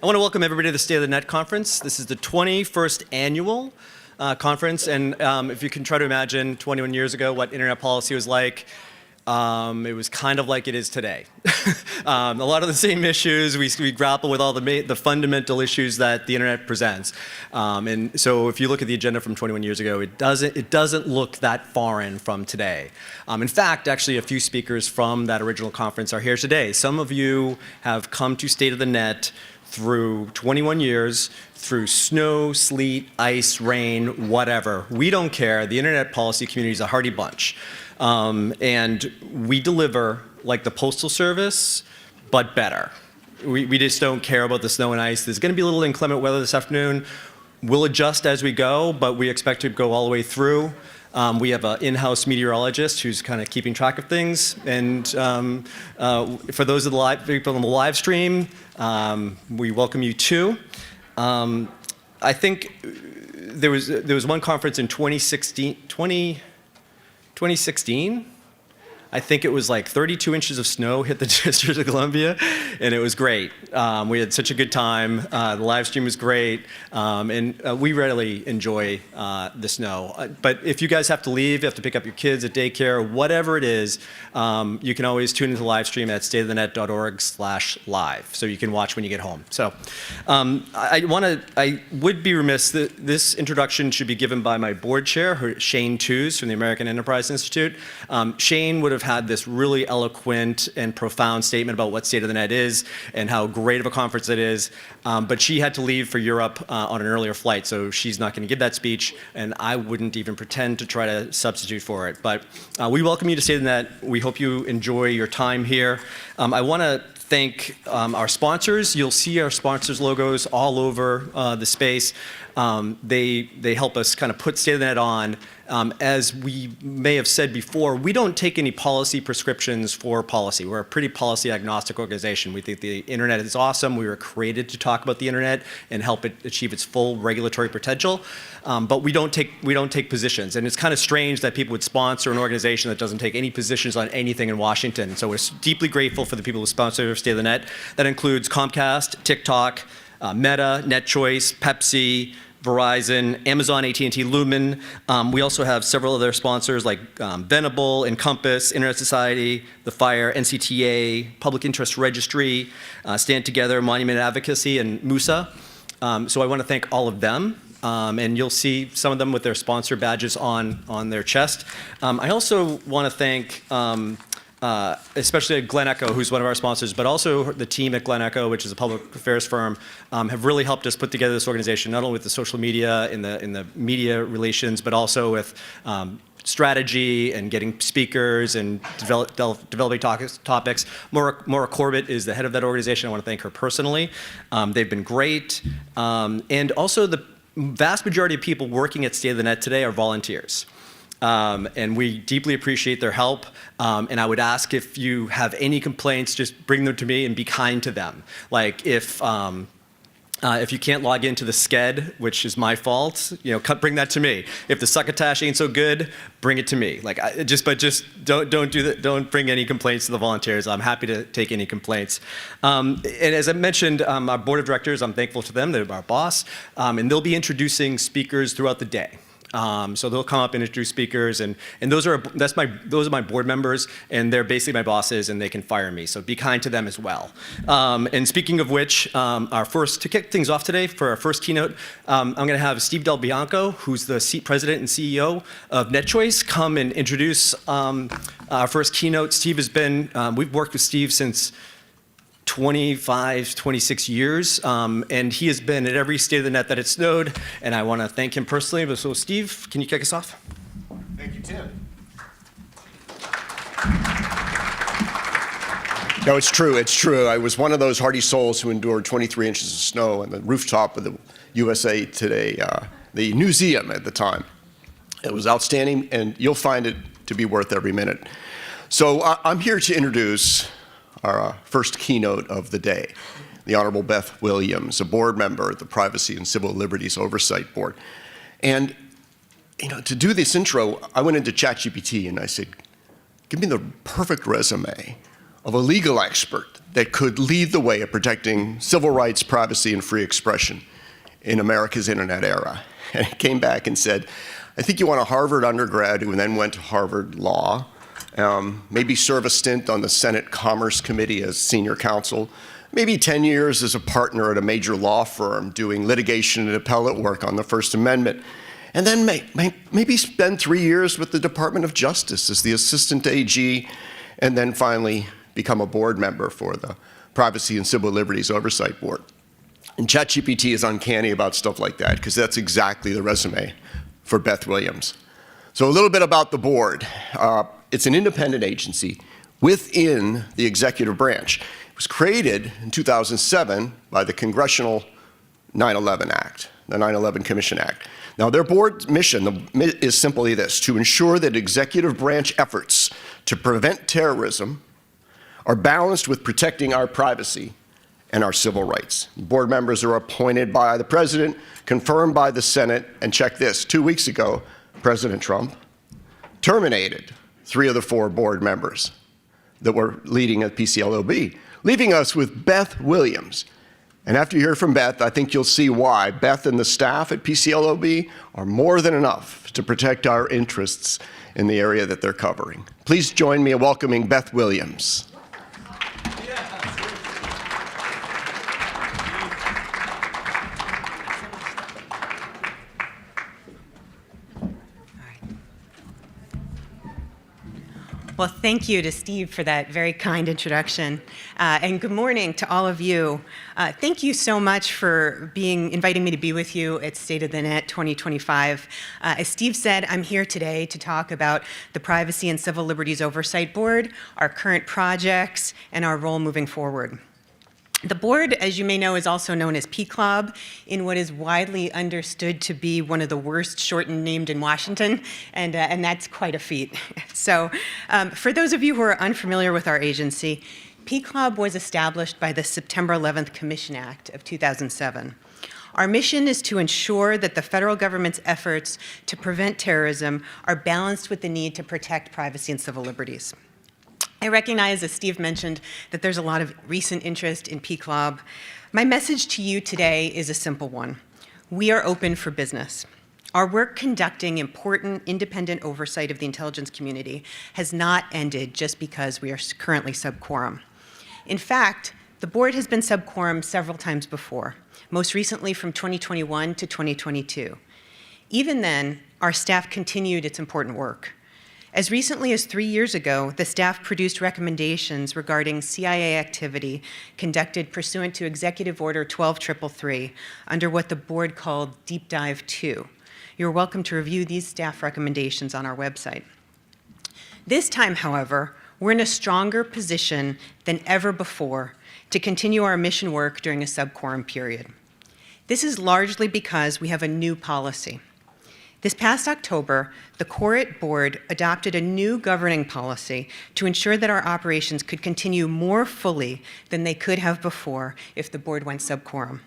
I want to welcome everybody to the State of the Net conference. This is the 21st annual conference, and if you can try to imagine 21 years ago what internet policy was like, it was kind of like it is today. A lot of the same issues, we grapple with all the fundamental issues that the internet presents. And so if you look at the agenda from 21 years ago, it doesn't look that foreign from today. In fact, actually a few speakers from that original conference are here today. Some of you have come to State of the Net through 21 years, through snow, sleet, ice, rain, whatever. We don't care. The internet policy community is a hardy bunch. And we deliver like the Postal Service, but better. We just don't care about the snow and ice. There's going to be a little inclement weather this afternoon. We'll adjust as we go, but we expect to go all the way through. We have an in-house meteorologist who's kind of keeping track of things. And for those of the people on the live stream, we welcome you too. I think there was one conference in 2016. I think it was like 32 inches of snow hit the District of Columbia, and it was great. We had such a good time. The live stream was great, and we really enjoy the snow. But if you guys have to leave, you have to pick up your kids at daycare, whatever it is, you can always tune into the live stream at stateofthenet.org/live, so you can watch when you get home. So I would be remiss that this introduction should be given by my board chair, Shane Tews from the American Enterprise Institute. Shane would have had this really eloquent and profound statement about what State of the Net is and how great of a conference it is, but she had to leave for Europe on an earlier flight, so she's not going to give that speech, and I wouldn't even pretend to try to substitute for it. But we welcome you to State of the Net. We hope you enjoy your time here. I want to thank our sponsors. You'll see our sponsors' logos all over the space. They help us kind of put State of the Net on. As we may have said before, we don't take any policy prescriptions for policy. We're a pretty policy agnostic organization. We think the internet is awesome. We were created to talk about the internet and help it achieve its full regulatory potential. But we don't take positions. And it's kind of strange that people would sponsor an organization that doesn't take any positions on anything in Washington. So we're deeply grateful for the people who sponsor State of the Net. That includes Comcast, TikTok, Meta, NetChoice, Pepsi, Verizon, Amazon, AT&T, Lumen. We also have several other sponsors like Venable, Encompass, Internet Society, The Fire, NCTA, Public Interest Registry, Stand Together, Monument Advocacy, and MUSA. So I want to thank all of them. And you'll see some of them with their sponsor badges on their chest. I also want to thank especially Glen Echo, who's one of our sponsors, but also the team at Glen Echo, which is a public affairs firm, have really helped us put together this organization, not only with the social media and the media relations, but also with strategy and getting speakers and developing topics. Maura Corbett is the head of that organization. I want to thank her personally. They've been great. And also the vast majority of people working at State of the Net today are volunteers. And we deeply appreciate their help. And I would ask if you have any complaints, just bring them to me and be kind to them. Like if you can't log into the SCED, which is my fault, bring that to me. If the succotash ain't so good, bring it to me. Like, but just don't do that. Don't bring any complaints to the volunteers. I'm happy to take any complaints. And as I mentioned, our board of directors, I'm thankful to them. They're our boss, and they'll be introducing speakers throughout the day. So they'll come up and introduce speakers, and those are my board members, and they're basically my bosses, and they can fire me. So be kind to them as well. And speaking of which, to kick things off today for our first keynote, I'm going to have Steve Del Bianco, who's the president and CEO of NetChoice, come and introduce our first keynote. Steve has been, we've worked with Steve since 25, 26 years, and he has been at every State of the Net that it snowed, and I want to thank him personally. So Steve, can you kick us off? Thank you, Tim. No, it's true. I was one of those hardy souls who endured 23 inches of snow on the rooftop of the USA Today, the museum at the time. It was outstanding, and you'll find it to be worth every minute. So I'm here to introduce our first keynote of the day, the Honorable Beth Williams, a board member at the Privacy and Civil Liberties Oversight Board. And to do this intro, I went into ChatGPT and I said, give me the perfect resume of a legal expert that could lead the way of protecting civil rights, privacy, and free expression in America's internet era. And he came back and said, I think you want a Harvard undergrad who then went to Harvard Law, maybe serve a stint on the Senate Commerce Committee as senior counsel, maybe 10 years as a partner at a major law firm doing litigation and appellate work on the First Amendment, and then maybe spend 3 years with the Department of Justice as the assistant AG, and then finally become a board member for the Privacy and Civil Liberties Oversight Board. And ChatGPT is uncanny about stuff like that, because that's exactly the resume for Beth Williams. So a little bit about the board. It's an independent agency within the executive branch. It was created in 2007 by the Congressional 9/11 Act, the 9/11 Commission Act. Now, their board's mission is simply this: to ensure that executive branch efforts to prevent terrorism are balanced with protecting our privacy and our civil rights. Board members are appointed by the president, confirmed by the Senate, and check this, 2 weeks ago, President Trump terminated 3 of the 4 board members that were leading at PCLOB, leaving us with Beth Williams. And after you hear from Beth, I think you'll see why Beth and the staff at PCLOB are more than enough to protect our interests in the area that they're covering. Please join me in welcoming Beth Williams. Well, thank you to Steve for that very kind introduction. And good morning to all of you. Thank you so much for inviting me to be with you at State of the Net 2025. As Steve said, I'm here today to talk about the Privacy and Civil Liberties Oversight Board, our current projects, and our role moving forward. The board, as you may know, is also known as PCLOB, in what is widely understood to be one of the worst shortened named in Washington, and that's quite a feat. So for those of you who are unfamiliar with our agency, PCLOB was established by the September 11th Commission Act of 2007. Our mission is to ensure that the federal government's efforts to prevent terrorism are balanced with the need to protect privacy and civil liberties. I recognize, as Steve mentioned, that there's a lot of recent interest in PCLOB. My message to you today is a simple one. We are open for business. Our work conducting important independent oversight of the intelligence community has not ended just because we are currently sub-quorum. In fact, the board has been sub-quorum several times before, most recently from 2021 to 2022. Even then, our staff continued its important work. As recently as 3 years ago, the staff produced recommendations regarding CIA activity conducted pursuant to Executive Order 12333 under what the board called Deep Dive 2. You're welcome to review these staff recommendations on our website. This time, however, we're in a stronger position than ever before to continue our mission work during a sub-quorum period. This is largely because we have a new policy. This past October, the Corrit Board adopted a new governing policy to ensure that our operations could continue more fully than they could have before if the board went sub-quorum.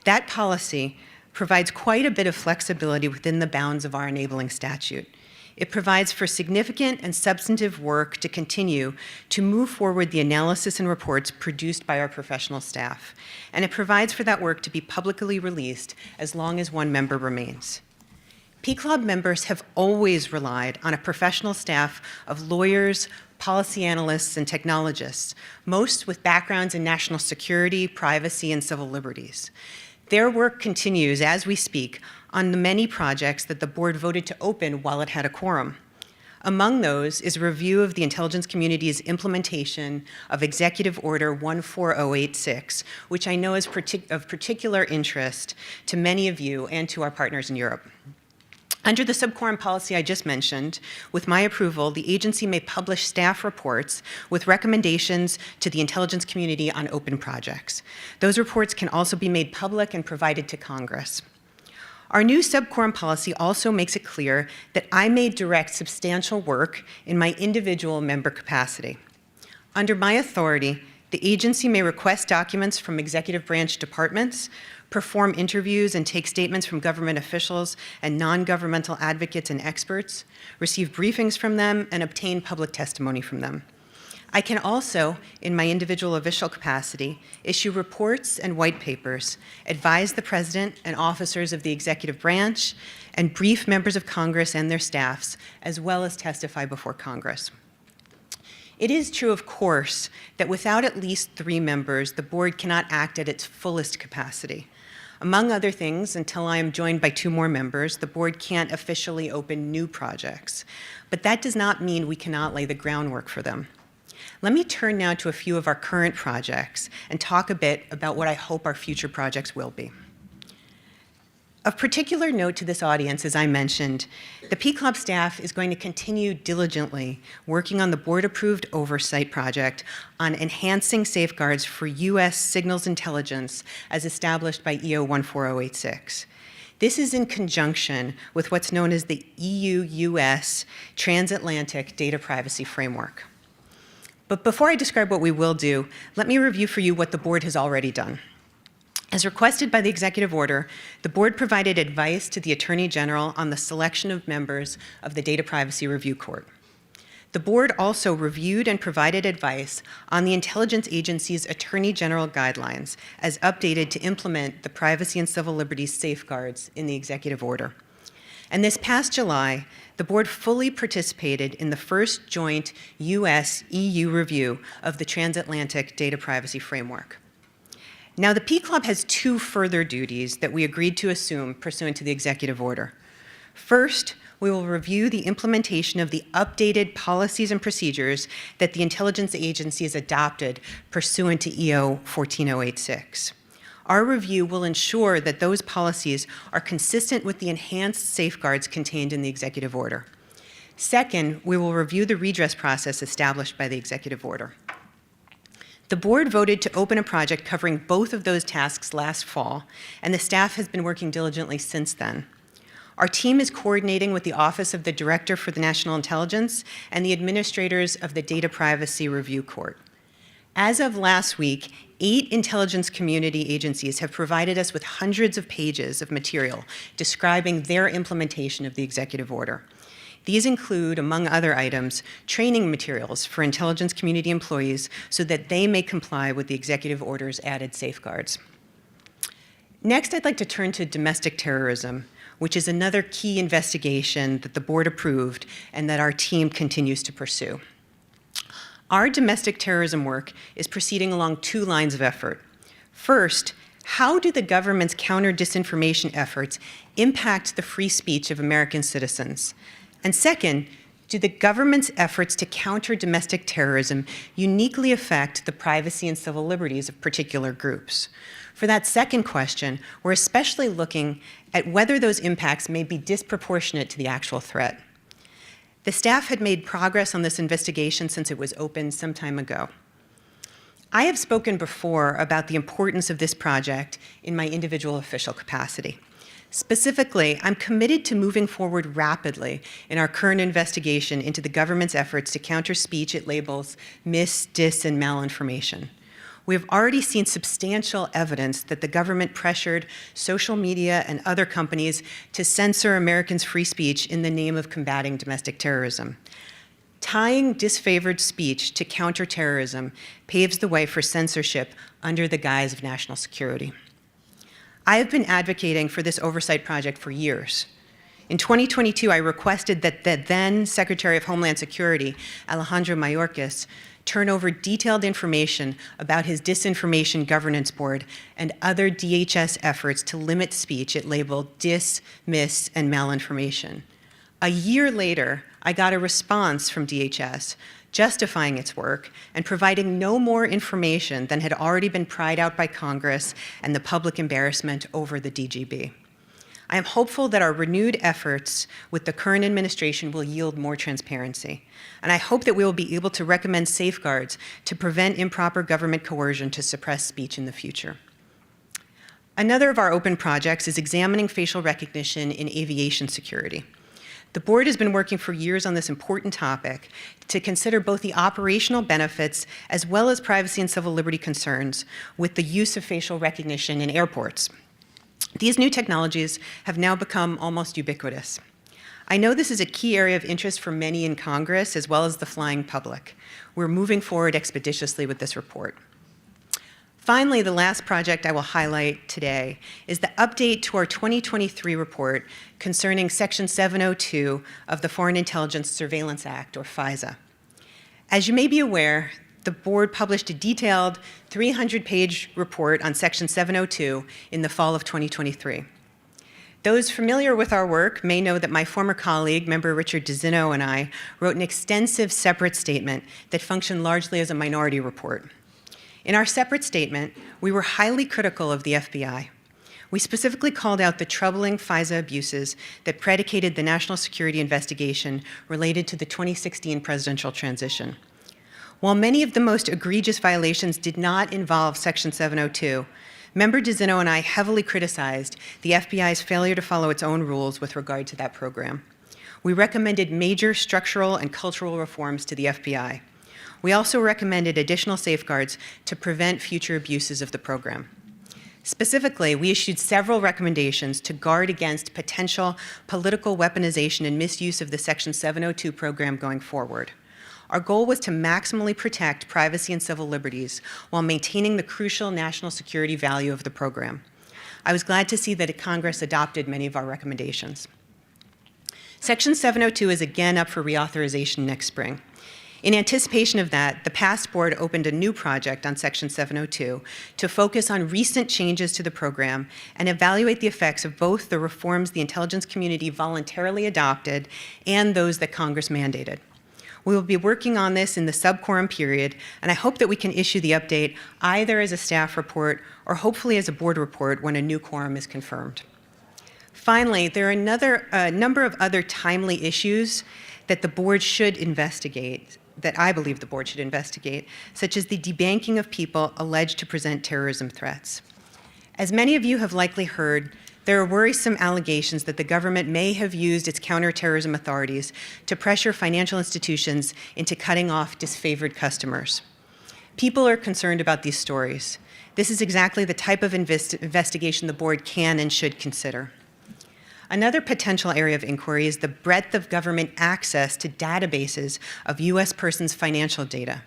That policy provides quite a bit of flexibility within the bounds of our enabling statute. It provides for significant and substantive work to continue to move forward the analysis and reports produced by our professional staff. And it provides for that work to be publicly released as long as one member remains. PCLOB members have always relied on a professional staff of lawyers, policy analysts, and technologists, most with backgrounds in national security, privacy, and civil liberties. Their work continues as we speak on the many projects that the board voted to open while it had a quorum. Among those is a review of the intelligence community's implementation of Executive Order 14086, which I know is of particular interest to many of you and to our partners in Europe. Under the sub-quorum policy I just mentioned, with my approval, the agency may publish staff reports with recommendations to the intelligence community on open projects. Those reports can also be made public and provided to Congress. Our new sub-quorum policy also makes it clear that I may direct substantial work in my individual member capacity. Under my authority, the agency may request documents from executive branch departments, perform interviews and take statements from government officials and non-governmental advocates and experts, receive briefings from them, and obtain public testimony from them. I can also, in my individual official capacity, issue reports and white papers, advise the President and officers of the executive branch, and brief members of Congress and their staffs, as well as testify before Congress. It is true, of course, that without at least 3 members, the board cannot act at its fullest capacity. Among other things, until I am joined by 2 more members, the board can't officially open new projects. But that does not mean we cannot lay the groundwork for them. Let me turn now to a few of our current projects and talk a bit about what I hope our future projects will be. Of particular note to this audience, as I mentioned, the PCLOB staff is going to continue diligently working on the board-approved oversight project on enhancing safeguards for U.S. signals intelligence as established by EO 14086. This is in conjunction with what's known as the EU-US Transatlantic Data Privacy Framework. But before I describe what we will do, let me review for you what the board has already done. As requested by the executive order, the board provided advice to the Attorney General on the selection of members of the Data Privacy Review Court. The board also reviewed and provided advice on the Intelligence Agency's Attorney General guidelines as updated to implement the privacy and civil liberties safeguards in the executive order. And this past July, the board fully participated in the first joint US-EU review of the Transatlantic Data Privacy Framework. Now, the PCLOB has 2 further duties that we agreed to assume pursuant to the executive order. First, we will review the implementation of the updated policies and procedures that the intelligence agency has adopted pursuant to EO 14086. Our review will ensure that those policies are consistent with the enhanced safeguards contained in the executive order. Second, we will review the redress process established by the executive order. The board voted to open a project covering both of those tasks last fall, and the staff has been working diligently since then. Our team is coordinating with the Office of the Director for the National Intelligence and the administrators of the Data Privacy Review Court. As of last week, 8 intelligence community agencies have provided us with hundreds of pages of material describing their implementation of the executive order. These include, among other items, training materials for intelligence community employees so that they may comply with the executive order's added safeguards. Next, I'd like to turn to domestic terrorism, which is another key investigation that the board approved and that our team continues to pursue. Our domestic terrorism work is proceeding along 2 lines of effort. First, how do the government's counter-disinformation efforts impact the free speech of American citizens? And second, do the government's efforts to counter domestic terrorism uniquely affect the privacy and civil liberties of particular groups? For that second question, we're especially looking at whether those impacts may be disproportionate to the actual threat. The staff had made progress on this investigation since it was opened some time ago. I have spoken before about the importance of this project in my individual official capacity. Specifically, I'm committed to moving forward rapidly in our current investigation into the government's efforts to counter speech it labels mis, dis, and malinformation. We have already seen substantial evidence that the government pressured social media and other companies to censor Americans' free speech in the name of combating domestic terrorism. Tying disfavored speech to counterterrorism paves the way for censorship under the guise of national security. I have been advocating for this oversight project for years. In 2022, I requested that the then Secretary of Homeland Security, Alejandro Mayorkas, turn over detailed information about his Disinformation Governance Board and other DHS efforts to limit speech it labeled dis, mis, and malinformation. A year later, I got a response from DHS justifying its work and providing no more information than had already been pried out by Congress and the public embarrassment over the DGB. I am hopeful that our renewed efforts with the current administration will yield more transparency, and I hope that we will be able to recommend safeguards to prevent improper government coercion to suppress speech in the future. Another of our open projects is examining facial recognition in aviation security. The board has been working for years on this important topic to consider both the operational benefits as well as privacy and civil liberty concerns with the use of facial recognition in airports. These new technologies have now become almost ubiquitous. I know this is a key area of interest for many in Congress as well as the flying public. We're moving forward expeditiously with this report. Finally, the last project I will highlight today is the update to our 2023 report concerning Section 702 of the Foreign Intelligence Surveillance Act, or FISA. As you may be aware, the board published a detailed 300-page report on Section 702 in the fall of 2023. Those familiar with our work may know that my former colleague, Member Richard DeZinno, and I wrote an extensive separate statement that functioned largely as a minority report. In our separate statement, we were highly critical of the FBI. We specifically called out the troubling FISA abuses that predicated the national security investigation related to the 2016 presidential transition. While many of the most egregious violations did not involve Section 702, Member DeZinno and I heavily criticized the FBI's failure to follow its own rules with regard to that program. We recommended major structural and cultural reforms to the FBI. We also recommended additional safeguards to prevent future abuses of the program. Specifically, we issued several recommendations to guard against potential political weaponization and misuse of the Section 702 program going forward. Our goal was to maximally protect privacy and civil liberties while maintaining the crucial national security value of the program. I was glad to see that Congress adopted many of our recommendations. Section 702 is again up for reauthorization next spring. In anticipation of that, the past board opened a new project on Section 702 to focus on recent changes to the program and evaluate the effects of both the reforms the intelligence community voluntarily adopted and those that Congress mandated. We will be working on this in the sub-quorum period, and I hope that we can issue the update either as a staff report or hopefully as a board report when a new quorum is confirmed. Finally, there are a number of other timely issues that the board should investigate, that I believe the board should investigate, such as the debanking of people alleged to present terrorism threats. As many of you have likely heard, there are worrisome allegations that the government may have used its counterterrorism authorities to pressure financial institutions into cutting off disfavored customers. People are concerned about these stories. This is exactly the type of investigation the board can and should consider. Another potential area of inquiry is the breadth of government access to databases of U.S. persons' financial data.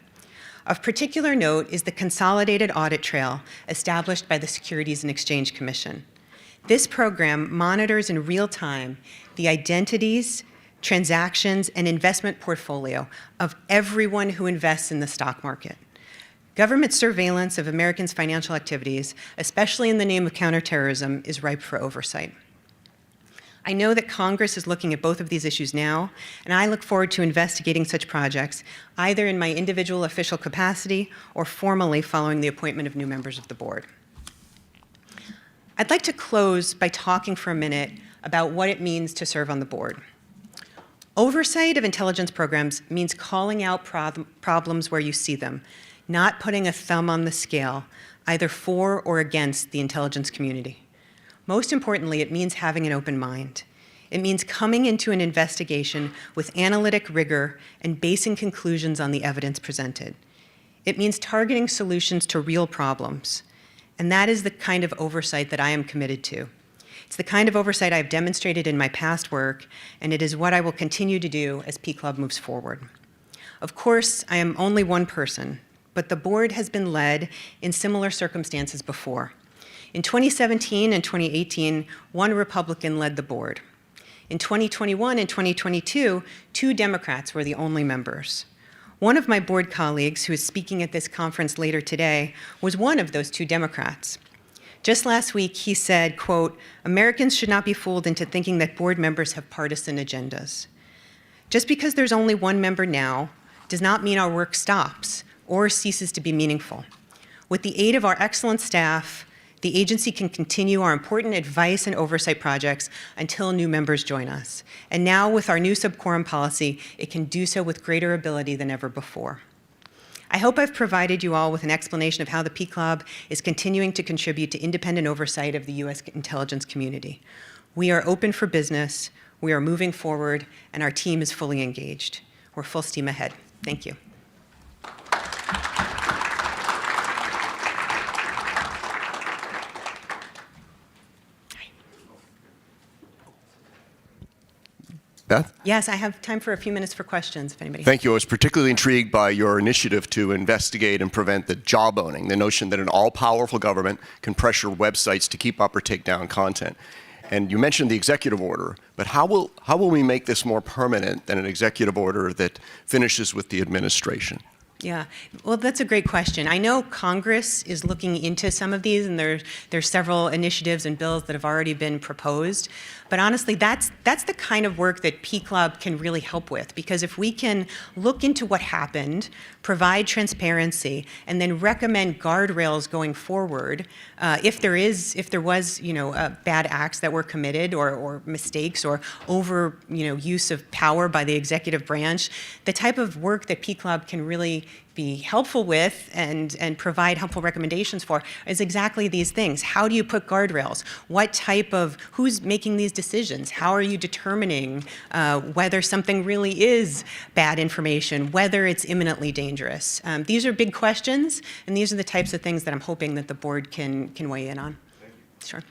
Of particular note is the consolidated audit trail established by the Securities and Exchange Commission. This program monitors in real time the identities, transactions, and investment portfolio of everyone who invests in the stock market. Government surveillance of Americans' financial activities, especially in the name of counterterrorism, is ripe for oversight. I know that Congress is looking at both of these issues now, and I look forward to investigating such projects, either in my individual official capacity or formally following the appointment of new members of the board. I'd like to close by talking for a minute about what it means to serve on the board. Oversight of intelligence programs means calling out problems where you see them, not putting a thumb on the scale, either for or against the intelligence community. Most importantly, it means having an open mind. It means coming into an investigation with analytic rigor and basing conclusions on the evidence presented. It means targeting solutions to real problems. And that is the kind of oversight that I am committed to. It's the kind of oversight I've demonstrated in my past work, and it is what I will continue to do as P-Club moves forward. Of course, I am only one person, but the board has been led in similar circumstances before. In 2017 and 2018, one Republican led the board. In 2021 and 2022, 2 Democrats were the only members. One of my board colleagues, who is speaking at this conference later today, was one of those 2 Democrats. Just last week, he said, quote, "Americans should not be fooled into thinking that board members have partisan agendas. Just because there's only one member now does not mean our work stops or ceases to be meaningful. With the aid of our excellent staff, the agency can continue our important advice and oversight projects until new members join us. And now with our new sub-quorum policy, it can do so with greater ability than ever before." I hope I've provided you all with an explanation of how the P-Club is continuing to contribute to independent oversight of the U.S. intelligence community. We are open for business, we are moving forward, and our team is fully engaged. We're full steam ahead. Thank you. Beth? Yes, I have time for a few minutes for questions, if anybody. Thank you. I was particularly intrigued by your initiative to investigate and prevent the jawboning, the notion that an all-powerful government can pressure websites to keep up or take down content. And you mentioned the executive order, but how will we make this more permanent than an executive order that finishes with the administration? Yeah, well, that's a great question. I know Congress is looking into some of these, and there's several initiatives and bills that have already been proposed. But honestly, that's the kind of work that PCLOB can really help with, because if we can look into what happened, provide transparency, and then recommend guardrails going forward, if there was bad acts that were committed or mistakes or use of power by the executive branch, the type of work that PCLOB can really be helpful with and provide helpful recommendations for is exactly these things. How do you put guardrails? Who's making these decisions? How are you determining whether something really is bad information, whether it's imminently dangerous? These are big questions, and these are the types of things that I'm hoping that the board can weigh in on. Thank you. Sure.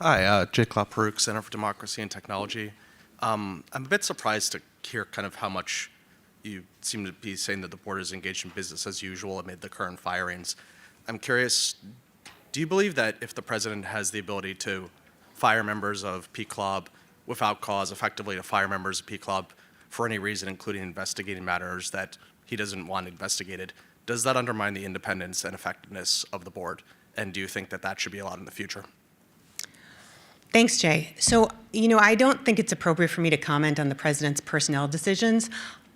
Hi, Jake LaPeroux, Center for Democracy and Technology. I'm a bit surprised to hear kind of how much you seem to be saying that the board is engaged in business as usual amid the current firings. I'm curious, do you believe that if the president has the ability to fire members of PCLOB without cause, effectively to fire members of PCLOB for any reason, including investigating matters that he doesn't want investigated, does that undermine the independence and effectiveness of the board? And do you think that that should be allowed in the future? Thanks, Jay. So, I don't think it's appropriate for me to comment on the president's personnel decisions.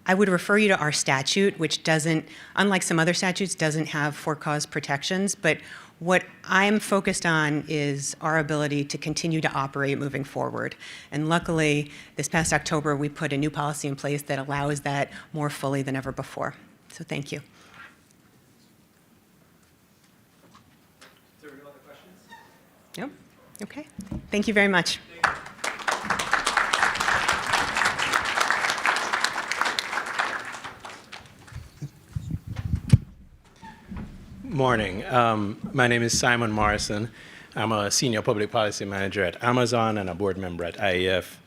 I would refer you to our statute, which doesn't, unlike some other statutes, doesn't have for-cause protections. But what I'm focused on is our ability to continue to operate moving forward. And luckily, this past October, we put a new policy in place that allows that more fully than ever before. So thank you. Is there no other questions? Yep. Okay. Thank you very much. Morning. My name is Simon Morrison. I'm a senior public policy manager at Amazon and a board member at IEF.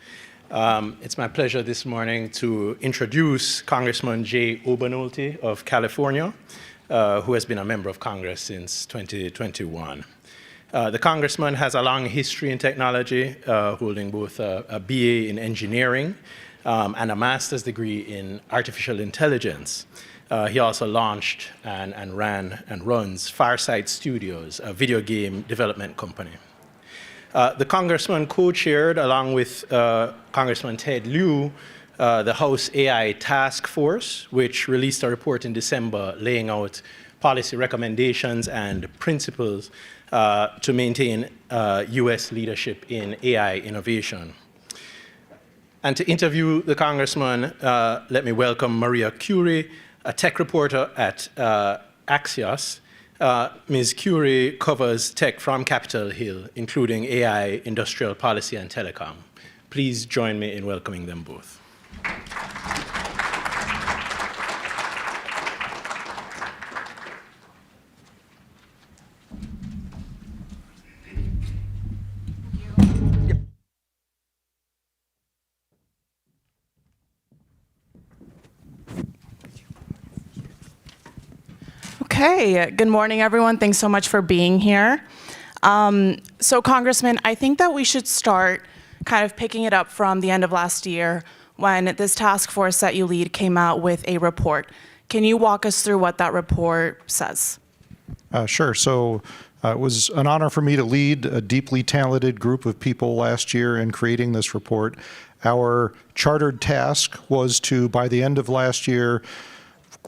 It's my pleasure this morning to introduce Congressman Jay Obernolte of California, who has been a member of Congress since 2021. The congressman has a long history in technology, holding both a BA in engineering and a master's degree in artificial intelligence. He also launched and ran and runs Farsight Studios, a video game development company. The congressman co-chaired, along with Congressman Ted Lieu, the House AI Task Force, which released a report in December laying out policy recommendations and principles to maintain U.S. leadership in AI innovation. And to interview the congressman, let me welcome Maria Curie, a tech reporter at Axios. Ms. Curie covers tech from Capitol Hill, including AI, industrial policy, and telecom. Please join me in welcoming them both. Okay, good morning, everyone. Thanks so much for being here. So, Congressman, I think that we should start kind of picking it up from the end of last year when this task force that you lead came out with a report. Can you walk us through what that report says? Sure. So it was an honor for me to lead a deeply talented group of people last year in creating this report. Our chartered task was to, by the end of last year,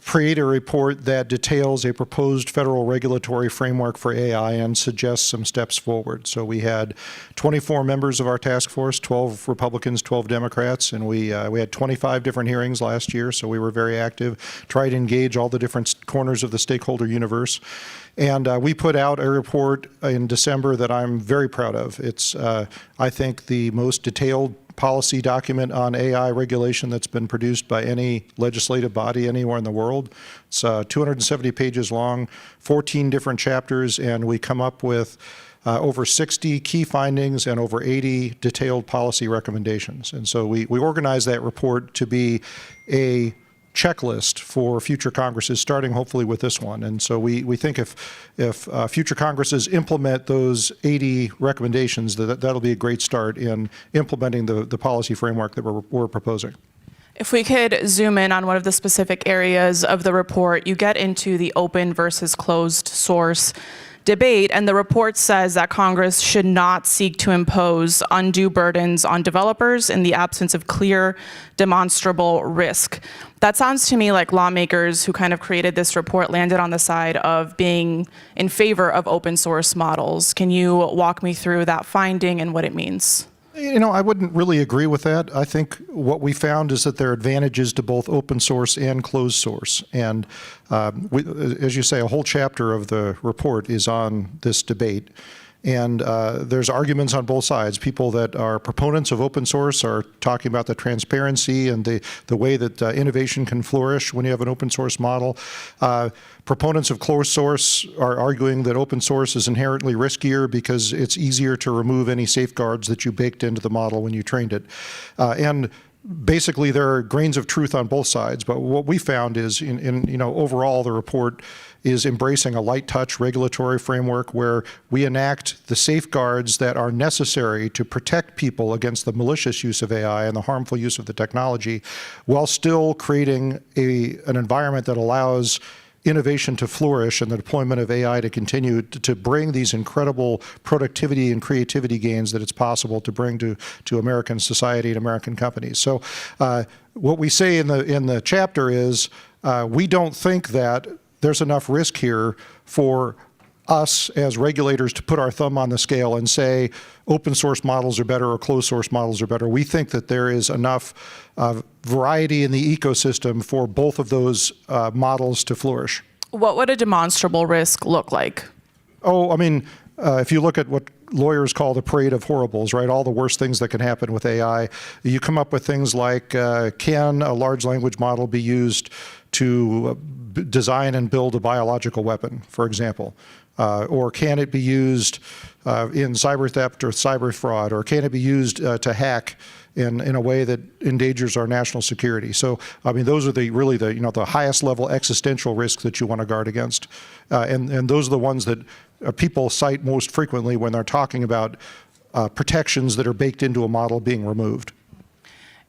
create a report that details a proposed federal regulatory framework for AI and suggests some steps forward. So we had 24 members of our task force, 12 Republicans, 12 Democrats, and we had 25 different hearings last year, so we were very active, tried to engage all the different corners of the stakeholder universe. And we put out a report in December that I'm very proud of. It's, I think, the most detailed policy document on AI regulation that's been produced by any legislative body anywhere in the world. It's 270 pages long, 14 different chapters, and we come up with over 60 key findings and over 80 detailed policy recommendations. And so we organized that report to be a checklist for future Congresses, starting hopefully with this one. And so we think if future Congresses implement those 80 recommendations, that'll be a great start in implementing the policy framework that we're proposing. If we could zoom in on one of the specific areas of the report, you get into the open versus closed source debate, and the report says that Congress should not seek to impose undue burdens on developers in the absence of clear, demonstrable risk. That sounds to me like lawmakers who kind of created this report landed on the side of being in favor of open source models. Can you walk me through that finding and what it means? You know, I wouldn't really agree with that. I think what we found is that there are advantages to both open source and closed source. And as you say, a whole chapter of the report is on this debate. And there's arguments on both sides. People that are proponents of open source are talking about the transparency and the way that innovation can flourish when you have an open source model. Proponents of closed source are arguing that open source is inherently riskier because it's easier to remove any safeguards that you baked into the model when you trained it. And basically, there are grains of truth on both sides. But what we found is, overall, the report is embracing a light touch regulatory framework where we enact the safeguards that are necessary to protect people against the malicious use of AI and the harmful use of the technology, while still creating an environment that allows innovation to flourish and the deployment of AI to continue to bring these incredible productivity and creativity gains that it's possible to bring to American society and American companies. So what we say in the chapter is we don't think that there's enough risk here for us as regulators to put our thumb on the scale and say open source models are better or closed source models are better. We think that there is enough variety in the ecosystem for both of those models to flourish. What would a demonstrable risk look like? Oh, I mean, if you look at what lawyers call the parade of horribles, right? All the worst things that can happen with AI. You come up with things like, can a large language model be used to design and build a biological weapon, for example? Or can it be used in cyber theft or cyber fraud? Or can it be used to hack in a way that endangers our national security? So, I mean, those are really the highest level existential risks that you want to guard against. And those are the ones that people cite most frequently when they're talking about protections that are baked into a model being removed.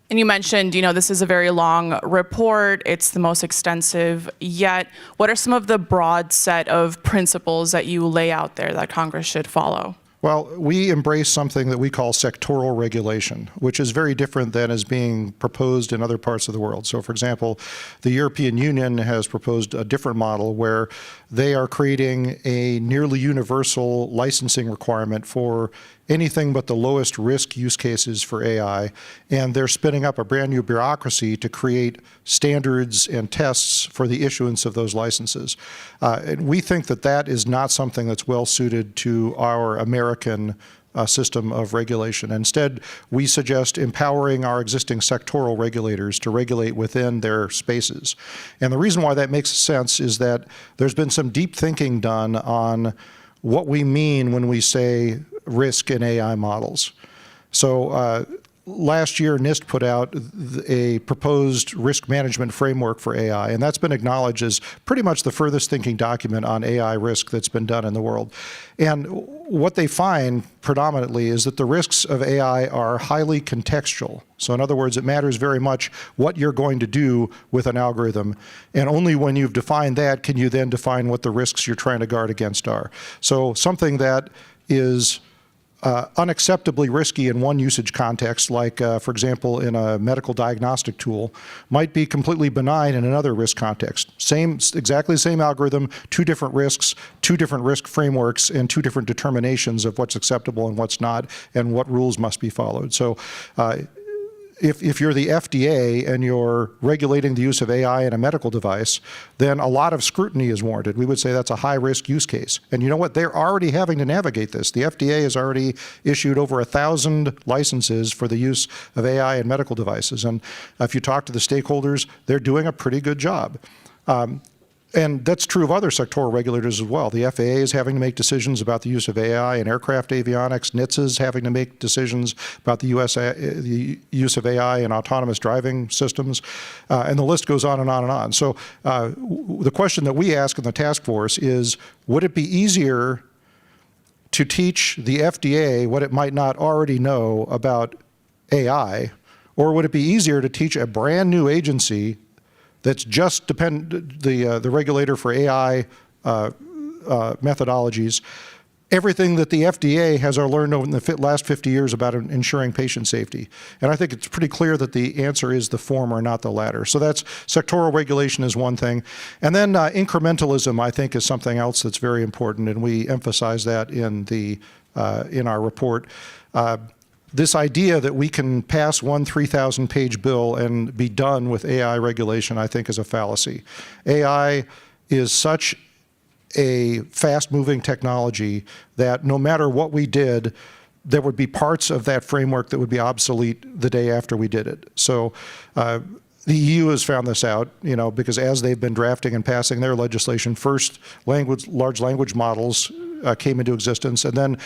And you mentioned, this is a very long report. It's the most extensive yet. What are some of the broad set of principles that you lay out there that Congress should follow? Well, we embrace something that we call sectoral regulation, which is very different than is being proposed in other parts of the world. So, for example, the European Union has proposed a different model where they are creating a nearly universal licensing requirement for anything but the lowest risk use cases for AI, and they're spinning up a brand new bureaucracy to create standards and tests for the issuance of those licenses. And we think that that is not something that's well suited to our American system of regulation. Instead, we suggest empowering our existing sectoral regulators to regulate within their spaces. And the reason why that makes sense is that there's been some deep thinking done on what we mean when we say risk in AI models. So last year, NIST put out a proposed risk management framework for AI, and that's been acknowledged as pretty much the furthest thinking document on AI risk that's been done in the world. And what they find predominantly is that the risks of AI are highly contextual. So in other words, it matters very much what you're going to do with an algorithm, and only when you've defined that can you then define what the risks you're trying to guard against are. So something that is unacceptably risky in one usage context, like, for example, in a medical diagnostic tool, might be completely benign in another risk context. Exactly the same algorithm, two different risks, two different risk frameworks, and two different determinations of what's acceptable and what's not, and what rules must be followed. So if you're the FDA and you're regulating the use of AI in a medical device, then a lot of scrutiny is warranted. We would say that's a high-risk use case. And you know what? They're already having to navigate this. The FDA has already issued over 1,000 licenses for the use of AI in medical devices. And if you talk to the stakeholders, they're doing a pretty good job. And that's true of other sectoral regulators as well. The FAA is having to make decisions about the use of AI in aircraft avionics. NHTSA is having to make decisions about the use of AI in autonomous driving systems. And the list goes on and on and on. So the question that we ask in the task force is, would it be easier to teach the FDA what it might not already know about AI, or would it be easier to teach a brand new agency that's just the regulator for AI methodologies, everything that the FDA has learned over the last 50 years about ensuring patient safety? And I think it's pretty clear that the answer is the former, not the latter. So that's sectoral regulation is one thing. And then incrementalism, I think, is something else that's very important, and we emphasize that in our report. This idea that we can pass one 3,000-page bill and be done with AI regulation, I think, is a fallacy. AI is such a fast-moving technology that no matter what we did, there would be parts of that framework that would be obsolete the day after we did it. So the EU has found this out, because as they've been drafting and passing their legislation, first large language models came into existence, and then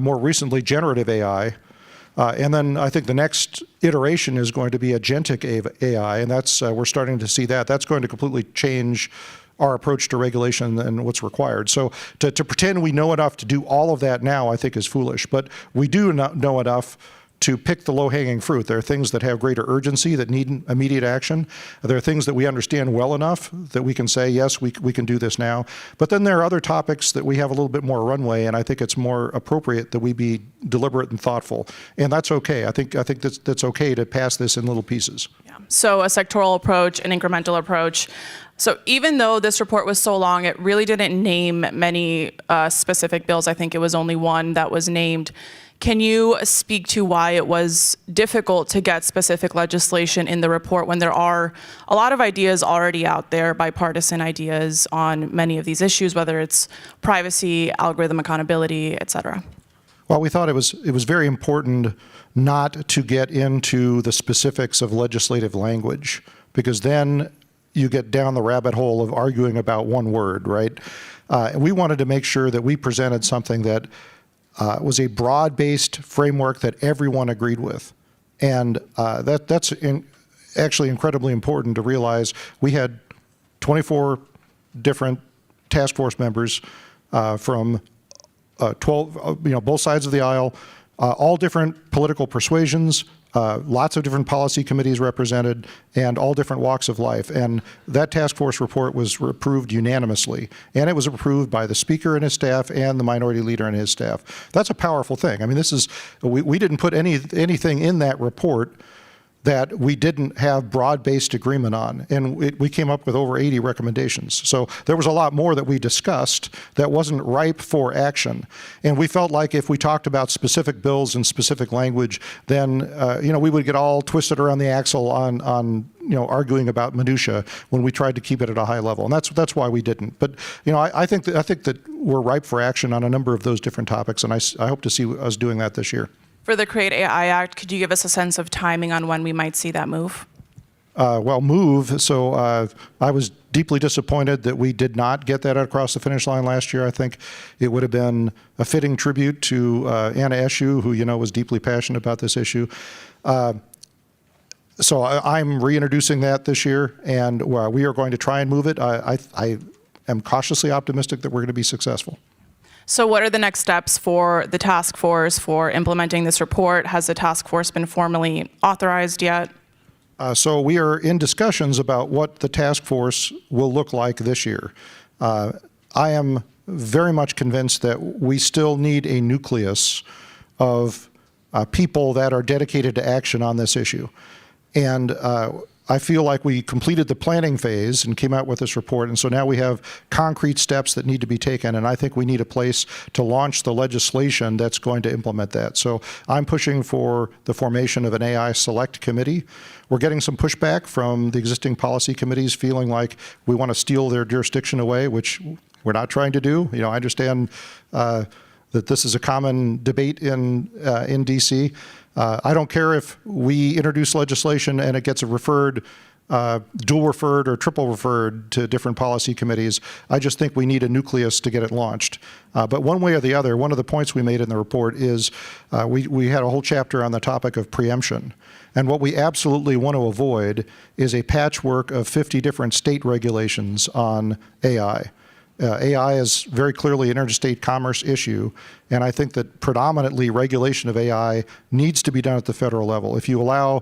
more recently generative AI. And then I think the next iteration is going to be agentic AI, and that's we're starting to see that. That's going to completely change our approach to regulation and what's required. So to pretend we know enough to do all of that now, I think, is foolish. But we do not know enough to pick the low-hanging fruit. There are things that have greater urgency that need immediate action. There are things that we understand well enough that we can say, yes, we can do this now. But then there are other topics that we have a little bit more runway, and I think it's more appropriate that we be deliberate and thoughtful. And that's okay. I think that's okay to pass this in little pieces. Yeah. So a sectoral approach, an incremental approach. So even though this report was so long, it really didn't name many specific bills. I think it was only one that was named. Can you speak to why it was difficult to get specific legislation in the report when there are a lot of ideas already out there, bipartisan ideas on many of these issues, whether it's privacy, algorithm accountability, et cetera? Well, we thought it was very important not to get into the specifics of legislative language, because then you get down the rabbit hole of arguing about one word, right? And we wanted to make sure that we presented something that was a broad-based framework that everyone agreed with. And that's actually incredibly important to realize. We had 24 different task force members from 12, both sides of the aisle, all different political persuasions, lots of different policy committees represented, and all different walks of life. And that task force report was approved unanimously. And it was approved by the Speaker and his staff and the Minority Leader and his staff. That's a powerful thing. I mean, we didn't put anything in that report that we didn't have broad-based agreement on. And we came up with over 80 recommendations. So there was a lot more that we discussed that wasn't ripe for action. And we felt like if we talked about specific bills and specific language, then we would get all twisted around the axle on arguing about minutia when we tried to keep it at a high level. And that's why we didn't. But I think that we're ripe for action on a number of those different topics, and I hope to see us doing that this year. For the Create AI Act, could you give us a sense of timing on when we might see that move? So I was deeply disappointed that we did not get that across the finish line last year. I think it would have been a fitting tribute to Anna Eshoo, who was deeply passionate about this issue. So I'm reintroducing that this year, and we are going to try and move it. I am cautiously optimistic that we're going to be successful. So what are the next steps for the task force for implementing this report? Has the task force been formally authorized yet? So we are in discussions about what the task force will look like this year. I am very much convinced that we still need a nucleus of people that are dedicated to action on this issue. And I feel like we completed the planning phase and came out with this report, and so now we have concrete steps that need to be taken, and I think we need a place to launch the legislation that's going to implement that. So I'm pushing for the formation of an AI select committee. We're getting some pushback from the existing policy committees, feeling like we want to steal their jurisdiction away, which we're not trying to do. I understand that this is a common debate in DC. I don't care if we introduce legislation and it gets referred dual referred or triple referred to different policy committees. I just think we need a nucleus to get it launched. But one way or the other, one of the points we made in the report is we had a whole chapter on the topic of preemption. And what we absolutely want to avoid is a patchwork of 50 different state regulations on AI. AI is very clearly an interstate commerce issue, and I think that predominantly regulation of AI needs to be done at the federal level. If you allow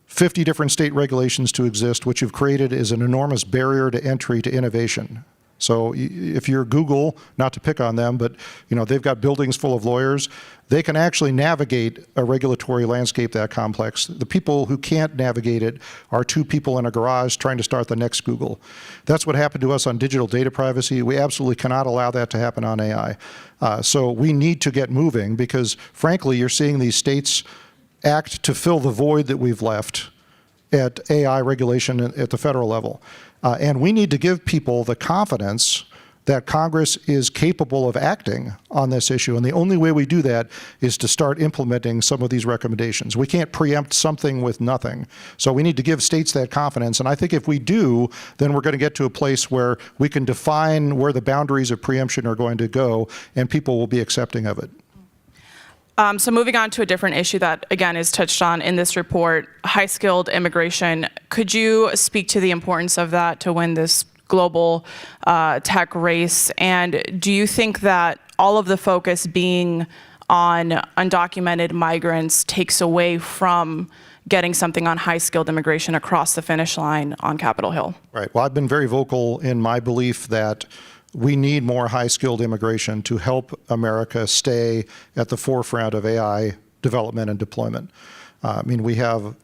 50 different state regulations to exist, what you've created is an enormous barrier to entry to innovation. So if you're Google, not to pick on them, but they've got buildings full of lawyers, they can actually navigate a regulatory landscape that complex. The people who can't navigate it are two people in a garage trying to start the next Google. That's what happened to us on digital data privacy. We absolutely cannot allow that to happen on AI. So we need to get moving because, frankly, you're seeing these states act to fill the void that we've left at AI regulation at the federal level. And we need to give people the confidence that Congress is capable of acting on this issue. And the only way we do that is to start implementing some of these recommendations. We can't preempt something with nothing. So we need to give states that confidence. And I think if we do, then we're going to get to a place where we can define where the boundaries of preemption are going to go, and people will be accepting of it. So moving on to a different issue that, again, is touched on in this report, high-skilled immigration. Could you speak to the importance of that to win this global tech race? And do you think that all of the focus being on undocumented migrants takes away from getting something on high-skilled immigration across the finish line on Capitol Hill? Right. Well, I've been very vocal in my belief that we need more high-skilled immigration to help America stay at the forefront of AI development and deployment. I mean, we have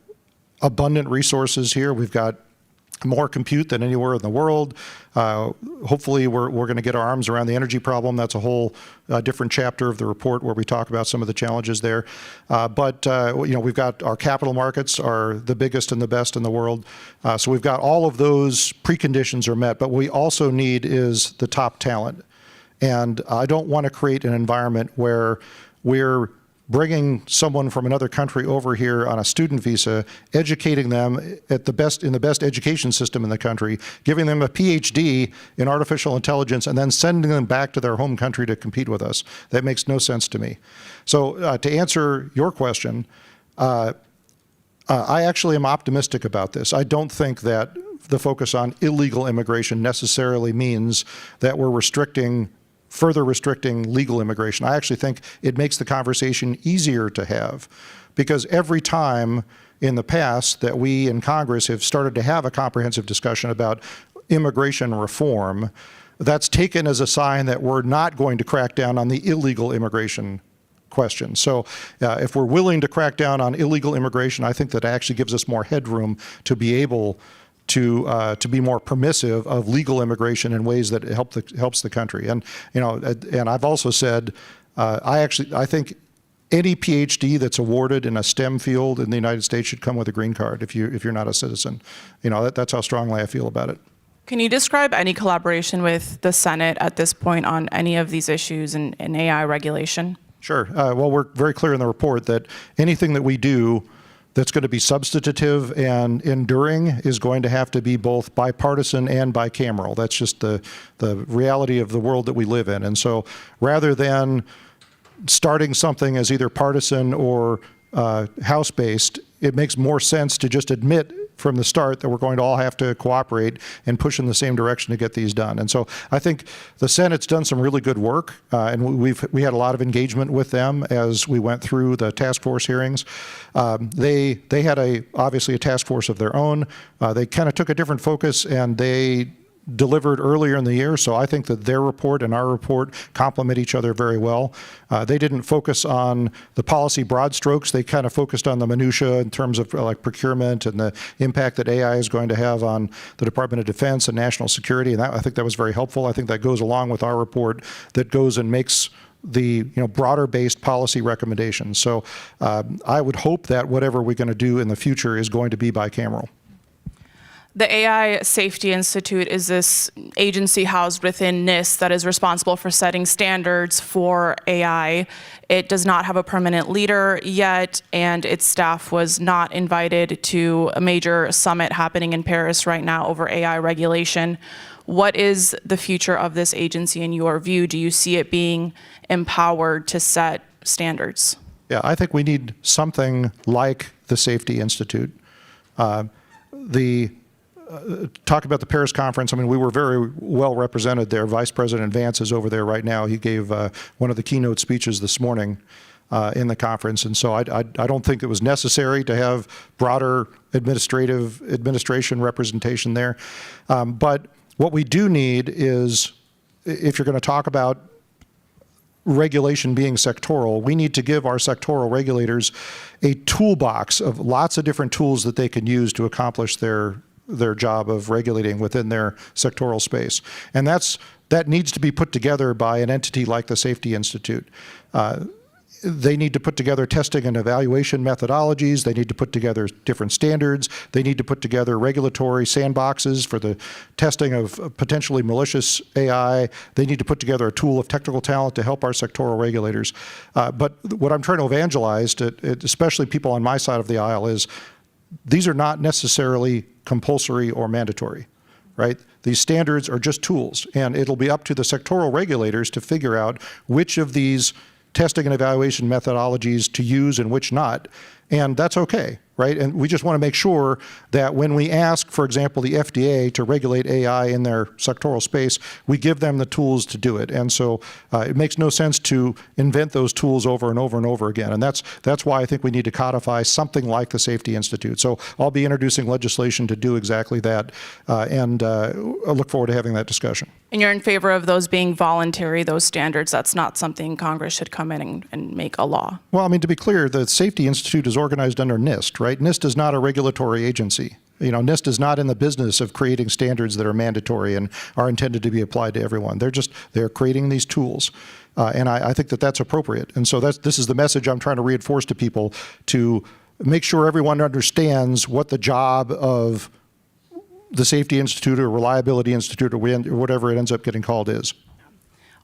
abundant resources here. We've got more compute than anywhere in the world. Hopefully, we're going to get our arms around the energy problem. That's a whole different chapter of the report where we talk about some of the challenges there. But we've got our capital markets are the biggest and the best in the world. So we've got all of those preconditions are met. But what we also need is the top talent. And I don't want to create an environment where we're bringing someone from another country over here on a student visa, educating them in the best education system in the country, giving them a PhD in artificial intelligence, and then sending them back to their home country to compete with us. That makes no sense to me. So to answer your question, I actually am optimistic about this. I don't think that the focus on illegal immigration necessarily means that we're further restricting legal immigration. I actually think it makes the conversation easier to have, because every time in the past that we in Congress have started to have a comprehensive discussion about immigration reform, that's taken as a sign that we're not going to crack down on the illegal immigration question. So if we're willing to crack down on illegal immigration, I think that actually gives us more headroom to be able to be more permissive of legal immigration in ways that helps the country. And and I've also said I think any PhD that's awarded in a STEM field in the United States should come with a green card if you're not a citizen. That's how strongly I feel about it. Can you describe any collaboration with the Senate at this point on any of these issues in AI regulation? Sure. Well, we're very clear in the report that anything that we do that's going to be substantive and enduring is going to have to be both bipartisan and bicameral. That's just the reality of the world that we live in. And so rather than starting something as either partisan or House-based, it makes more sense to just admit from the start that we're going to all have to cooperate and push in the same direction to get these done. And so I think the Senate's done some really good work, and we had a lot of engagement with them as we went through the task force hearings. They had obviously a task force of their own. They kind of took a different focus, and they delivered earlier in the year, so I think that their report and our report complement each other very well. They didn't focus on the policy broad strokes. They kind of focused on the minutia in terms of like procurement and the impact that AI is going to have on the Department of Defense and national security, and I think that was very helpful. I think that goes along with our report that goes and makes the broader-based policy recommendations. So I would hope that whatever we're going to do in the future is going to be bicameral. The AI Safety Institute is this agency housed within NIST that is responsible for setting standards for AI. It does not have a permanent leader yet, and its staff was not invited to a major summit happening in Paris right now over AI regulation. What is the future of this agency in your view? Do you see it being empowered to set standards? Yeah, I think we need something like the Safety Institute. Talk about the Paris conference. I mean, we were very well represented there. Vice President Vance is over there right now. He gave one of the keynote speeches this morning in the conference. And so I don't think it was necessary to have broader administration representation there. But what we do need is, if you're going to talk about regulation being sectoral, we need to give our sectoral regulators a toolbox of lots of different tools that they can use to accomplish their job of regulating within their sectoral space. And that needs to be put together by an entity like the Safety Institute. They need to put together testing and evaluation methodologies. They need to put together different standards. They need to put together regulatory sandboxes for the testing of potentially malicious AI. They need to put together a tool of technical talent to help our sectoral regulators. But what I'm trying to evangelize to especially people on my side of the aisle is these are not necessarily compulsory or mandatory, right? These standards are just tools, and it'll be up to the sectoral regulators to figure out which of these testing and evaluation methodologies to use and which not, and that's okay, right? And we just want to make sure that when we ask, for example, the FDA to regulate AI in their sectoral space, we give them the tools to do it. And so it makes no sense to invent those tools over and over and over again. And that's why I think we need to codify something like the Safety Institute. So I'll be introducing legislation to do exactly that, and I look forward to having that discussion. And you're in favor of those being voluntary, those standards? That's not something Congress should come in and make a law? Well, I mean, to be clear, the Safety Institute is organized under NIST, right? NIST is not a regulatory agency. You know, NIST is not in the business of creating standards that are mandatory and are intended to be applied to everyone. They're creating these tools. And I think that that's appropriate. And so this is the message I'm trying to reinforce to people, to make sure everyone understands what the job of the Safety Institute or Reliability Institute or whatever it ends up getting called is.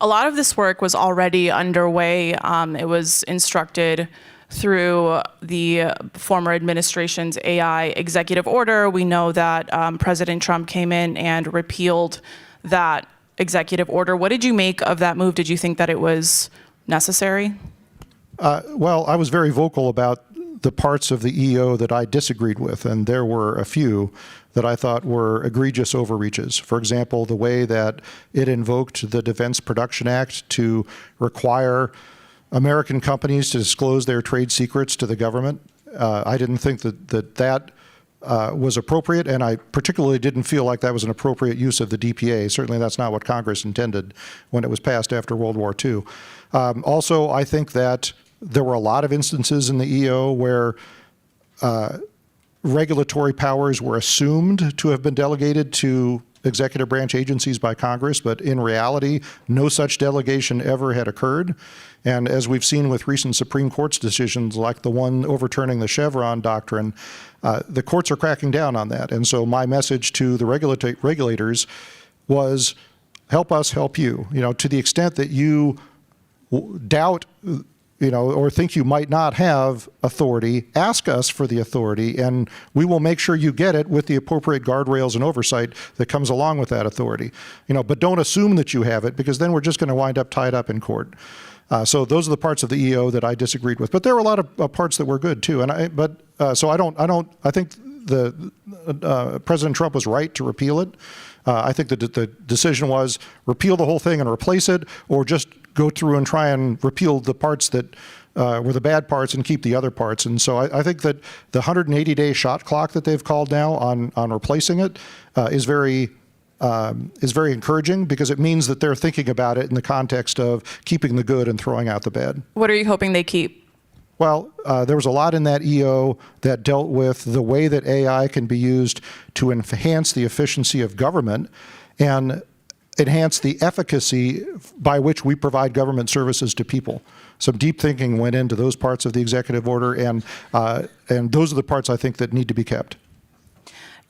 A lot of this work was already underway. It was instructed through the former administration's AI executive order. We know that President Trump came in and repealed that executive order. What did you make of that move? Did you think that it was necessary? Well, I was very vocal about the parts of the EO that I disagreed with, and there were a few that I thought were egregious overreaches. For example, the way that it invoked the Defense Production Act to require American companies to disclose their trade secrets to the government. I didn't think that was appropriate, and I particularly didn't feel like that was an appropriate use of the DPA. Certainly that's not what Congress intended when it was passed after World War II. Also, I think that there were a lot of instances in the EO where regulatory powers were assumed to have been delegated to executive branch agencies by Congress, but in reality, no such delegation ever had occurred. And as we've seen with recent Supreme Court's decisions, like the one overturning the Chevron doctrine, the courts are cracking down on that. And so my message to the regulators was, help us help you. You know, to the extent that you doubt, or think you might not have authority, ask us for the authority, and we will make sure you get it with the appropriate guardrails and oversight that comes along with that authority. But don't assume that you have it, because then we're just going to wind up tied up in court. So those are the parts of the EO that I disagreed with, but there were a lot of parts that were good too. And I think President Trump was right to repeal it. I think that the decision was repeal the whole thing and replace it, or just go through and try and repeal the parts that were the bad parts and keep the other parts. And so I think that the 180-day shot clock that they've called now on replacing it is very encouraging, because it means that they're thinking about it in the context of keeping the good and throwing out the bad. What are you hoping they keep? Well, there was a lot in that EO that dealt with the way that AI can be used to enhance the efficiency of government and enhance the efficacy by which we provide government services to people. Some deep thinking went into those parts of the executive order, and those are the parts I think that need to be kept.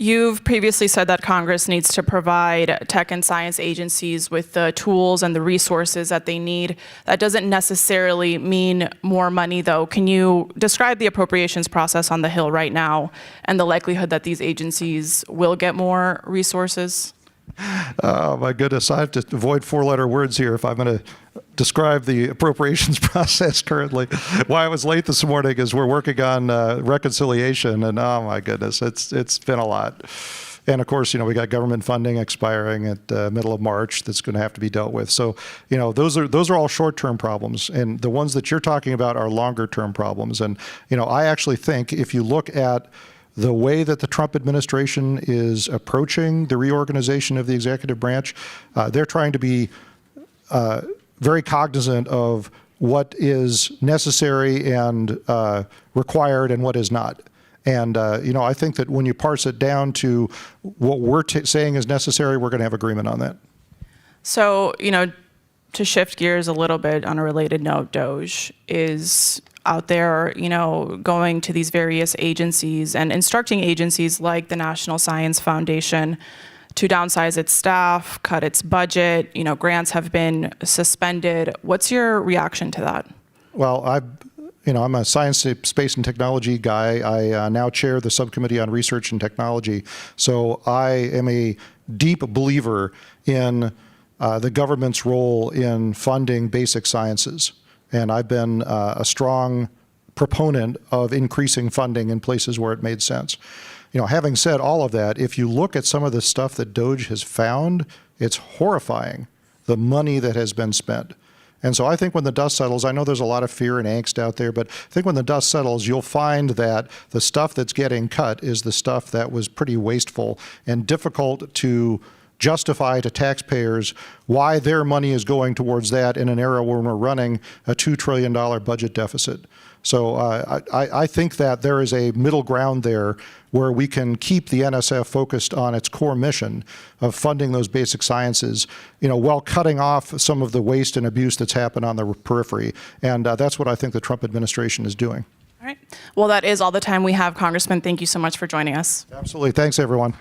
You've previously said that Congress needs to provide tech and science agencies with the tools and the resources that they need. That doesn't necessarily mean more money, though. Can you describe the appropriations process on the Hill right now and the likelihood that these agencies will get more resources? Oh, my goodness. I have to avoid four-letter words here if I'm going to describe the appropriations process currently. Why I was late this morning is we're working on reconciliation, and oh, my goodness, it's been a lot. And of course, we got government funding expiring at the middle of March that's going to have to be dealt with. So, those are all short-term problems, and the ones that you're talking about are longer-term problems. And, I actually think if you look at the way that the Trump administration is approaching the reorganization of the executive branch, they're trying to be very cognizant of what is necessary and required and what is not. And, I think that when you parse it down to what we're saying is necessary, we're going to have agreement on that. So, to shift gears a little bit on a related note, DOGE is out there, going to these various agencies and instructing agencies like the National Science Foundation to downsize its staff, cut its budget. Grants have been suspended. What's your reaction to that? Well, I'm a science, space, and technology guy. I now chair the subcommittee on research and technology. So I am a deep believer in the government's role in funding basic sciences. And I've been a strong proponent of increasing funding in places where it made sense. Having said all of that, if you look at some of the stuff that DOGE has found, it's horrifying, the money that has been spent. And so I think when the dust settles, I know there's a lot of fear and angst out there, but I think when the dust settles, you'll find that the stuff that's getting cut is the stuff that was pretty wasteful and difficult to justify to taxpayers why their money is going towards that in an era where we're running a $2 trillion budget deficit. So I think that there is a middle ground there where we can keep the NSF focused on its core mission of funding those basic sciences, while cutting off some of the waste and abuse that's happened on the periphery. And that's what I think the Trump administration is doing. All right. Well, that is all the time we have, Congressman. Thank you so much for joining us. Absolutely. Thanks, everyone.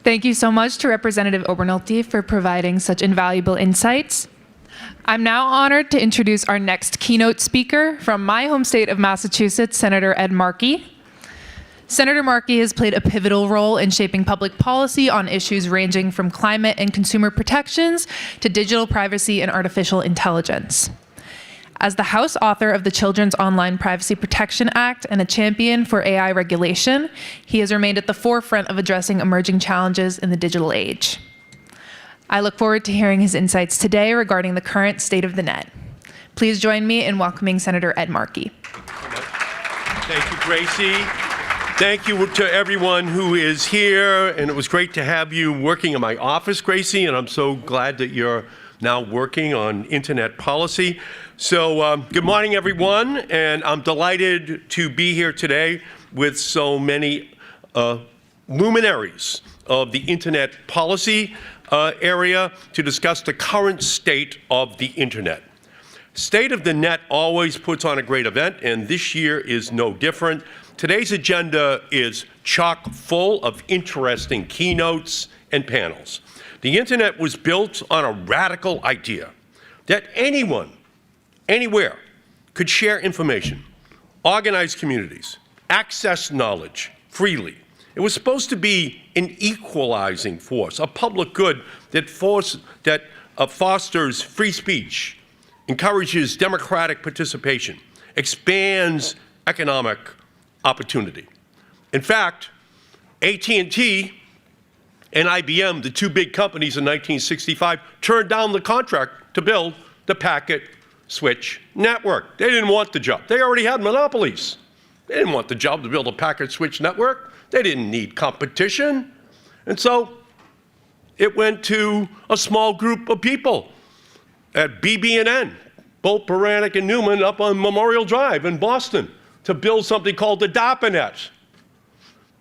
Thank you so much to Representative Obernolte for providing such invaluable insights. I'm now honored to introduce our next keynote speaker from my home state of Massachusetts, Senator Ed Markey. Senator Markey has played a pivotal role in shaping public policy on issues ranging from climate and consumer protections to digital privacy and artificial intelligence. As the House author of the Children's Online Privacy Protection Act and a champion for AI regulation, he has remained at the forefront of addressing emerging challenges in the digital age. I look forward to hearing his insights today regarding the current state of the net. Please join me in welcoming Senator Ed Markey. Thank you, Gracie. Thank you to everyone who is here, and it was great to have you working in my office, Gracie, and I'm so glad that you're now working on internet policy. So good morning, everyone, and I'm delighted to be here today with so many luminaries of the internet policy area to discuss the current state of the internet. State of the Net always puts on a great event, and this year is no different. Today's agenda is chock full of interesting keynotes and panels. The internet was built on a radical idea that anyone, anywhere, could share information, organize communities, access knowledge freely. It was supposed to be an equalizing force, a public good that fosters free speech, encourages democratic participation, expands economic opportunity. In fact, AT&T and IBM, the two big companies in 1965, turned down the contract to build the packet switch network. They didn't want the job. They already had monopolies. They didn't want the job to build a packet switch network. They didn't need competition. And so It went to a small group of people at BB&N, Bolt, Beranek, and Newman up on Memorial Drive in Boston to build something called the DARPANET,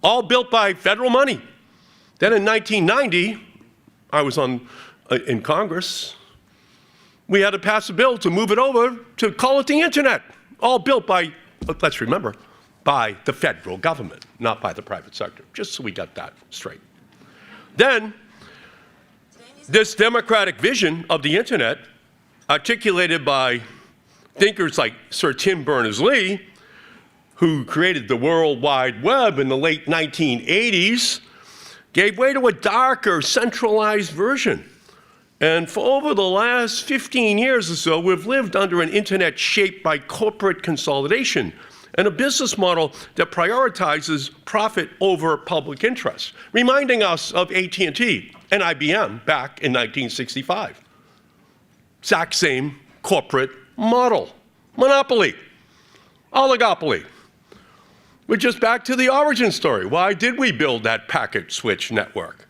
all built by federal money. Then in 1990, I was in Congress. We had to pass a bill to move it over to call it the Internet, all built by, let's remember, by the federal government, not by the private sector, just so we got that straight. Then, this democratic vision of the Internet, articulated by thinkers like Sir Tim Berners-Lee, who created the World Wide Web in the late 1980s, gave way to a darker, centralized version. And for over the last 15 years or so, we've lived under an Internet shaped by corporate consolidation and a business model that prioritizes profit over public interest, reminding us of AT&T and IBM back in 1965. Exact same corporate model. Monopoly. Oligopoly. We're just back to the origin story. Why did we build that packet switch network?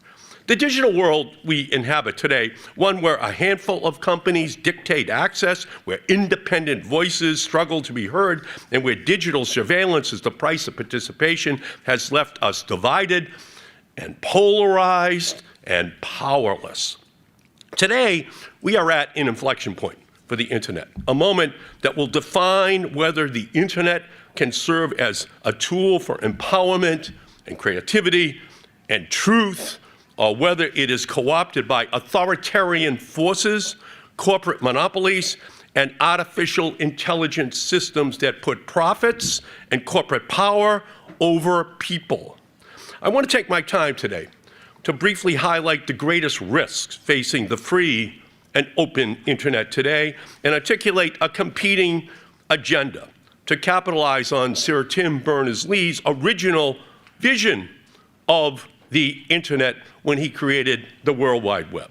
The digital world we inhabit today, one where a handful of companies dictate access, where independent voices struggle to be heard, and where digital surveillance is the price of participation, has left us divided and polarized and powerless. Today, we are at an inflection point for the Internet, a moment that will define whether the Internet can serve as a tool for empowerment and creativity and truth, or whether it is co-opted by authoritarian forces, corporate monopolies, and artificial intelligence systems that put profits and corporate power over people. I want to take my time today to briefly highlight the greatest risks facing the free and open Internet today and articulate a competing agenda to capitalize on Sir Tim Berners-Lee's original vision of the Internet when he created the World Wide Web.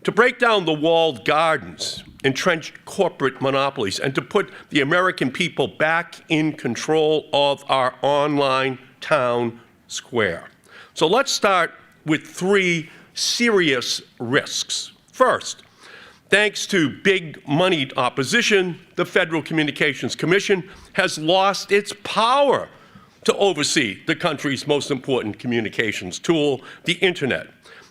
To break down the walled gardens, entrenched corporate monopolies, and to put the American people back in control of our online town square. So let's start with three serious risks. First, thanks to big moneyed opposition, the Federal Communications Commission has lost its power to oversee the country's most important communications tool, the Internet,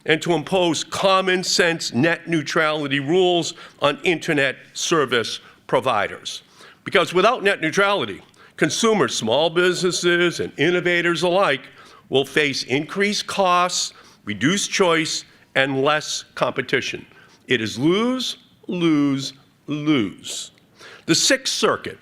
and to impose common sense net neutrality rules on Internet service providers. Because without net neutrality, consumers, small businesses, and innovators alike will face increased costs, reduced choice, and less competition. It is lose, lose, lose. The Sixth Circuit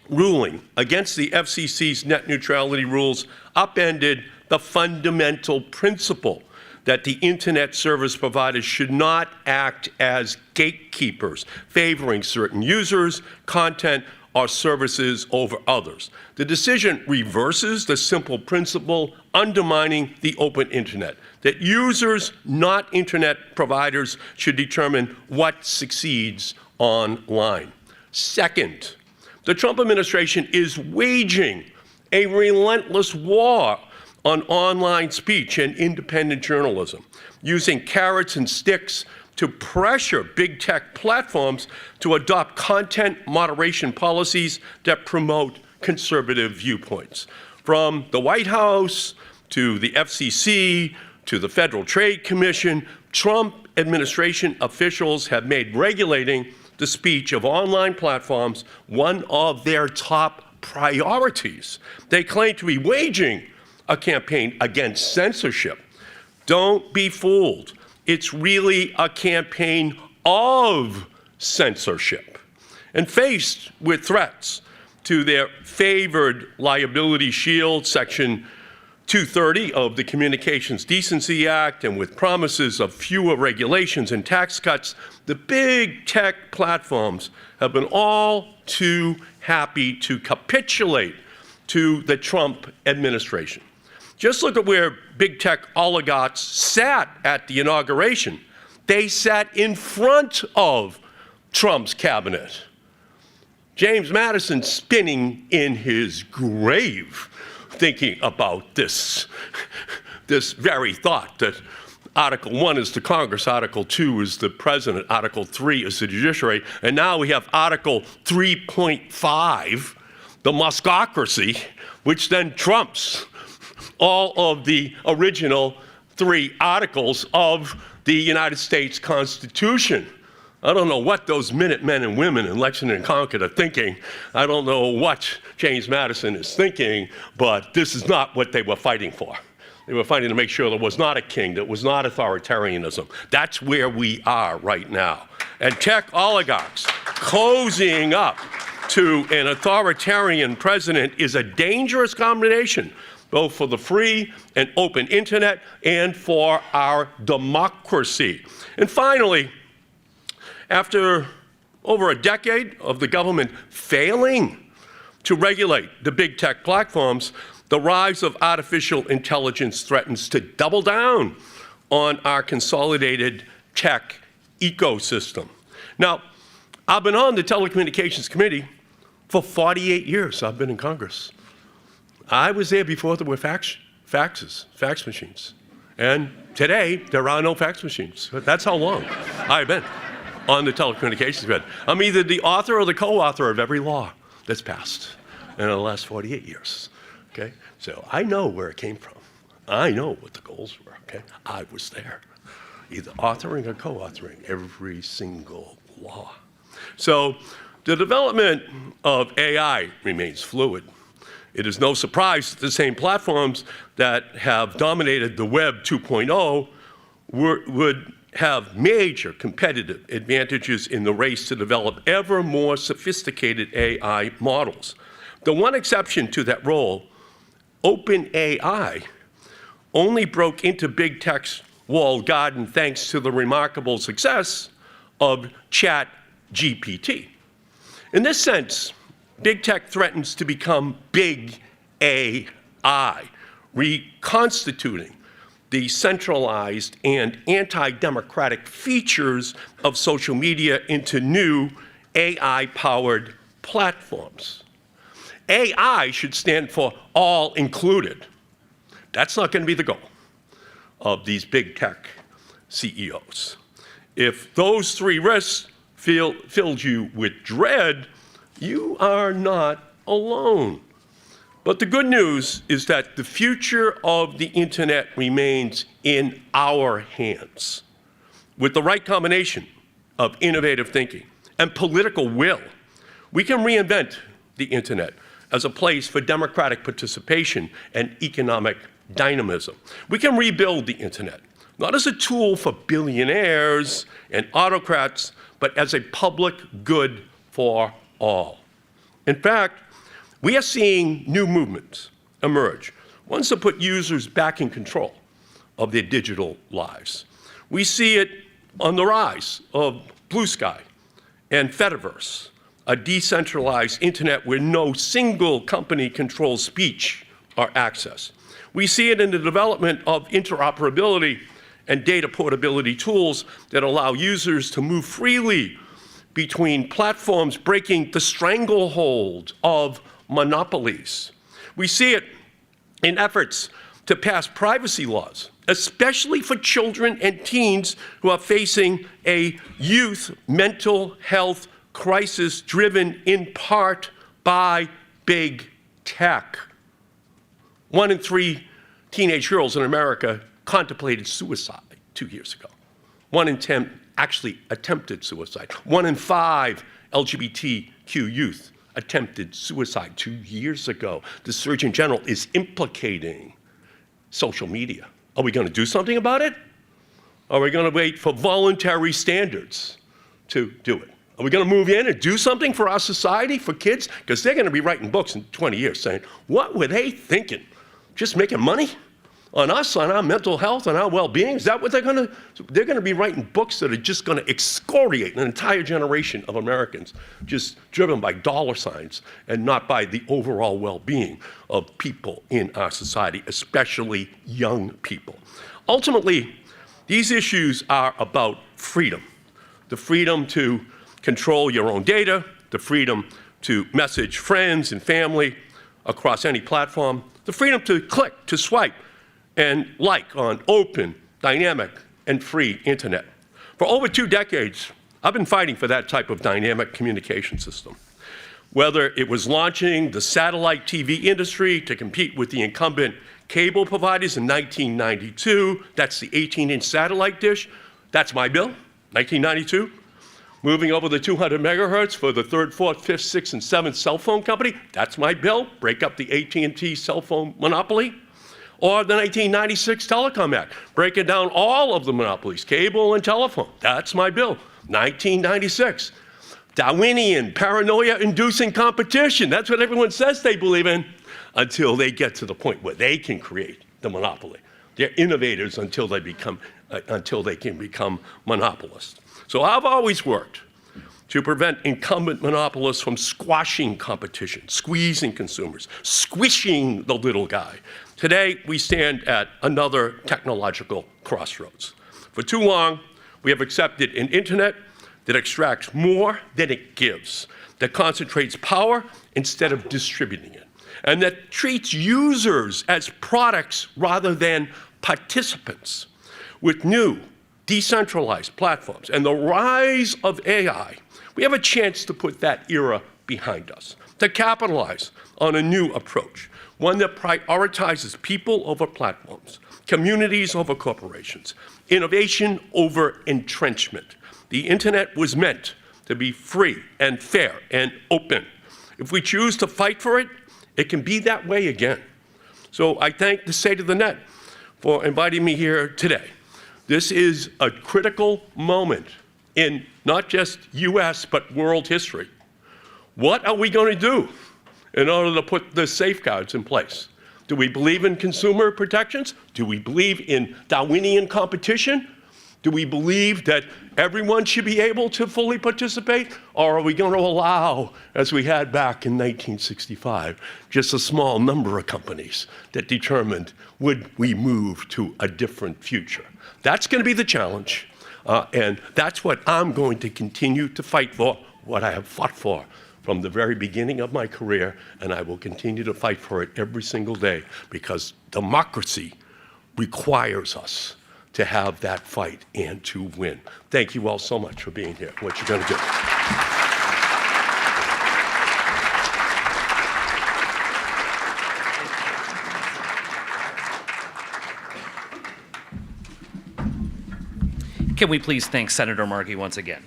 ruling against the FCC's net neutrality rules upended the fundamental principle that the Internet service providers should not act as gatekeepers, favoring certain users, content, or services over others. The decision reverses the simple principle undermining the open Internet, that users, not Internet providers, should determine what succeeds online. Second, the Trump administration is waging a relentless war on online speech and independent journalism, using carrots and sticks to pressure big tech platforms to adopt content moderation policies that promote conservative viewpoints. From the White House to the FCC to the Federal Trade Commission, Trump administration officials have made regulating the speech of online platforms one of their top priorities. They claim to be waging a campaign against censorship. Don't be fooled. It's really a campaign of censorship. And faced with threats to their favored liability shield, Section 230 of the Communications Decency Act, and with promises of fewer regulations and tax cuts, the big tech platforms have been all too happy to capitulate to the Trump administration. Just look at where big tech oligarchs sat at the inauguration. They sat in front of Trump's cabinet. James Madison spinning in his grave, thinking about this very thought that Article 1 is the Congress, Article 2 is the President, Article 3 is the judiciary, and now we have Article 3.5, the Muskocracy, which then trumps all of the original 3 articles of the United States Constitution. I don't know what those Minutemen and women in Lexington and Concord are thinking. I don't know what James Madison is thinking, but this is not what they were fighting for. They were fighting to make sure there was not a king, that was not authoritarianism. That's where we are right now. And tech oligarchs cozying up to an authoritarian president is a dangerous combination, both for the free and open internet and for our democracy. And finally, after over a decade of the government failing to regulate the big tech platforms, the rise of artificial intelligence threatens to double down on our consolidated tech ecosystem. Now, I've been on the Telecommunications Committee for 48 years. I've been in Congress. I was there before there were fax machines. And today, there are no fax machines. That's how long I've been on the Telecommunications Committee. I'm either the author or the co-author of every law that's passed in the last 48 years. Okay? So I know where it came from. I know what the goals were. Okay? I was there, either authoring or co-authoring every single law. So the development of AI remains fluid. It is no surprise that the same platforms that have dominated the Web 2.0 would have major competitive advantages in the race to develop ever more sophisticated AI models. The one exception to that role, OpenAI, only broke into big tech's walled garden thanks to the remarkable success of ChatGPT. In this sense, big tech threatens to become big AI, reconstituting the centralized and anti-democratic features of social media into new AI-powered platforms. AI should stand for all included. That's not going to be the goal of these big tech CEOs. If those 3 risks filled you with dread, you are not alone. But the good news is that the future of the internet remains in our hands. With the right combination of innovative thinking and political will, we can reinvent the internet as a place for democratic participation and economic dynamism. We can rebuild the internet, not as a tool for billionaires and autocrats, but as a public good for all. In fact, we are seeing new movements emerge, ones that put users back in control of their digital lives. We see it on the rise of Blue Sky and Fediverse, a decentralized internet where no single company controls speech or access. We see it in the development of interoperability and data portability tools that allow users to move freely between platforms, breaking the stranglehold of monopolies. We see it in efforts to pass privacy laws, especially for children and teens who are facing a youth mental health crisis driven in part by big tech. 1 in 3 teenage girls in America contemplated suicide 2 years ago. 1 in 10 actually attempted suicide. 1 in 5 LGBTQ youth attempted suicide 2 years ago. The Surgeon General is implicating social media. Are we going to do something about it? Are we going to wait for voluntary standards to do it? Are we going to move in and do something for our society, for kids? Because they're going to be writing books in 20 years saying, what were they thinking? Just making money on us, on our mental health, on our well-being? Is that what they're going to? They're going to be writing books that are just going to excoriate an entire generation of Americans, just driven by dollar signs and not by the overall well-being of people in our society, especially young people. Ultimately, these issues are about freedom. The freedom to control your own data, the freedom to message friends and family across any platform, the freedom to click, to swipe, and like on open, dynamic, and free internet. For over 2 decades, I've been fighting for that type of dynamic communication system. Whether it was launching the satellite TV industry to compete with the incumbent cable providers in 1992, that's the 18-inch satellite dish, that's my bill, 1992. Moving over the 200 megahertz for the 3rd, 4th, 5th, 6th, and 7th cell phone company, that's my bill, break up the AT&T cell phone monopoly. Or the 1996 Telecom Act, breaking down all of the monopolies, cable and telephone, that's my bill, 1996. Darwinian, paranoia-inducing competition, that's what everyone says they believe in, until they get to the point where they can create the monopoly. They're innovators until they can become monopolists. So I've always worked to prevent incumbent monopolists from squashing competition, squeezing consumers, squishing the little guy. Today, we stand at another technological crossroads. For too long, we have accepted an internet that extracts more than it gives, that concentrates power instead of distributing it, and that treats users as products rather than participants. With new, decentralized platforms and the rise of AI, we have a chance to put that era behind us, to capitalize on a new approach, one that prioritizes people over platforms, communities over corporations, innovation over entrenchment. The internet was meant to be free and fair and open. If we choose to fight for it, it can be that way again. So I thank the State of the Net for inviting me here today. This is a critical moment in not just US, but world history. What are we going to do in order to put the safeguards in place? Do we believe in consumer protections? Do we believe in Darwinian competition? Do we believe that everyone should be able to fully participate? Or are we going to allow, as we had back in 1965, just a small number of companies that determined would we move to a different future? That's going to be the challenge, and that's what I'm going to continue to fight for, what I have fought for from the very beginning of my career, and I will continue to fight for it every single day, because democracy requires us to have that fight and to win. Thank you all so much for being here, what you're going to do. Can we please thank Senator Markey once again?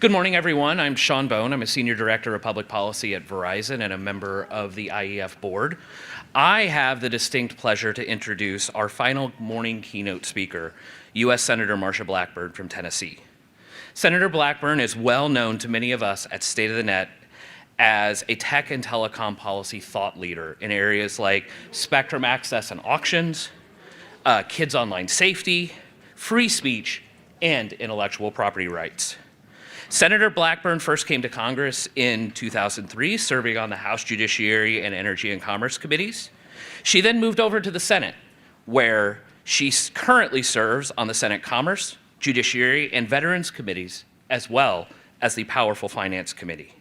Good morning, everyone. I'm Sean Bone. I'm a Senior Director of Public Policy at Verizon and a member of the IEF Board. I have the distinct pleasure to introduce our final morning keynote speaker, U.S. Senator Marsha Blackburn from Tennessee. Senator Blackburn is well known to many of us at State of the Net as a tech and telecom policy thought leader in areas like spectrum access and auctions, kids' online safety, free speech, and intellectual property rights. Senator Blackburn first came to Congress in 2003, serving on the House Judiciary and Energy and Commerce committees. She then moved over to the Senate, where she currently serves on the Senate Commerce, Judiciary, and Veterans committees, as well as the powerful Finance Committee.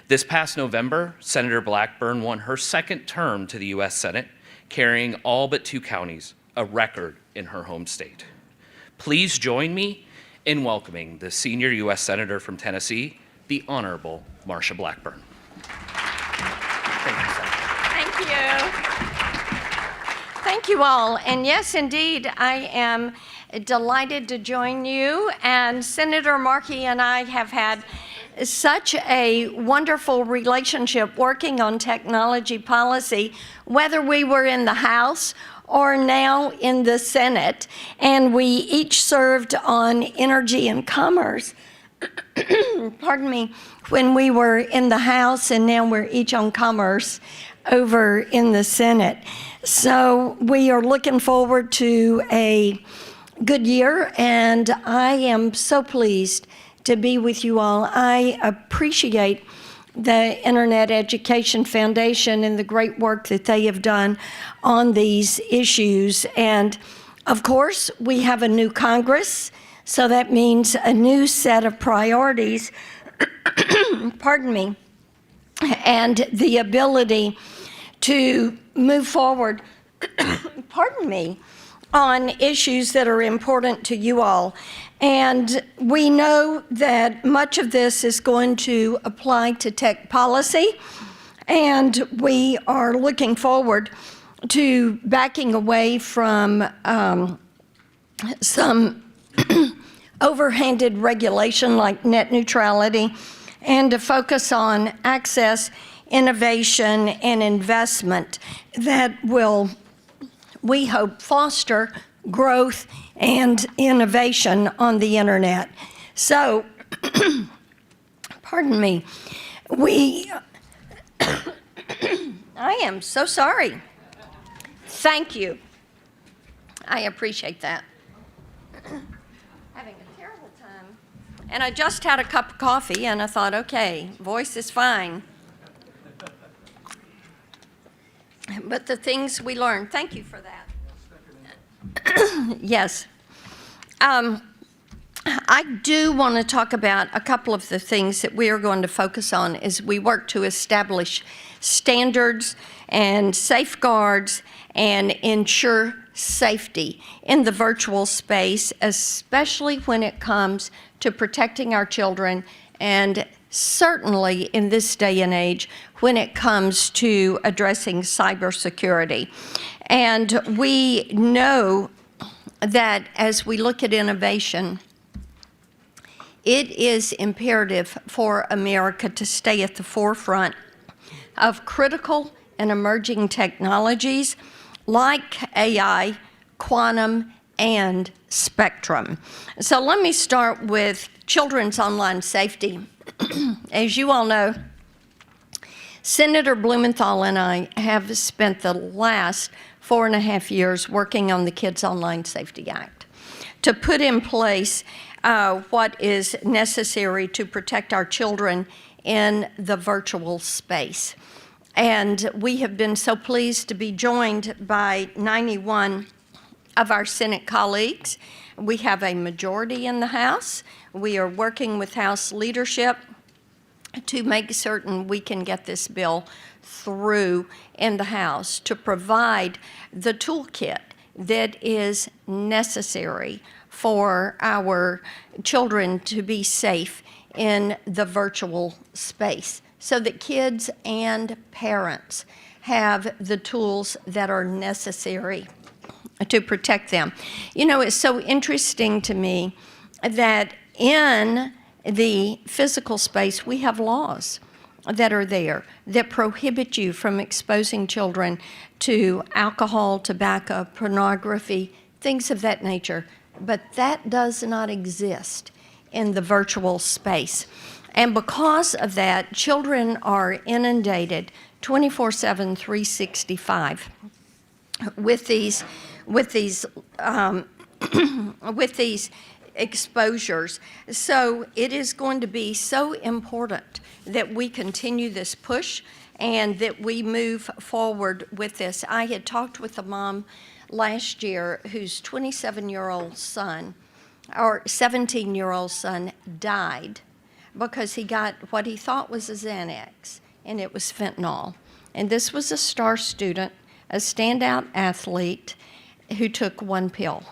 This past November, Senator Blackburn won her second term to the U.S. Senate, carrying all but 2 counties, a record in her home state. Please join me in welcoming the senior U.S. Senator from Tennessee, the Honorable Marsha Blackburn. Thank you, Senator. Thank you. Thank you all. And yes, indeed, I am delighted to join you. And Senator Markey and I have had such a wonderful relationship working on technology policy, whether we were in the House or now in the Senate, and we each served on Energy and Commerce, pardon me, when we were in the House, and now we're each on Commerce over in the Senate. So we are looking forward to a good year, and I am so pleased to be with you all. I appreciate the Internet Education Foundation and the great work that they have done on these issues. And of course, we have a new Congress, so that means a new set of priorities, pardon me, and the ability to move forward, pardon me, on issues that are important to you all. And we know that much of this is going to apply to tech policy, and we are looking forward to backing away from some overhanded regulation like net neutrality, and to focus on access, innovation, and investment that will, we hope, foster growth and innovation on the internet. So, pardon me, I am so sorry. Thank you. I appreciate that. Having a terrible time. And I just had a cup of coffee and I thought, okay, voice is fine. But the things we learn, thank you for that. Yes. I do want to talk about a couple of the things that we are going to focus on as we work to establish standards and safeguards and ensure safety in the virtual space, especially when it comes to protecting our children, and certainly in this day and age when it comes to addressing cybersecurity. And we know that as we look at innovation, it is imperative for America to stay at the forefront of critical and emerging technologies like AI, quantum, and spectrum. So let me start with children's online safety. As you all know, Senator Blumenthal and I have spent the last 4.5 years working on the Kids Online Safety Act to put in place what is necessary to protect our children in the virtual space. And we have been so pleased to be joined by 91 of our Senate colleagues. We have a majority in the House. We are working with House leadership to make certain we can get this bill through in the House to provide the toolkit that is necessary for our children to be safe in the virtual space, so that kids and parents have the tools that are necessary to protect them. You know, it's so interesting to me that in the physical space, we have laws that are there that prohibit you from exposing children to alcohol, tobacco, pornography, things of that nature. But that does not exist in the virtual space. And because of that, children are inundated 24/7, 365 with these exposures. So it is going to be so important that we continue this push and that we move forward with this. I had talked with a mom last year whose 27-year-old son, or 17-year-old son, died because he got what he thought was a Xanax, and it was fentanyl. And this was a star student, a standout athlete who took one pill.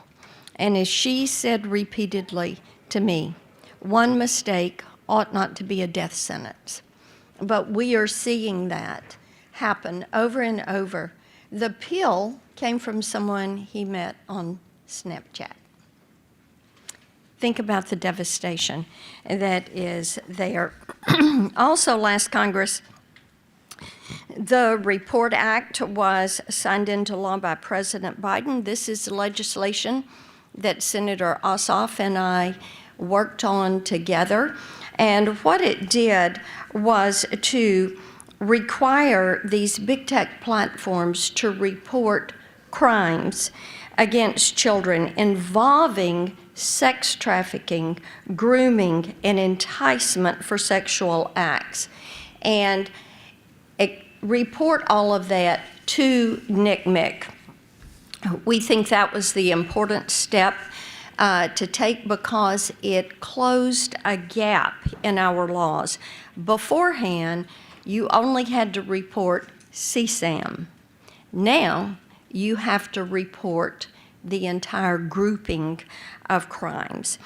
And as she said repeatedly to me, one mistake ought not to be a death sentence. But we are seeing that happen over and over. The pill came from someone he met on Snapchat. Think about the devastation that is there. Also, last Congress, the REPORT Act was signed into law by President Biden. This is legislation that Senator Ossoff and I worked on together. And what it did was to require these big tech platforms to report crimes against children involving sex trafficking, grooming, and enticement for sexual acts, and report all of that to NCMEC. We think that was the important step to take because it closed a gap in our laws. Beforehand, you only had to report CSAM. Now, you have to report the entire grouping of crimes.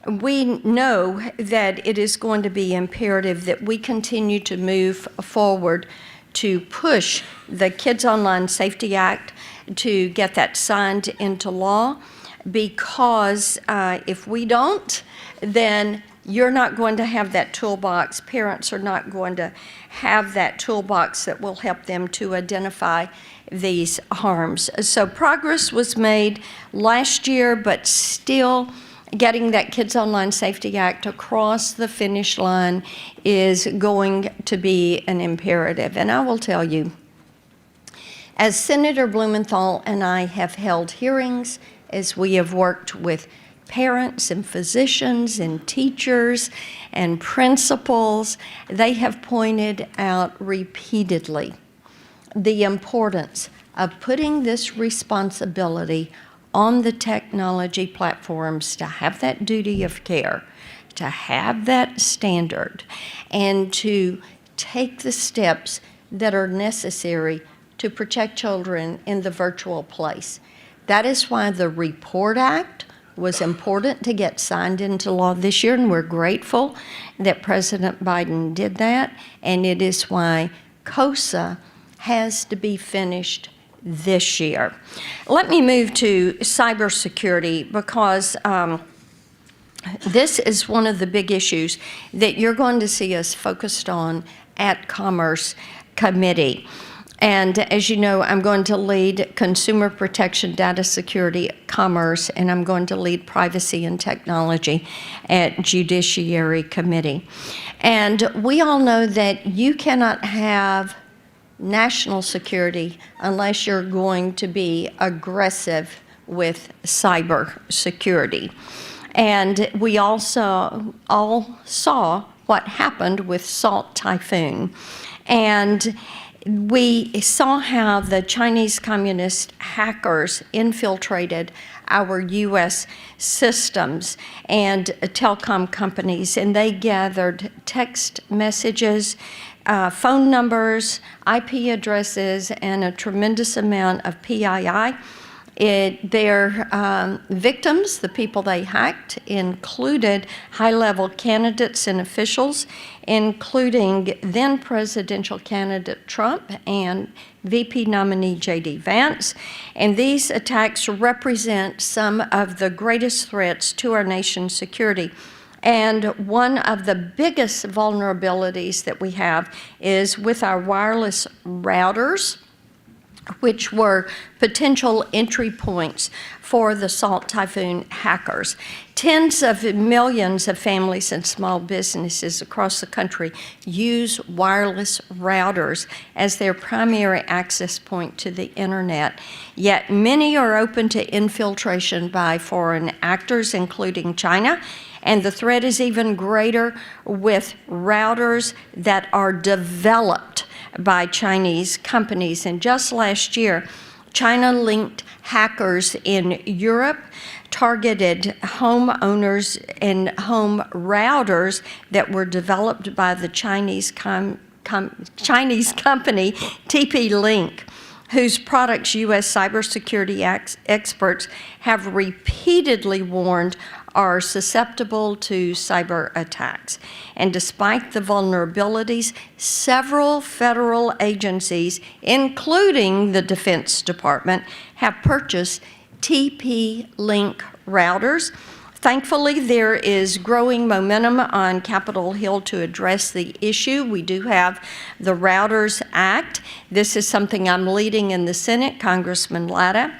We know that it is going to be imperative that we continue to move forward to push the Kids Online Safety Act to get that signed into law, because if we don't, then you're not going to have that toolbox. Parents are not going to have that toolbox that will help them to identify these harms. So progress was made last year, but still getting that Kids Online Safety Act across the finish line is going to be an imperative. And I will tell you, as Senator Blumenthal and I have held hearings, as we have worked with parents and physicians and teachers and principals, they have pointed out repeatedly the importance of putting this responsibility on the technology platforms to have that duty of care, to have that standard, and to take the steps that are necessary to protect children in the virtual place. That is why the REPORT Act was important to get signed into law this year, and we're grateful that President Biden did that, and it is why COSA has to be finished this year. Let me move to cybersecurity, because this is one of the big issues that you're going to see us focused on at Commerce Committee. And as you know, I'm going to lead Consumer Protection, Data Security, Commerce, and I'm going to lead Privacy and Technology at Judiciary Committee. And we all know that you cannot have national security unless you're going to be aggressive with cyber security. And we also all saw what happened with Salt Typhoon. And we saw how the Chinese communist hackers infiltrated our U.S. systems and telecom companies, and they gathered text messages, phone numbers, IP addresses, and a tremendous amount of PII. Their victims, the people they hacked, included high-level candidates and officials, including then presidential candidate Trump and VP nominee J.D. Vance. And these attacks represent some of the greatest threats to our nation's security. And one of the biggest vulnerabilities that we have is with our wireless routers, which were potential entry points for the Salt Typhoon hackers. Tens of millions of families and small businesses across the country use wireless routers as their primary access point to the internet. Yet many are open to infiltration by foreign actors, including China, and the threat is even greater with routers that are developed by Chinese companies. And just last year, China-linked hackers in Europe targeted homeowners and home routers that were developed by the Chinese company TP-Link, whose products U.S. cybersecurity experts have repeatedly warned are susceptible to cyber attacks. And despite the vulnerabilities, several federal agencies, including the Defense Department, have purchased TP-Link routers. Thankfully, there is growing momentum on Capitol Hill to address the issue. We do have the Routers Act. This is something I'm leading in the Senate. Congressman Latta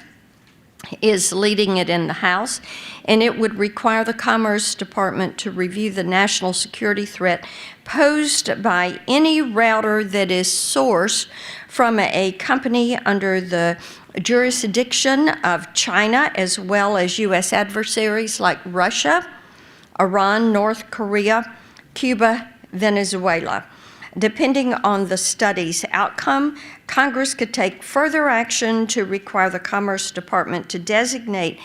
is leading it in the House, and it would require the Commerce Department to review the national security threat posed by any router that is sourced from a company under the jurisdiction of China, as well as U.S. adversaries like Russia, Iran, North Korea, Cuba, Venezuela. Depending on the study's outcome, Congress could take further action to require the Commerce Department to designate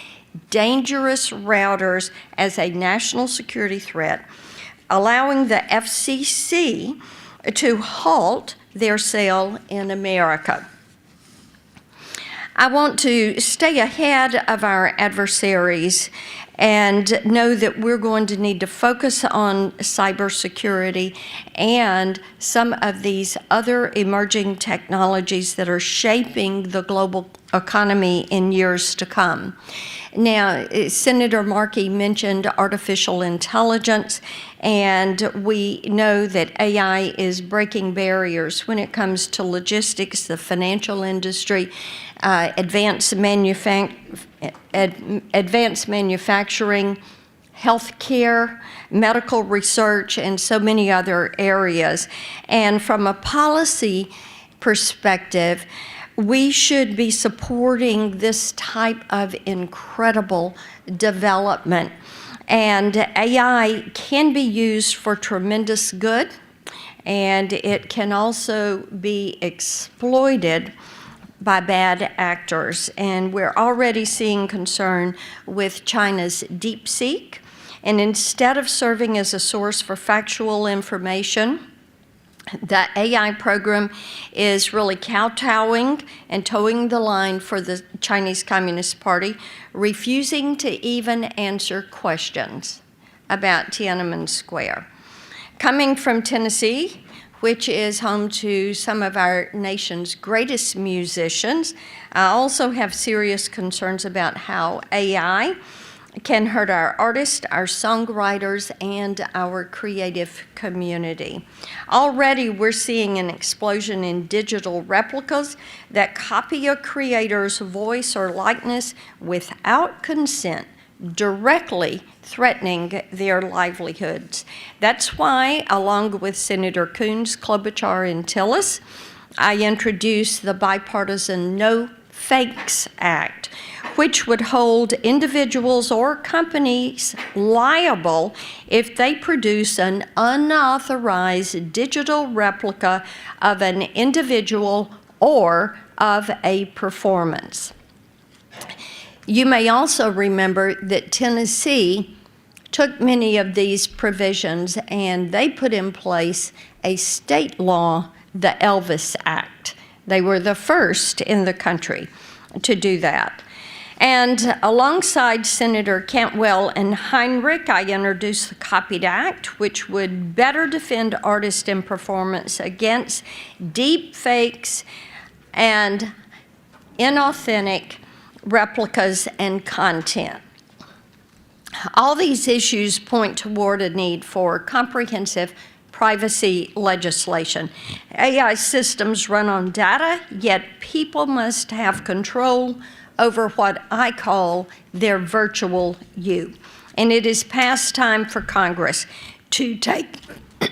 dangerous routers as a national security threat, allowing the FCC to halt their sale in America. I want to stay ahead of our adversaries and know that we're going to need to focus on cybersecurity and some of these other emerging technologies that are shaping the global economy in years to come. Now, Senator Markey mentioned artificial intelligence, and we know that AI is breaking barriers when it comes to logistics, the financial industry, advanced manufacturing, healthcare, medical research, and so many other areas. And from a policy perspective, we should be supporting this type of incredible development. And AI can be used for tremendous good, and it can also be exploited by bad actors. And we're already seeing concern with China's DeepSeek. And instead of serving as a source for factual information, the AI program is really kowtowing and towing the line for the Chinese Communist Party, refusing to even answer questions about Tiananmen Square. Coming from Tennessee, which is home to some of our nation's greatest musicians, I also have serious concerns about how AI can hurt our artists, our songwriters, and our creative community. Already, we're seeing an explosion in digital replicas that copy a creator's voice or likeness without consent, directly threatening their livelihoods. That's why, along with Senator Coons, Klobuchar, and Tillis, I introduced the bipartisan No Fakes Act, which would hold individuals or companies liable if they produce an unauthorized digital replica of an individual or of a performance. You may also remember that Tennessee took many of these provisions and they put in place a state law, the Elvis Act. They were the first in the country to do that. And alongside Senator Cantwell and Heinrich, I introduced the Copied Act, which would better defend artists and performance against deep fakes and inauthentic replicas and content. All these issues point toward a need for comprehensive privacy legislation. AI systems run on data, yet people must have control over what I call their virtual you. And it is past time for Congress to take,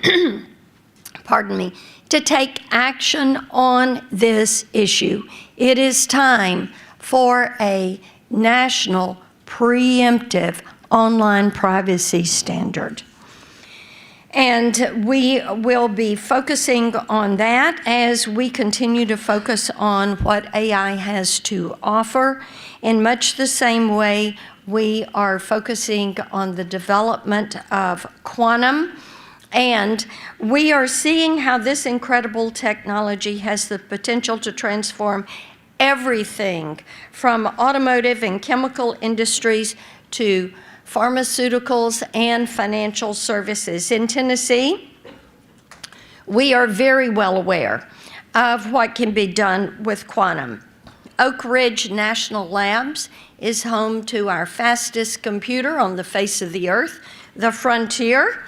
to take action on this issue. It is time for a national preemptive online privacy standard. And we will be focusing on that as we continue to focus on what AI has to offer. In much the same way, we are focusing on the development of quantum. And we are seeing how this incredible technology has the potential to transform everything from automotive and chemical industries to pharmaceuticals and financial services. In Tennessee, we are very well aware of what can be done with quantum. Oak Ridge National Labs is home to our fastest computer on the face of the earth, the Frontier,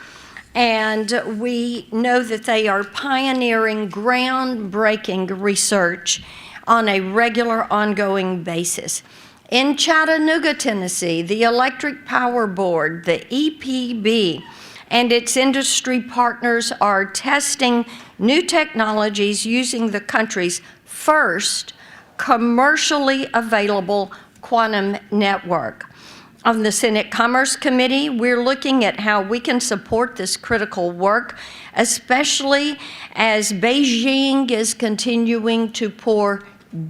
and we know that they are pioneering groundbreaking research on a regular, ongoing basis. In Chattanooga, Tennessee, the Electric Power Board, the EPB, and its industry partners are testing new technologies using the country's first commercially available quantum network. On the Senate Commerce Committee, we're looking at how we can support this critical work, especially as Beijing is continuing to pour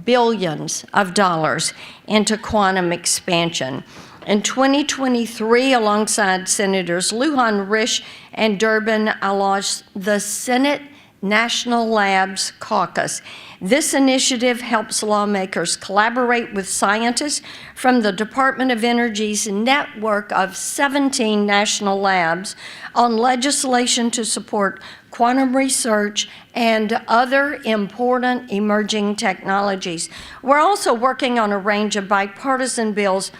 billions of dollars into quantum expansion. In 2023, alongside Senators Lujan, Risch, and Durbin, I launched the Senate National Labs Caucus. This initiative helps lawmakers collaborate with scientists from the Department of Energy's network of 17 national labs on legislation to support quantum research and other important emerging technologies. We're also working on a range of bipartisan bills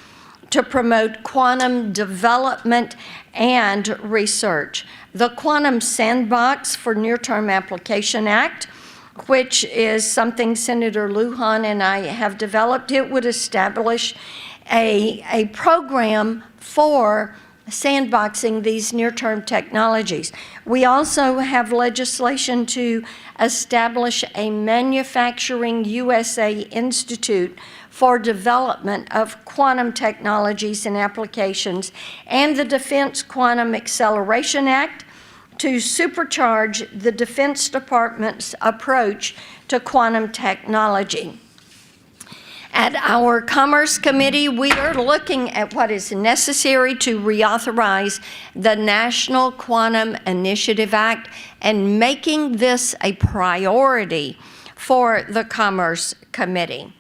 to promote quantum development and research. The Quantum Sandbox for Near-Term Application Act, which is something Senator Lujan and I have developed, it would establish a program for sandboxing these near-term technologies. We also have legislation to establish a Manufacturing USA Institute for development of quantum technologies and applications, and the Defense Quantum Acceleration Act to supercharge the Defense Department's approach to quantum technology. At our Commerce Committee, we are looking at what is necessary to reauthorize the National Quantum Initiative Act and making this a priority for the Commerce Committee.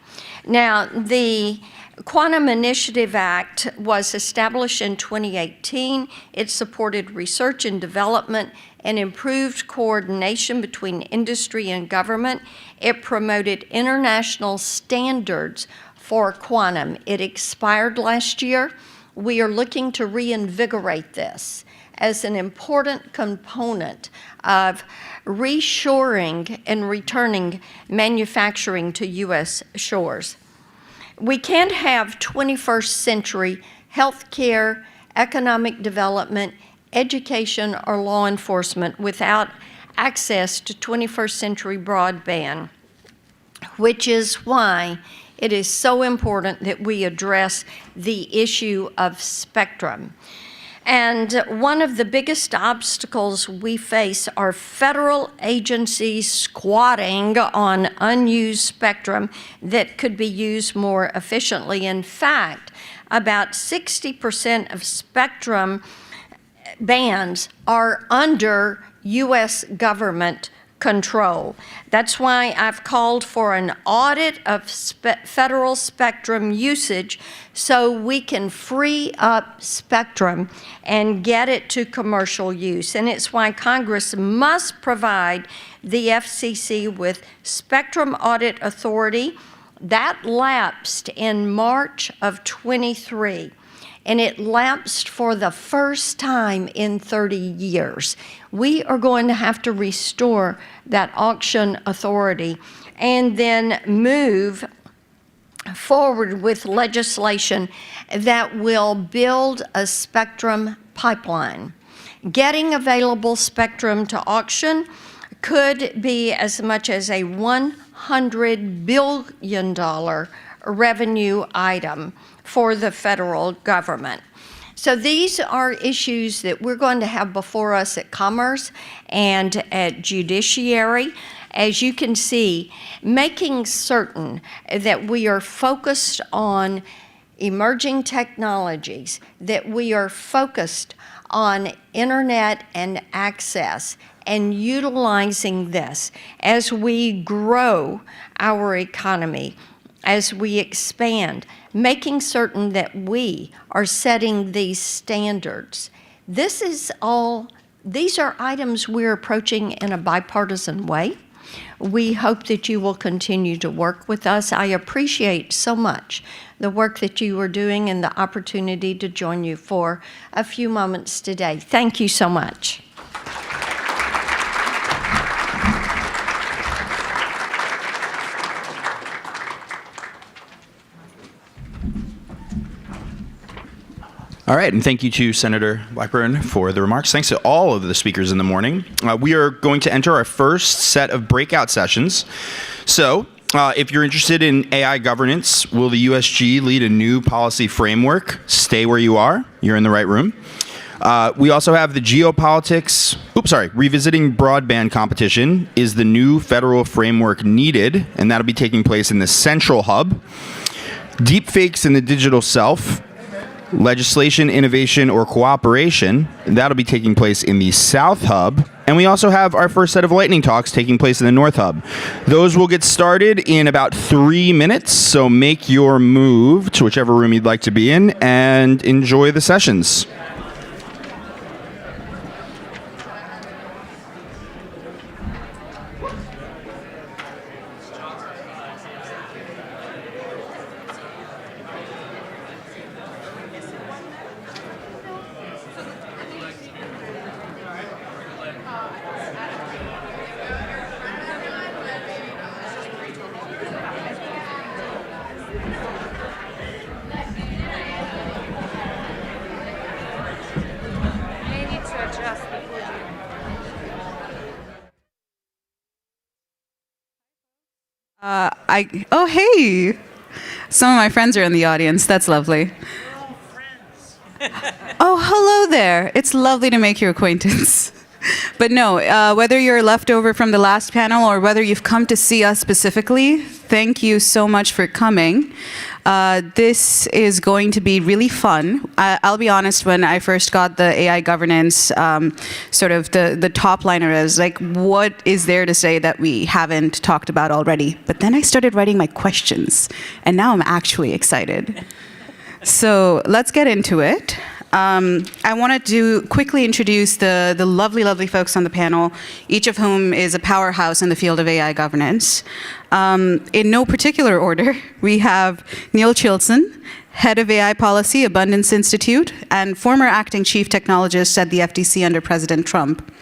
Now, the Quantum Initiative Act was established in 2018. It supported research and development and improved coordination between industry and government. It promoted international standards for quantum. It expired last year. We are looking to reinvigorate this as an important component of reshoring and returning manufacturing to U.S. shores. We can't have 21st century healthcare, economic development, education, or law enforcement without access to 21st century broadband, which is why it is so important that we address the issue of spectrum. And one of the biggest obstacles we face are federal agencies squatting on unused spectrum that could be used more efficiently. In fact, about 60% of spectrum bands are under U.S. government control. That's why I've called for an audit of federal spectrum usage so we can free up spectrum and get it to commercial use. And it's why Congress must provide the FCC with spectrum audit authority. That lapsed in March of 23. And it lapsed for the first time in 30 years. We are going to have to restore that auction authority and then move forward with legislation that will build a spectrum pipeline. Getting available spectrum to auction could be as much as a $100 billion revenue item for the federal government. So these are issues that we're going to have before us at Commerce and at Judiciary. As you can see, making certain that we are focused on emerging technologies, that we are focused on internet and access, and utilizing this as we grow our economy, as we expand, making certain that we are setting these standards. These are items we're approaching in a bipartisan way. We hope that you will continue to work with us. I appreciate so much the work that you are doing and the opportunity to join you for a few moments today. Thank you so much. All right, and thank you to Senator Blackburn for the remarks. Thanks to all of the speakers in the morning. We are going to enter our first set of breakout sessions. So, if you're interested in AI governance, will the USG lead a new policy framework? Stay where you are. You're in the right room. We also have the revisiting broadband competition. Is the new federal framework needed? And that'll be taking place in the Central Hub. Deepfakes in the digital self. Legislation, innovation, or cooperation. That'll be taking place in the South Hub. And we also have our first set of lightning talks taking place in the North Hub. Those will get started in about 3 minutes, so make your move to whichever room you'd like to be in and enjoy the sessions. Oh, hey! Some of my friends are in the audience. That's lovely. Oh, hello there. It's lovely to make your acquaintance. But no, whether you're left over from the last panel or whether you've come to see us specifically, thank you so much for coming. This is going to be really fun. I'll be honest, when I first got the AI governance, sort of the top liner is like, what is there to say that we haven't talked about already? But then I started writing my questions, and now I'm actually excited. So let's get into it. I wanted to quickly introduce the lovely, lovely folks on the panel, each of whom is a powerhouse in the field of AI governance. In no particular order, we have Neil Chilson, Head of AI Policy, Abundance Institute, and former acting chief technologist at the FTC under President Trump.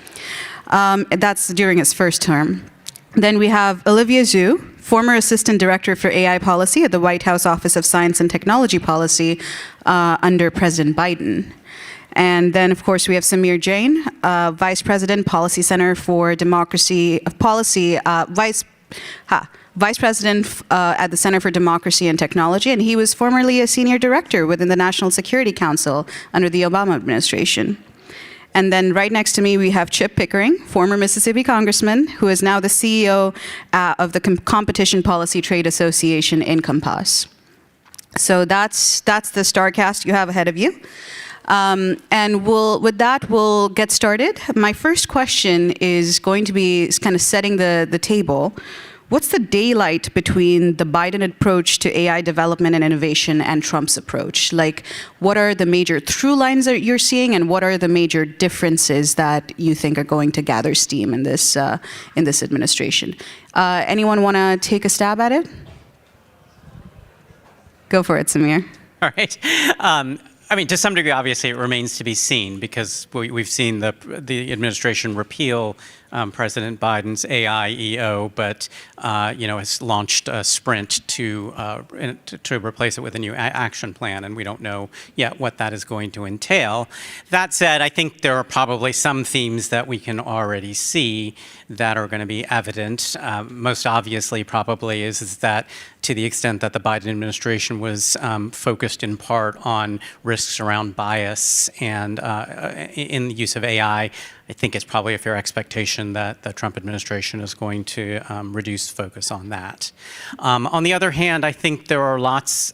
That's during his first term. Then we have Olivia Zhu, former Assistant Director for AI Policy at the White House Office of Science and Technology Policy under President Biden. And then, of course, we have Samir Jain, Vice President, Policy Center for Democracy Policy, Vice President at the Center for Democracy and Technology, and he was formerly a Senior Director within the National Security Council under the Obama administration. And then right next to me, we have Chip Pickering, former Mississippi Congressman, who is now the CEO of the Competition Policy Trade Association in Compass. So that's the star cast you have ahead of you. And with that, we'll get started. My first question is going to be kind of setting the table. What's the daylight between the Biden approach to AI development and innovation and Trump's approach? Like, what are the major through lines that you're seeing, and what are the major differences that you think are going to gather steam in this administration? Anyone want to take a stab at it? Go for it, Samir. All right. I mean, to some degree, obviously, it remains to be seen because we've seen the administration repeal President Biden's AIEO, but has launched a sprint to replace it with a new action plan, and we don't know yet what that is going to entail. That said, I think there are probably some themes that we can already see that are going to be evident. Most obviously, probably, is that to the extent that the Biden administration was focused in part on risks around bias and in the use of AI, I think it's probably a fair expectation that the Trump administration is going to reduce focus on that. On the other hand, I think there are lots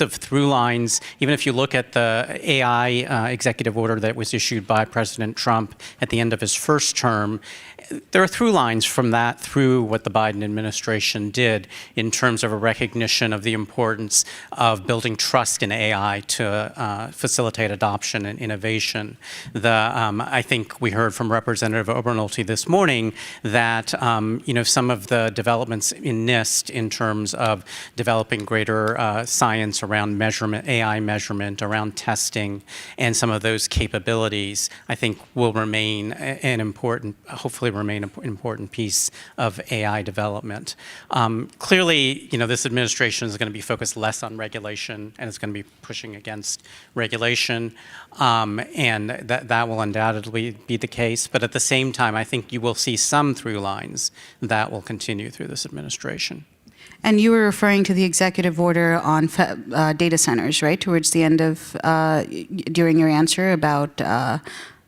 of through lines. Even if you look at the AI executive order that was issued by President Trump at the end of his first term, there are through lines from that through what the Biden administration did in terms of a recognition of the importance of building trust in AI to facilitate adoption and innovation. I think we heard from Representative Obernolte this morning that some of the developments in NIST in terms of developing greater science around measurement, AI measurement, around testing, and some of those capabilities, I think will remain an important, hopefully remain an important piece of AI development. Clearly, this administration is going to be focused less on regulation, and it's going to be pushing against regulation, and that will undoubtedly be the case. But at the same time, I think you will see some through lines that will continue through this administration. And you were referring to the executive order on data centers, right? Towards the end of, during your answer about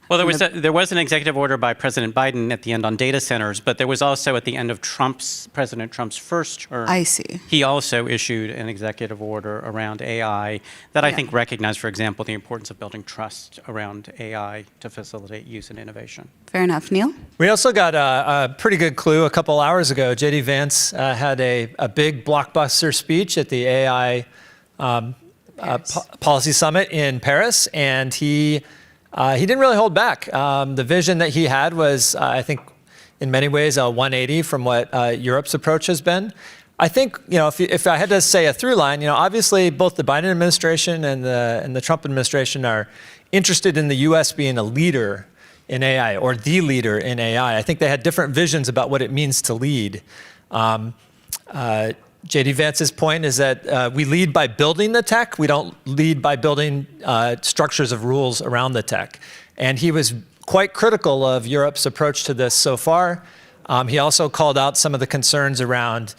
Well, there was an executive order by President Biden at the end on data centers, but there was also at the end of President Trump's first term. I see. He also issued an executive order around AI that I think recognized, for example, the importance of building trust around AI to facilitate use and innovation. Fair enough. Neil? We also got a pretty good clue a couple hours ago. J.D. Vance had a big blockbuster speech at the AI Policy Summit in Paris, and he didn't really hold back. The vision that he had was, I think, in many ways, a 180 from what Europe's approach has been. I think, if I had to say a through line, obviously both the Biden administration and the Trump administration are interested in the U.S. being a leader in AI, or the leader in AI. I think they had different visions about what it means to lead. J.D. Vance's point is that we lead by building the tech. We don't lead by building structures of rules around the tech. And he was quite critical of Europe's approach to this so far. He also called out some of the concerns around,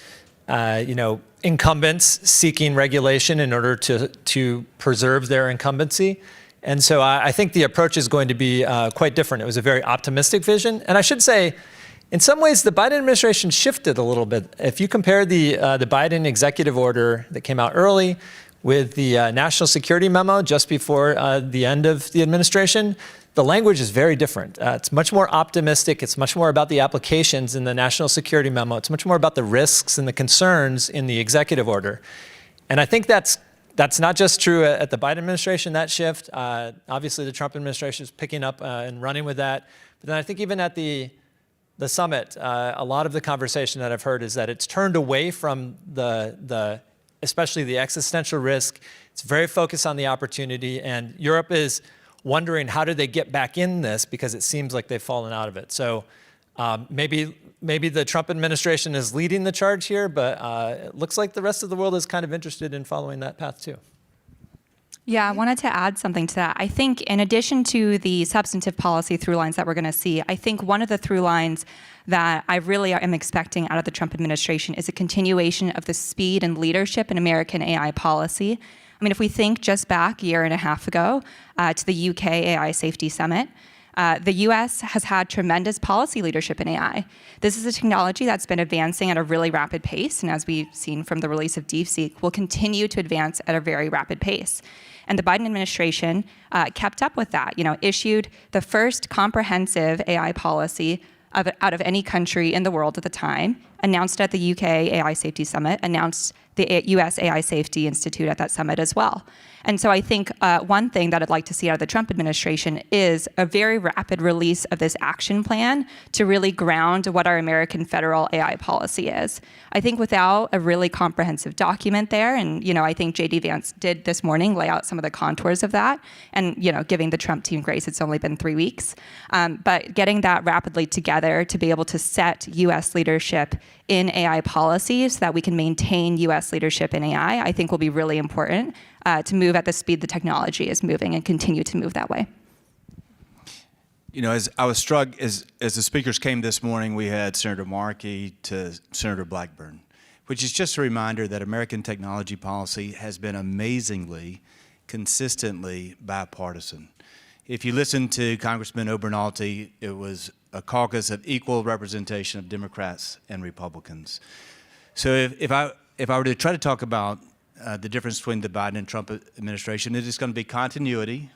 incumbents seeking regulation in order to preserve their incumbency. And so I think the approach is going to be quite different. It was a very optimistic vision. And I should say, in some ways, the Biden administration shifted a little bit. If you compare the Biden executive order that came out early with the national security memo just before the end of the administration, the language is very different. It's much more optimistic. It's much more about the applications in the national security memo. It's much more about the risks and the concerns in the executive order. And I think that's not just true at the Biden administration, that shift. Obviously, the Trump administration is picking up and running with that. But then I think even at the summit, a lot of the conversation that I've heard is that it's turned away from especially the existential risk. It's very focused on the opportunity, and Europe is wondering how do they get back in this because it seems like they've fallen out of it. So maybe the Trump administration is leading the charge here, but it looks like the rest of the world is kind of interested in following that path too. Yeah, I wanted to add something to that. I think in addition to the substantive policy through lines that we're going to see, I think one of the through lines that I really am expecting out of the Trump administration is a continuation of the speed and leadership in American AI policy. I mean, if we think just back a year and a half ago to the UK AI Safety Summit, the US has had tremendous policy leadership in AI. This is a technology that's been advancing at a really rapid pace, and as we've seen from the release of DeepSeek, will continue to advance at a very rapid pace. And the Biden administration kept up with that, issued the first comprehensive AI policy out of any country in the world at the time, announced at the UK AI Safety Summit, announced the US AI Safety Institute at that summit as well. And so I think one thing that I'd like to see out of the Trump administration is a very rapid release of this action plan to really ground what our American federal AI policy is. I think without a really comprehensive document there, and I think J.D. Vance did this morning lay out some of the contours of that, and giving the Trump team grace, it's only been 3 weeks, but getting that rapidly together to be able to set U.S. leadership in AI policy so that we can maintain U.S. leadership in AI, I think will be really important to move at the speed the technology is moving and continue to move that way. As I was struck, as the speakers came this morning, we had Senator Markey to Senator Blackburn, which is just a reminder that American technology policy has been amazingly, consistently bipartisan. If you listen to Congressman Obernolte, it was a caucus of equal representation of Democrats and Republicans. So if I were to try to talk about the difference between the Biden and Trump administration, it is going to be continuity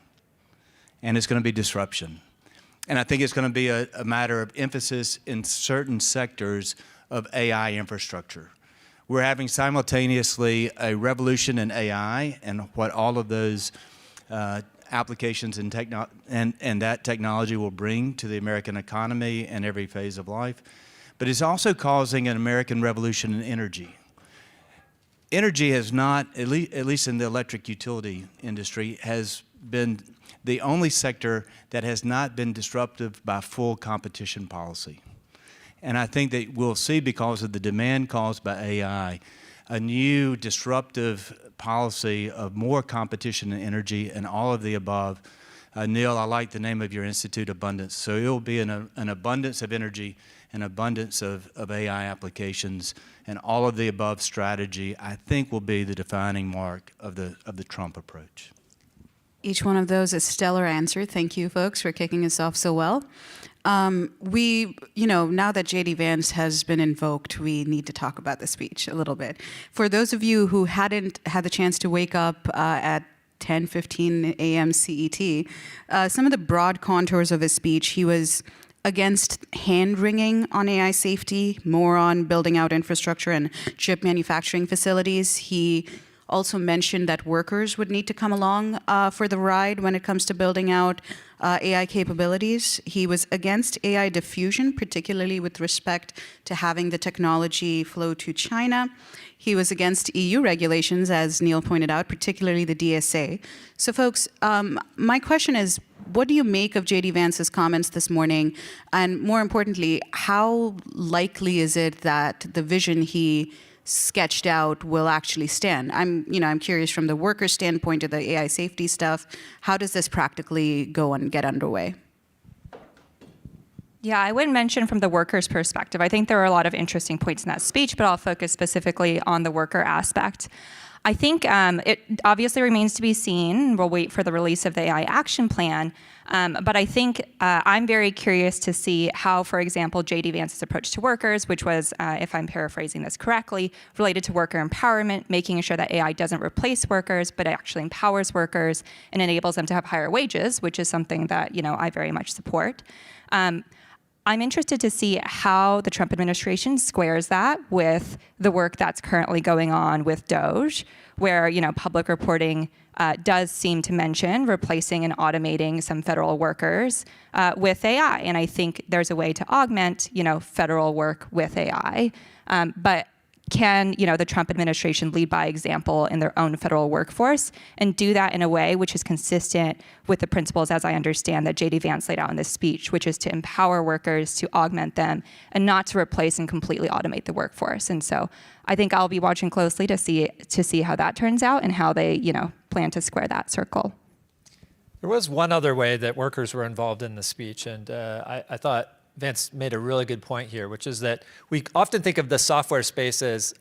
and it's going to be disruption. And I think it's going to be a matter of emphasis in certain sectors of AI infrastructure. We're having simultaneously a revolution in AI and what all of those applications and that technology will bring to the American economy and every phase of life. But it's also causing an American revolution in energy. Energy has not, at least in the electric utility industry, has been the only sector that has not been disruptive by full competition policy. And I think that we'll see, because of the demand caused by AI, a new disruptive policy of more competition in energy and all of the above. Neil, I like the name of your institute, Abundance. So it will be an abundance of energy, an abundance of AI applications, and all of the above strategy, I think, will be the defining mark of the Trump approach. Each one of those is stellar answer. Thank you, folks, for kicking us off so well. Now that JD Vance has been invoked, we need to talk about the speech a little bit. For those of you who hadn't had the chance to wake up at 10:15 a.m. CET, some of the broad contours of his speech, he was against hand-wringing on AI safety, more on building out infrastructure and chip manufacturing facilities. He also mentioned that workers would need to come along for the ride when it comes to building out AI capabilities. He was against AI diffusion, particularly with respect to having the technology flow to China. He was against EU regulations, as Neil pointed out, particularly the DSA. So folks, my question is, what do you make of JD Vance's comments this morning? And more importantly, how likely is it that the vision he sketched out will actually stand? I'm curious from the worker standpoint of the AI safety stuff, how does this practically go and get underway? Yeah, I would mention from the workers' perspective, I think there are a lot of interesting points in that speech, but I'll focus specifically on the worker aspect. I think it obviously remains to be seen. We'll wait for the release of the AI action plan. But I think I'm very curious to see how, for example, JD Vance's approach to workers, which was, if I'm paraphrasing this correctly, related to worker empowerment, making sure that AI doesn't replace workers, but actually empowers workers and enables them to have higher wages, which is something that I very much support. I'm interested to see how the Trump administration squares that with the work that's currently going on with DOGE, where public reporting does seem to mention replacing and automating some federal workers with AI, and I think there's a way to augment federal work with AI, but can the Trump administration lead by example in their own federal workforce and do that in a way which is consistent with the principles, as I understand, that JD Vance laid out in this speech, which is to empower workers, to augment them, and not to replace and completely automate the workforce. And so I think I'll be watching closely to see how that turns out and how they plan to square that circle. There was one other way that workers were involved in the speech, and I thought Vance made a really good point here, which is that we often think of the software space as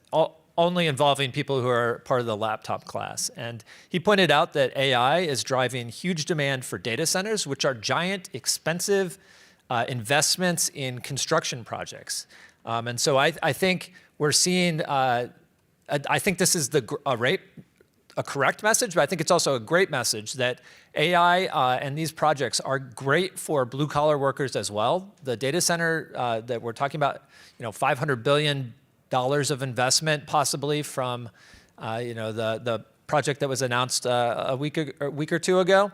only involving people who are part of the laptop class. And he pointed out that AI is driving huge demand for data centers, which are giant, expensive investments in construction projects. And so I think we're seeing, I think this is a correct message, but I think it's also a great message that AI and these projects are great for blue-collar workers as well. The data center that we're talking about, $500 billion of investment possibly from, the project that was announced a week or two ago.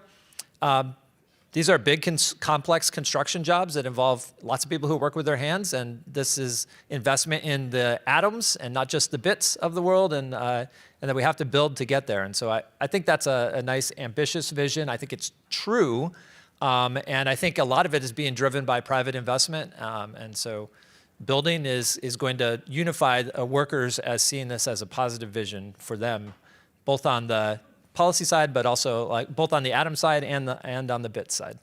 These are big, complex construction jobs that involve lots of people who work with their hands, and this is investment in the atoms and not just the bits of the world, and that we have to build to get there. And so I think that's a nice, ambitious vision. I think it's true, and I think a lot of it is being driven by private investment, and so building is going to unify workers as seeing this as a positive vision for them, both on the policy side, but also both on the atom side and on the bit side.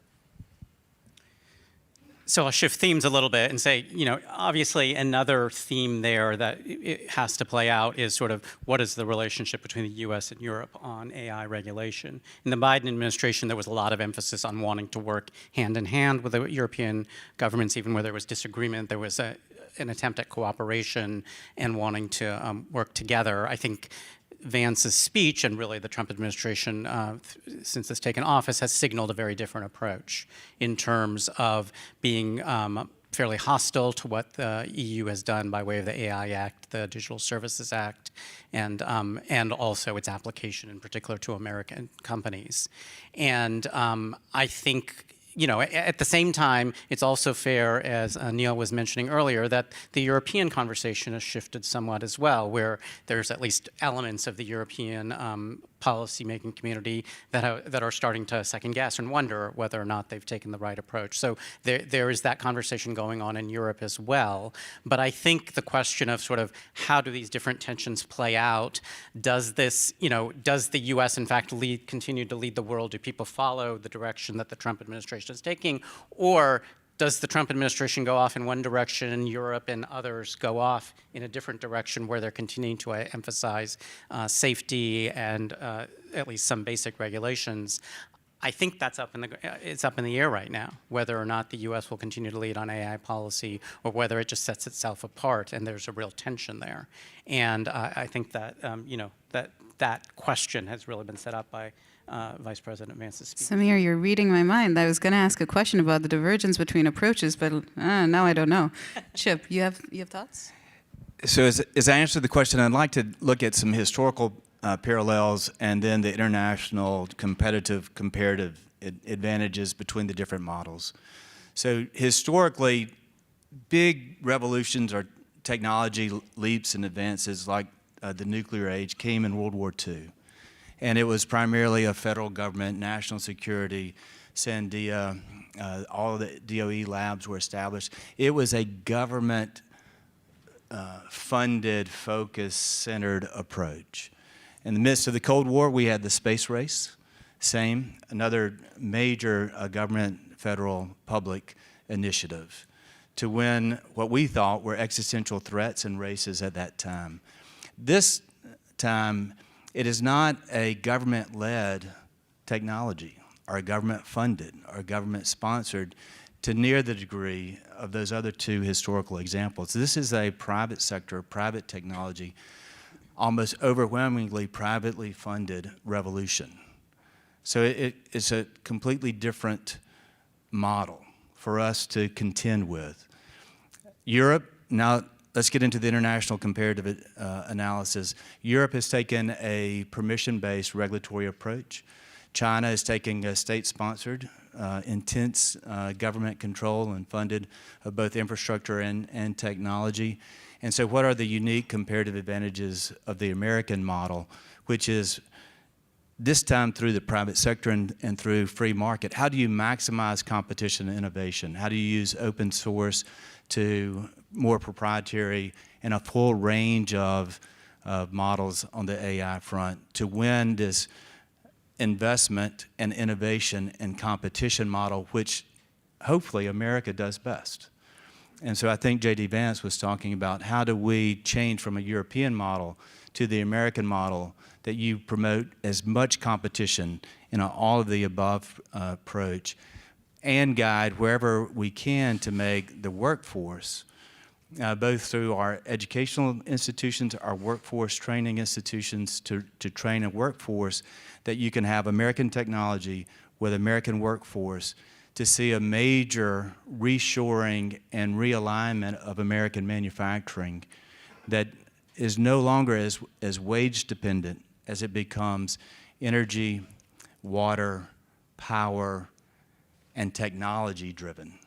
So I'll shift themes a little bit and say, obviously another theme there that it has to play out is sort of what is the relationship between the US and Europe on AI regulation. In the Biden administration, there was a lot of emphasis on wanting to work hand in hand with the European governments, even where there was disagreement. There was an attempt at cooperation and wanting to work together. I think Vance's speech and really the Trump administration, since it's taken office, has signaled a very different approach in terms of being fairly hostile to what the EU has done by way of the AI Act, the Digital Services Act, and also its application in particular to American companies. And I think at the same time, it's also fair, as Neil was mentioning earlier, that the European conversation has shifted somewhat as well, where there's at least elements of the European policymaking community that are starting to second guess and wonder whether or not they've taken the right approach. So there is that conversation going on in Europe as well. But I think the question of sort of how do these different tensions play out, does this, does the US in fact continue to lead the world? Do people follow the direction that the Trump administration is taking? Or does the Trump administration go off in one direction, Europe and others go off in a different direction where they're continuing to emphasize safety and at least some basic regulations? I think that's it's up in the air right now, whether or not the U.S. will continue to lead on AI policy or whether it just sets itself apart, and there's a real tension there. And I think that, that question has really been set up by Vice President Vance's speech. Samir, you're reading my mind. I was going to ask a question about the divergence between approaches, but now I don't know. Chip, you have thoughts? So as I answer the question, I'd like to look at some historical parallels and then the international comparative advantages between the different models. So historically, big revolutions or technology leaps and advances like the nuclear age came in World War II. And it was primarily a federal government, national security, Sandia, all of the DOE labs were established. It was a government funded, focused, centered approach. In the midst of the Cold War, we had the space race, same, another major government, federal, public initiative to win what we thought were existential threats and races at that time. This time, it is not a government-led technology or government-funded or government-sponsored to near the degree of those other two historical examples. This is a private sector, private technology, almost overwhelmingly privately funded revolution. So it's a completely different model for us to contend with. Europe, now let's get into the international comparative analysis. Europe has taken a permission-based regulatory approach. China is taking a state-sponsored, intense government control and funded of both infrastructure and technology. And so what are the unique comparative advantages of the American model, which is this time through the private sector and through free market? How do you maximize competition and innovation? How do you use open source to more proprietary and a full range of models on the AI front to win this investment and innovation and competition model, which hopefully America does best? And so I think J.D. Vance was talking about how do we change from a European model to the American model that you promote as much competition in an all-of-the-above approach and guide wherever we can to make the workforce, both through our educational institutions, our workforce training institutions, to train a workforce that you can have American technology with American workforce to see a major reshoring and realignment of American manufacturing that is no longer as wage dependent as it becomes energy, water, power, and technology driven,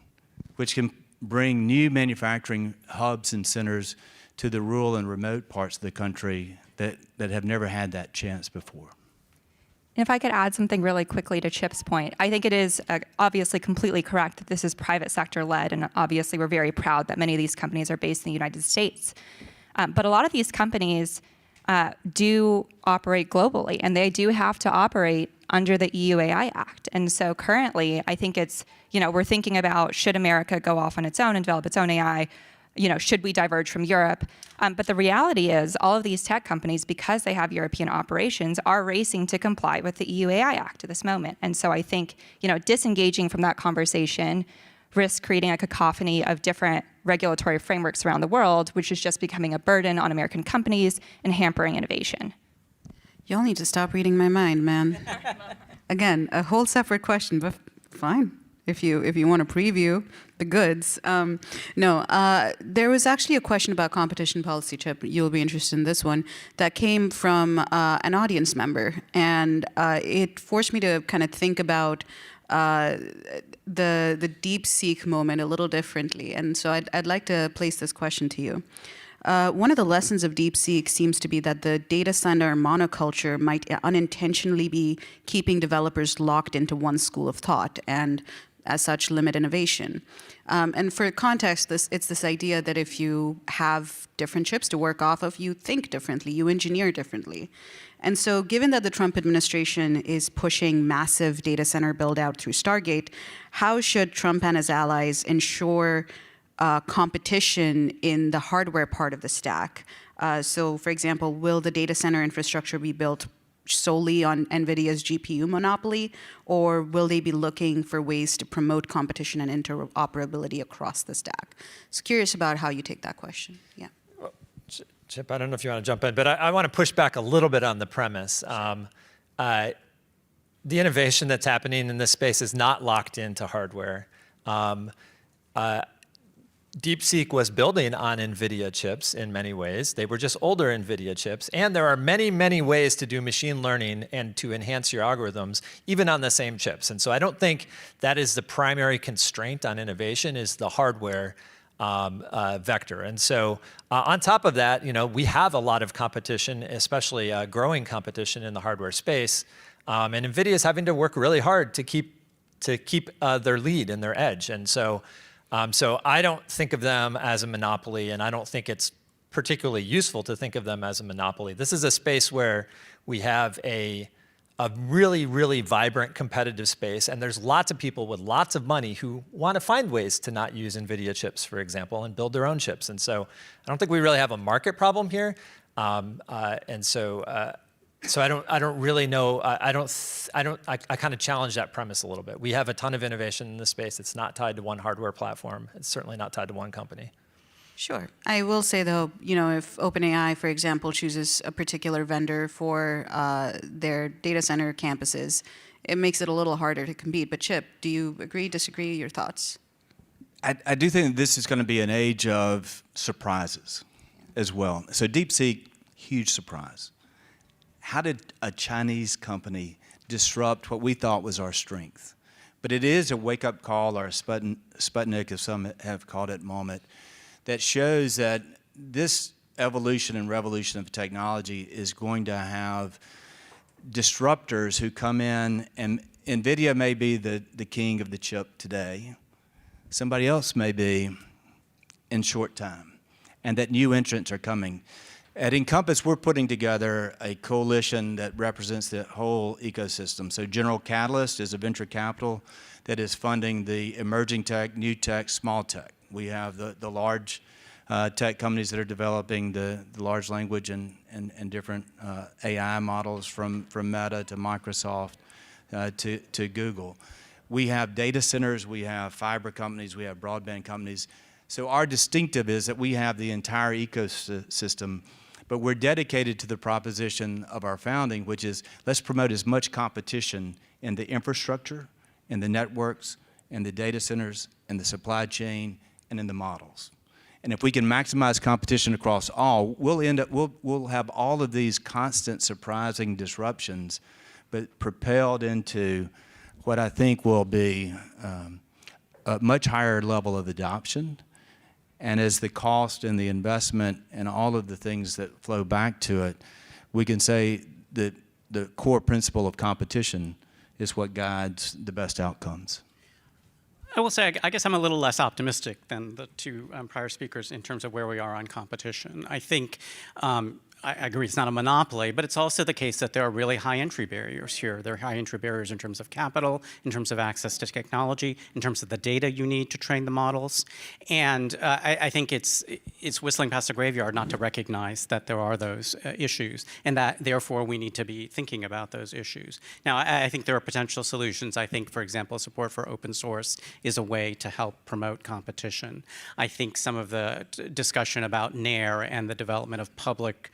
which can bring new manufacturing hubs and centers to the rural and remote parts of the country that have never had that chance before. And if I could add something really quickly to Chip's point, I think it is obviously completely correct that this is private sector led, and obviously we're very proud that many of these companies are based in the United States. But a lot of these companies do operate globally, and they do have to operate under the EU AI Act. And so currently, I think it's, we're thinking about, should America go off on its own and develop its own AI? Should we diverge from Europe? But the reality is all of these tech companies, because they have European operations, are racing to comply with the EU AI Act at this moment. And so I think, disengaging from that conversation risks creating a cacophony of different regulatory frameworks around the world, which is just becoming a burden on American companies and hampering innovation. Y'all need to stop reading my mind, man. Again, a whole separate question, but fine. If you want to preview the goods. There was actually a question about competition policy, Chip. You'll be interested in this one, that came from an audience member. And it forced me to kind of think about the DeepSeek moment a little differently. And so I'd like to place this question to you. One of the lessons of DeepSeek seems to be that the data center monoculture might unintentionally be keeping developers locked into one school of thought. And as such, limit innovation. And for context, it's this idea that if you have different chips to work off of, you think differently, you engineer differently. And so given that the Trump administration is pushing massive data center build out through Stargate, how should Trump and his allies ensure competition in the hardware part of the stack? So for example, will the data center infrastructure be built solely on NVIDIA's GPU monopoly, or will they be looking for ways to promote competition and interoperability across the stack? So curious about how you take that question. Yeah. Chip, I don't know if you want to jump in, but I want to push back a little bit on the premise. The innovation that's happening in this space is not locked into hardware. DeepSeek was building on NVIDIA chips in many ways. They were just older NVIDIA chips. And there are many, many ways to do machine learning and to enhance your algorithms, even on the same chips. And so I don't think that is the primary constraint on innovation, is the hardware vector. And so on top of that, we have a lot of competition, especially growing competition in the hardware space. And NVIDIA is having to work really hard to keep their lead and their edge. And so I don't think of them as a monopoly, and I don't think it's particularly useful to think of them as a monopoly. This is a space where we have a really, really vibrant competitive space, and there's lots of people with lots of money who want to find ways to not use NVIDIA chips, for example, and build their own chips. And so I don't think we really have a market problem here. So I don't really know. I kind of challenge that premise a little bit. We have a ton of innovation in this space. It's not tied to one hardware platform. It's certainly not tied to one company. Sure. I will say, though, if OpenAI, for example, chooses a particular vendor for their data center campuses, it makes it a little harder to compete. But Chip, do you agree, disagree? Your thoughts? I do think this is going to be an age of surprises as well. So DeepSeek, huge surprise. How did a Chinese company disrupt what we thought was our strength? But it is a wake-up call, or a Sputnik, as some have called it, moment, that shows that this evolution and revolution of technology is going to have disruptors who come in, and NVIDIA may be the king of the chip today. Somebody else may be in short time, and that new entrants are coming. At Encompass, we're putting together a coalition that represents the whole ecosystem. So General Catalyst is a venture capital that is funding the emerging tech, new tech, small tech. We have the large tech companies that are developing the large language and different AI models from Meta to Microsoft to Google. We have data centers, we have fiber companies, we have broadband companies. So our distinctive is that we have the entire ecosystem, but we're dedicated to the proposition of our founding, which is let's promote as much competition in the infrastructure, in the networks, in the data centers, in the supply chain, and in the models. And if we can maximize competition across all, we'll have all of these constant surprising disruptions, but propelled into what I think will be a much higher level of adoption. And as the cost and the investment and all of the things that flow back to it, we can say that the core principle of competition is what guides the best outcomes. I will say, I guess I'm a little less optimistic than the two prior speakers in terms of where we are on competition. I think I agree it's not a monopoly, but it's also the case that there are really high entry barriers here. There are high entry barriers in terms of capital, in terms of access to technology, in terms of the data you need to train the models. And I think it's whistling past the graveyard not to recognize that there are those issues, and that therefore we need to be thinking about those issues. Now, I think there are potential solutions. I think, for example, support for open source is a way to help promote competition. I think some of the discussion about NAIR and the development of public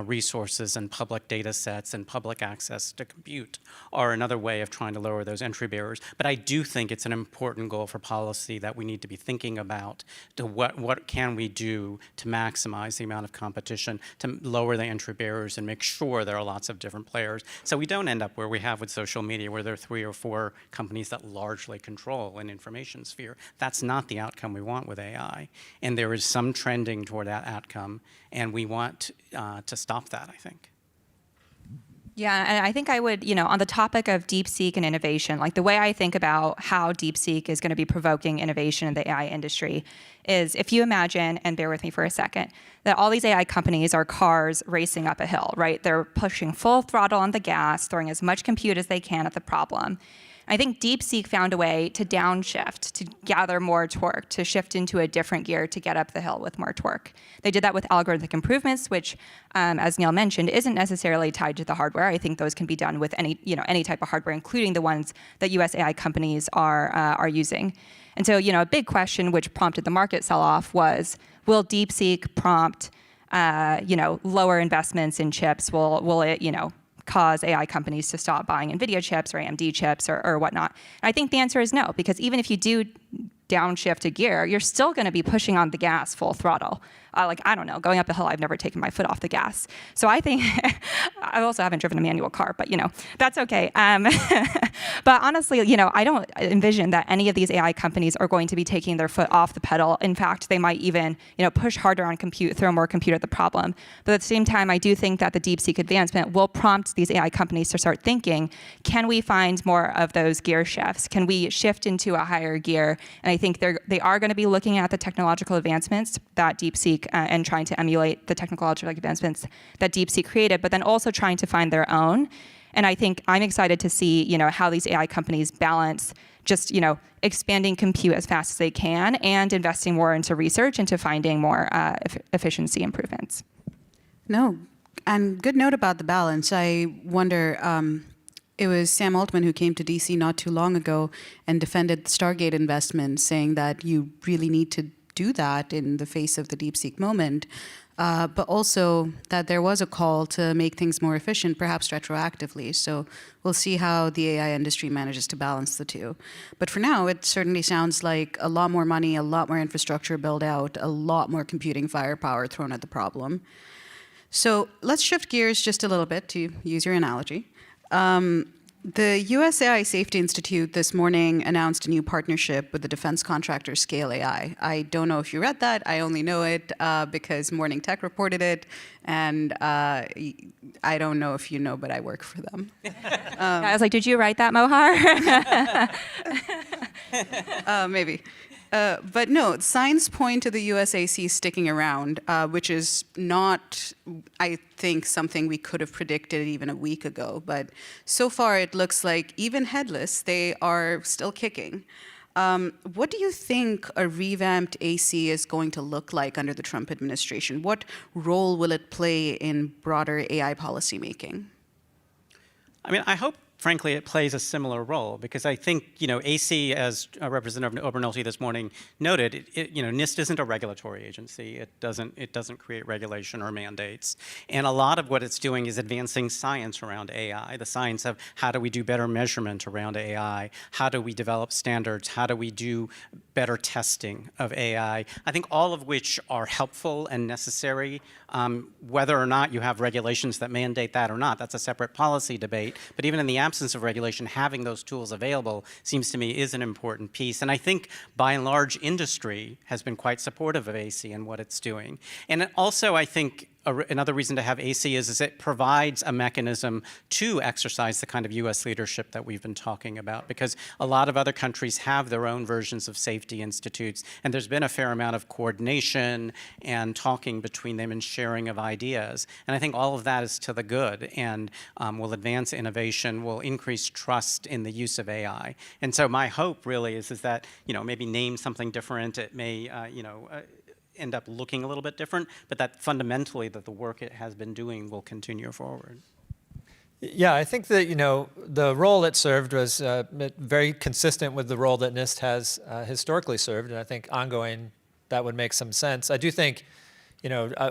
resources and public data sets and public access to compute are another way of trying to lower those entry barriers. But I do think it's an important goal for policy that we need to be thinking about to what can we do to maximize the amount of competition, to lower the entry barriers and make sure there are lots of different players. So we don't end up where we have with social media, where there are 3 or 4 companies that largely control an information sphere. That's not the outcome we want with AI. And there is some trending toward that outcome, and we want to stop that, I think. Yeah, and I think I would, on the topic of DeepSeek and innovation, like the way I think about how DeepSeek is going to be provoking innovation in the AI industry is if you imagine, and bear with me for a second, that all these AI companies are cars racing up a hill, right? They're pushing full throttle on the gas, throwing as much compute as they can at the problem. I think DeepSeek found a way to downshift, to gather more torque, to shift into a different gear to get up the hill with more torque. They did that with algorithmic improvements, which, as Neil mentioned, isn't necessarily tied to the hardware. I think those can be done with any type of hardware, including the ones that U.S. AI companies are using. And so, a big question which prompted the market sell-off was, will DeepSeek prompt, lower investments in chips? Will it, cause AI companies to stop buying NVIDIA chips or AMD chips or whatnot? And I think the answer is no, because even if you do downshift a gear, you're still going to be pushing on the gas full throttle. I don't know, going up a hill, I've never taken my foot off the gas. So I think, I also haven't driven a manual car, but that's okay. But honestly, I don't envision that any of these AI companies are going to be taking their foot off the pedal. In fact, they might even, push harder on compute, throw more compute at the problem. But at the same time, I do think that the DeepSeek advancement will prompt these AI companies to start thinking, can we find more of those gear shifts? Can we shift into a higher gear? And I think they are going to be looking at the technological advancements that DeepSeek and trying to emulate the technological advancements that DeepSeek created, but then also trying to find their own. And I think I'm excited to see, how these AI companies balance just, expanding compute as fast as they can and investing more into research, into finding more efficiency improvements. No, and good note about the balance. I wonder, it was Sam Altman who came to DC not too long ago and defended the Stargate investment, saying that you really need to do that in the face of the DeepSeek moment, but also that there was a call to make things more efficient, perhaps retroactively. So we'll see how the AI industry manages to balance the two. But for now, it certainly sounds like a lot more money, a lot more infrastructure built out, a lot more computing firepower thrown at the problem. So let's shift gears just a little bit, to use your analogy. The US AI Safety Institute this morning announced a new partnership with the defense contractor Scale AI. I don't know if you read that. I only know it because Morning Tech reported it. And I don't know if you know, but I work for them. I was like, did you write that, Mohar? Maybe. But no, signs point to the USAC sticking around, which is not, I think, something we could have predicted even a week ago. But so far, it looks like even headless, they are still kicking. What do you think a revamped AC is going to look like under the Trump administration? What role will it play in broader AI policymaking? I mean, I hope, frankly, it plays a similar role, because I think, AC, as Representative Obernolte this morning noted, NIST isn't a regulatory agency. It doesn't create regulation or mandates. And a lot of what it's doing is advancing science around AI, the science of how do we do better measurement around AI, how do we develop standards, how do we do better testing of AI, I think all of which are helpful and necessary. Whether or not you have regulations that mandate that or not, that's a separate policy debate. But even in the absence of regulation, having those tools available seems to me is an important piece. And I think, by and large, industry has been quite supportive of AC and what it's doing. And also, I think, another reason to have AC is it provides a mechanism to exercise the kind of U.S. leadership that we've been talking about, because a lot of other countries have their own versions of safety institutes, and there's been a fair amount of coordination and talking between them and sharing of ideas. And I think all of that is to the good and will advance innovation, will increase trust in the use of AI. And so my hope really is that, maybe name something different. It may, end up looking a little bit different, but that fundamentally that the work it has been doing will continue forward. Yeah, I think that, the role it served was very consistent with the role that NIST has historically served, and I think ongoing that would make some sense. I do think,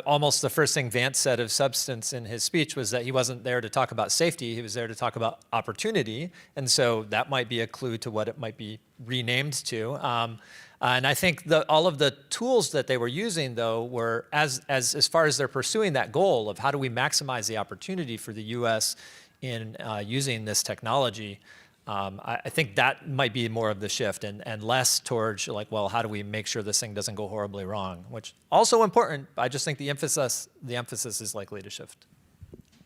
almost the first thing Vance said of substance in his speech was that he wasn't there to talk about safety, he was there to talk about opportunity, and so that might be a clue to what it might be renamed to. And I think all of the tools that they were using, though, were as far as they're pursuing that goal of how do we maximize the opportunity for the U.S. in using this technology. I think that might be more of the shift and less towards well, how do we make sure this thing doesn't go horribly wrong, which also important. I just think the emphasis is likely to shift.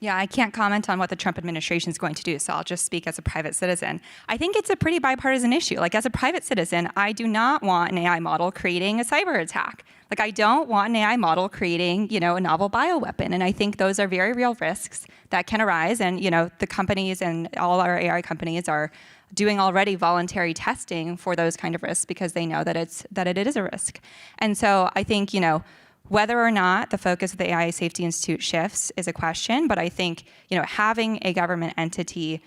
Yeah, I can't comment on what the Trump administration is going to do, so I'll just speak as a private citizen. I think it's a pretty bipartisan issue. Like, as a private citizen, I do not want an AI model creating a cyber attack. Like, I don't want an AI model creating, you know, a novel bioweapon. And I think those are very real risks that can arise. And, you know, the companies and all our AI companies are doing already voluntary testing for those kind of risks because they know that it is a risk. And so I think, you know, whether or not the focus of the AI Safety Institute shifts is a question, but I think, you know, having a government entity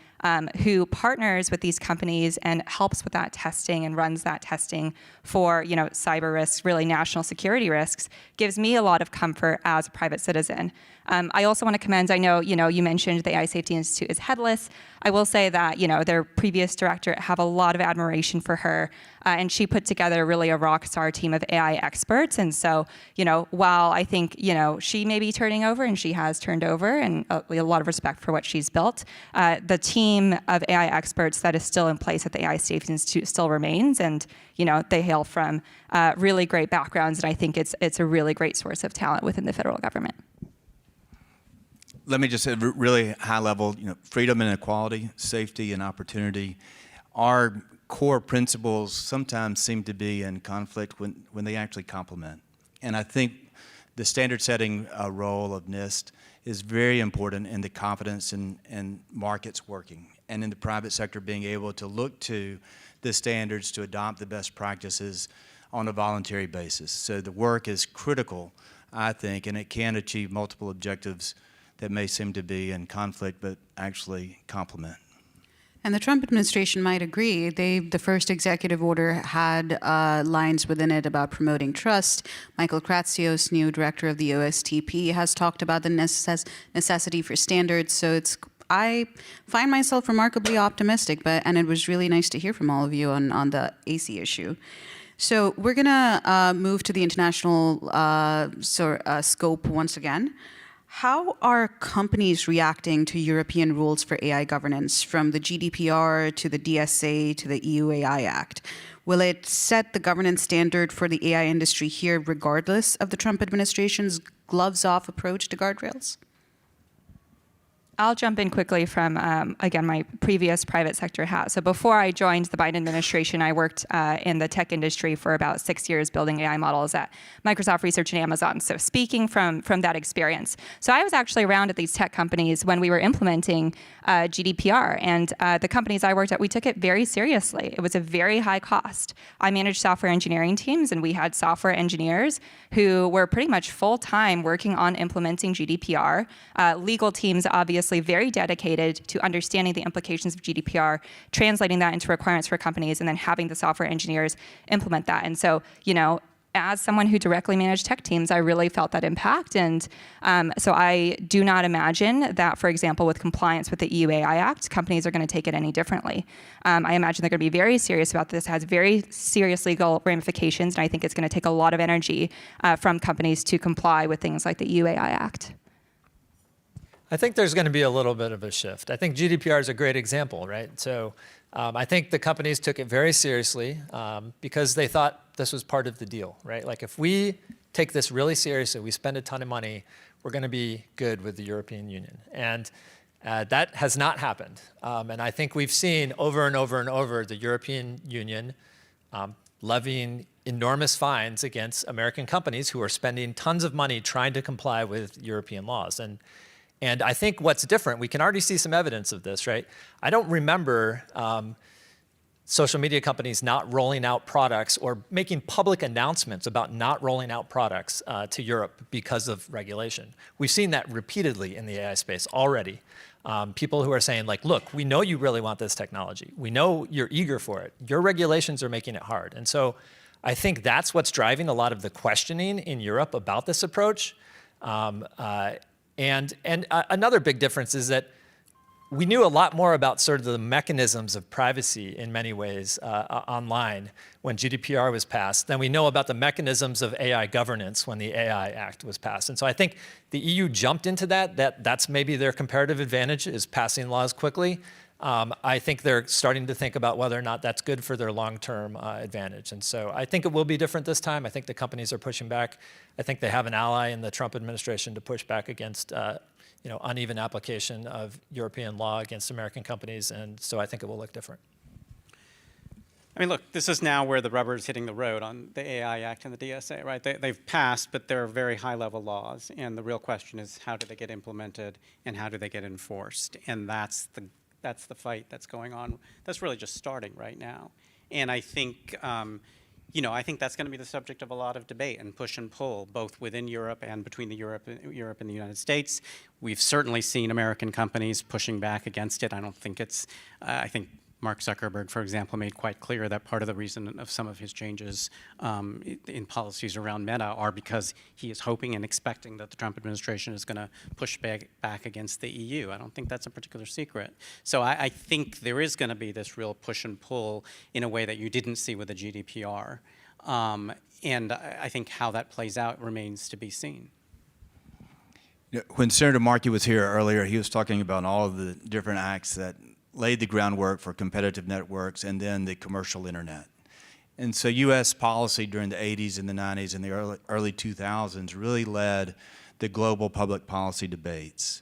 who partners with these companies and helps with that testing and runs that testing for, you know, cyber risks, really national security risks, gives me a lot of comfort as a private citizen. I also want to commend, I know, you know, you mentioned the AI Safety Institute is headless. I will say that, you know, their previous director, have a lot of admiration for her, and she put together really a rock star team of AI experts. And so, you know, while I think, you know, she may be turning over, and she has turned over, and a lot of respect for what she's built, the team of AI experts that is still in place at the AI Safety Institute still remains. And, you know, they hail from really great backgrounds, and I think it's a really great source of talent within the federal government. Let me just say really high level, you know, freedom and equality, safety and opportunity. Our core principles sometimes seem to be in conflict when they actually complement. And I think the standard setting role of NIST is very important in the confidence in markets working and in the private sector being able to look to the standards to adopt the best practices on a voluntary basis. So the work is critical, I think, and it can achieve multiple objectives that may seem to be in conflict but actually complement. And the Trump administration might agree. The first executive order had lines within it about promoting trust. Michael Kratsios, new director of the OSTP, has talked about the necessity for standards. So I find myself remarkably optimistic, and it was really nice to hear from all of you on the AC issue. So we're going to move to the international scope once again. How are companies reacting to European rules for AI governance, from the GDPR to the DSA to the EU AI Act? Will it set the governance standard for the AI industry here regardless of the Trump administration's gloves-off approach to guardrails? I'll jump in quickly from, again, my previous private sector hat. So before I joined the Biden administration, I worked in the tech industry for about 6 years building AI models at Microsoft Research and Amazon. So speaking from that experience. So I was actually around at these tech companies when we were implementing GDPR. And the companies I worked at, we took it very seriously. It was a very high cost. I managed software engineering teams, and we had software engineers who were pretty much full-time working on implementing GDPR. Legal teams, obviously, very dedicated to understanding the implications of GDPR, translating that into requirements for companies, and then having the software engineers implement that. And so, you know, as someone who directly managed tech teams, I really felt that impact. And so I do not imagine that, for example, with compliance with the EU AI Act, companies are going to take it any differently. I imagine they're going to be very serious about this. It has very serious legal ramifications, and I think it's going to take a lot of energy from companies to comply with things like the EU AI Act. I think there's going to be a little bit of a shift. I think GDPR is a great example, right? So I think the companies took it very seriously because they thought this was part of the deal, right? Like, if we take this really seriously, we spend a ton of money, we're going to be good with the European Union. And that has not happened. And I think we've seen over and over and over the European Union levying enormous fines against American companies who are spending tons of money trying to comply with European laws. And I think what's different, we can already see some evidence of this, right? I don't remember social media companies not rolling out products or making public announcements about not rolling out products to Europe because of regulation. We've seen that repeatedly in the AI space already. People who are saying, like, look, we know you really want this technology. We know you're eager for it. Your regulations are making it hard. And so I think that's what's driving a lot of the questioning in Europe about this approach. And another big difference is that we knew a lot more about sort of the mechanisms of privacy in many ways online when GDPR was passed than we know about the mechanisms of AI governance when the AI Act was passed. And so I think the EU jumped into that's maybe their comparative advantage, is passing laws quickly. I think they're starting to think about whether or not that's good for their long-term advantage. And so I think it will be different this time. I think the companies are pushing back. I think they have an ally in the Trump administration to push back against uneven application of European law against American companies, and so I think it will look different. I mean, look, this is now where the rubber is hitting the road on the AI Act and the DSA, right? They've passed, but they're very high-level laws, and the real question is how do they get implemented and how do they get enforced? And that's the fight that's going on. That's really just starting right now. And I think, I think that's going to be the subject of a lot of debate and push and pull, both within Europe and between Europe and the United States. We've certainly seen American companies pushing back against it. I don't think it's, I think Mark Zuckerberg, for example, made quite clear that part of the reason of some of his changes in policies around Meta are because he is hoping and expecting that the Trump administration is going to push back against the EU. I don't think that's a particular secret. So I think there is going to be this real push and pull in a way that you didn't see with the GDPR. And I think how that plays out remains to be seen. When Senator Markey was here earlier, he was talking about all of the different acts that laid the groundwork for competitive networks and then the commercial internet. And so U.S. policy during the 80s and the 90s and the early 2000s really led the global public policy debates.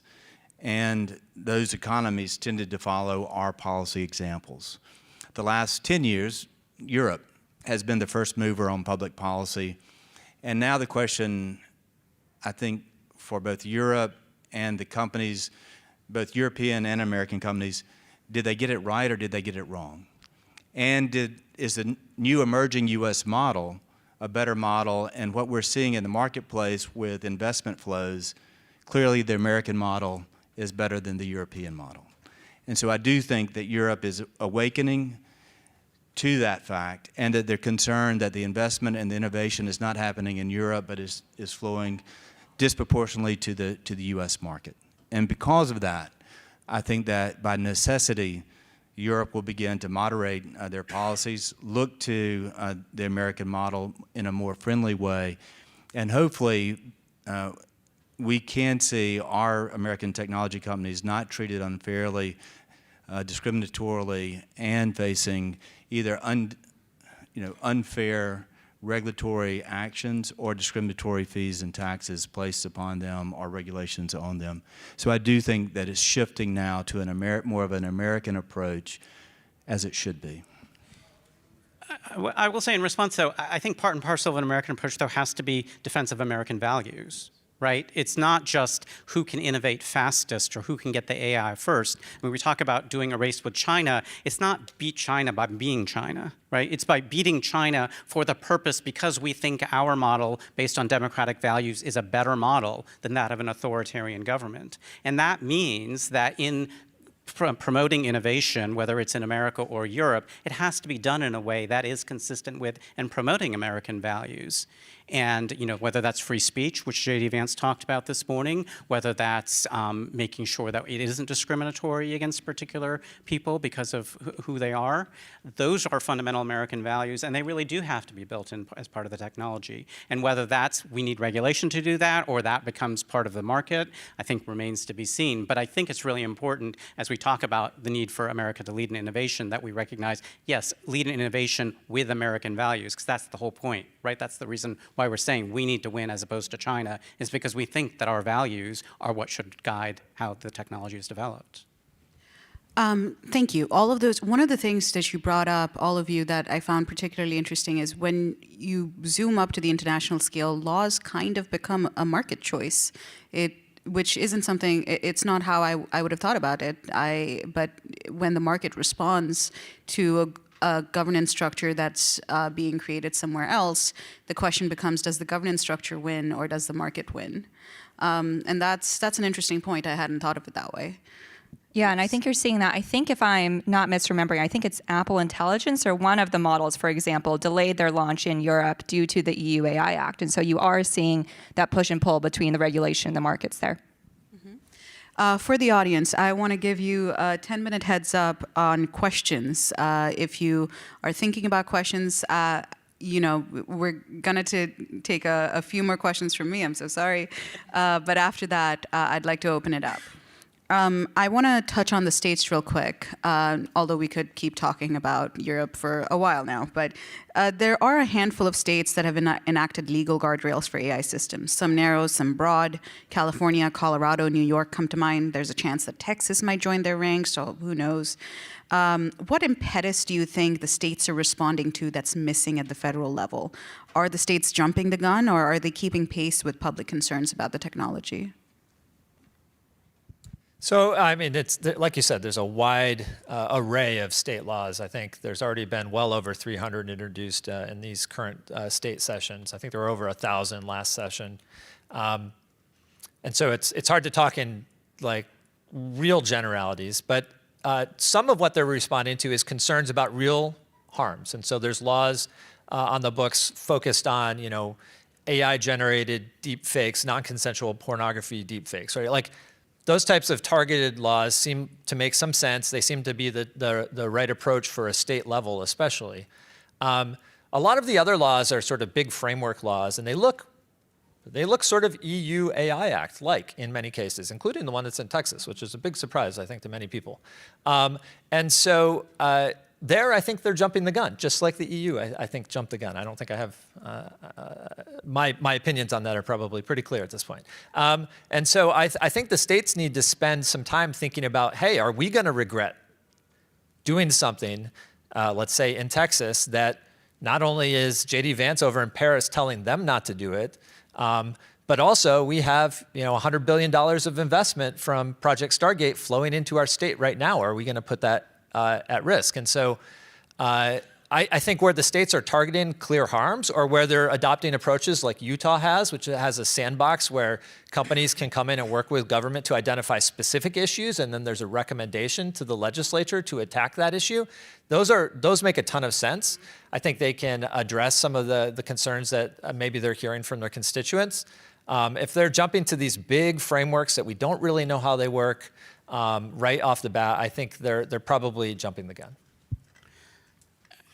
And those economies tended to follow our policy examples. The last 10 years, Europe has been the first mover on public policy. And now the question, I think, for both Europe and the companies, both European and American companies, did they get it right or did they get it wrong? And is the new emerging U.S. model a better model? And what we're seeing in the marketplace with investment flows, clearly the American model is better than the European model. And so I do think that Europe is awakening to that fact and that they're concerned that the investment and the innovation is not happening in Europe but is flowing disproportionately to the U.S. market. And because of that, I think that by necessity, Europe will begin to moderate their policies, look to the American model in a more friendly way, and hopefully we can see our American technology companies not treated unfairly, discriminatorily, and facing either unfair regulatory actions or discriminatory fees and taxes placed upon them or regulations on them. So I do think that it's shifting now to more of an American approach as it should be. I will say in response, though, I think part and parcel of an American approach, though, has to be defense of American values. Right? It's not just who can innovate fastest or who can get the AI first. When we talk about doing a race with China, it's not beat China by being China, right? It's by beating China for the purpose because we think our model based on democratic values is a better model than that of an authoritarian government. And that means that in promoting innovation, whether it's in America or Europe, it has to be done in a way that is consistent with and promoting American values. And whether that's free speech, which J.D. Vance talked about this morning, whether that's making sure that it isn't discriminatory against particular people because of who they are, those are fundamental American values, and they really do have to be built in as part of the technology. And whether that's we need regulation to do that or that becomes part of the market, I think remains to be seen. But I think it's really important as we talk about the need for America to lead in innovation that we recognize, yes, lead in innovation with American values, because that's the whole point, right? That's the reason why we're saying we need to win as opposed to China, is because we think that our values are what should guide how the technology is developed. Thank you. All of those, one of the things that you brought up, all of you, that I found particularly interesting is when you zoom up to the international scale, laws kind of become a market choice. Which isn't something, it's not how I would have thought about it. But when the market responds to a governance structure that's being created somewhere else, the question becomes, does the governance structure win or does the market win? And that's an interesting point. I hadn't thought of it that way. Yeah, and I think you're seeing that. I think if I'm not misremembering, I think it's Apple Intelligence or one of the models, for example, delayed their launch in Europe due to the EU AI Act. And so you are seeing that push and pull between the regulation and the markets there. For the audience, I want to give you a 10-minute heads up on questions. If you are thinking about questions, we're going to take a few more questions from me. I'm so sorry. But after that, I'd like to open it up. I want to touch on the states real quick, although we could keep talking about Europe for a while now. But there are a handful of states that have enacted legal guardrails for AI systems, some narrow, some broad. California, Colorado, New York come to mind. There's a chance that Texas might join their ranks, so who knows. What impetus do you think the states are responding to that's missing at the federal level? Are the states jumping the gun, or are they keeping pace with public concerns about the technology? So, I mean, it's like you said, there's a wide array of state laws. I think there's already been well over 300 introduced in these current state sessions. I think there were over 1,000 last session. And so it's hard to talk in like real generalities, but some of what they're responding to is concerns about real harms. And so there's laws on the books focused on, you know, AI-generated deep fakes, non-consensual pornography deep fakes, right? Like, those types of targeted laws seem to make some sense. They seem to be the right approach for a state level, especially. A lot of the other laws are sort of big framework laws, and they look sort of EU AI Act-like in many cases, including the one that's in Texas, which is a big surprise, I think, to many people. And so there, I think they're jumping the gun, just like the EU, I think, jumped the gun. I don't think I have, my opinions on that are probably pretty clear at this point. And so I think the states need to spend some time thinking about, hey, are we going to regret doing something, let's say in Texas, that not only is J.D. Vance over in Paris telling them not to do it, but also we have, you know, $100 billion of investment from Project Stargate flowing into our state right now. Are we going to put that at risk? And so I think where the states are targeting clear harms, or where they're adopting approaches like Utah has, which has a sandbox where companies can come in and work with government to identify specific issues, and then there's a recommendation to the legislature to attack that issue. Those make a ton of sense. I think they can address some of the concerns that maybe they're hearing from their constituents. If they're jumping to these big frameworks that we don't really know how they work right off the bat, I think they're probably jumping the gun.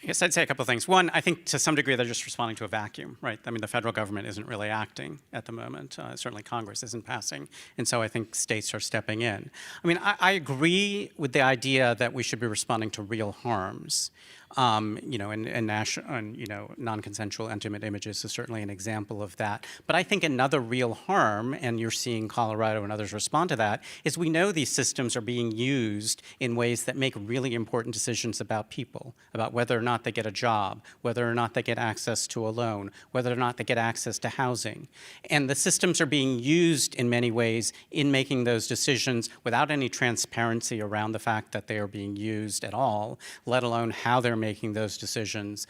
I guess I'd say a couple of things. One, I think to some degree they're just responding to a vacuum, right? I mean, the federal government isn't really acting at the moment. Certainly Congress isn't passing. And so I think states are stepping in. I mean, I agree with the idea that we should be responding to real harms. You know, and you know, non-consensual intimate images is certainly an example of that. But I think another real harm, and you're seeing Colorado and others respond to that, is we know these systems are being used in ways that make really important decisions about people, about whether or not they get a job, whether or not they get access to a loan, whether or not they get access to housing. And the systems are being used in many ways in making those decisions without any transparency around the fact that they are being used at all, let alone how they're making those decisions,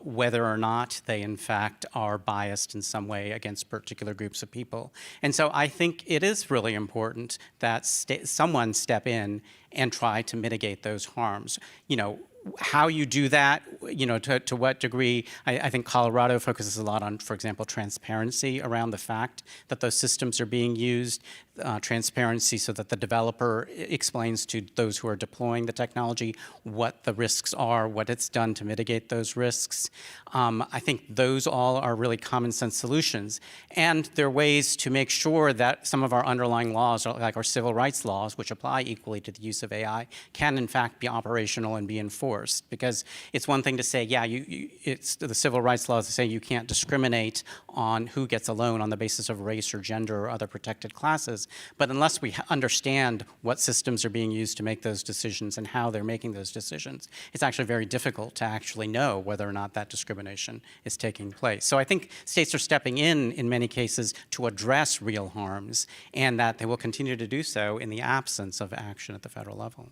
whether or not they in fact are biased in some way against particular groups of people. And so I think it is really important that someone step in and try to mitigate those harms. You know, how you do that, you know, to what degree, I think Colorado focuses a lot on, for example, transparency around the fact that those systems are being used, transparency so that the developer explains to those who are deploying the technology what the risks are, what it's done to mitigate those risks. I think those all are really common sense solutions. And there are ways to make sure that some of our underlying laws, like our civil rights laws, which apply equally to the use of AI, can in fact be operational and be enforced. Because it's one thing to say, yeah, it's the civil rights laws that say you can't discriminate on who gets a loan on the basis of race or gender or other protected classes. But unless we understand what systems are being used to make those decisions and how they're making those decisions, it's actually very difficult to actually know whether or not that discrimination is taking place. So I think states are stepping in many cases to address real harms, and that they will continue to do so in the absence of action at the federal level.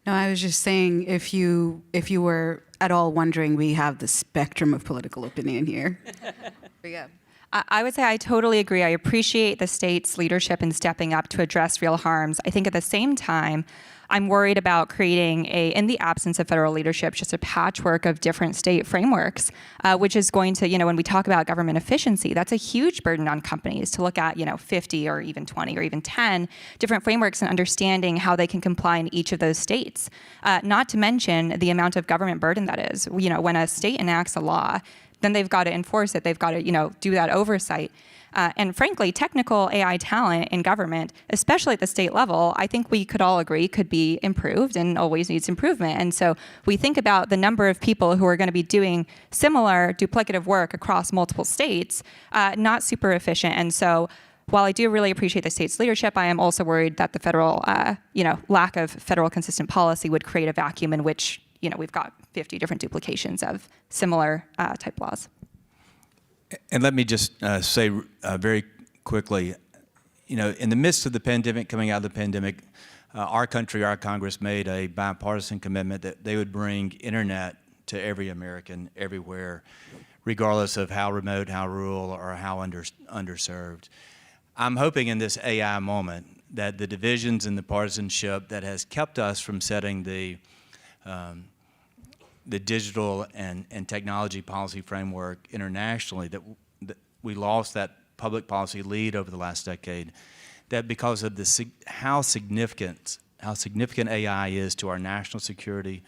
No, I was just saying, if you were at all wondering, we have the spectrum of political opinion here. But yeah. I would say I totally agree. I appreciate the state's leadership in stepping up to address real harms. I think at the same time, I'm worried about creating in the absence of federal leadership, just a patchwork of different state frameworks, which is going to, you know, when we talk about government efficiency, that's a huge burden on companies to look at, you know, 50 or even 20 or even 10 different frameworks and understanding how they can comply in each of those states. Not to mention the amount of government burden that is. You know, when a state enacts a law, then they've got to enforce it. They've got to, do that oversight. And frankly, technical AI talent in government, especially at the state level, I think we could all agree could be improved and always needs improvement. And so we think about the number of people who are going to be doing similar duplicative work across multiple states, not super efficient. And so while I do really appreciate the state's leadership, I am also worried that the federal, lack of federal consistent policy would create a vacuum in which, we've got 50 different duplications of similar type laws. And let me just say very quickly, in the midst of the pandemic, coming out of the pandemic, our country, our Congress made a bipartisan commitment that they would bring internet to every American, everywhere, regardless of how remote, how rural, or how underserved. I'm hoping in this AI moment that the divisions and the partisanship that has kept us from setting the digital and technology policy framework internationally, that we lost that public policy lead over the last decade, that because of how significant AI is to our national security,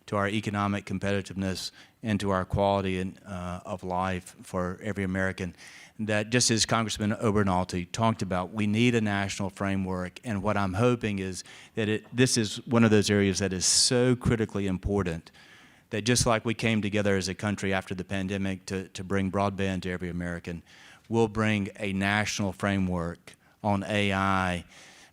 to our economic competitiveness, and to our quality of life for every American, that just as Congressman Obernolte talked about, we need a national framework. And what I'm hoping is that this is one of those areas that is so critically important, that just like we came together as a country after the pandemic to bring broadband to every American, we'll bring a national framework on AI.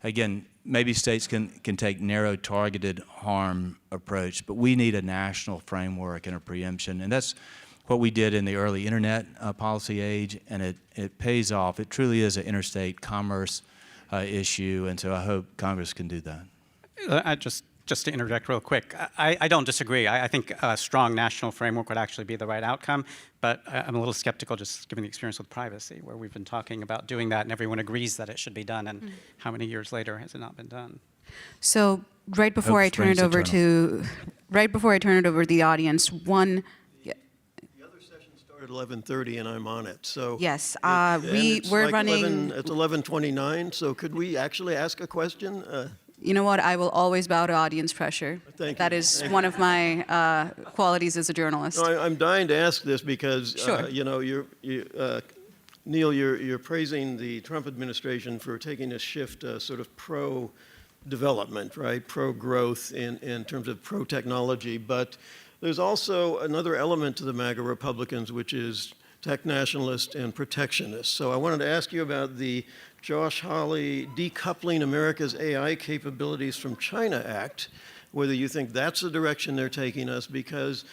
Again, maybe states can take narrow targeted harm approach, but we need a national framework and a preemption. And that's what we did in the early internet policy age, and it pays off. It truly is an interstate commerce issue, and so I hope Congress can do that. Just to interject real quick, I don't disagree. I think a strong national framework would actually be the right outcome, but I'm a little skeptical just given the experience with privacy, where we've been talking about doing that and everyone agrees that it should be done, and how many years later has it not been done? So right before I turn it over to the audience, at 11:30 and I'm on it. So yes, we're like running. It's 11:29. So could we actually ask a question? You know what? I will always bow to audience pressure. Thank you. That is one of my qualities as a journalist. No, I'm dying to ask this because Sure. Neil, you're praising the Trump administration for taking a shift, sort of pro-development, right? Pro-growth in terms of pro-technology, but there's also another element to the MAGA Republicans, which is tech nationalist and protectionist. So I wanted to ask you about the Josh Hawley Decoupling America's AI Capabilities from China Act, whether you think that's the direction they're taking us, because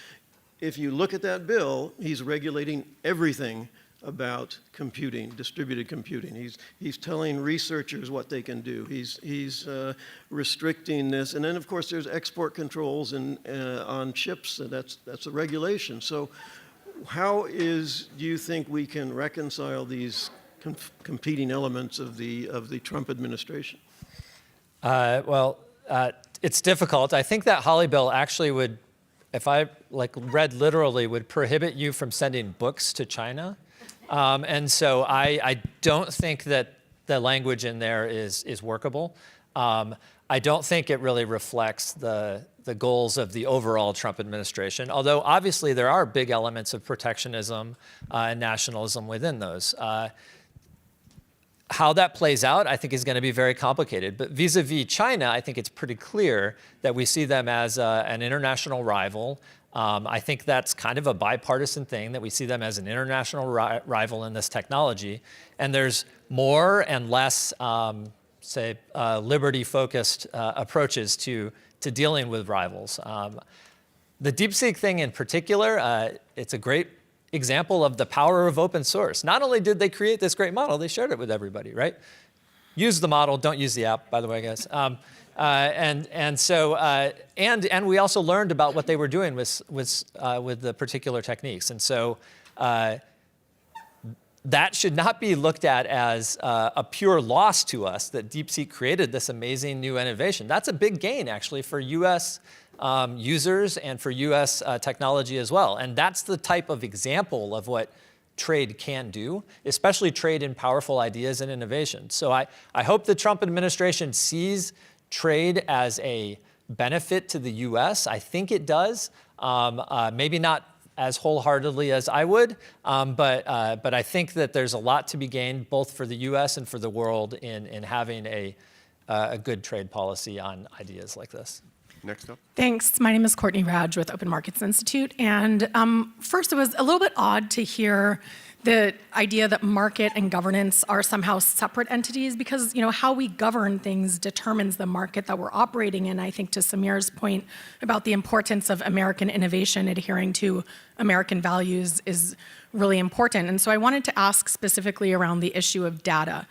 if you look at that bill, he's regulating everything about computing, distributed computing. He's telling researchers what they can do. He's restricting this, and then of course there's export controls on chips, and that's a regulation. So, how do you think we can reconcile these competing elements of the Trump administration? It's difficult. I think that Hawley bill actually would, if I read literally, would prohibit you from sending books to China. And so I don't think that the language in there is workable. I don't think it really reflects the goals of the overall Trump administration, although obviously there are big elements of protectionism and nationalism within those. How that plays out, I think, is going to be very complicated. But vis-a-vis China, I think it's pretty clear that we see them as an international rival. I think that's kind of a bipartisan thing, that we see them as an international rival in this technology. And there's more and less, liberty-focused approaches to dealing with rivals. The DeepSeek thing in particular, it's a great example of the power of open source. Not only did they create this great model, they shared it with everybody, right? Use the model, don't use the app, by the way, guys. And we also learned about what they were doing with the particular techniques. And so that should not be looked at as a pure loss to us that DeepSeek created this amazing new innovation. That's a big gain, actually, for US users and for US technology as well. And that's the type of example of what trade can do, especially trade in powerful ideas and innovation. So I hope the Trump administration sees trade as a benefit to the US. I think it does. Maybe not as wholeheartedly as I would, but I think that there's a lot to be gained both for the U.S. and for the world in having a good trade policy on ideas like this. Next up. Thanks. My name is Courtney Radge with Open Markets Institute. And first, it was a little bit odd to hear the idea that market and governance are somehow separate entities, because how we govern things determines the market that we're operating in. I think to Samir's point about the importance of American innovation adhering to American values is really important. And so I wanted to ask specifically around the issue of data.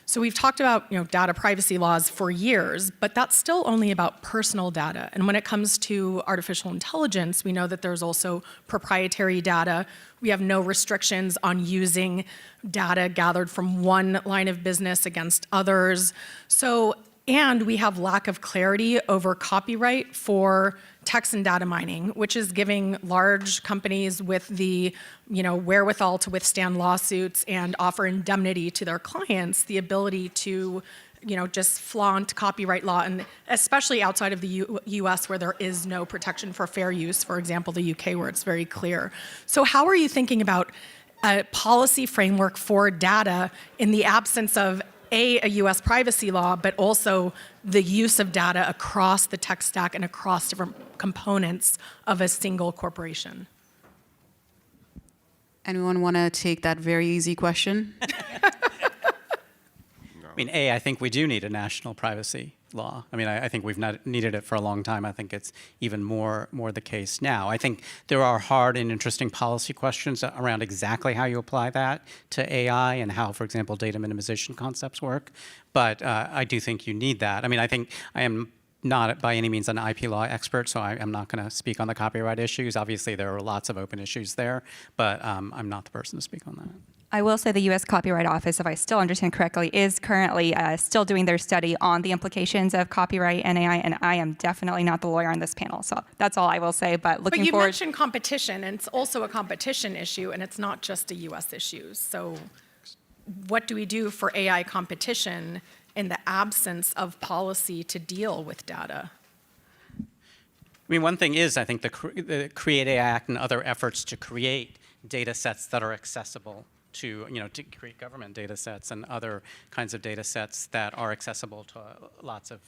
So we've talked about data privacy laws for years, but that's still only about personal data. And when it comes to artificial intelligence, we know that there's also proprietary data. We have no restrictions on using data gathered from one line of business against others. And we have lack of clarity over copyright for text and data mining, which is giving large companies with the wherewithal to withstand lawsuits and offer indemnity to their clients the ability to just flaunt copyright law, and especially outside of the US where there is no protection for fair use, for example, the UK where it's very clear. So how are you thinking about a policy framework for data in the absence of a US privacy law, but also the use of data across the tech stack and across different components of a single corporation? Anyone want to take that very easy question? I mean, I think we do need a national privacy law. I mean, I think we've not needed it for a long time. I think it's even more the case now. I think there are hard and interesting policy questions around exactly how you apply that to AI and how, for example, data minimization concepts work. But I do think you need that. I mean, I think I am not by any means an IP law expert, so I'm not going to speak on the copyright issues. Obviously, there are lots of open issues there, but I'm not the person to speak on that. I will say the U.S. Copyright Office, if I still understand correctly, is currently still doing their study on the implications of copyright and AI, and I am definitely not the lawyer on this panel, so that's all I will say, but looking forward. But you mentioned competition, and it's also a competition issue, and it's not just a U.S. issue. So what do we do for AI competition in the absence of policy to deal with data? I mean, one thing is, I think the Create AI Act and other efforts to create data sets that are accessible to create government data sets and other kinds of data sets that are accessible to lots of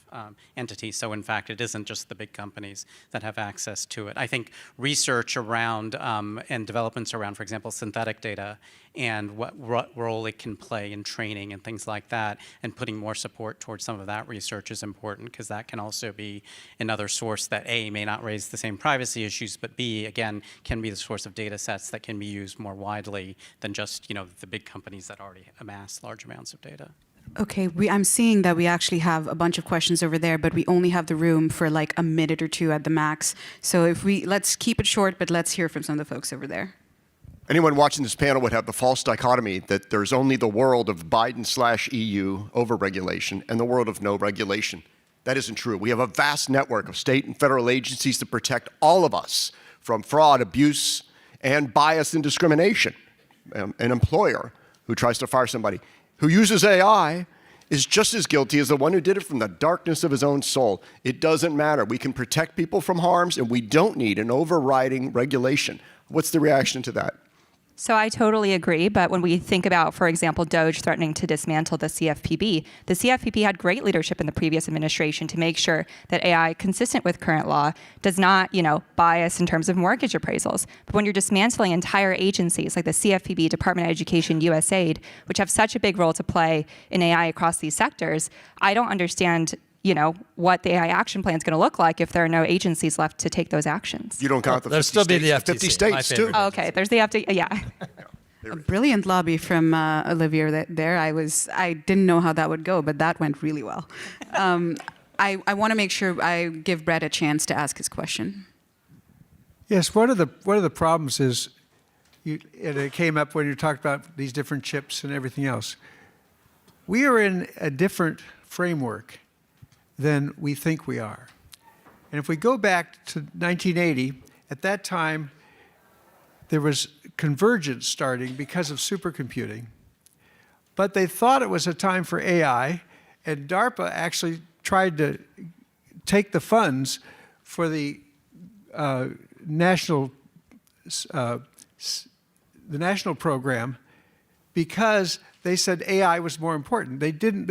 entities. So in fact, it isn't just the big companies that have access to it. I think research around and developments around, for example, synthetic data and what role it can play in training and things like that, and putting more support towards some of that research is important, because that can also be another source that A, may not raise the same privacy issues, but B, again, can be the source of data sets that can be used more widely than just the big companies that already amass large amounts of data. Okay, I'm seeing that we actually have a bunch of questions over there, but we only have the room for like a minute or two at the max. So let's keep it short, but let's hear from some of the folks over there. Anyone watching this panel would have the false dichotomy that there's only the world of Biden/EU overregulation and the world of no regulation. That isn't true. We have a vast network of state and federal agencies to protect all of us from fraud, abuse, and bias and discrimination. An employer who tries to fire somebody who uses AI is just as guilty as the one who did it from the darkness of his own soul. It doesn't matter. We can protect people from harms, and we don't need an overriding regulation. What's the reaction to that? So I totally agree, but when we think about, for example, DOJ threatening to dismantle the CFPB had great leadership in the previous administration to make sure that AI, consistent with current law, does not, bias in terms of mortgage appraisals. But when you're dismantling entire agencies like the CFPB, Department of Education, USAID, which have such a big role to play in AI across these sectors, I don't understand what the AI action plan is going to look like if there are no agencies left to take those actions. You don't count the 50 There'll still be the FTC, 50 states, too. Oh, okay, there's the FTC, yeah. A brilliant lobby from Olivier there. I didn't know how that would go, but that went really well. I want to make sure I give Brett a chance to ask his question. Yes, one of the problems is, and it came up when you talked about these different chips and everything else. We are in a different framework than we think we are. And if we go back to 1980, at that time, there was convergence starting because of supercomputing. But they thought it was a time for AI, and DARPA actually tried to take the funds for the National the national program because they said AI was more important. They didn't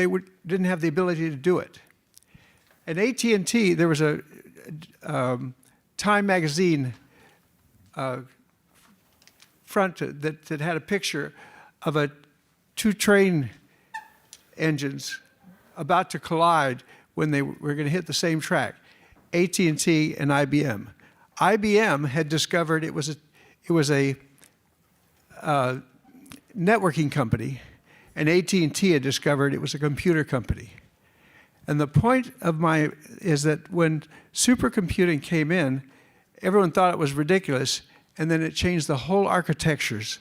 have the ability to do it. At AT&T, there was a Time magazine front that had a picture of two train engines about to collide when they were going to hit the same track, AT&T and IBM. IBM had discovered it was a networking company, and AT&T had discovered it was a computer company. And the point is that when supercomputing came in, everyone thought it was ridiculous, and then it changed the whole architectures.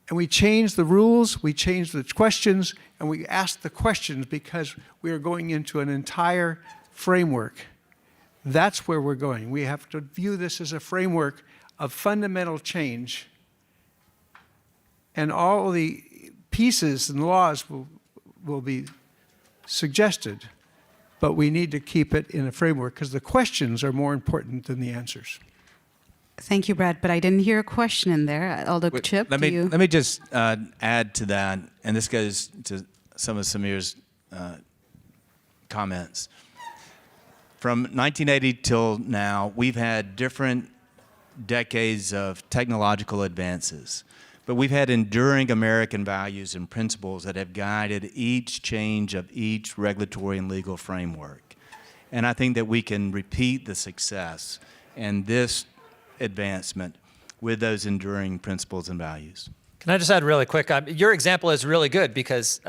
And we changed the rules, we changed the questions, and we asked the questions because we are going into an entire framework. That's where we're going. We have to view this as a framework of fundamental change. And all the pieces and laws will be suggested, but we need to keep it in a framework because the questions are more important than the answers. Thank you, Brad, but I didn't hear a question in there. Although, Chip, let me just add to that, and this goes to some of Samir's comments. From 1980 till now, we've had different decades of technological advances, but we've had enduring American values and principles that have guided each change of each regulatory and legal framework. And I think that we can repeat the success and this advancement with those enduring principles and values. Can I just add really quick? Your example is really good because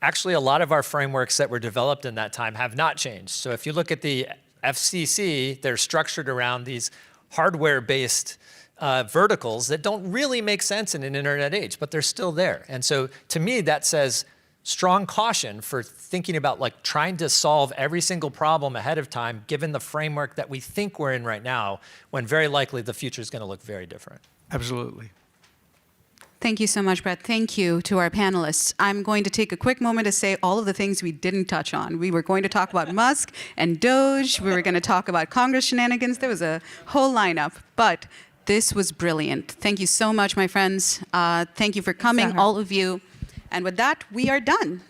actually a lot of our frameworks that were developed in that time have not changed. So if you look at the FCC, they're structured around these hardware-based verticals that don't really make sense in an internet age, but they're still there. And so to me, that says strong caution for thinking about like trying to solve every single problem ahead of time, given the framework that we think we're in right now, when very likely the future is going to look very different. Absolutely. Thank you so much, Brett. Thank you to our panelists. I'm going to take a quick moment to say all of the things we didn't touch on. We were going to talk about Musk and Doge. We were going to talk about Congress shenanigans. There was a whole lineup, but this was brilliant. Thank you so much, my friends. Thank you for coming, all of you. And with that, we are done.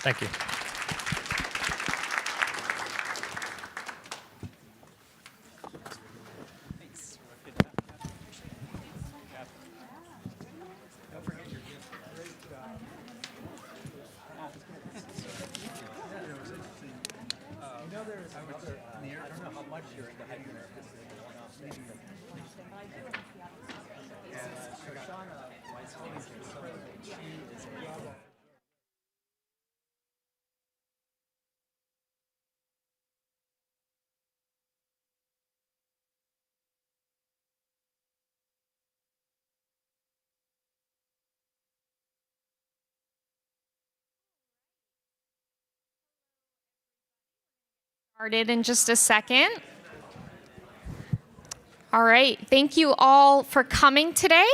Thank you. Started in just a second. All right, thank you all for coming today.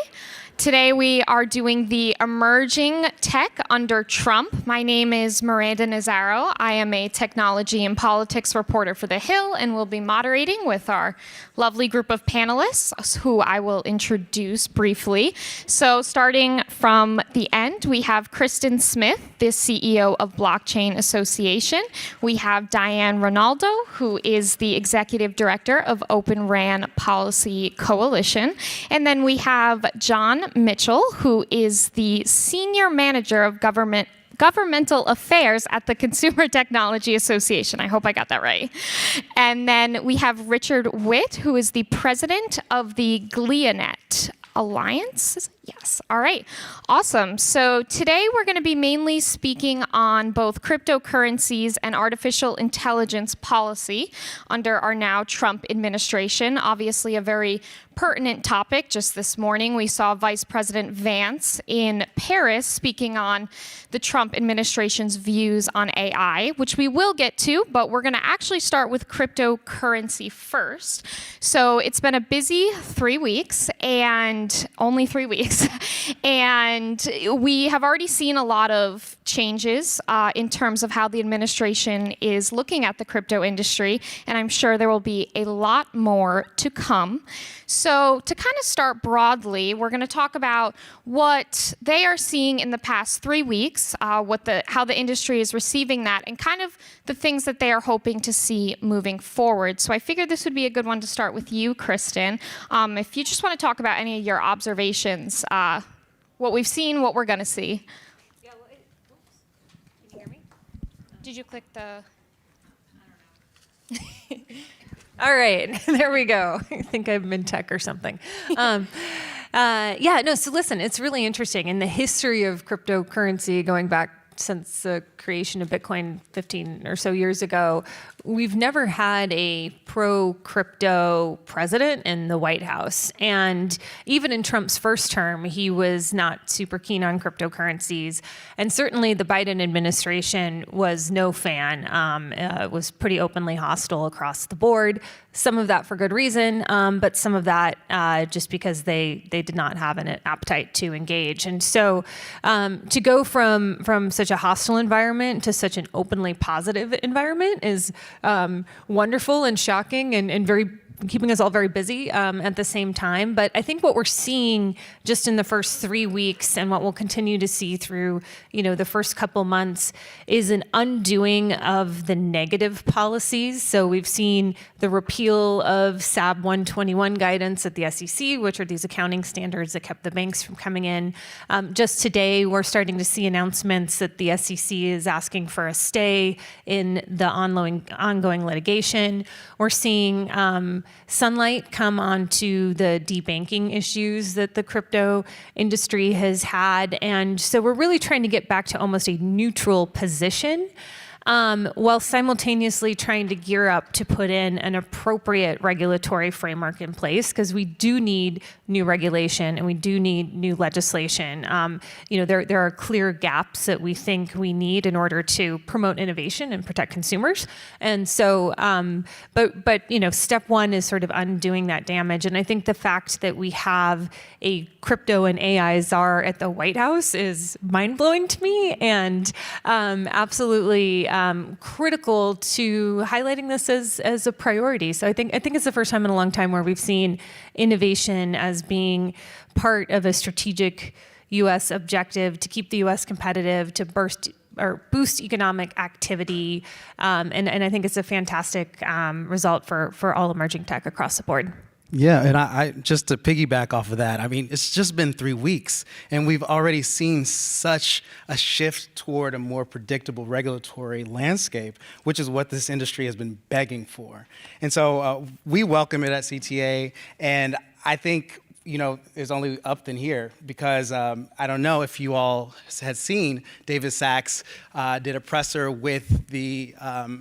Today we are doing the emerging tech under Trump. My name is Miranda Nazaro. I am a technology and politics reporter for The Hill and will be moderating with our lovely group of panelists who I will introduce briefly. So starting from the end, we have Kristen Smith, the CEO of Blockchain Association. We have Diane Ronaldo, who is the executive director of Open RAN Policy Coalition. And then we have John Mitchell, who is the senior manager of governmental affairs at the Consumer Technology Association. I hope I got that right. And then we have Richard Witt, who is the president of the GliaNet Alliance. Yes. All right. Awesome. So today we're going to be mainly speaking on both cryptocurrencies and artificial intelligence policy under our now Trump administration. Obviously a very pertinent topic. Just this morning we saw Vice President Vance in Paris speaking on the Trump administration's views on AI, which we will get to, but we're going to actually start with cryptocurrency first. So it's been a busy 3 weeks, and only 3 weeks. weeks. And we have already seen a lot of changes in terms of how the administration is looking at the crypto industry, and I'm sure there will be a lot more to come. So to kind of start broadly, we're going to talk about what they are seeing in the past 3 weeks, how the industry is receiving that, and kind of the things that they are hoping to see moving forward. So I figured this would be a good one to start with you, Kristen. If you just want to talk about any of your observations, what we've seen, what we're going to see. Yeah, well, can you hear me? Did you click the... All right, there we go. I think I'm in tech or something. So listen, it's really interesting. In the history of cryptocurrency, going back since the creation of Bitcoin 15 or so years ago, we've never had a pro-crypto president in the White House. And even in Trump's first term, he was not super keen on cryptocurrencies. And certainly the Biden administration was no fan, was pretty openly hostile across the board. Some of that for good reason, but some of that just because they did not have an appetite to engage. And so to go from such a hostile environment to such an openly positive environment is wonderful and shocking and very keeping us all very busy at the same time. But I think what we're seeing just in the first 3 weeks and what we'll continue to see through, the first couple months is an undoing of the negative policies. So we've seen the repeal of SAB 121 guidance at the SEC, which are these accounting standards that kept the banks from coming in. Just today, we're starting to see announcements that the SEC is asking for a stay in the ongoing litigation. We're seeing sunlight come onto the debanking issues that the crypto industry has had. And so we're really trying to get back to almost a neutral position while simultaneously trying to gear up to put in an appropriate regulatory framework in place, because we do need new regulation and we do need new legislation. There are clear gaps that we think we need in order to promote innovation and protect consumers. And so, step one is sort of undoing that damage. And I think the fact that we have a crypto and AI czar at the White House is mind-blowing to me, and absolutely critical to highlighting this as a priority. So I think it's the first time in a long time where we've seen innovation as being part of a strategic U.S. objective to keep the U.S. competitive, to boost economic activity, and I think it's a fantastic result for all emerging tech across the board. Yeah, and I just to piggyback off of that, I mean, it's just been 3 weeks, and we've already seen such a shift toward a more predictable regulatory landscape, which is what this industry has been begging for. And so we welcome it at CTA, and I think is only up than here, because I don't know if you all had seen, David Sachs did a presser with the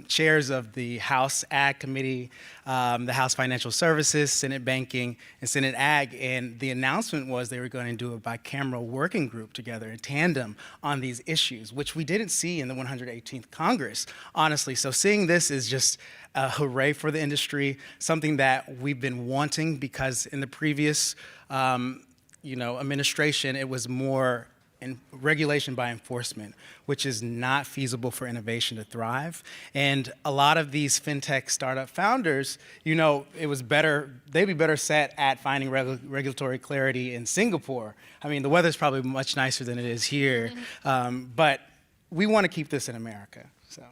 chairs of the House Ag Committee, the House Financial Services, Senate Banking, and Senate Ag, and the announcement was they were going to do a bicameral working group together in tandem on these issues, which we didn't see in the 118th Congress, honestly. So seeing this is just a hooray for the industry, something that we've been wanting, because in the previous administration, it was more regulation by enforcement, which is not feasible for innovation to thrive. And a lot of these fintech startup founders, it was better, they'd be better set at finding regulatory clarity in Singapore. I mean, the weather's probably much nicer than it is here, but we want to keep this in America. So.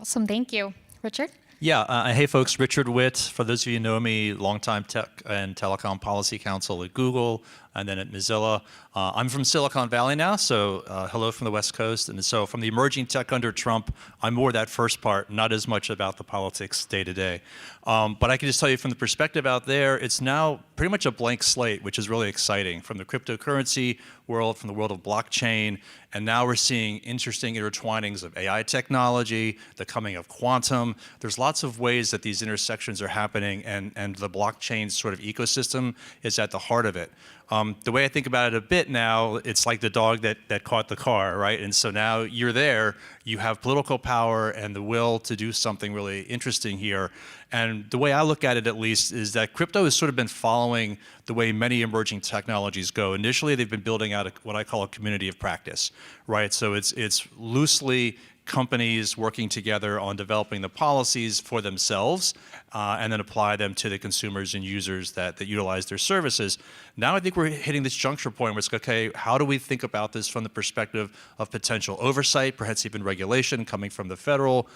Awesome, thank you. Richard? Yeah, hey folks, Richard Witt. For those of you who know me, longtime tech and telecom policy counsel at Google and then at Mozilla. I'm from Silicon Valley now, so hello from the West Coast. And so from the emerging tech under Trump, I'm more that first part, not as much about the politics day to day. But I can just tell you from the perspective out there, it's now pretty much a blank slate, which is really exciting. From the cryptocurrency world, from the world of blockchain, and now we're seeing interesting intertwinings of AI technology, the coming of quantum. There's lots of ways that these intersections are happening, and the blockchain sort of ecosystem is at the heart of it. The way I think about it a bit now, it's like the dog that caught the car, right? And so now you're there, you have political power and the will to do something really interesting here. And the way I look at it, at least, is that crypto has sort of been following the way many emerging technologies go. Initially, they've been building out what I call a community of practice, right? So it's loosely companies working together on developing the policies for themselves and then apply them to the consumers and users that utilize their services. Now I think we're hitting this juncture point where it's, okay, how do we think about this from the perspective of potential oversight, perhaps even regulation coming from the federal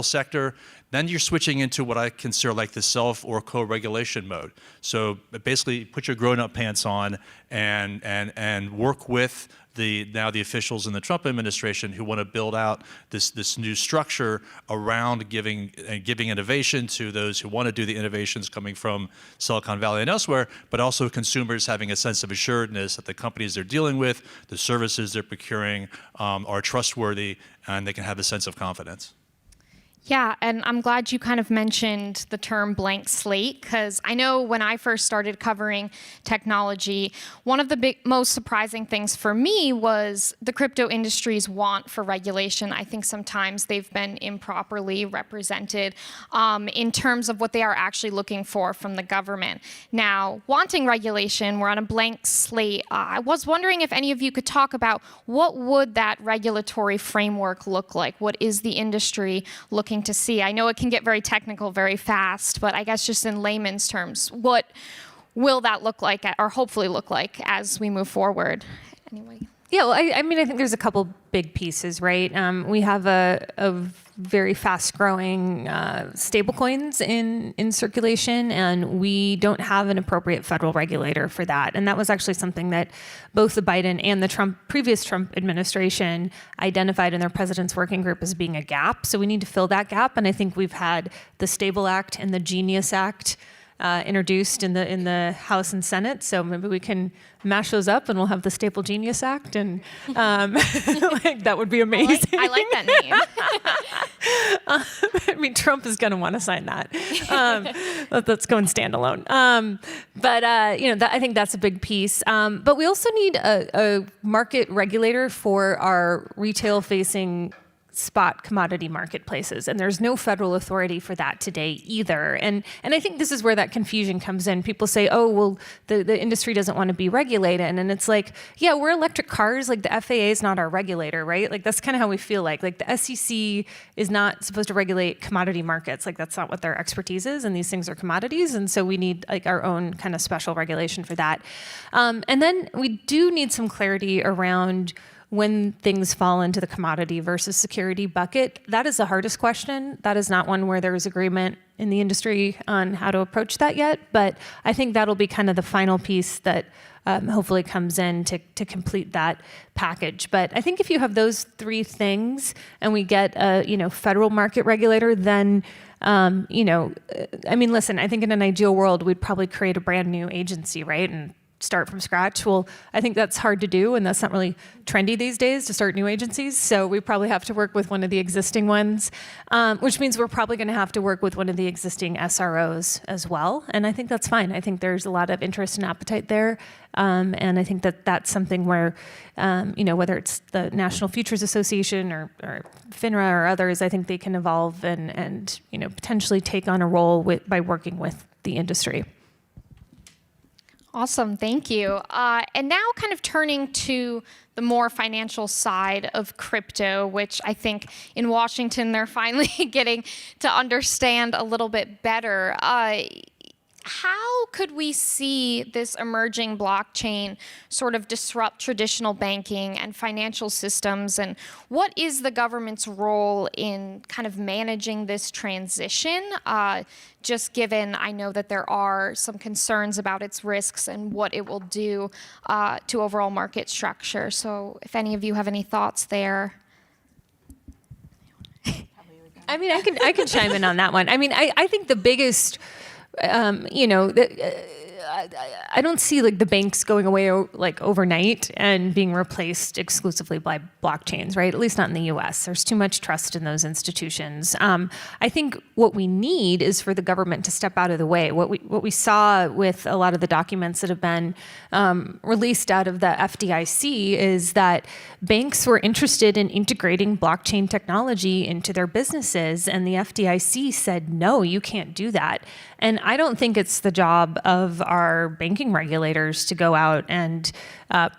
sector? Then you're switching into what I consider like the self or co-regulation mode. So basically put your grown-up pants on and work with the officials in the Trump administration who want to build out this new structure around giving innovation to those who want to do the innovations coming from Silicon Valley and elsewhere, but also consumers having a sense of assuredness that the companies they're dealing with, the services they're procuring are trustworthy and they can have a sense of confidence. Yeah, and I'm glad you kind of mentioned the term blank slate, because I know when I first started covering technology, one of the most surprising things for me was the crypto industry's want for regulation. I think sometimes they've been improperly represented in terms of what they are actually looking for from the government. Now, wanting regulation, we're on a blank slate. I was wondering if any of you could talk about what would that regulatory framework look like? What is the industry looking to see? I know it can get very technical very fast, but I guess just in layman's terms, what will that look like, or hopefully look like, as we move forward? Anyway. Yeah, well, I mean, I think there's a couple big pieces, right? We have a very fast-growing stablecoins in circulation, and we don't have an appropriate federal regulator for that. And that was actually something that both the Biden and the previous Trump administration identified in their president's working group as being a gap. So we need to fill that gap, and I think we've had the Stable Act and the Genius Act introduced in the House and Senate, so maybe we can mash those up and we'll have the Staple Genius Act, and like, that would be amazing. I like that name. I mean, Trump is going to want to sign that. Let's go and standalone. But I think that's a big piece. But we also need a market regulator for our retail-facing spot commodity marketplaces, and there's no federal authority for that today either. And I think this is where that confusion comes in. People say, oh, well, the industry doesn't want to be regulated, and it's like, yeah, we're electric cars, like the FAA is not our regulator, right? Like that's kind of how we feel like the SEC is not supposed to regulate commodity markets, like that's not what their expertise is, and these things are commodities, and so we need like our own kind of special regulation for that. And then we do need some clarity around when things fall into the commodity versus security bucket. That is the hardest question. That is not one where there is agreement in the industry on how to approach that yet, but I think that'll be kind of the final piece that hopefully comes in to complete that package. But I think if you have those three things and we get a federal market regulator, then I mean, listen, I think in an ideal world, we'd probably create a brand new agency, right? And start from scratch. Well, I think that's hard to do, and that's not really trendy these days to start new agencies. So we probably have to work with one of the existing ones, which means we're probably going to have to work with one of the existing SROs as well. And I think that's fine. I think there's a lot of interest and appetite there. And I think that that's something where, whether it's the National Futures Association or FINRA or others, I think they can evolve and potentially take on a role by working with the industry. Awesome, thank you. And now kind of turning to the more financial side of crypto, which I think in Washington they're finally getting to understand a little bit better. How could we see this emerging blockchain sort of disrupt traditional banking and financial systems? And what is the government's role in kind of managing this transition? Just given, I know that there are some concerns about its risks and what it will do to overall market structure. So if any of you have any thoughts there. I mean, I can chime in on that one. I mean, I think the biggest I don't see like the banks going away like overnight and being replaced exclusively by blockchains, right? At least not in the U.S. There's too much trust in those institutions. I think what we need is for the government to step out of the way. What we saw with a lot of the documents that have been released out of the FDIC is that banks were interested in integrating blockchain technology into their businesses, and the FDIC said, no, you can't do that. And I don't think it's the job of our banking regulators to go out and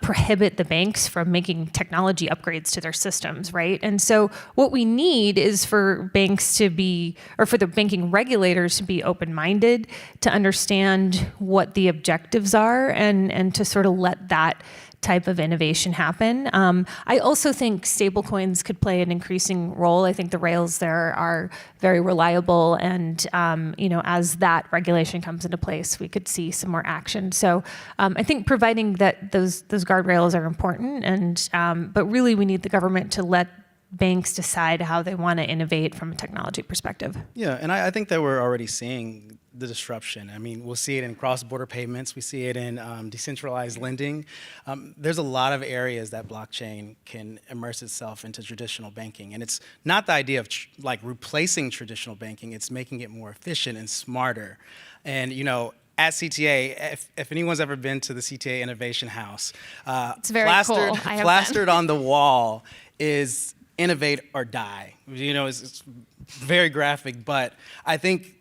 prohibit the banks from making technology upgrades to their systems, right? And so what we need is for banks to be, or for the banking regulators to be open-minded, to understand what the objectives are, and to sort of let that type of innovation happen. I also think stablecoins could play an increasing role. I think the rails there are very reliable, and as that regulation comes into place, we could see some more action. So I think providing that those guardrails are important, and but really we need the government to let banks decide how they want to innovate from a technology perspective. Yeah, and I think that we're already seeing the disruption. I mean, we'll see it in cross-border payments. We see it in decentralized lending. There's a lot of areas that blockchain can immerse itself into traditional banking. And it's not the idea of like replacing traditional banking. It's making it more efficient and smarter. And, at CTA, if anyone's ever been to the CTA Innovation House, it's very cool. Plastered on the wall is innovate or die. It's very graphic, but I think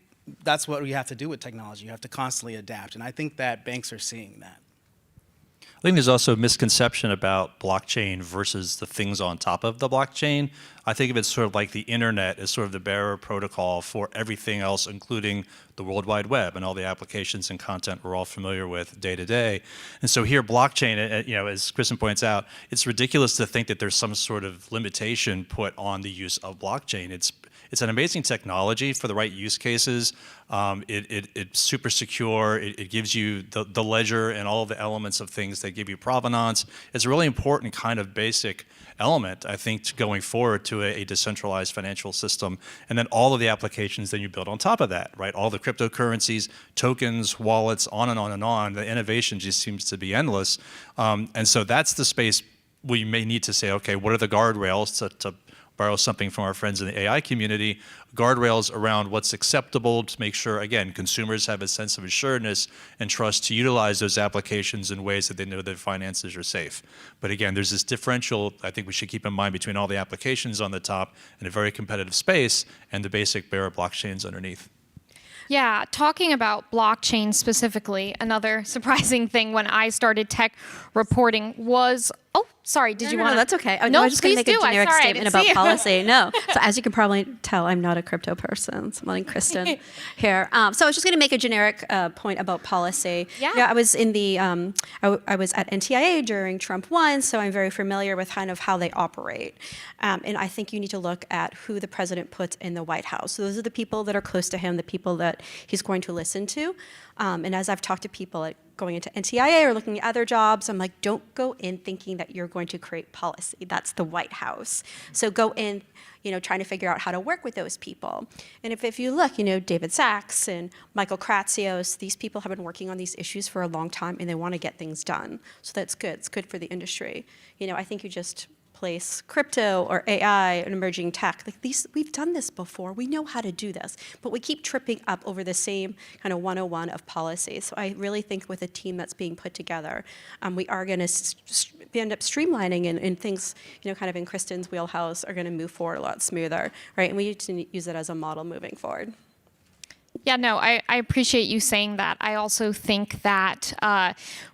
that's what we have to do with technology. You have to constantly adapt, and I think that banks are seeing that. I think there's also a misconception about blockchain versus the things on top of the blockchain. I think of it sort of like the internet as sort of the bearer protocol for everything else, including the World Wide Web and all the applications and content we're all familiar with day to day. And so here, blockchain, as Kristen points out, it's ridiculous to think that there's some sort of limitation put on the use of blockchain. It's an amazing technology for the right use cases. It's super secure. It gives you the ledger and all of the elements of things that give you provenance. It's a really important kind of basic element, I think, going forward to a decentralized financial system. And then all of the applications that you build on top of that, right? All the cryptocurrencies, tokens, wallets, on and on and on. The innovation just seems to be endless. And so that's the space we may need to say, okay, what are the guardrails to borrow something from our friends in the AI community, guardrails around what's acceptable to make sure, again, consumers have a sense of assuredness and trust to utilize those applications in ways that they know their finances are safe. But again, there's this differential I think we should keep in mind between all the applications on the top in a very competitive space and the basic bearer blockchains underneath. Yeah, talking about blockchain specifically, another surprising thing when I started tech reporting was, oh, sorry, did you want to? No, that's okay. No, I was just going to make a please do. generic Sorry, I statement didn't about see you. policy. No. So as you can probably tell, I'm not a crypto person. So I'm letting Kristen here. So I was just going to make a generic point about policy. Yeah. I was in the, I was at NTIA during Trump 1, so I'm very familiar with kind of how they operate. And I think you need to look at who the president puts in the White House. So those are the people that are close to him, the people that he's going to listen to. And as I've talked to people going into NTIA or looking at other jobs, I'm like, don't go in thinking that you're going to create policy. That's the White House. So go in, trying to figure out how to work with those people. And if you look, David Sachs and Michael Kratsios, these people have been working on these issues for a long time, and they want to get things done. So that's good. It's good for the industry. I think you just place crypto or AI and emerging tech. Like these, we've done this before. We know how to do this, but we keep tripping up over the same kind of 101 of policy. So I really think with a team that's being put together, we are going to end up streamlining and things, kind of in Kristen's wheelhouse are going to move forward a lot smoother, right? And we need to use it as a model moving forward. Yeah, no, I appreciate you saying that. I also think that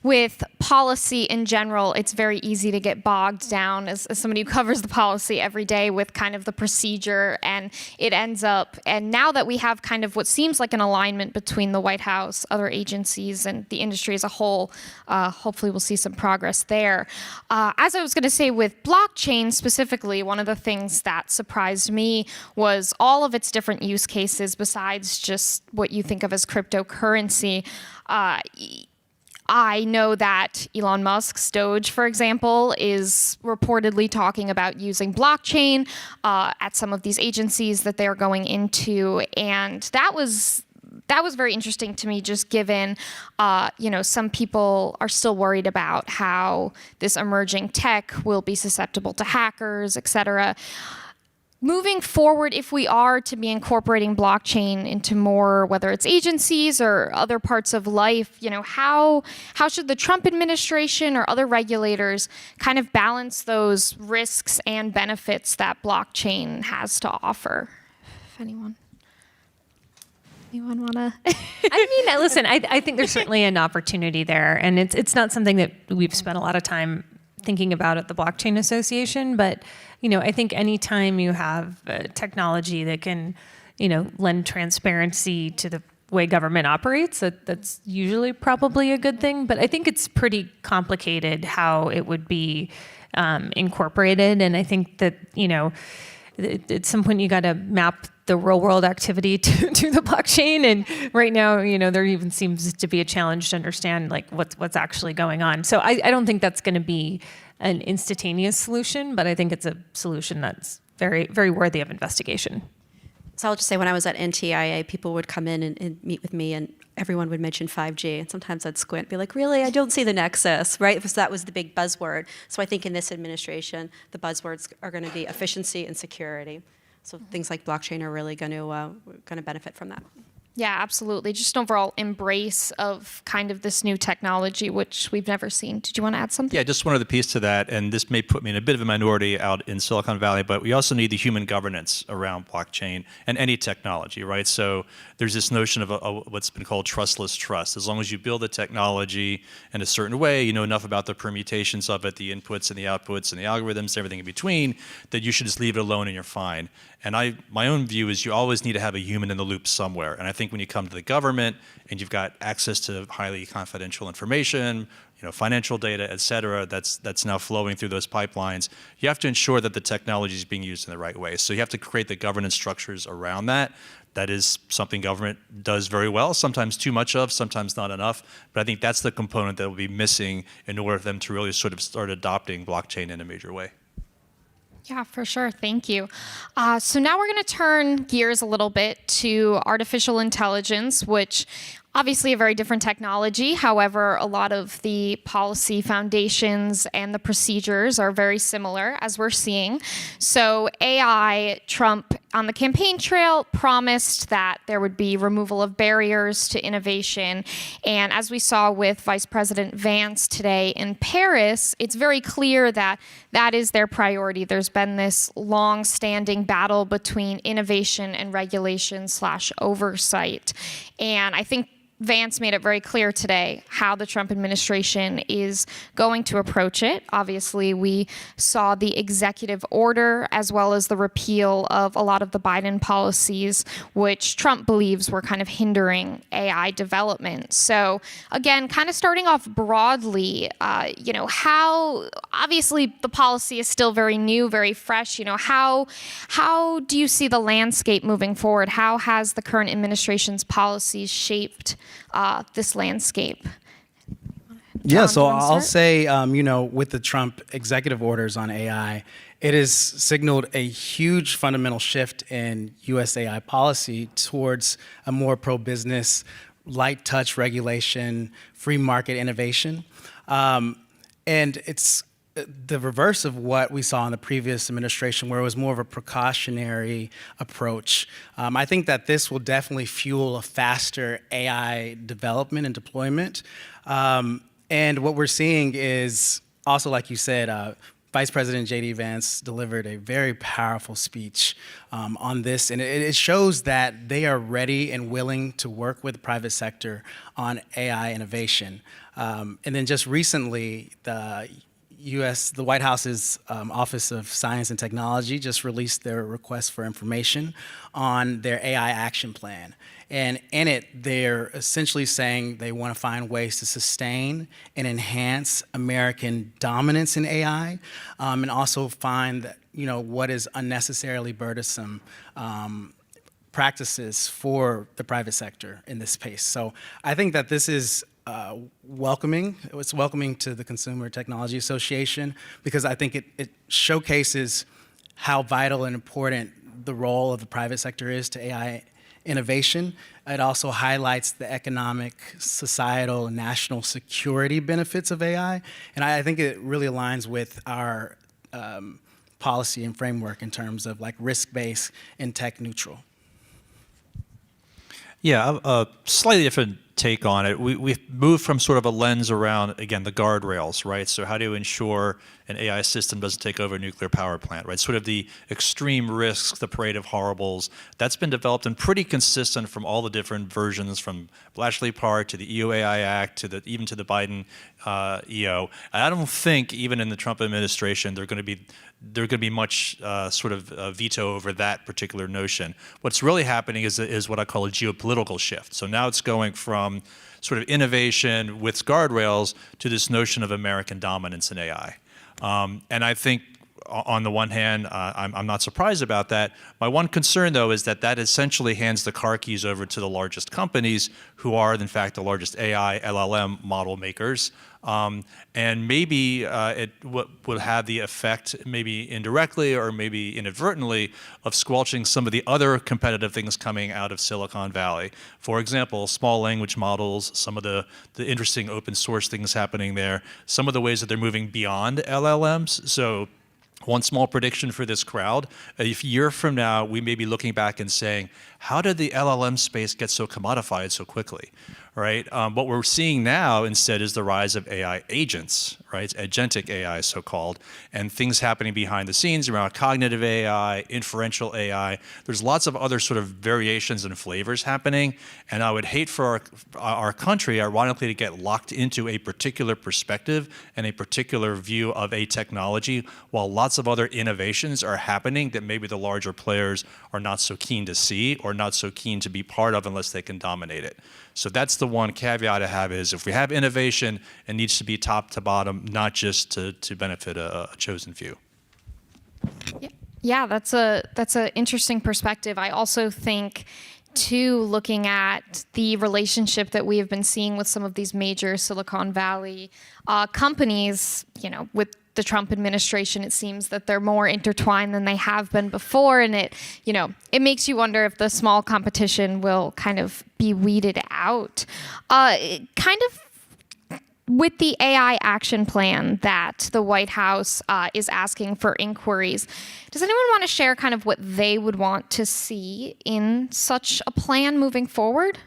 with policy in general, it's very easy to get bogged down as somebody who covers the policy every day with kind of the procedure, and it ends up, and now that we have kind of what seems like an alignment between the White House, other agencies, and the industry as a whole, hopefully we'll see some progress there. As I was going to say with blockchain specifically, one of the things that surprised me was all of its different use cases besides just what you think of as cryptocurrency. I know that Elon Musk's Doge, for example, is reportedly talking about using blockchain at some of these agencies that they're going into, and that was that was very interesting to me, just given, some people are still worried about how this emerging tech will be susceptible to hackers, et cetera. Moving forward, if we are to be incorporating blockchain into more, whether it's agencies or other parts of life, how should the Trump administration or other regulators kind of balance those risks and benefits that blockchain has to offer? If anyone want to? Listen, I think there's certainly an opportunity there, and it's not something that we've spent a lot of time thinking about at the Blockchain Association, but I think anytime you have technology that can, lend transparency to the way government operates, that's usually probably a good thing. But I think it's pretty complicated how it would be incorporated, and I think that at some point you got to map the real world activity to the blockchain, and right now there even seems to be a challenge to understand what's actually going on. So I don't think that's going to be an instantaneous solution, but I think it's a solution that's very, very worthy of investigation. So I'll just say, when I was at NTIA, people would come in and meet with me, and everyone would mention 5G. And sometimes I'd squint, be like, really? I don't see the nexus, right? So that was the big buzzword. So I think in this administration, the buzzwords are going to be efficiency and security. So things like blockchain are really going to benefit from that. Yeah, absolutely. Just an overall embrace of kind of this new technology, which we've never seen. Did you want to add something? Yeah, just one other piece to that, and this may put me in a bit of a minority out in Silicon Valley, but we also need the human governance around blockchain and any technology, right? So there's this notion of what's been called trustless trust. As long as you build the technology in a certain way, you know enough about the permutations of it, the inputs and the outputs and the algorithms, everything in between, that you should just leave it alone and you're fine. And my own view is you always need to have a human in the loop somewhere. And I think when you come to the government and you've got access to highly confidential information, financial data, et cetera, that's now flowing through those pipelines, you have to ensure that the technology is being used in the right way. So you have to create the governance structures around that. That is something government does very well, sometimes too much of, sometimes not enough. But I think that's the component that will be missing in order for them to really sort of start adopting blockchain in a major way. Yeah, for sure. Thank you. So now we're going to turn gears a little bit to artificial intelligence, which obviously a very different technology. However, a lot of the policy foundations and the procedures are very similar, as we're seeing. So AI, Trump on the campaign trail promised that there would be removal of barriers to innovation. And as we saw with Vice President Vance today in Paris, it's very clear that that is their priority. There's been this long-standing battle between innovation and regulation/oversight. And I think Vance made it very clear today how the Trump administration is going to approach it. Obviously, we saw the executive order as well as the repeal of a lot of the Biden policies, which Trump believes were kind of hindering AI development. So again, kind of starting off broadly, how obviously the policy is still very new, very fresh. How do you see the landscape moving forward? How has the current administration's policies shaped this landscape? Yeah, so I'll start? say, with the Trump executive orders on AI, it has signaled a huge fundamental shift in U.S. AI policy towards a more pro-business, light touch regulation, free market innovation. And it's the reverse of what we saw in the previous administration, where it was more of a precautionary approach. I think that this will definitely fuel a faster AI development and deployment. And what we're seeing is also, like you said, Vice President J.D. Vance delivered a very powerful speech on this, and it shows that they are ready and willing to work with the private sector on AI innovation. And then just recently, the White House's Office of Science and Technology just released their request for information on their AI action plan. And in it, they're essentially saying they want to find ways to sustain and enhance American dominance in AI, and also find that, what is unnecessarily burdensome practices for the private sector in this space. So I think that this is welcoming. It's welcoming to the Consumer Technology Association, because I think it showcases how vital and important the role of the private sector is to AI innovation. It also highlights the economic, societal, and national security benefits of AI. And I think it really aligns with our policy and framework in terms of like risk-based and tech neutral. Yeah, a slightly different take on it. We've moved from sort of a lens around, again, the guardrails, right? So how do you ensure an AI system doesn't take over a nuclear power plant, right? Sort of the extreme risks, the parade of horribles. That's been developed and pretty consistent from all the different versions, from Bletchley Park to the EU AI Act to even to the Biden EO. And I don't think even in the Trump administration they're going to be much sort of veto over that particular notion. What's really happening is what I call a geopolitical shift. So now it's going from sort of innovation with guardrails to this notion of American dominance in AI. And I think on the one hand, I'm not surprised about that. My one concern, though, is that essentially hands the car keys over to the largest companies, who are, in fact, the largest AI, LLM model makers. And maybe it will have the effect, maybe indirectly or maybe inadvertently, of squelching some of the other competitive things coming out of Silicon Valley. For example, small language models, some of the interesting open source things happening there, some of the ways that they're moving beyond LLMs. So one small prediction for this crowd: a year from now, we may be looking back and saying, how did the LLM space get so commodified so quickly, right? What we're seeing now instead is the rise of AI agents, right? Agentic AI, so-called, and things happening behind the scenes around cognitive AI, inferential AI. There's lots of other sort of variations and flavors happening, and I would hate for our country, ironically, to get locked into a particular perspective and a particular view of a technology, while lots of other innovations are happening that maybe the larger players are not so keen to see or not so keen to be part of unless they can dominate it. So that's the one caveat I have, is if we have innovation, it needs to be top to bottom, not just to benefit a chosen few. Yeah, that's an interesting perspective. I also think, too, looking at the relationship that we have been seeing with some of these major Silicon Valley companies, with the Trump administration, it seems that they're more intertwined than they have been before, and it makes you wonder if the small competition will kind of be weeded out. Kind of with the AI action plan that the White House is asking for inquiries, does anyone want to share kind of what they would want to see in such a plan moving forward?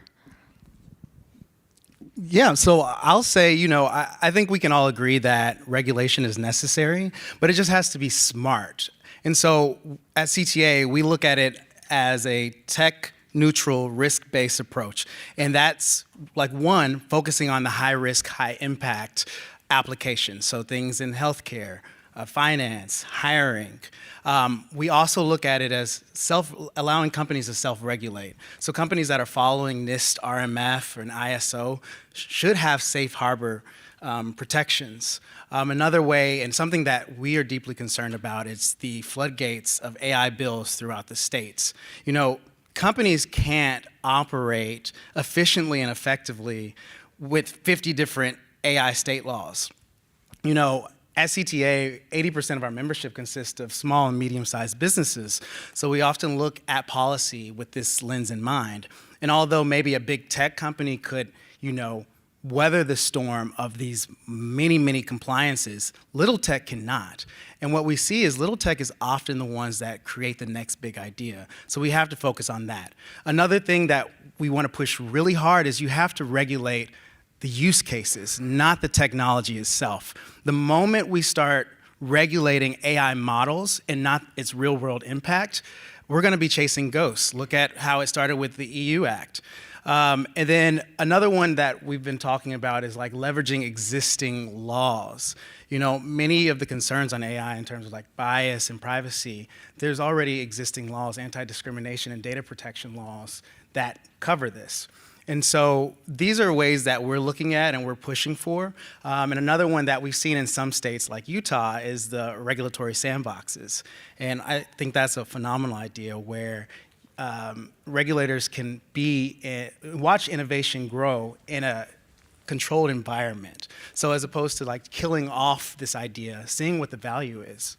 Yeah, so I'll say, I think we can all agree that regulation is necessary, but it just has to be smart. And so at CTA, we look at it as a tech-neutral, risk-based approach. And that's, like, one, focusing on the high-risk, high-impact applications, so things in healthcare, finance, hiring. We also look at it as allowing companies to self-regulate. So companies that are following NIST, RMF, and ISO should have safe harbor protections. Another way, and something that we are deeply concerned about, is the floodgates of AI bills throughout the states. Companies can't operate efficiently and effectively with 50 different AI state laws. At CTA, 80% of our membership consists of small and medium-sized businesses, so we often look at policy with this lens in mind. And although maybe a big tech company could, weather the storm of these many, many compliances, little tech cannot. And what we see is little tech is often the ones that create the next big idea. So we have to focus on that. Another thing that we want to push really hard is you have to regulate the use cases, not the technology itself. The moment we start regulating AI models and not its real-world impact, we're going to be chasing ghosts. Look at how it started with the EU Act. And then another one that we've been talking about is like leveraging existing laws. Many of the concerns on AI in terms of like bias and privacy, there's already existing laws, anti-discrimination and data protection laws that cover this. And so these are ways that we're looking at and we're pushing for. And another one that we've seen in some states like Utah is the regulatory sandboxes. And I think that's a phenomenal idea where regulators can watch innovation grow in a controlled environment. So as opposed to like killing off this idea, seeing what the value is.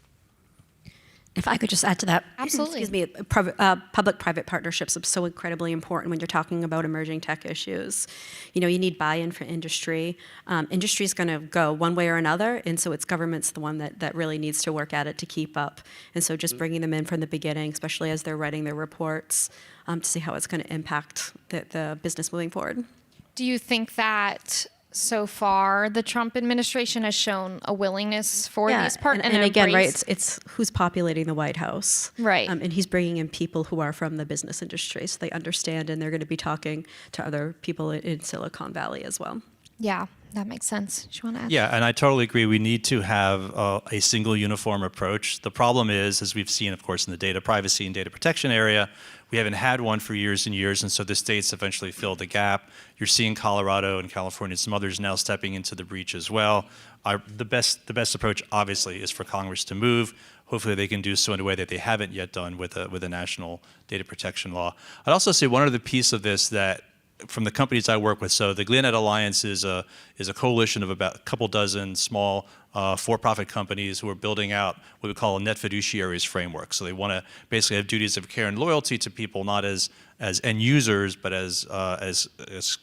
If I could just add to that. Absolutely. Excuse me, public-private partnerships are so incredibly important when you're talking about emerging tech issues. You know, you need buy-in from industry. Industry is going to go one way or another, and so it's government's the one that really needs to work at it to keep up. And so just bringing them in from the beginning, especially as they're writing their reports, to see how it's going to impact the business moving forward. Do you think that so far the Trump administration has shown a willingness for these partners? And again, right, it's who's populating the White House. Right. And he's bringing in people who are from the business industry, so they understand, and they're going to be talking to other people in Silicon Valley as well. Yeah, that makes sense. Do you want to add? Yeah, and I totally agree. We need to have a single uniform approach. The problem is, as we've seen, of course, in the data privacy and data protection area, we haven't had one for years and years, and so the states eventually filled the gap. You're seeing Colorado and California and some others now stepping into the breach as well. The best approach, obviously, is for Congress to move. Hopefully they can do so in a way that they haven't yet done with a national data protection law. I'd also say one other piece of this that from the companies I work with, so the Glennet Alliance is a coalition of about a couple dozen small for-profit companies who are building out what we call a net fiduciaries framework. So they want to basically have duties of care and loyalty to people, not as end users, but as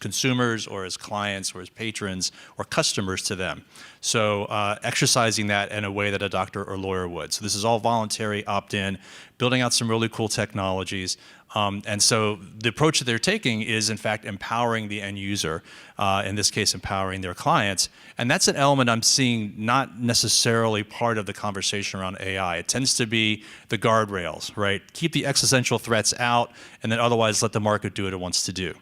consumers or as clients or as patrons or customers to them. So exercising that in a way that a doctor or lawyer would. So this is all voluntary, opt-in, building out some really cool technologies. And so the approach that they're taking is, in fact, empowering the end user, in this case, empowering their clients. And that's an element I'm seeing not necessarily part of the conversation around AI. It tends to be the guardrails, right? Keep the existential threats out, and then otherwise let the market do what it wants to do.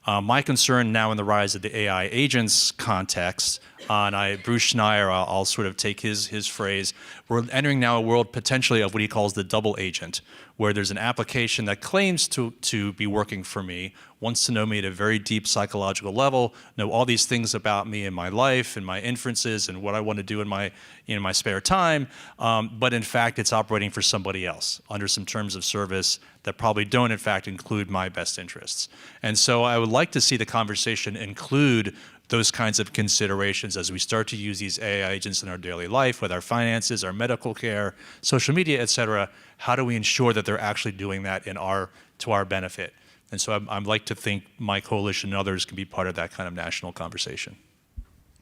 My concern now in the rise of the AI agents context, and Bruce Schneier, I'll sort of take his phrase, we're entering now a world potentially of what he calls the double agent, where there's an application that claims to be working for me, wants to know me at a very deep psychological level, know all these things about me and my life and my inferences and what I want to do in my spare time, but in fact it's operating for somebody else under some terms of service that probably don't in fact include my best interests. And so I would like to see the conversation include those kinds of considerations as we start to use these AI agents in our daily life, with our finances, our medical care, social media, et cetera. How do we ensure that they're actually doing that to our benefit? And so I'd like to think my coalition and others can be part of that kind of national conversation.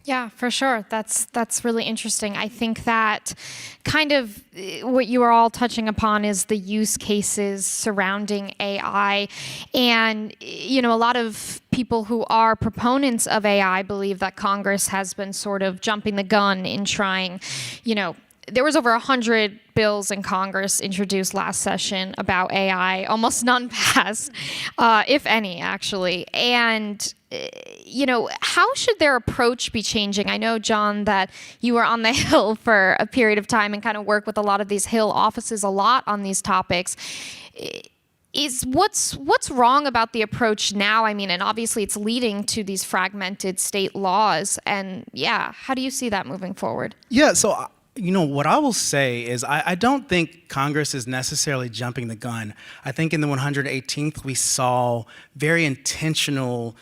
Yeah, for sure. That's really interesting. I think that kind of what you are all touching upon is the use cases surrounding AI. And, you know, a lot of people who are proponents of AI believe that Congress has been sort of jumping the gun in trying, you know, there was over 100 bills in Congress introduced last session about AI, almost none passed, if any, actually. And, you know, how should their approach be changing? I know, John, that you were on the Hill for a period of time and kind of work with a lot of these Hill offices a lot on these topics. What's wrong about the approach now? I mean, and obviously it's leading to these fragmented state laws. And yeah, how do you see that moving forward? Yeah, so you know, what I will say is I don't think Congress is necessarily jumping the gun. I think in the 118th, we saw very intentional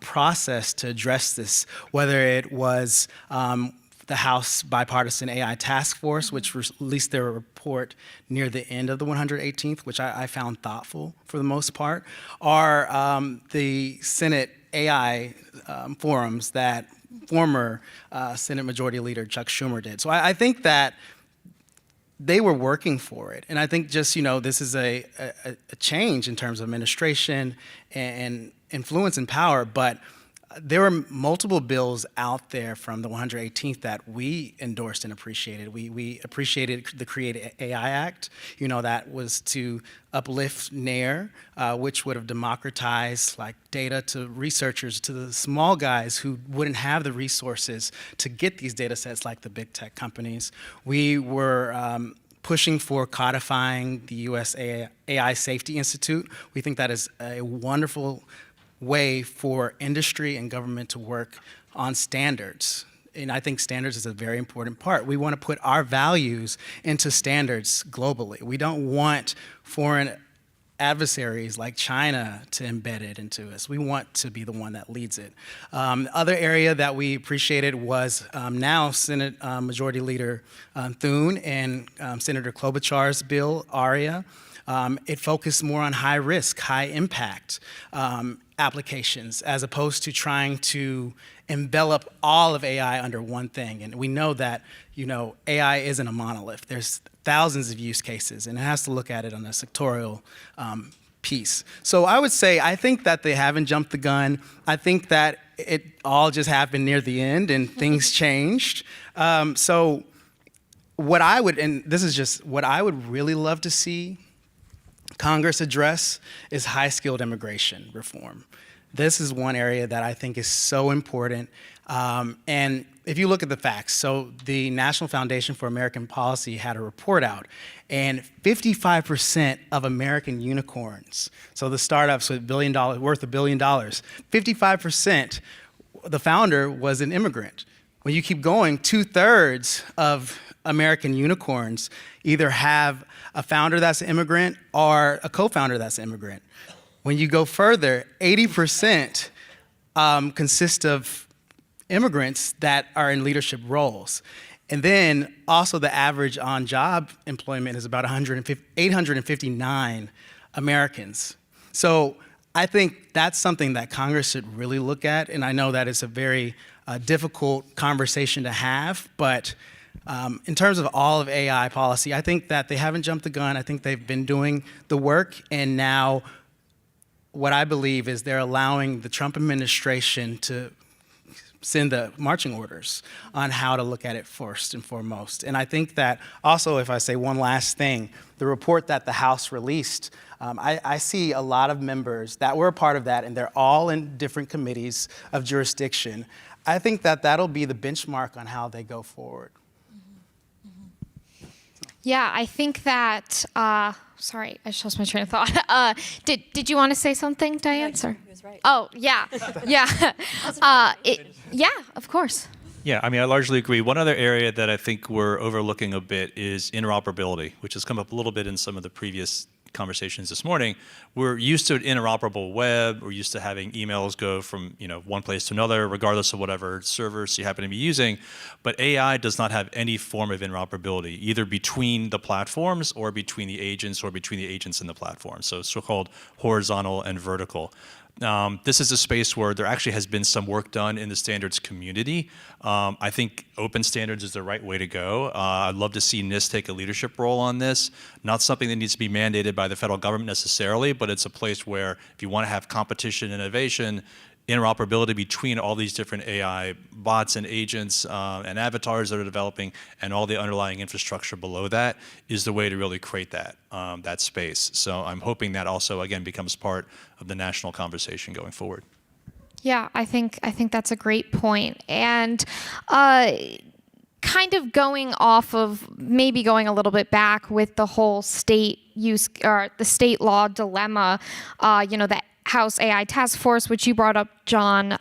process to address this, whether it was the House Bipartisan AI Task Force, which released their report near the end of the 118th, which I found thoughtful for the most part, or the Senate AI forums that former Senate Majority Leader Chuck Schumer did. So I think that they were working for it. And I think just, you know, this is a change in terms of administration and influence and power, but there were multiple bills out there from the 118th that we endorsed and appreciated. We appreciated the Create AI Act, you know, that was to uplift NAIR, which would have democratized like data to researchers, to the small guys who wouldn't have the resources to get these data sets like the big tech companies. We were pushing for codifying the US AI Safety Institute. We think that is a wonderful way for industry and government to work on standards. And I think standards is a very important part. We want to put our values into standards globally. We don't want foreign adversaries like China to embed it into us. We want to be the one that leads it. The other area that we appreciated was now Senate Majority Leader Thune and Senator Klobuchar's bill, ARIA. It focused more on high risk, high impact applications as opposed to trying to envelop all of AI under one thing. And we know that, AI isn't a monolith. There's thousands of use cases, and it has to look at it on a sectorial piece. So I would say, I think that they haven't jumped the gun. I think that it all just happened near the end and things changed. So what I would, and this is just what I would really love to see Congress address is high-skilled immigration reform. This is one area that I think is so important. And if you look at the facts, so the National Foundation for American Policy had a report out, and 55% of American unicorns, so the startups with worth $1 billion, 55%, the founder was an immigrant. When you keep going, 2/3 of American unicorns either have a founder that's an immigrant or a co-founder that's an immigrant. When you go further, 80% consist of immigrants that are in leadership roles. And then also the average on-job employment is about 859 Americans. So I think that's something that Congress should really look at, and I know that it's a very difficult conversation to have, but in terms of all of AI policy, I think that they haven't jumped the gun. I think they've been doing the work, and now what I believe is they're allowing the Trump administration to send the marching orders on how to look at it first and foremost. And I think that also, if I say one last thing, the report that the House released, I see a lot of members that were a part of that, and they're all in different committees of jurisdiction. I think that that'll be the benchmark on how they go forward. Yeah, I think that, sorry, I just lost my train of thought. Did you want to say something, Diane? Sorry. He was right. Oh, yeah, yeah. Yeah, of course. Yeah, I mean, I largely agree. One other area that I think we're overlooking a bit is interoperability, which has come up a little bit in some of the previous conversations this morning. We're used to an interoperable web. We're used to having emails go from one place to another, regardless of whatever servers you happen to be using. But AI does not have any form of interoperability, either between the platforms or between the agents or between the agents and the platform. So so-called horizontal and vertical. This is a space where there actually has been some work done in the standards community. I think open standards is the right way to go. I'd love to see NIST take a leadership role on this. Not something that needs to be mandated by the federal government necessarily, but it's a place where if you want to have competition and innovation, interoperability between all these different AI bots and agents and avatars that are developing and all the underlying infrastructure below that is the way to really create that, that space. So I'm hoping that also, again, becomes part of the national conversation going forward. Yeah, I think that's a great point. And kind of going off of, maybe going a little bit back with the whole state use, or the state law dilemma, that House AI Task Force, which you brought up, John,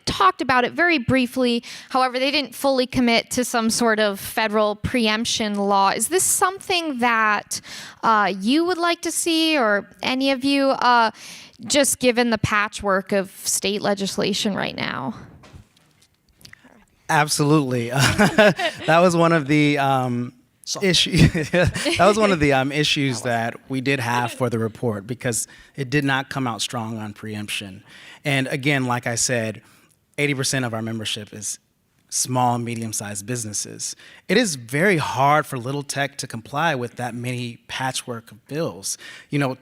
talked about it very briefly. However, they didn't fully commit to some sort of federal preemption law. Is this something that you would like to see, or any of you, just given the patchwork of state legislation right now? Absolutely. That was one of the issues that we did have for the report, because it did not come out strong on preemption. And again, like I said, 80% of our membership is small and medium-sized businesses. It is very hard for little tech to comply with that many patchwork of bills.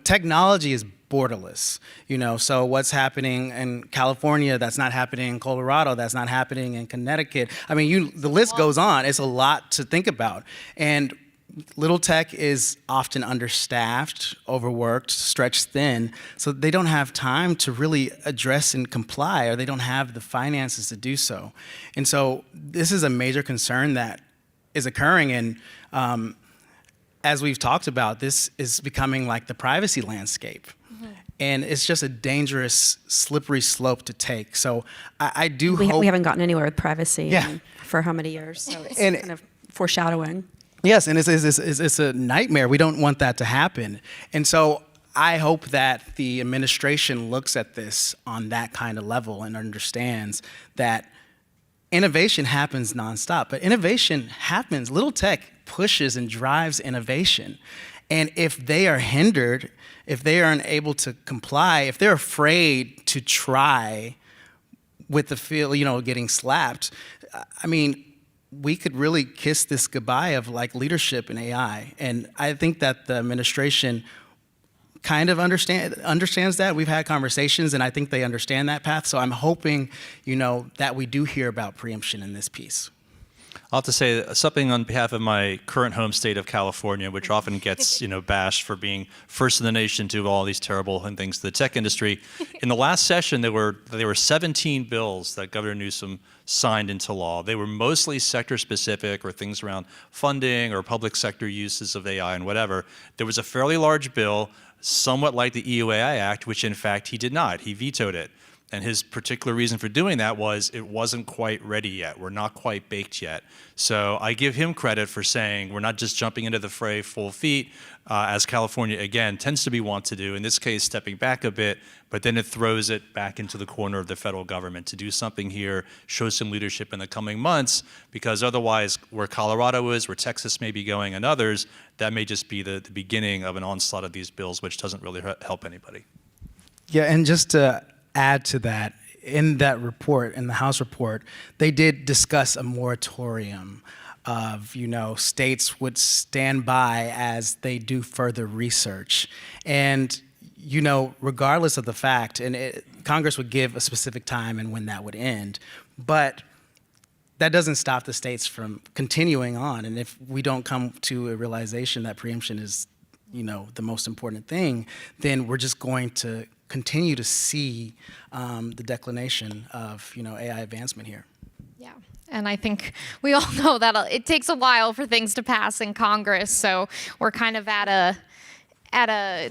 Technology is borderless. So what's happening in California that's not happening in Colorado, that's not happening in Connecticut. I mean, the list goes on. It's a lot to think about. And little tech is often understaffed, overworked, stretched thin, so they don't have time to really address and comply, or they don't have the finances to do so. And so this is a major concern that is occurring, and as we've talked about, this is becoming like the privacy landscape. And it's just a dangerous, slippery slope to take. So I do hope... We haven't gotten anywhere with privacy for how many years? So it's kind of foreshadowing. Yes, and it's a nightmare. We don't want that to happen. And so I hope that the administration looks at this on that kind of level and understands that innovation happens nonstop, but innovation happens. Little tech pushes and drives innovation. And if they are hindered, if they aren't able to comply, if they're afraid to try with the feel, getting slapped, I mean, we could really kiss this goodbye of like leadership in AI. And I think that the administration kind of understands that. We've had conversations, and I think they understand that path. So I'm hoping, that we do hear about preemption in this piece. I'll have to say something on behalf of my current home state of California, which often gets bashed for being first in the nation to do all these terrible things to the tech industry. In the last session, there were 17 bills that Governor Newsom signed into law. They were mostly sector specific or things around funding or public sector uses of AI and whatever. There was a fairly large bill, somewhat like the EUAI Act, which in fact he did not. He vetoed it. And his particular reason for doing that was it wasn't quite ready yet. We're not quite baked yet. So I give him credit for saying we're not just jumping into the fray full feet, as California, again, tends to be wont to do, in this case, stepping back a bit, but then it throws it back into the corner of the federal government to do something here, show some leadership in the coming months, because otherwise, where Colorado is, where Texas may be going, and others, that may just be the beginning of an onslaught of these bills, which doesn't really help anybody. Yeah, and just to add to that, in that report, in the House report, they did discuss a moratorium of, states would stand by as they do further research. And, regardless of the fact, and Congress would give a specific time and when that would end, but that doesn't stop the states from continuing on. And if we don't come to a realization that preemption is, the most important thing, then we're just going to continue to see the declination of AI advancement here. Yeah, and I think we all know that it takes a while for things to pass in Congress, so we're kind of at a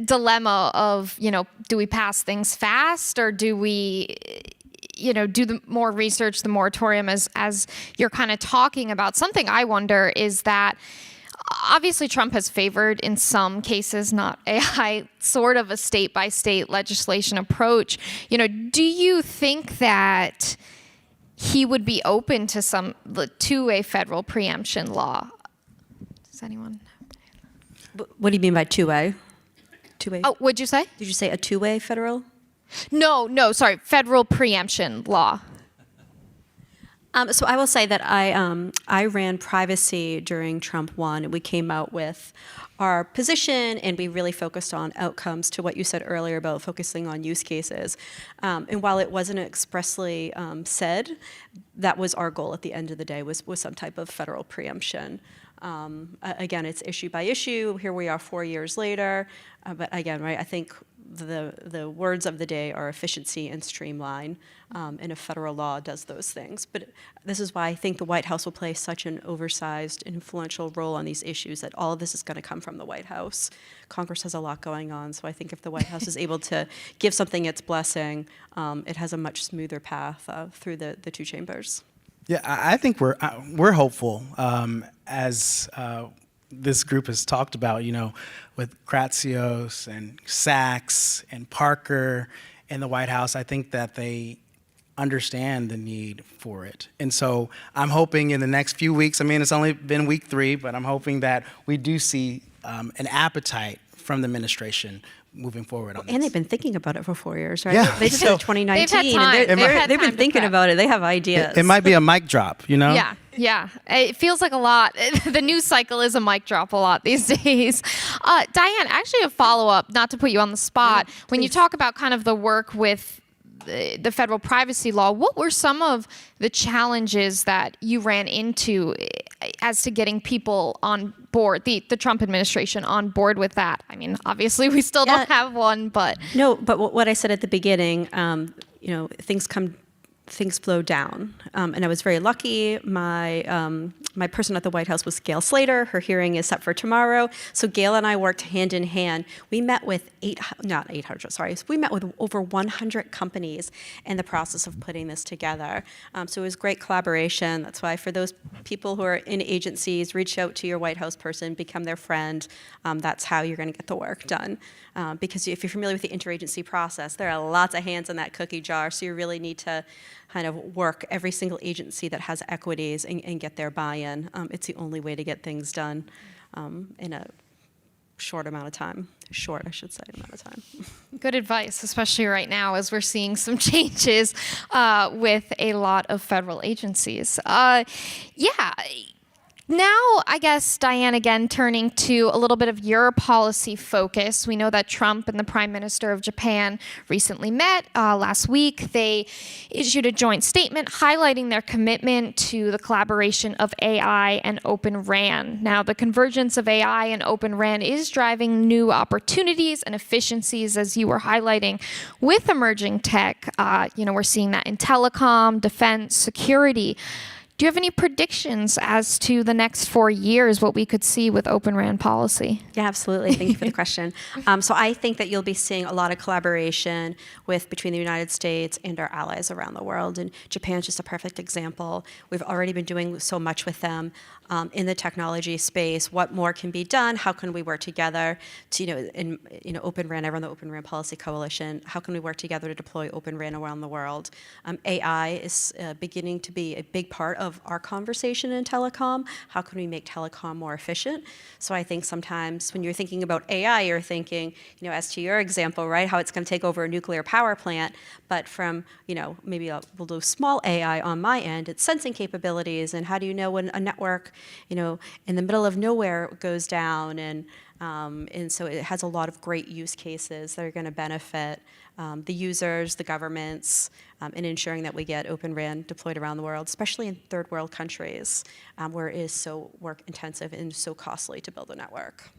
dilemma of, do we pass things fast, or do we do the more research, the moratorium, as you're kind of talking about. Something I wonder is that obviously Trump has favored, in some cases, not AI, sort of a state-by-state legislation approach. Do you think that he would be open to a federal preemption law? Does anyone? What do you mean by two-way? Two-way? Oh, what'd you say? Did you say a two-way federal? No, sorry, federal preemption law. So I will say that I ran privacy during Trump 1, and we came out with our position, and we really focused on outcomes, to what you said earlier about focusing on use cases. And while it wasn't expressly said, that was our goal at the end of the day, was some type of federal preemption. Again, it's issue by issue. Here we are 4 years later. But again, right, I think the words of the day are efficiency and streamline, and a federal law does those things. But this is why I think the White House will play such an oversized, influential role on these issues, that all of this is going to come from the White House. Congress has a lot going on, so I think if the White House is able to give something its blessing, it has a much smoother path through the two chambers. Yeah, I think we're hopeful, as this group has talked about, with Kratsios and Sachs and Parker and the White House. I think that they understand the need for it. And so I'm hoping in the next few weeks, it's only been week 3, but I'm hoping that we do see an appetite from the administration moving forward on this. And they've been thinking about it for 4 years, right? Yeah. They just did 2019, They've had time. and they've been thinking about it. They have ideas. It might be a mic drop, Yeah. It feels like a lot. The news cycle is a mic drop a lot these days. Diane, actually a follow-up, not to put you on the spot. When you talk about kind of the work with the federal privacy law, what were some of the challenges that you ran into as to getting people on board, the Trump administration on board with that? Obviously we still don't have one, but. No, but what I said at the beginning, things flow down. And I was very lucky. My my person at the White House was Gail Slater. Her hearing is set for tomorrow. So Gail and I worked hand in hand. We met with we met with over 100 companies in the process of putting this together. So it was great collaboration. That's why for those people who are in agencies, reach out to your White House person, become their friend. That's how you're going to get the work done. Because if you're familiar with the interagency process, there are lots of hands in that cookie jar. So you really need to kind of work every single agency that has equities and get their buy-in. It's the only way to get things done in a short amount of time. Short, I should say, amount of time. Good advice, especially right now as we're seeing some changes with a lot of federal agencies. Now, I guess, Diane, again, turning to a little bit of your policy focus. We know that Trump and the Prime Minister of Japan recently met last week. They issued a joint statement highlighting their commitment to the collaboration of AI and Open RAN. Now, the convergence of AI and Open RAN is driving new opportunities and efficiencies, as you were highlighting, with emerging tech. We're seeing that in telecom, defense, security. Do you have any predictions as to the next 4 years, what we could see with Open RAN policy? Yeah, absolutely. Thank you for the question. So I think that you'll be seeing a lot of collaboration between the United States and our allies around the world. And Japan's just a perfect example. We've already been doing so much with them in the technology space. What more can be done? How can we work together to, Open RAN, everyone, the Open RAN Policy Coalition, how can we work together to deploy Open RAN around the world? AI is beginning to be a big part of our conversation in telecom. How can we make telecom more efficient? So I think sometimes when you're thinking about AI, you're thinking, as to your example, right, how it's going to take over a nuclear power plant. But from, maybe we'll do small AI on my end, it's sensing capabilities, and how do you know when a network, in the middle of nowhere goes down, and so it has a lot of great use cases that are going to benefit the users, the governments, in ensuring that we get Open RAN deployed around the world, especially in third world countries, where it is so work intensive and so costly to build a network.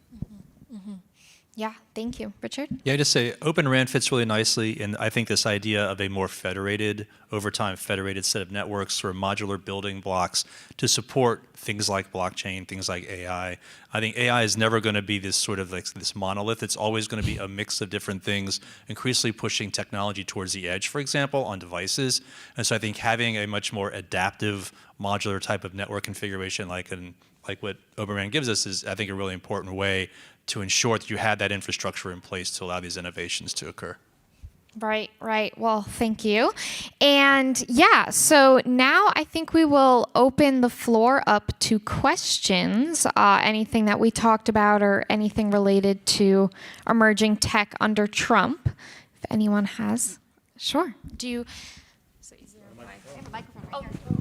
Yeah, thank you. Richard? Yeah, I just say Open RAN fits really nicely in, I think, this idea of a more federated, over time federated set of networks or modular building blocks to support things like blockchain, things like AI. I think AI is never going to be this sort of like this monolith. It's always going to be a mix of different things, increasingly pushing technology towards the edge, for example, on devices. And so I think having a much more adaptive, modular type of network configuration like what Open RAN gives us is, I think, a really important way to ensure that you have that infrastructure in place to allow these innovations to occur. Right. Well, thank you. And so now I think we will open the floor up to questions, anything that we talked about or anything related to emerging tech under Trump. If anyone has, sure. So is there a microphone right here?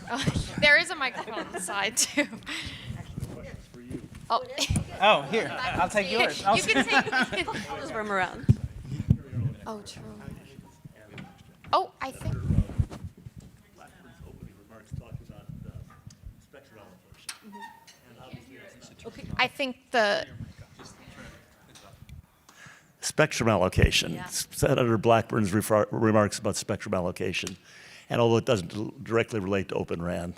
Oh, there is a microphone on the side too. Oh, here. I'll take yours. You can take. I'll just roam around. Oh, true. Oh, I think. Okay, I think the. Spectrum allocation. Yeah. Senator Blackburn's remarks about spectrum allocation. And although it doesn't directly relate to Open RAN,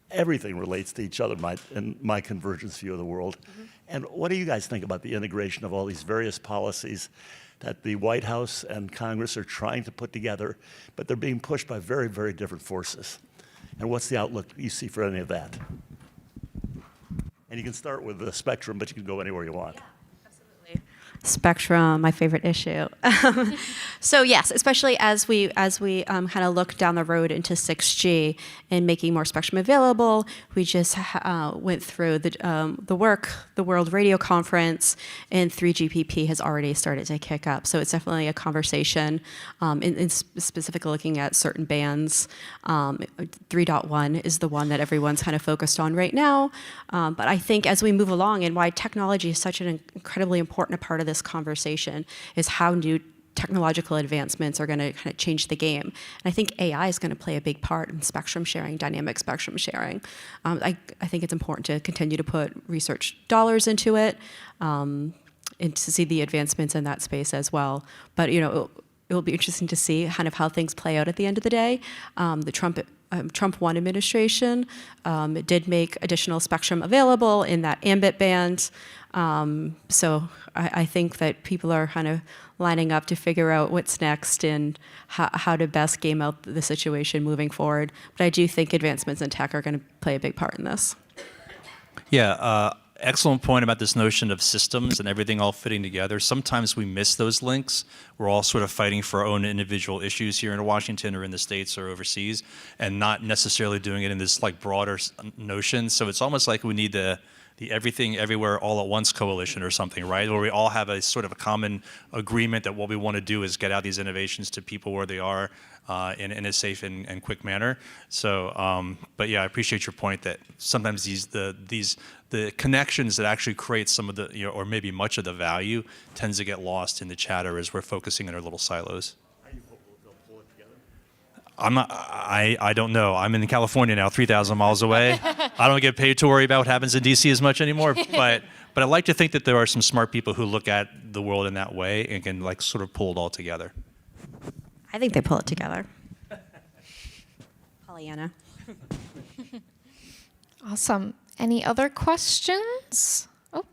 everything relates to each other in my convergence view of the world. And what do you guys think about the integration of all these various policies that the White House and Congress are trying to put together, but they're being pushed by very, very different forces? And what's the outlook you see for any of that? And you can start with the spectrum, but you can go anywhere you want. Spectrum, my favorite issue. So yes, especially as we kind of look down the road into 6G and making more spectrum available, we just went through the World Radio Conference, and 3GPP has already started to kick up. So it's definitely a conversation, in specifically looking at certain bands. 3.1 is the one that everyone's kind of focused on right now. But I think as we move along, and why technology is such an incredibly important part of this conversation, is how new technological advancements are going to kind of change the game. And I think AI is going to play a big part in spectrum sharing, dynamic spectrum sharing. I think it's important to continue to put research dollars into it, and to see the advancements in that space as well. But it will be interesting to see kind of how things play out at the end of the day. The Trump Trump 1 administration. It did make additional spectrum available in that ambit band. So I think that people are kind of lining up to figure out what's next and how to best game out the situation moving forward. But I do think advancements in tech are going to play a big part in this. Yeah, excellent point about this notion of systems and everything all fitting together. Sometimes we miss those links. We're all sort of fighting for our own individual issues here in Washington or in the States or overseas, and not necessarily doing it in this like broader notion. So it's almost like we need the Everything Everywhere All at Once coalition or something, right? Where we all have a sort of a common agreement that what we want to do is get out these innovations to people where they are in a safe and quick manner. So, but yeah, I appreciate your point that sometimes the connections that actually create some of the, or maybe much of the value tends to get lost in the chatter as we're focusing in our little silos. I don't know. I'm in California now, 3,000 miles away. I don't get paid to worry about what happens in DC as much anymore. But I like to think that there are some smart people who look at the world in that way and can like sort of pull it all together. I think they pull it together. Pollyanna. Awesome. Any other questions? Oh.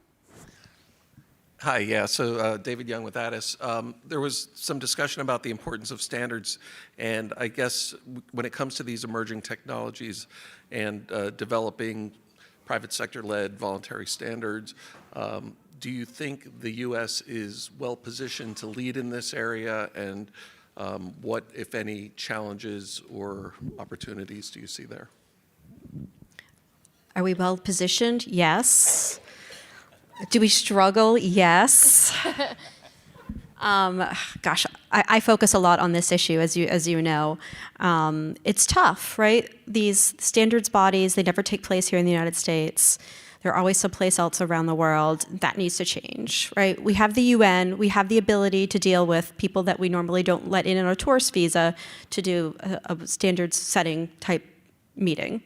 Hi, yeah, so David Young with Addis. There was some discussion about the importance of standards, and I guess when it comes to these emerging technologies and developing private sector-led voluntary standards, do you think the U.S. is well positioned to lead in this area, and what, if any, challenges or opportunities do you see there? Are we well positioned? Yes. Do we struggle? Yes. Gosh, I focus a lot on this issue, as you know. It's tough, right? These standards bodies, they never take place here in the United States. They're always someplace else around the world. That needs to change, right? We have the UN. We have the ability to deal with people that we normally don't let in on a tourist visa to do a standards setting type meeting.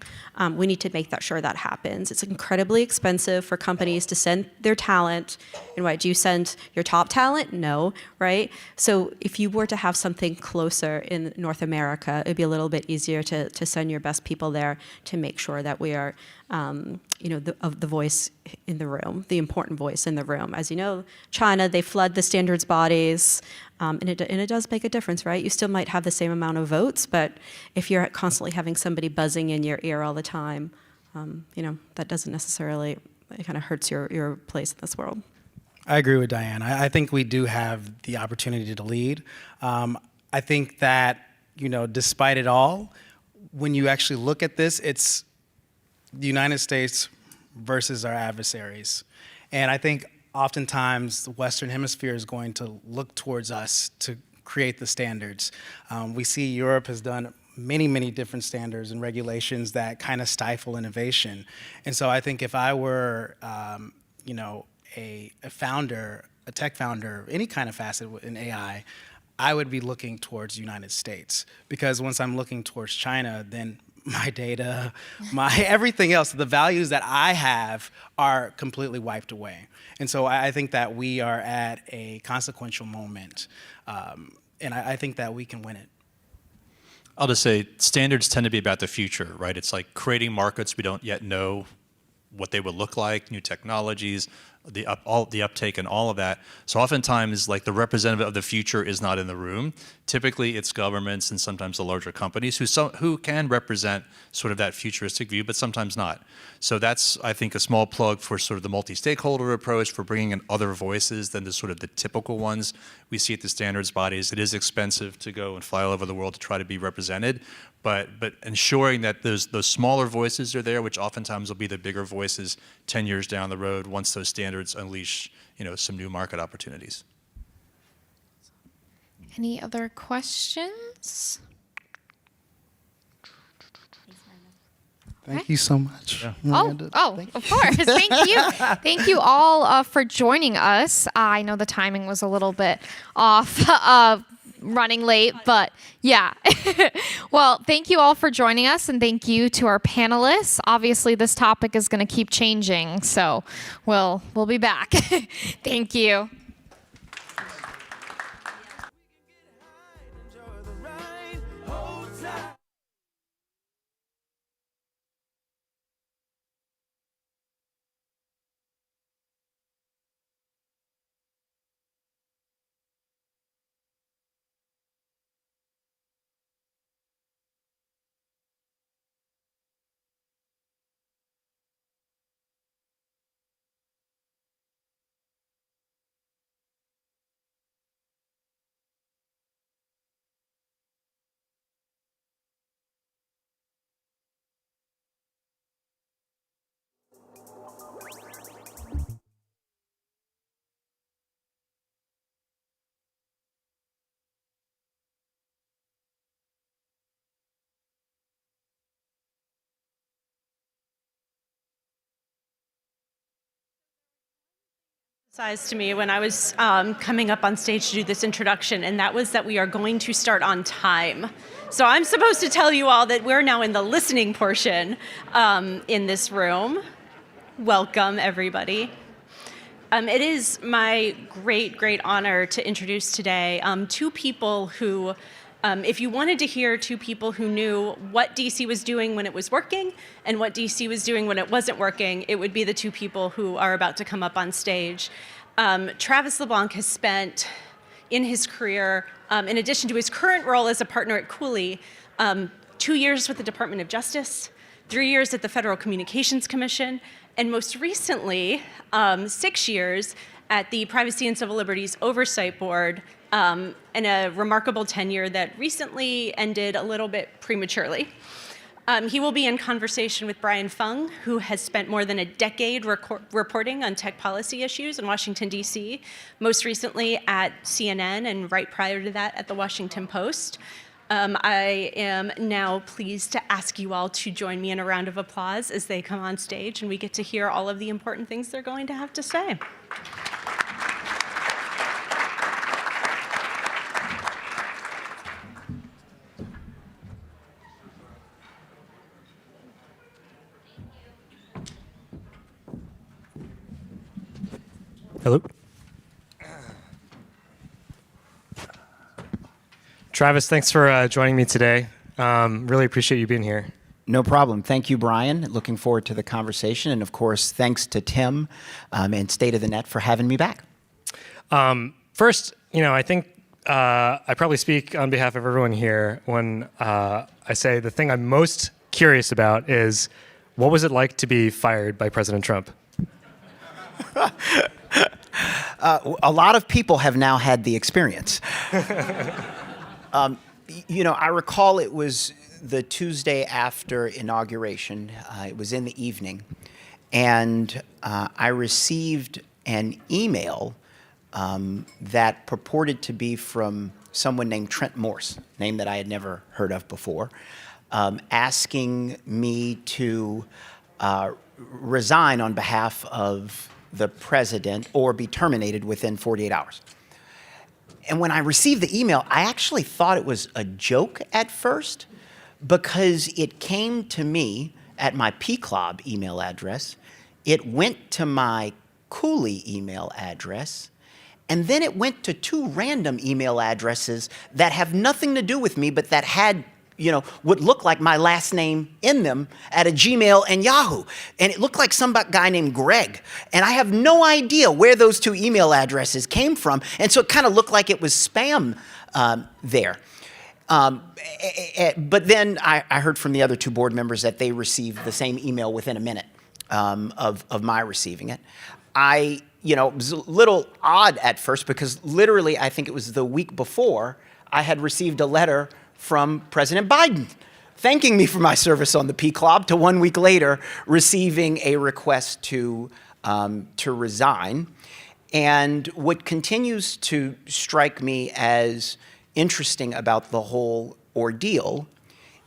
We need to make sure that happens. It's incredibly expensive for companies to send their talent. And why do you send your top talent? No, right? So if you were to have something closer in North America, it'd be a little bit easier to send your best people there to make sure that we are, the voice in the room, the important voice in the room. As you know, China, they flood the standards bodies. And it does make a difference, right? You still might have the same amount of votes, but if you're constantly having somebody buzzing in your ear all the time, that doesn't necessarily, it kind of hurts your place in this world. I agree with Diane. I think we do have the opportunity to lead. I think that, despite it all, when you actually look at this, it's the United States versus our adversaries. And I think oftentimes the Western Hemisphere is going to look towards us to create the standards. We see Europe has done many, many different standards and regulations that kind of stifle innovation. And so I think if I were, a founder, a tech founder, any kind of facet in AI, I would be looking towards the United States. Because once I'm looking towards China, then my data, my everything else, the values that I have are completely wiped away. And so I think that we are at a consequential moment, and I think that we can win it. I'll just say standards tend to be about the future, right? It's like creating markets we don't yet know what they would look like, new technologies, the uptake and all of that. So oftentimes, like the representative of the future is not in the room. Typically, it's governments and sometimes the larger companies who can represent sort of that futuristic view, but sometimes not. So that's, I think, a small plug for sort of the multi-stakeholder approach, for bringing in other voices than the sort of the typical ones we see at the standards bodies. It is expensive to go and fly all over the world to try to be represented, but ensuring that those smaller voices are there, which oftentimes will be the bigger voices 10 years down the road once those standards unleash, some new market opportunities. Any other questions? Thank you so much. Yeah. Miranda. Of course. Thank you. Thank you all for joining us. I know the timing was a little bit off, running late, but yeah. Well, thank you all for joining us, and thank you to our panelists. Obviously, this topic is going to keep changing, so we'll be back. Thank you. Surprised to me when I was coming up on stage to do this introduction, and that was that we are going to start on time. So I'm supposed to tell you all that we're now in the listening portion in this room. Welcome, everybody. It is my great honor to introduce today two people who, if you wanted to hear two people who knew what DC was doing when it was working and what DC was doing when it wasn't working, it would be the two people who are about to come up on stage. Travis LeBlanc has spent in his career, in addition to his current role as a partner at Cooley, 2 years with the Department of Justice, 3 years at the Federal Communications Commission, and most recently, 6 years at the Privacy and Civil Liberties Oversight Board, and a remarkable tenure that recently ended a little bit prematurely. He will be in conversation with Brian Fung, who has spent more than a decade reporting on tech policy issues in Washington, D.C., most recently at CNN and right prior to that at the Washington Post. I am now pleased to ask you all to join me in a round of applause as they come on stage and we get to hear all of the important things they're going to have to say. Hello. Travis, thanks for joining me today. Really appreciate you being here. No problem. Thank you, Brian. Looking forward to the conversation. And of course, thanks to Tim and State of the Net for having me back. First, I think I probably speak on behalf of everyone here when I say the thing I'm most curious about is what was it like to be fired by President Trump? A lot of people have now had the experience. I recall it was the Tuesday after inauguration. It was in the evening. And I received an email that purported to be from someone named Trent Morse, a name that I had never heard of before, asking me to resign on behalf of the president or be terminated within 48 hours. And when I received the email, I actually thought it was a joke at first because it came to me at my PCLOB email address, it went to my Cooley email address, and then it went to two random email addresses that have nothing to do with me but that had would look like my last name in them at a Gmail and Yahoo. And it looked like some guy named Greg. And I have no idea where those two email addresses came from. And so it kind of looked like it was spam there. But then I heard from the other two board members that they received the same email within a minute of my receiving it. It was a little odd at first because literally I think it was the week before I had received a letter from President Biden, thanking me for my service on the PCLOB, to 1 week later receiving a request to resign. And what continues to strike me as interesting about the whole ordeal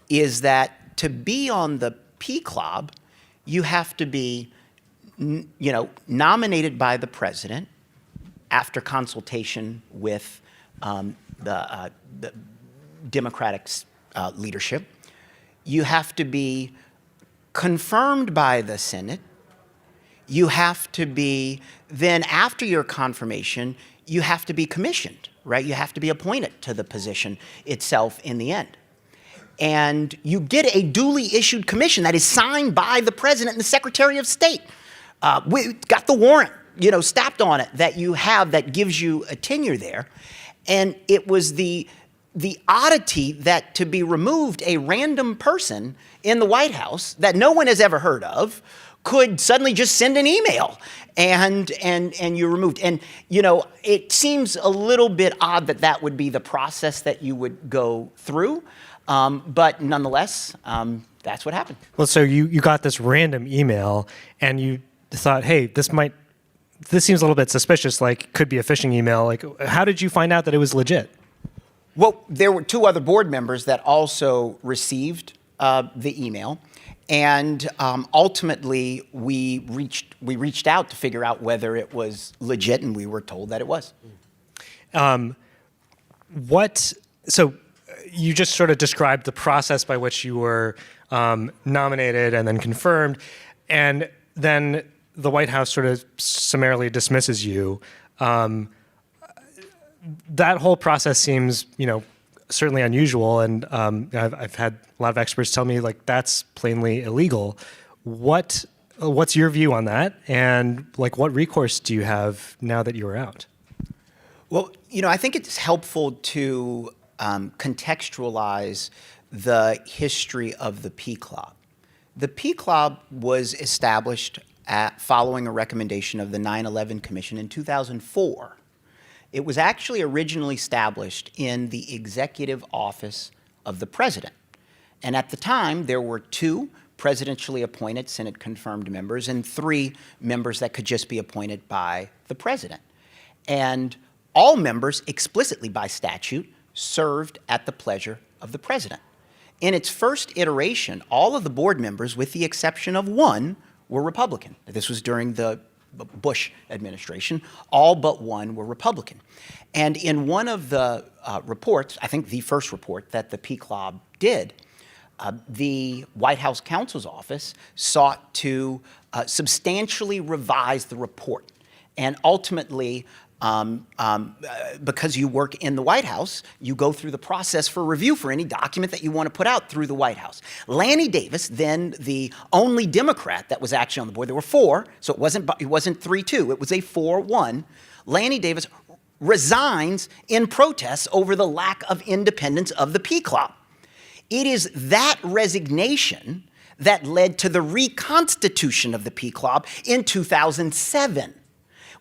is that to be on the PCLOB, you have to be, nominated by the president after consultation with the Democratic leadership. You have to be confirmed by the Senate. You have to be, then after your confirmation, you have to be commissioned, right? You have to be appointed to the position itself in the end. And you get a duly issued commission that is signed by the president and the Secretary of State. We got the warrant, stamped on it that you have that gives you a tenure there. And it was the oddity that to be removed, a random person in the White House that no one has ever heard of could suddenly just send an email and you're removed. And, it seems a little bit odd that that would be the process that you would go through. But nonetheless, that's what happened. Well, so you got this random email and you thought, hey, this seems a little bit suspicious, like could be a phishing email. Like, how did you find out that it was legit? Well, there were two other board members that also received the email. And ultimately, we reached out to figure out whether it was legit, and we were told that it was. So you just sort of described the process by which you were nominated and then confirmed, and then the White House sort of summarily dismisses you. That whole process seems, certainly unusual, and I've had a lot of experts tell me like that's plainly illegal. What's your view on that, and like what recourse do you have now that you're out? Well, I think it's helpful to contextualize the history of the PLENARY. The PLENARY was established following a recommendation of the 9/11 Commission in 2004. It was actually originally established in the executive office of the president. And at the time, there were 2 presidentially appointed Senate-confirmed members and 3 members that could just be appointed by the president. And all members, explicitly by statute, served at the pleasure of the president. In its first iteration, all of the board members, with the exception of 1, were Republican. This was during the Bush administration. All but 1 were Republican. And in one of the reports, I think the first report that the PLENARY did, the White House counsel's office sought to substantially revise the report. And ultimately, because you work in the White House, you go through the process for review for any document that you want to put out through the White House. Lanny Davis, then the only Democrat that was actually on the board, there were 4, so it wasn't 3-2, it was a 4-1. Lanny Davis resigns in protest over the lack of independence of the PLENARY. It is that resignation that led to the reconstitution of the PLENARY in 2007.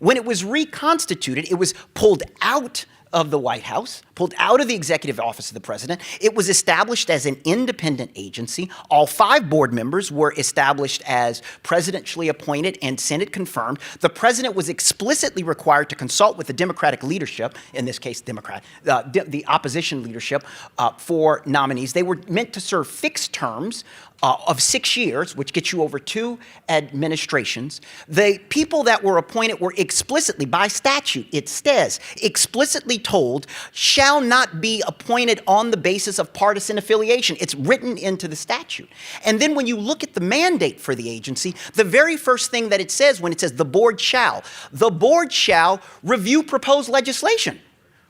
When it was reconstituted, it was pulled out of the White House, pulled out of the executive office of the president. It was established as an independent agency. All 5 board members were established as presidentially appointed and Senate confirmed. The president was explicitly required to consult with the Democratic leadership, in this case, the opposition leadership, for nominees. They were meant to serve fixed terms of 6 years, which gets you over 2 administrations. The people that were appointed were explicitly, by statute, it says, explicitly told, shall not be appointed on the basis of partisan affiliation. It's written into the statute. And then when you look at the mandate for the agency, the very first thing that it says when it says the board shall review proposed legislation.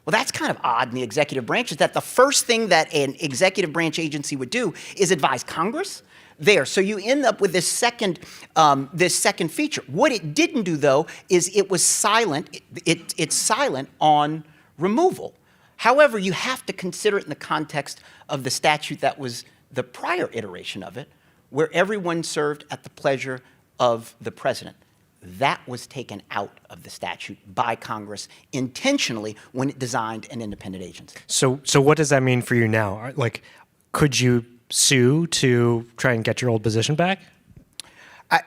Well, that's kind of odd in the executive branch, is that the first thing that an executive branch agency would do is advise Congress there. So you end up with this second feature. What it didn't do, though, is it was silent. It's silent on removal. However, you have to consider it in the context of the statute that was the prior iteration of it, where everyone served at the pleasure of the president. That was taken out of the statute by Congress intentionally when it designed an independent agency. So what does that mean for you now? Like, could you sue to try and get your old position back? I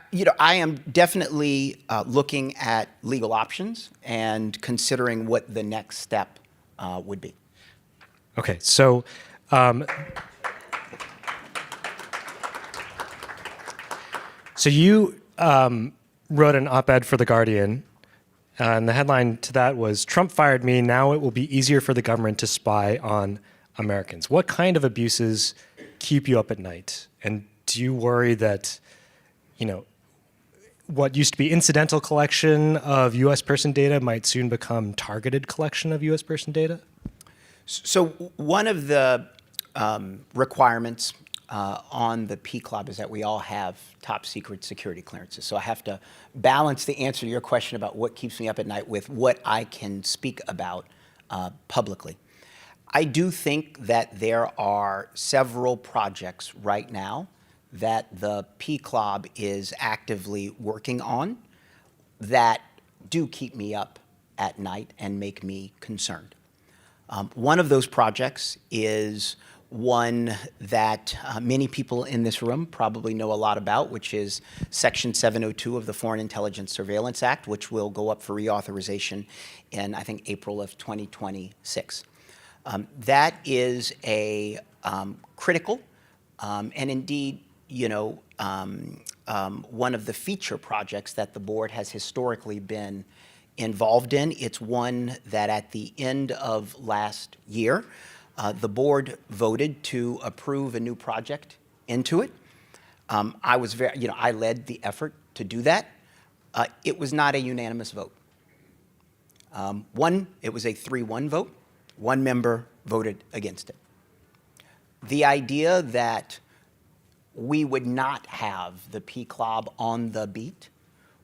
am definitely looking at legal options and considering what the next step would be. Okay, so you wrote an op-ed for The Guardian, and the headline to that was, "Trump fired me, now it will be easier for the government to spy on Americans." What kind of abuses keep you up at night? And do you worry that, what used to be incidental collection of U.S. person data might soon become targeted collection of U.S. person data? So one of the requirements on the PLENARY is that we all have top secret security clearances. So I have to balance the answer to your question about what keeps me up at night with what I can speak about publicly. I do think that there are several projects right now that the PLENARY is actively working on that do keep me up at night and make me concerned. One of those projects is one that many people in this room probably know a lot about, which is Section 702 of the Foreign Intelligence Surveillance Act, which will go up for reauthorization in, I think, April of 2026. That is a critical and indeed one of the feature projects that the board has historically been involved in. It's one that at the end of last year, the board voted to approve a new project into it. I was I led the effort to do that. It was not a unanimous vote. It was a 3-1 vote. One member voted against it. The idea that we would not have the PCLOB on the beat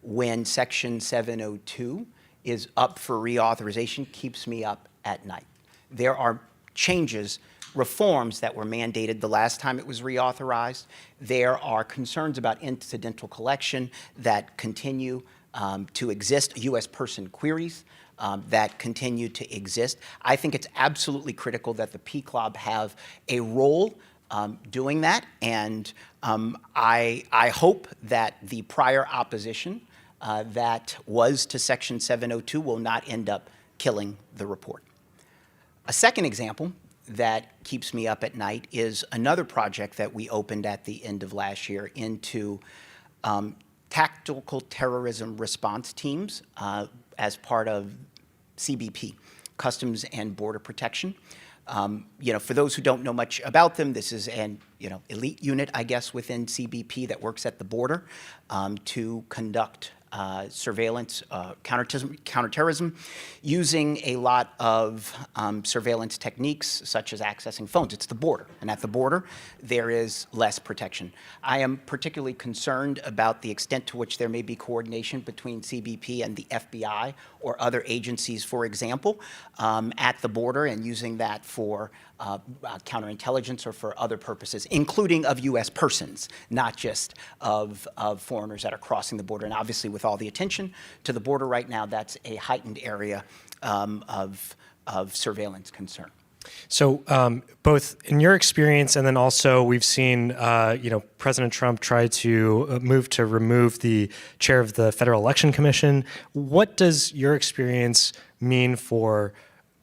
when Section 702 is up for reauthorization keeps me up at night. There are changes, reforms that were mandated the last time it was reauthorized. There are concerns about incidental collection that continue to exist, U.S. person queries that continue to exist. I think it's absolutely critical that the PCLOB have a role doing that, and I hope that the prior opposition that was to Section 702 will not end up killing the report. A second example that keeps me up at night is another project that we opened at the end of last year into tactical terrorism response teams as part of CBP, Customs and Border Protection. For those who don't know much about them, this is an elite unit, I guess, within CBP that works at the border to conduct surveillance, counterterrorism, using a lot of surveillance techniques such as accessing phones. It's the border, and at the border, there is less protection. I am particularly concerned about the extent to which there may be coordination between CBP and the FBI or other agencies, for example, at the border, and using that for counterintelligence or for other purposes, including of U.S. persons, not just of foreigners that are crossing the border. And obviously, with all the attention to the border right now, that's a heightened area of surveillance concern. So both in your experience and then also we've seen, President Trump try to move to remove the chair of the Federal Election Commission. What does your experience mean for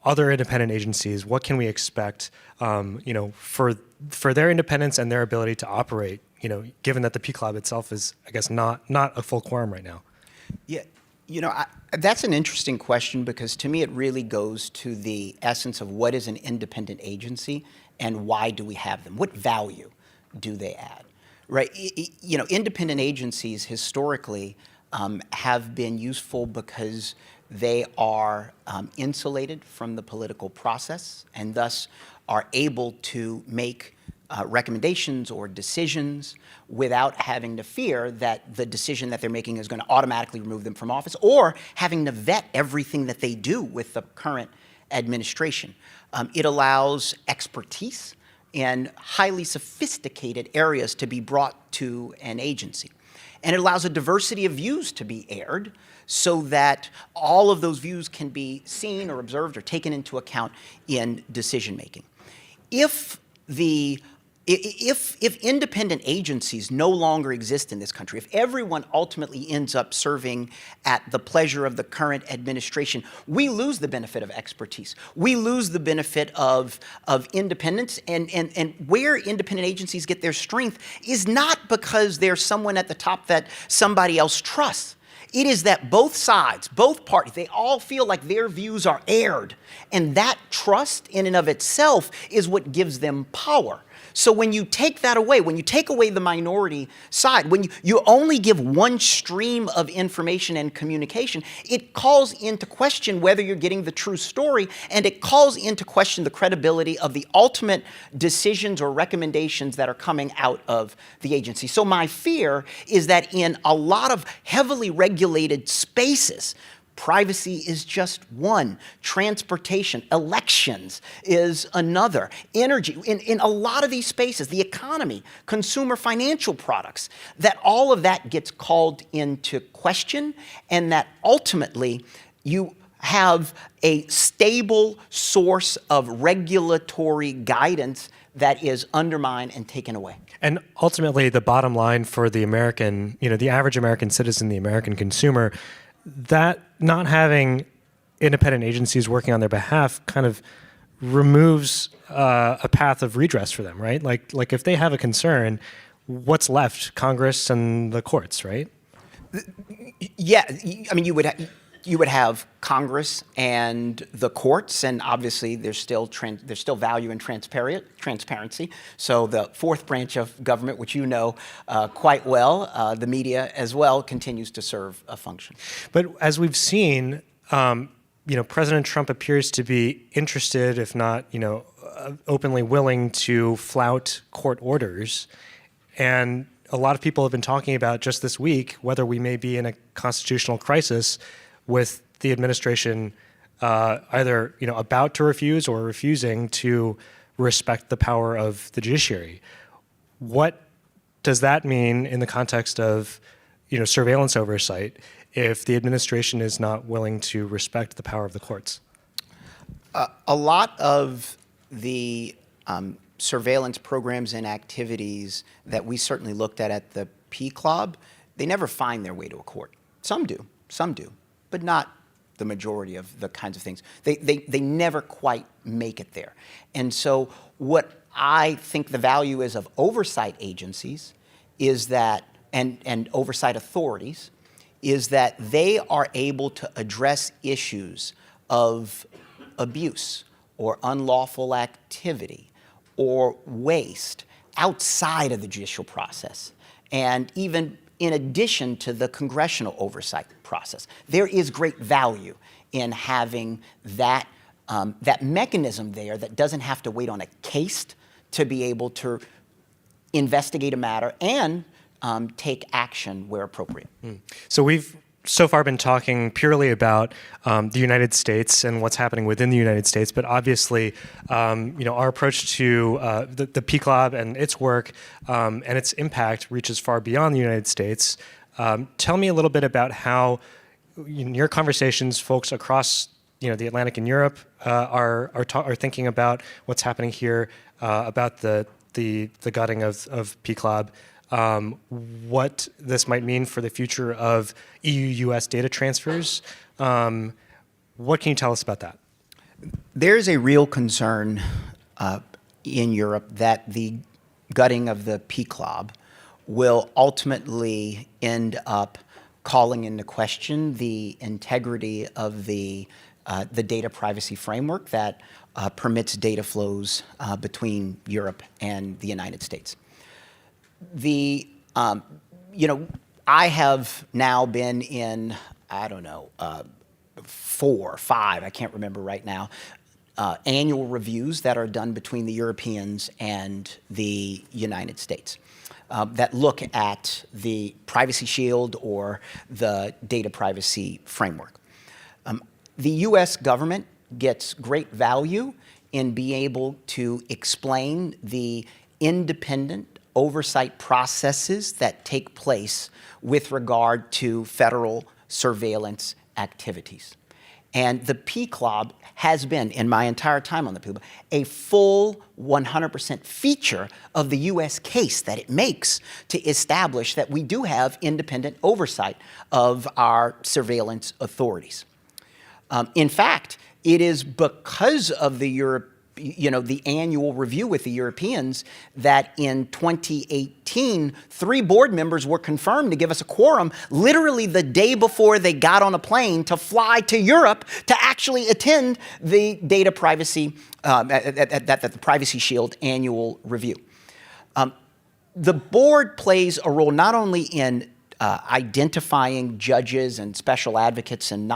other independent agencies? What can we expect, for their independence and their ability to operate, given that the PCLOB itself is, I guess, not a full quorum right now? Yeah, that's an interesting question, because to me it really goes to the essence of what is an independent agency and why do we have them? What value do they add? Right? Independent agencies historically have been useful because they are insulated from the political process and thus are able to make recommendations or decisions without having to fear that the decision that they're making is going to automatically remove them from office, or having to vet everything that they do with the current administration. It allows expertise in highly sophisticated areas to be brought to an agency. And it allows a diversity of views to be aired so that all of those views can be seen or observed or taken into account in decision making. If independent agencies no longer exist in this country, if everyone ultimately ends up serving at the pleasure of the current administration, we lose the benefit of expertise. We lose the benefit of independence, and where independent agencies get their strength is not because there's someone at the top that somebody else trusts. It is that both sides, both parties, they all feel like their views are aired, and that trust in and of itself is what gives them power. So when you take that away, when you take away the minority side, when you only give one stream of information and communication, it calls into question whether you're getting the true story, and it calls into question the credibility of the ultimate decisions or recommendations that are coming out of the agency. So my fear is that in a lot of heavily regulated spaces, privacy is just one. Transportation, elections is another. Energy, in a lot of these spaces, the economy, consumer financial products, that all of that gets called into question, and that ultimately you have a stable source of regulatory guidance that is undermined and taken away. And ultimately, the bottom line for the American, the average American citizen, the American consumer, that not having independent agencies working on their behalf kind of removes a path of redress for them, right? Like if they have a concern, what's left? Congress and the courts, right? Yeah, I mean, you would have Congress and the courts, and obviously there's still value in transparency. So the fourth branch of government, which you know quite well, the media as well, continues to serve a function. But as we've seen, President Trump appears to be interested, if not, openly willing to flout court orders. And a lot of people have been talking about just this week whether we may be in a constitutional crisis with the administration either about to refuse or refusing to respect the power of the judiciary. What does that mean in the context of surveillance oversight if the administration is not willing to respect the power of the courts? A lot of the surveillance programs and activities that we certainly looked at the PLENARY, they never find their way to a court. Some do, but not the majority of the kinds of things. They never quite make it there. And so what I think the value is of oversight agencies is that, and oversight authorities, is that they are able to address issues of abuse or unlawful activity or waste outside of the judicial process, and even in addition to the congressional oversight process. There is great value in having that, that mechanism there that doesn't have to wait on a case to be able to investigate a matter and take action where appropriate. So we've so far been talking purely about the United States and what's happening within the United States, but obviously, our approach to the PLENARY and its work and its impact reaches far beyond the United States. Tell me a little bit about how, in your conversations, folks across the Atlantic and Europe are thinking about what's happening here, about the gutting of PLENARY. What this might mean for the future of EU-US data transfers. What can you tell us about that? There's a real concern in Europe that the gutting of the PLENARY will ultimately end up calling into question the integrity of the data privacy framework that permits data flows between Europe and the United States. I have now been in, 4 or 5, I can't remember right now, annual reviews that are done between the Europeans and the United States that look at the Privacy Shield or the data privacy framework. The US government gets great value in being able to explain the independent oversight processes that take place with regard to federal surveillance activities. And the PLENARY has been, in my entire time on the PLENARY, a full 100% feature of the US case that it makes to establish that we do have independent oversight of our surveillance authorities. In fact, it is because of the the annual review with the Europeans that in 2018, 3 board members were confirmed to give us a quorum literally the day before they got on a plane to fly to Europe to actually attend the data privacy, the Privacy Shield annual review. The board plays a role not only in identifying judges and special advocates and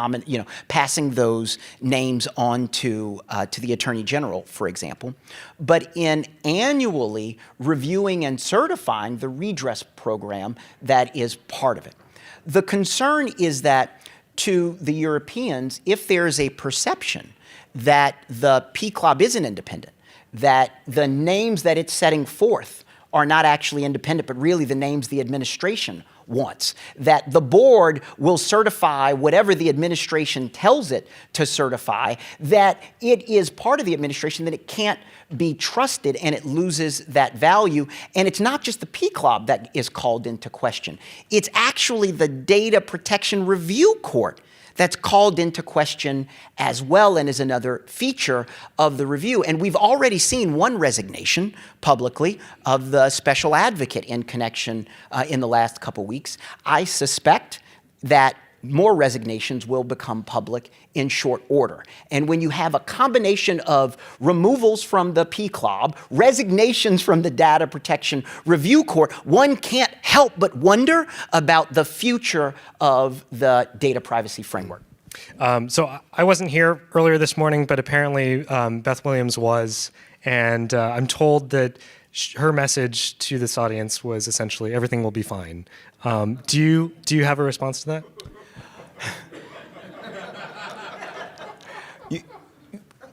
passing those names on to the Attorney General, for example, but in annually reviewing and certifying the redress program that is part of it. The concern is that to the Europeans, if there's a perception that the PLENARY isn't independent, that the names that it's setting forth are not actually independent, but really the names the administration wants, that the board will certify whatever the administration tells it to certify, that it is part of the administration, that it can't be trusted and it loses that value. And it's not just the PLENARY that is called into question. It's actually the Data Protection Review Court that's called into question as well and is another feature of the review. And we've already seen one resignation publicly of the special advocate in connection in the last couple weeks. I suspect that more resignations will become public in short order. And when you have a combination of removals from the PCLOB, resignations from the Data Protection Review Court, one can't help but wonder about the future of the data privacy framework. So I wasn't here earlier this morning, but apparently Beth Williams was, and I'm told that her message to this audience was essentially everything will be fine. Do you have a response to that?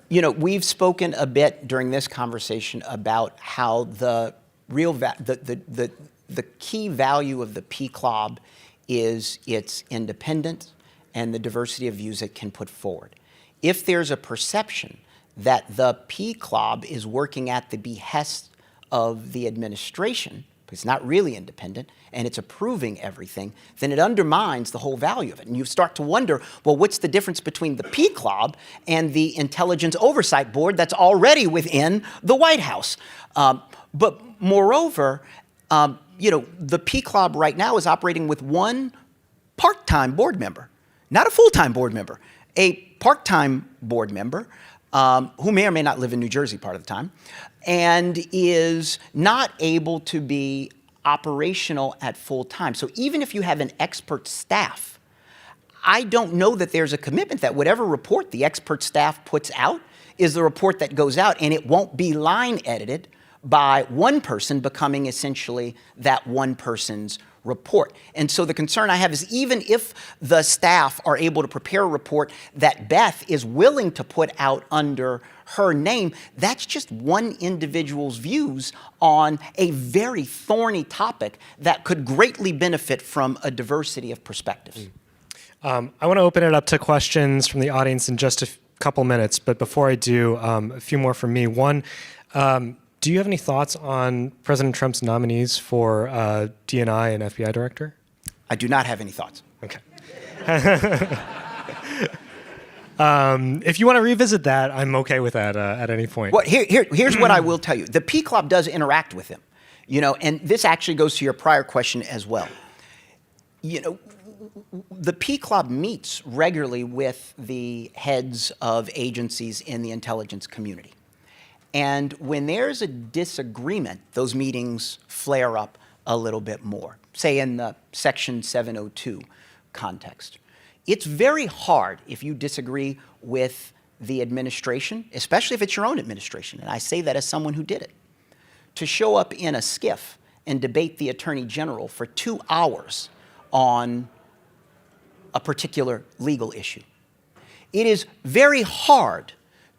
You know, we've spoken a bit during this conversation about how the real the key value of the PCLOB is its independence and the diversity of views it can put forward. If there's a perception that the PCLOB is working at the behest of the administration, it's not really independent, and it's approving everything, then it undermines the whole value of it. And you start to wonder, well, what's the difference between the PCLOB and the Intelligence Oversight Board that's already within the White House? But moreover, you know, the PCLOB right now is operating with one part-time board member, not a full-time board member, a part-time board member who may or may not live in New Jersey part of the time, and is not able to be operational at full time. So even if you have an expert staff, I don't know that there's a commitment that whatever report the expert staff puts out is the report that goes out, and it won't be line edited by one person becoming essentially that one person's report. And so the concern I have is even if the staff are able to prepare a report that Beth is willing to put out under her name, that's just one individual's views on a very thorny topic that could greatly benefit from a diversity of perspectives. I want to open it up to questions from the audience in just a couple minutes, but before I do, a few more from me. One, do you have any thoughts on President Trump's nominees for DNI and FBI director? I do not have any thoughts. Okay. If you want to revisit that, I'm okay with that at any point. Well, here's what I will tell you. The PCLOB does interact with him, you know, and this actually goes to your prior question as well. You know, the PCLOB meets regularly with the heads of agencies in the intelligence community. And when there's a disagreement, those meetings flare up a little bit more, say in the Section 702 context. It's very hard if you disagree with the administration, especially if it's your own administration, and I say that as someone who did it, to show up in a skiff and debate the Attorney General for 2 hours on a particular legal issue. It is very hard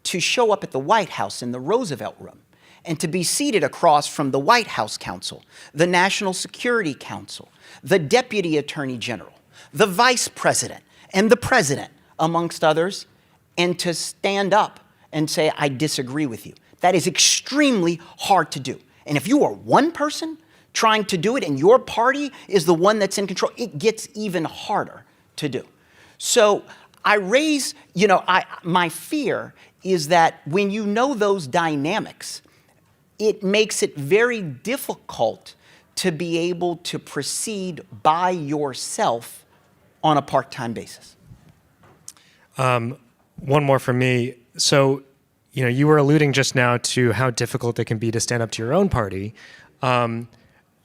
to show up at the White House in the Roosevelt Room and to be seated across from the White House counsel, the National Security Council, the Deputy Attorney General, the Vice President, and the President, amongst others, and to stand up and say, I disagree with you. That is extremely hard to do. And if you are one person trying to do it and your party is the one that's in control, it gets even harder to do. So I raise, you know, my fear is that when you know those dynamics, it makes it very difficult to be able to proceed by yourself on a part-time basis. One more from me. So, you know, you were alluding just now to how difficult it can be to stand up to your own party. You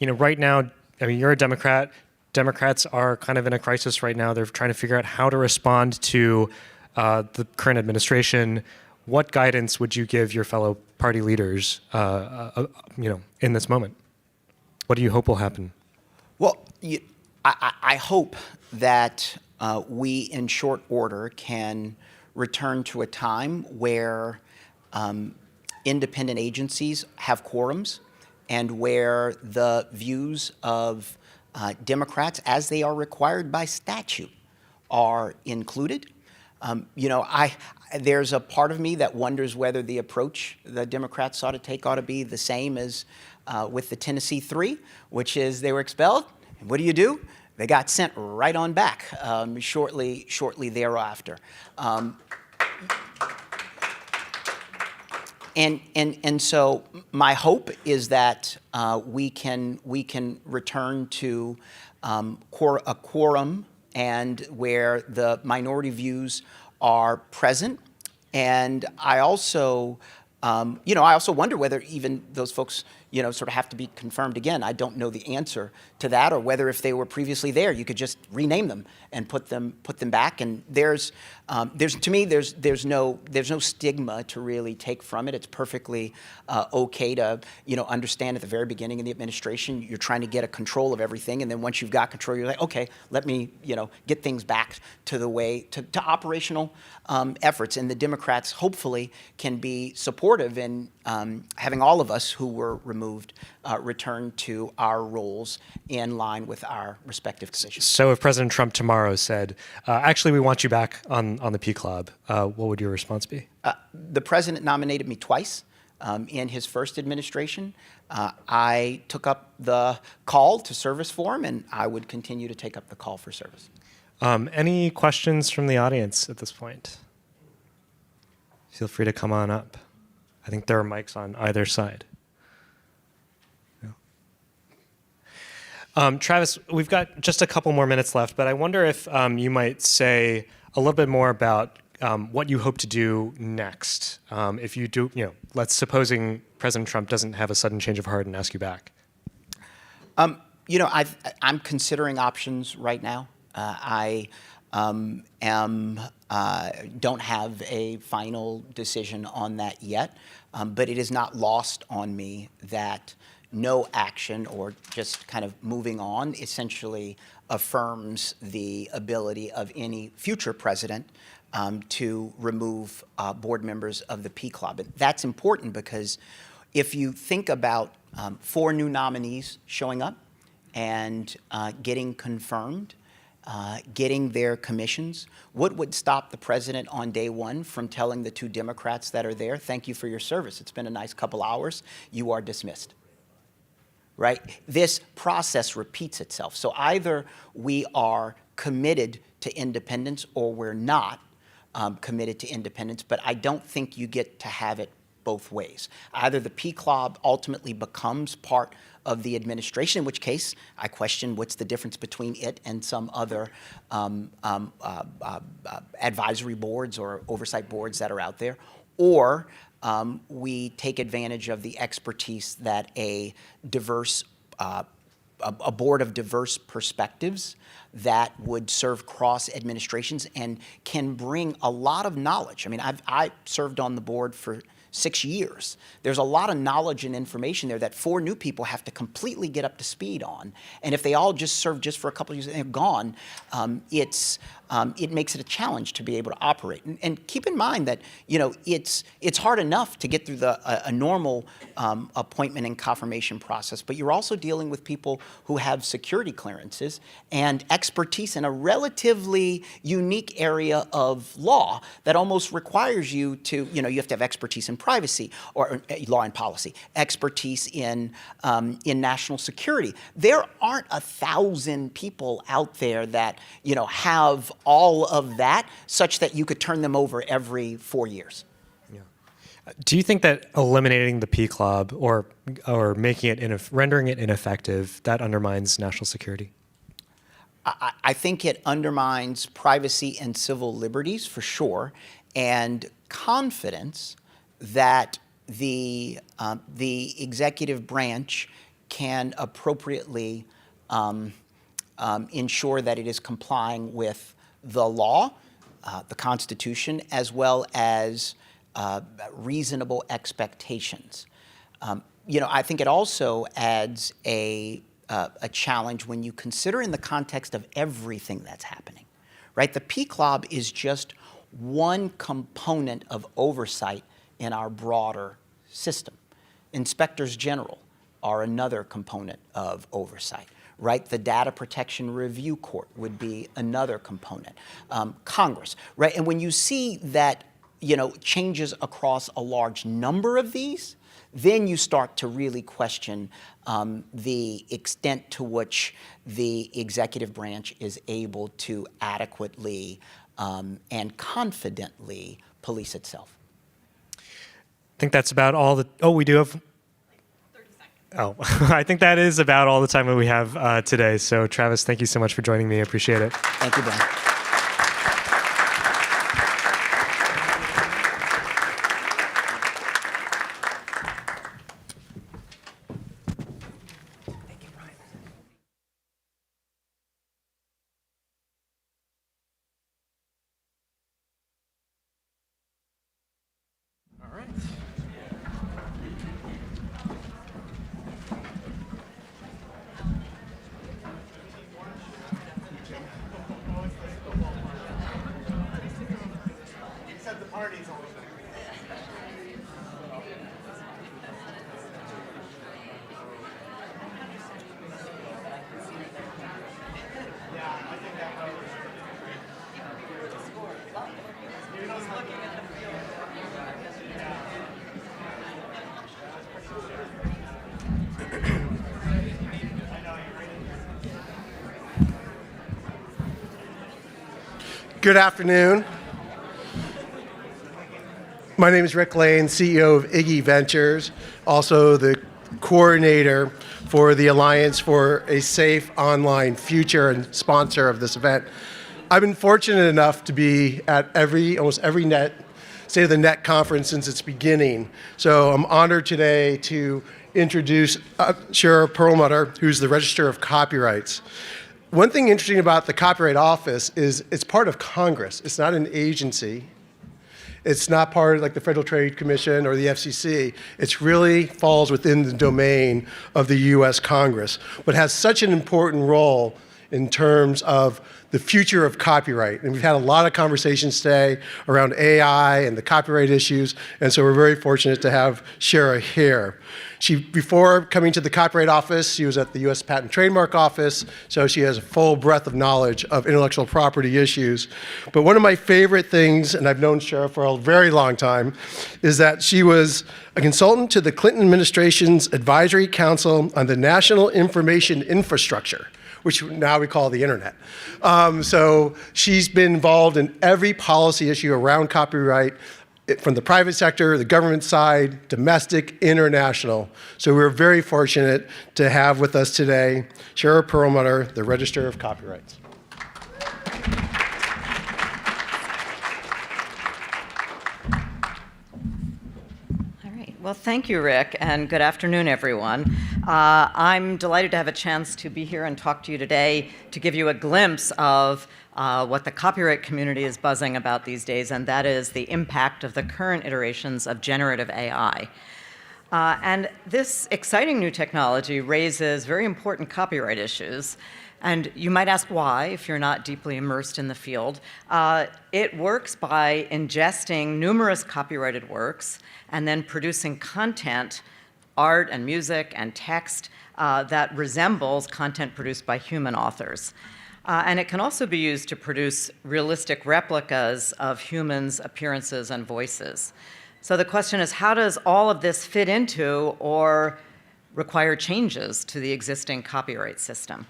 know, right now, I mean, you're a Democrat. Democrats are kind of in a crisis right now. They're trying to figure out how to respond to the current administration. What guidance would you give your fellow party leaders, you know, in this moment? What do you hope will happen? Well, I hope that we, in short order, can return to a time where independent agencies have quorums and where the views of Democrats, as they are required by statute, are included. You know, there's a part of me that wonders whether the approach the Democrats ought to be the same as with the Tennessee Three, which is they were expelled. And what do? they got sent right on back shortly thereafter. And so my hope is that we can return to a quorum and where the minority views are present. And I also, I also wonder whether even those folks, sort of have to be confirmed again. I don't know the answer to that, or whether if they were previously there, you could just rename them and put them back. And there's no stigma to really take from it. It's perfectly okay to understand at the very beginning of the administration you're trying to get a control of everything, and then once you've got control, you're like, okay, let me get things back to the way to operational efforts. And the Democrats hopefully can be supportive in having all of us who were removed return to our roles in line with our respective commissions. So if President Trump tomorrow said, actually, we want you back on the P Club, what would your response be? The president nominated me twice in his first administration. I took up the call to service for him, and I would continue to take up the call for service. Any questions from the audience at this point? Feel free to come on up. I think there are mics on either side. Travis, we've got just a couple more minutes left, but I wonder if you might say a little bit more about what you hope to do next. If you do, supposing President Trump doesn't have a sudden change of heart and ask you back. I'm considering options right now. I don't have a final decision on that yet, but it is not lost on me that no action or just kind of moving on essentially affirms the ability of any future president to remove board members of the P Club. And that's important because if you think about 4 new nominees showing up and getting confirmed, getting their commissions, what would stop the president on day one from telling the 2 Democrats that are there, thank you for your service, it's been a nice couple hours, you are dismissed? Right? This process repeats itself. So either we are committed to independence or we're not committed to independence, but I don't think you get to have it both ways. Either the P Club ultimately becomes part of the administration, in which case I question what's the difference between it and some other advisory boards or oversight boards that are out there, or we take advantage of the expertise that a board of diverse perspectives that would serve cross administrations and can bring a lot of knowledge. I mean, I served on the board for 6 years. There's a lot of knowledge and information there that 4 new people have to completely get up to speed on. And if they all just serve just for a couple of years and they're gone, it makes it a challenge to be able to operate. And keep in mind that it's hard enough to get through a normal appointment and confirmation process, but you're also dealing with people who have security clearances and expertise in a relatively unique area of law that almost requires you to, you have to have expertise in privacy or law and policy, expertise in national security. There aren't 1,000 people out there that have all of that such that you could turn them over every 4 years. Yeah. Do you think that eliminating the P Club or making it rendering it ineffective, that undermines national security? I think it undermines privacy and civil liberties for sure, and confidence that the executive branch can appropriately ensure that it is complying with the law, the Constitution, as well as reasonable expectations. I think it also adds a challenge when you consider in the context of everything that's happening, right? The P Club is just one component of oversight in our broader system. Inspectors general are another component of oversight, right? The Data Protection Review Court would be another component. Congress, right? And when you see that changes across a large number of these, then you start to really question the extent to which the executive branch is able to adequately and confidently police itself. I think that's about all the, we do have 30 seconds. I think that is about all the time that we have today. So Travis, thank you so much for joining me. I appreciate it. Thank you, Ben. Good afternoon. My name is Rick Lane, CEO of Iggy Ventures, also the coordinator for the Alliance for a Safe Online Future and sponsor of this event. I've been fortunate enough to be at almost every State of the Net conference since its beginning. So I'm honored today to introduce Shara Perlmutter, who's the Register of Copyrights. One thing interesting about the Copyright Office is it's part of Congress. It's not an agency. It's not part of like the Federal Trade Commission or the FCC. It really falls within the domain of the US Congress, but has such an important role in terms of the future of copyright. And we've had a lot of conversations today around AI and the copyright issues, and so we're very fortunate to have Shara here. Before coming to the Copyright Office, she was at the US Patent Trademark Office, so she has a full breadth of knowledge of intellectual property issues. But one of my favorite things, and I've known Shara for a very long time, is that she was a consultant to the Clinton administration's Advisory Council on the National Information Infrastructure, which now we call the internet. So she's been involved in every policy issue around copyright from the private sector, the government side, domestic, international. So we're very fortunate to have with us today Shara Perlmutter, the Register of Copyrights. Well, thank you, Rick, and good afternoon, everyone. I'm delighted to have a chance to be here and talk to you today to give you a glimpse of what the copyright community is buzzing about these days, and that is the impact of the current iterations of generative AI. And this exciting new technology raises very important copyright issues. And you might ask why, if you're not deeply immersed in the field. It works by ingesting numerous copyrighted works and then producing content, art and music and text, that resembles content produced by human authors. And it can also be used to produce realistic replicas of humans' appearances and voices. So the question is, how does all of this fit into or require changes to the existing copyright system?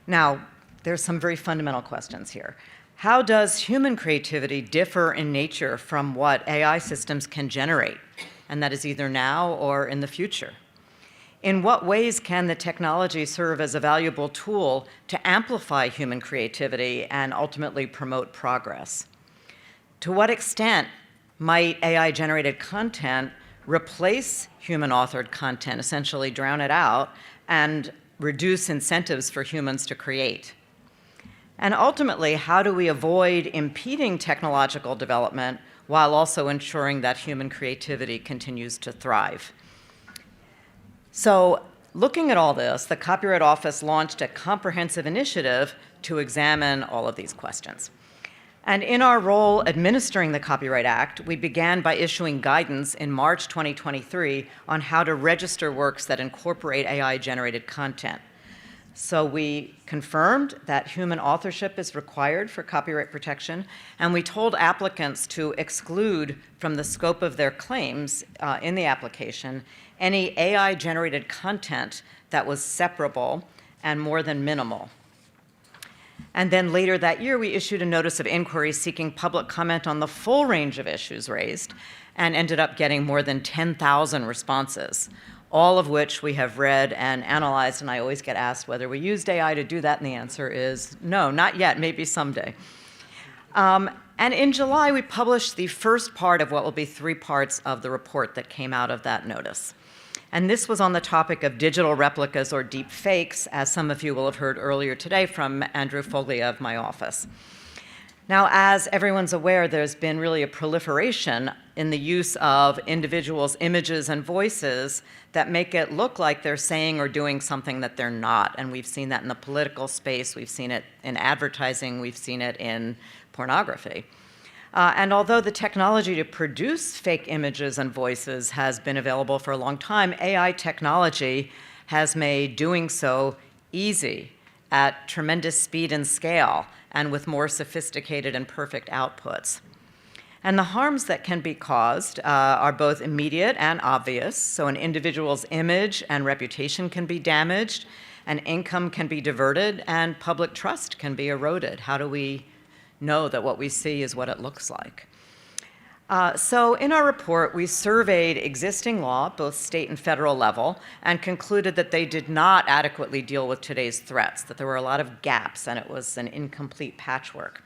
Now, there's some very fundamental questions here. How does human creativity differ in nature from what AI systems can generate? And that is either now or in the future. In what ways can the technology serve as a valuable tool to amplify human creativity and ultimately promote progress? To what extent might AI-generated content replace human-authored content, essentially drown it out, and reduce incentives for humans to create? And ultimately, how do we avoid impeding technological development while also ensuring that human creativity continues to thrive? So, looking at all this, the Copyright Office launched a comprehensive initiative to examine all of these questions. And in our role administering the Copyright Act, we began by issuing guidance in March 2023 on how to register works that incorporate AI-generated content. So we confirmed that human authorship is required for copyright protection, and we told applicants to exclude from the scope of their claims in the application any AI-generated content that was separable and more than minimal. And then later that year, we issued a notice of inquiry seeking public comment on the full range of issues raised, and ended up getting more than 10,000 responses, all of which we have read and analyzed. And I always get asked whether we used AI to do that, and the answer is no, not yet, maybe someday. And in July, we published the first part of what will be 3 parts of the report that came out of that notice. And this was on the topic of digital replicas or deep fakes, as some of you will have heard earlier today from Andrew Foglia of my office. Now, as everyone's aware, there's been really a proliferation in the use of individuals' images and voices that make it look like they're saying or doing something that they're not. And we've seen that in the political space, we've seen it in advertising, we've seen it in pornography. And although the technology to produce fake images and voices has been available for a long time, AI technology has made doing so easy at tremendous speed and scale, and with more sophisticated and perfect outputs. And the harms that can be caused are both immediate and obvious. So an individual's image and reputation can be damaged, and income can be diverted, and public trust can be eroded. How do we know that what we see is what it looks like? So in our report, we surveyed existing law, both state and federal level, and concluded that they did not adequately deal with today's threats, that there were a lot of gaps and it was an incomplete patchwork.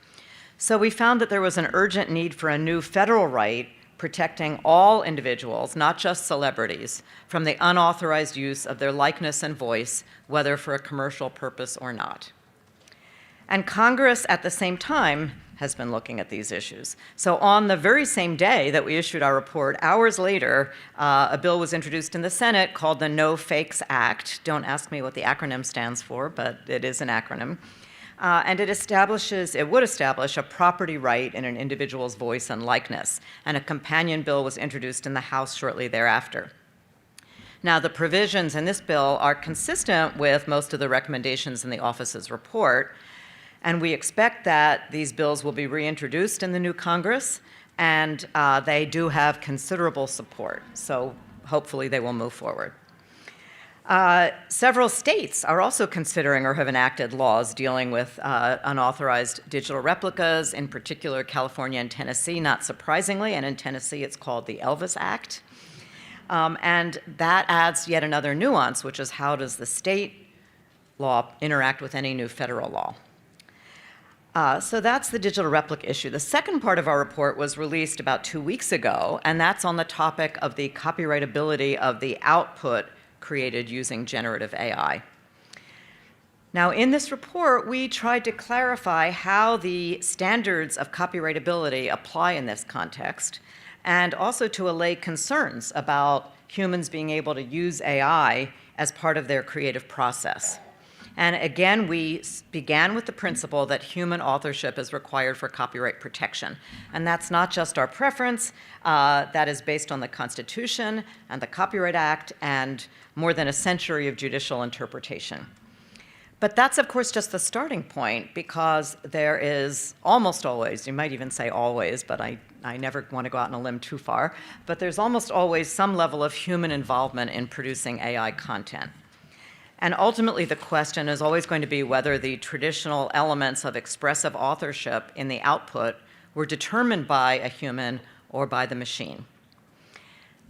So we found that there was an urgent need for a new federal right protecting all individuals, not just celebrities, from the unauthorized use of their likeness and voice, whether for a commercial purpose or not. And Congress, at the same time, has been looking at these issues. So on the very same day that we issued our report, hours later, a bill was introduced in the Senate called the No Fakes Act. Don't ask me what the acronym stands for, but it is an acronym. And it would establish a property right in an individual's voice and likeness. And a companion bill was introduced in the House shortly thereafter. Now, the provisions in this bill are consistent with most of the recommendations in the office's report, and we expect that these bills will be reintroduced in the new Congress, and they do have considerable support, so hopefully they will move forward. Several states are also considering or have enacted laws dealing with unauthorized digital replicas, in particular California and Tennessee, not surprisingly, and in Tennessee it's called the Elvis Act. And that adds yet another nuance, which is how does the state law interact with any new federal law? So that's the digital replica issue. The second part of our report was released about 2 weeks ago, and that's on the topic of the copyrightability of the output created using generative AI. Now, in this report, we tried to clarify how the standards of copyrightability apply in this context, and also to allay concerns about humans being able to use AI as part of their creative process. And again, we began with the principle that human authorship is required for copyright protection. And that's not just our preference, that is based on the Constitution and the Copyright Act and more than a century of judicial interpretation. But that's, of course, just the starting point, because there is almost always, you might even say always, but I never want to go out on a limb too far, but there's almost always some level of human involvement in producing AI content. And ultimately, the question is always going to be whether the traditional elements of expressive authorship in the output were determined by a human or by the machine.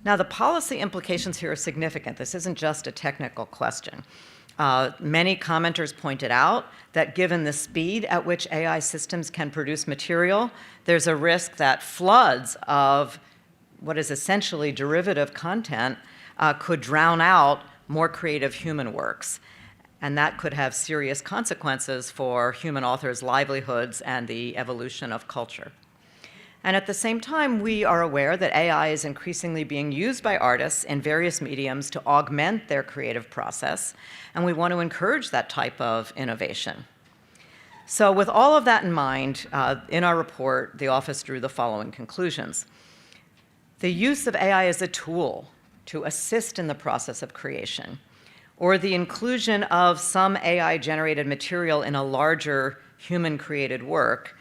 Now, the policy implications here are significant. This isn't just a technical question. Many commenters pointed out that given the speed at which AI systems can produce material, there's a risk that floods of what is essentially derivative content could drown out more creative human works. And that could have serious consequences for human authors' livelihoods and the evolution of culture. And at the same time, we are aware that AI is increasingly being used by artists in various mediums to augment their creative process, and we want to encourage that type of innovation. So with all of that in mind, in our report, the office drew the following conclusions. The use of AI as a tool to assist in the process of creation or the inclusion of some AI-generated material in a larger human-created work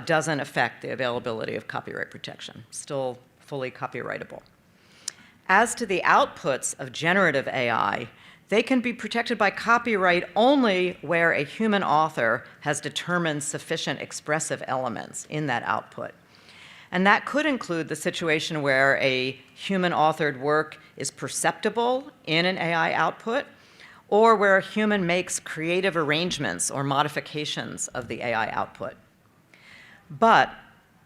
doesn't affect the availability of copyright protection, still fully copyrightable. As to the outputs of generative AI, they can be protected by copyright only where a human author has determined sufficient expressive elements in that output. And that could include the situation where a human-authored work is perceptible in an AI output, or where a human makes creative arrangements or modifications of the AI output. But,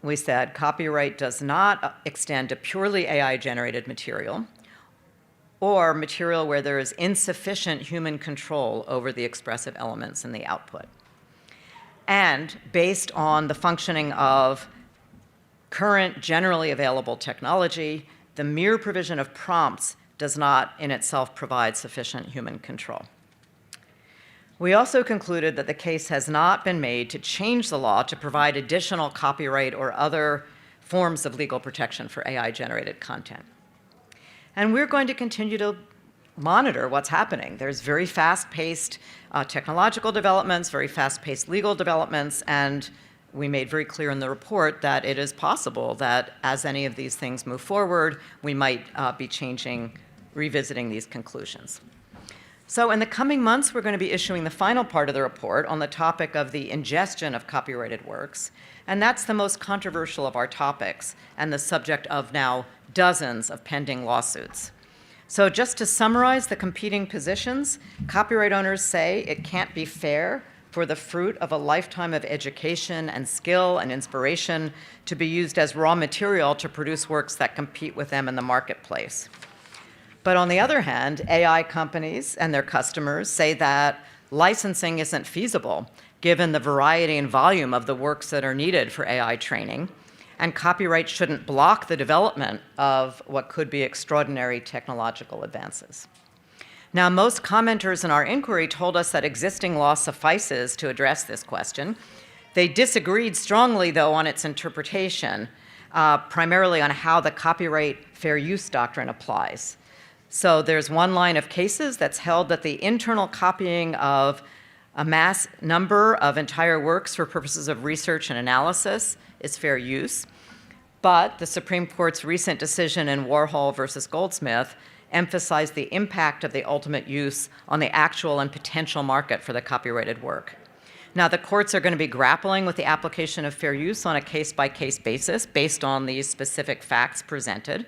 we said, copyright does not extend to purely AI-generated material, or material where there is insufficient human control over the expressive elements in the output. And based on the functioning of current generally available technology, the mere provision of prompts does not in itself provide sufficient human control. We also concluded that the case has not been made to change the law to provide additional copyright or other forms of legal protection for AI-generated content. And we're going to continue to monitor what's happening. There's very fast-paced technological developments, very fast-paced legal developments, and we made very clear in the report that it is possible that as any of these things move forward, we might be revisiting these conclusions. So in the coming months, we're going to be issuing the final part of the report on the topic of the ingestion of copyrighted works, and that's the most controversial of our topics and the subject of now dozens of pending lawsuits. So just to summarize the competing positions, copyright owners say it can't be fair for the fruit of a lifetime of education and skill and inspiration to be used as raw material to produce works that compete with them in the marketplace. But on the other hand, AI companies and their customers say that licensing isn't feasible given the variety and volume of the works that are needed for AI training, and copyright shouldn't block the development of what could be extraordinary technological advances. Now, most commenters in our inquiry told us that existing law suffices to address this question. They disagreed strongly, though, on its interpretation, primarily on how the copyright fair use doctrine applies. So there's one line of cases that's held that the internal copying of a mass number of entire works for purposes of research and analysis is fair use. But the Supreme Court's recent decision in Warhol versus Goldsmith emphasized the impact of the ultimate use on the actual and potential market for the copyrighted work. Now, the courts are going to be grappling with the application of fair use on a case-by-case basis based on these specific facts presented.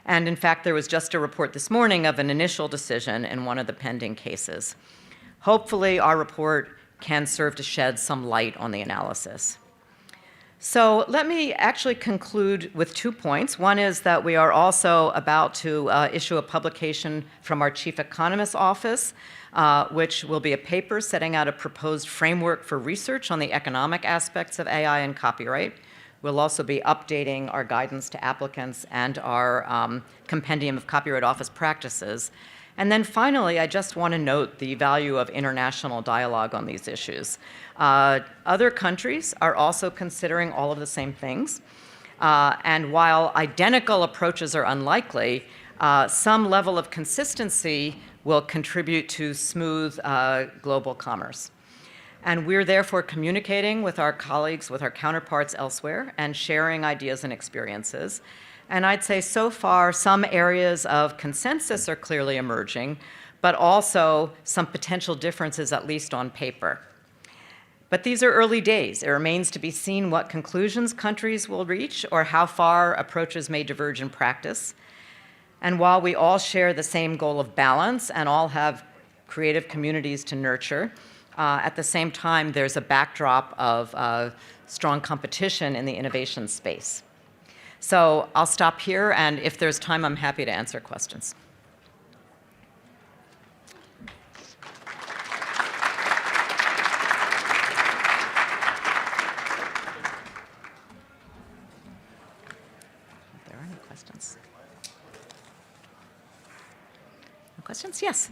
And in fact, there was just a report this morning of an initial decision in one of the pending cases. Hopefully, our report can serve to shed some light on the analysis. So let me actually conclude with 2 points. One is that we are also about to issue a publication from our chief economist's office, which will be a paper setting out a proposed framework for research on the economic aspects of AI and copyright. We'll also be updating our guidance to applicants and our compendium of Copyright Office practices. And then finally, I just want to note the value of international dialogue on these issues. Other countries are also considering all of the same things. And while identical approaches are unlikely, some level of consistency will contribute to smooth global commerce. And we're therefore communicating with our colleagues, with our counterparts elsewhere, and sharing ideas and experiences. And I'd say so far, some areas of consensus are clearly emerging, but also some potential differences, at least on paper. But these are early days. It remains to be seen what conclusions countries will reach or how far approaches may diverge in practice. And while we all share the same goal of balance and all have creative communities to nurture, at the same time, there's a backdrop of strong competition in the innovation space. So I'll stop here, and if there's time, I'm happy to answer questions. If there are any questions. No questions? Yes.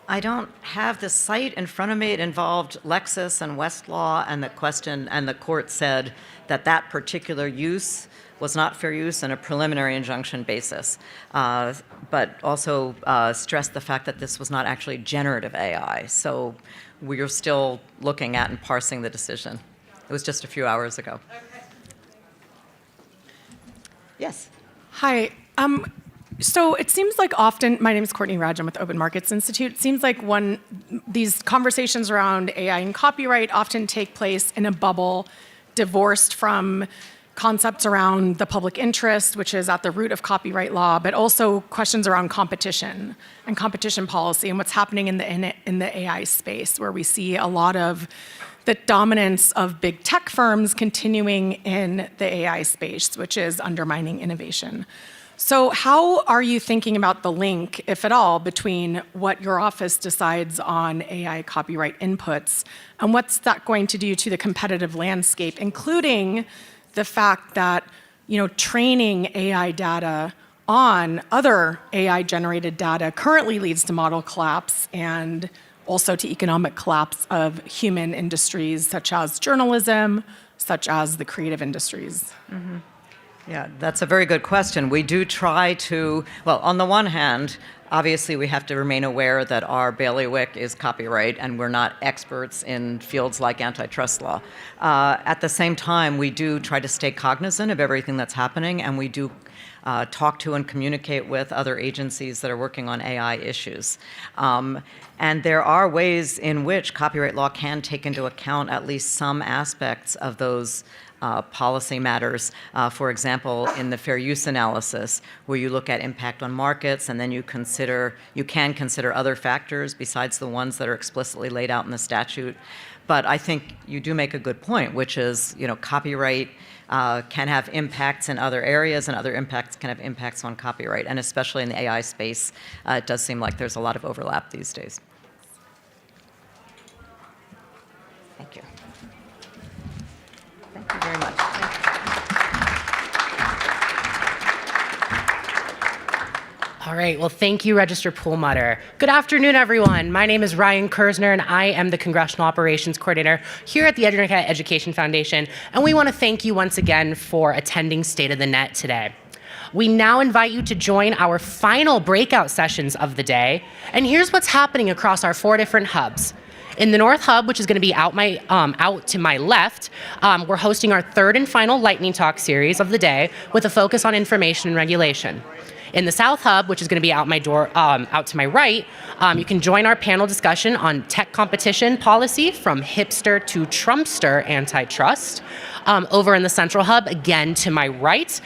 I don't have the site in front of me. It involved Lexis and Westlaw, and the court said that that particular use was not fair use on a preliminary injunction basis, but also stressed the fact that this was not actually generative AI. So we're still looking at and parsing the decision. It was just a few hours ago. Yes. Hi. So it seems like often, my name is Courtney Raj, I'm with Open Markets Institute. It seems like these conversations around AI and copyright often take place in a bubble, divorced from concepts around the public interest, which is at the root of copyright law, but also questions around competition and competition policy and what's happening in the AI space, where we see a lot of the dominance of big tech firms continuing in the AI space, which is undermining innovation. So how are you thinking about the link, if at all, between what your office decides on AI copyright inputs and what's that going to do to the competitive landscape, including the fact that, training AI data on other AI-generated data currently leads to model collapse and also to economic collapse of human industries such as journalism, such as the creative industries? Mm-hmm. Yeah, that's a very good question. We do try to, well, on the one hand, obviously we have to remain aware that our bailiwick is copyright and we're not experts in fields like antitrust law. At the same time, we do try to stay cognizant of everything that's happening, and we do talk to and communicate with other agencies that are working on AI issues. And there are ways in which copyright law can take into account at least some aspects of those policy matters. For example, in the fair use analysis, where you look at impact on markets, and then you can consider other factors besides the ones that are explicitly laid out in the statute. But I think you do make a good point, which is, copyright can have impacts in other areas, and other impacts can have impacts on copyright. And especially in the AI space, it does seem like there's a lot of overlap these days. Thank you. Thank you very much. All right, well, thank you, Register Perlmutter. Good afternoon, everyone. My name is Ryan Kersner, and I am the Congressional Operations Coordinator here at the Internet Education Foundation, and we want to thank you once again for attending State of the Net today. We now invite you to join our final breakout sessions of the day, and here's what's happening across our 4 different hubs. In the North Hub, which is going to be out to my left, we're hosting our 3rd and final Lightning Talk series of the day with a focus on information and regulation. In the South Hub, which is going to be out to my right, you can join our panel discussion on tech competition policy from hipster to Trumpster antitrust. Over in the Central Hub, again to my right,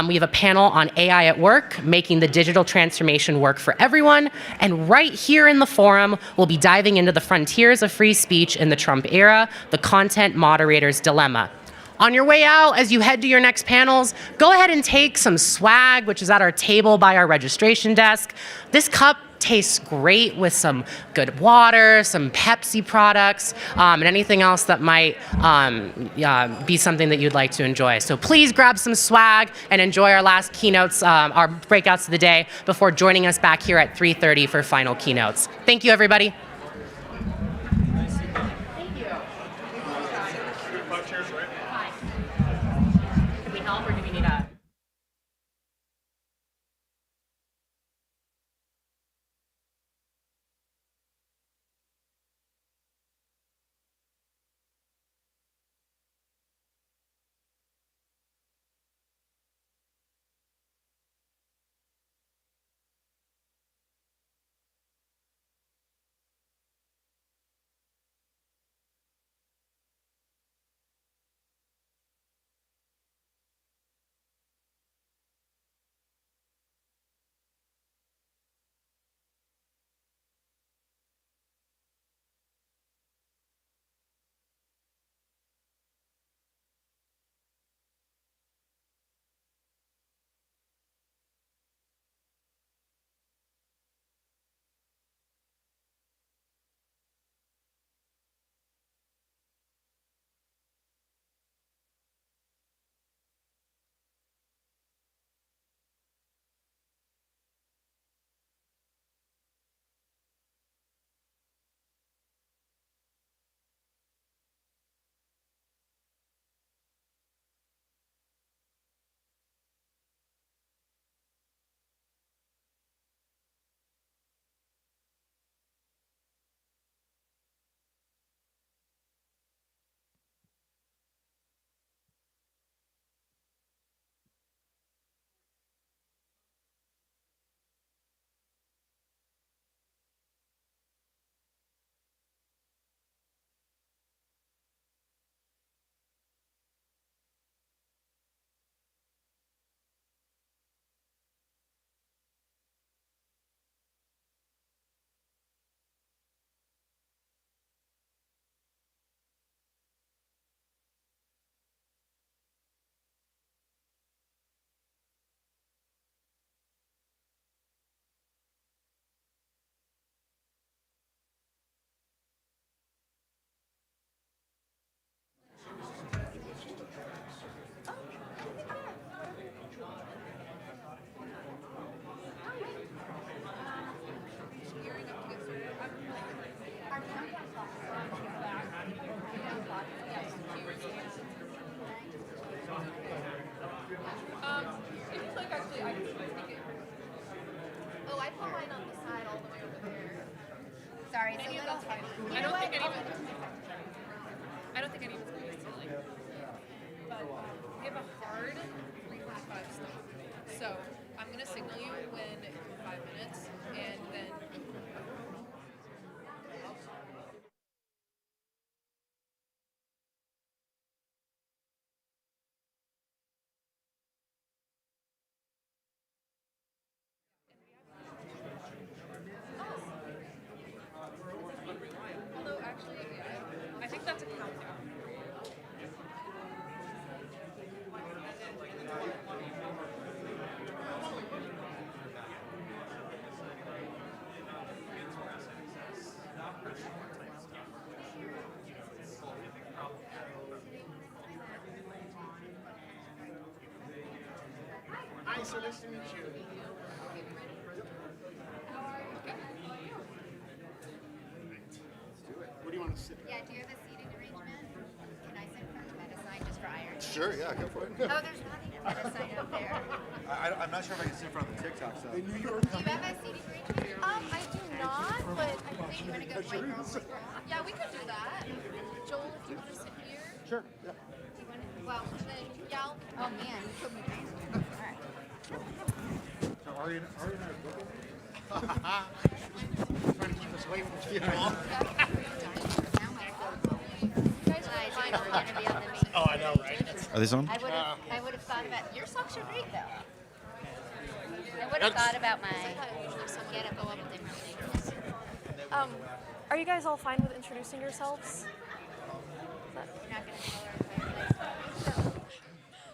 we have a panel on AI at work, making the digital transformation work for everyone. And right here in the forum, we'll be diving into the frontiers of free speech in the Trump era, the content moderator's dilemma. On your way out, as you head to your next panels, go ahead and take some swag, which is at our table by our registration desk. This cup tastes great with some good water, some Pepsi products, and anything else that might be something that you'd like to enjoy. So please grab some swag and enjoy our last keynotes, our breakouts of the day, before joining us back here at 3:30 for final keynotes. Thank you, everybody. Can we help, or do we need a... Oh, I put mine on the side all the way over there. Sorry, it's a little heavy. I don't think anyone's going to use it. But we have a hard 3:45 stop. So I'm going to signal you when 5 minutes, and then. Although actually, I think that's a countdown. Hi, so nice to meet you. Where do you want to sit? Yeah, do you have a seating arrangement? Can I sit in front of Medicine just for iron? Sure, yeah, go for it. Oh, there's nothing at Medicine up there. I'm not sure if I can sit in front of the TikTok stuff. Do you have a seating arrangement? I do not, but I think you want to go white girl, white girl. Yeah, we could do that. Joel, if you want to sit here. Sure, yeah. Do you want to, well, then, y'all, oh man, you put me down. All right. So Ari and I are booking. Trying to keep us away from each other. Oh, I know, right? Are these on? I would have thought about, your socks are great though. I would have thought about my get up, go up with them. Are you guys all fine with introducing yourselves? You're not going to tell her.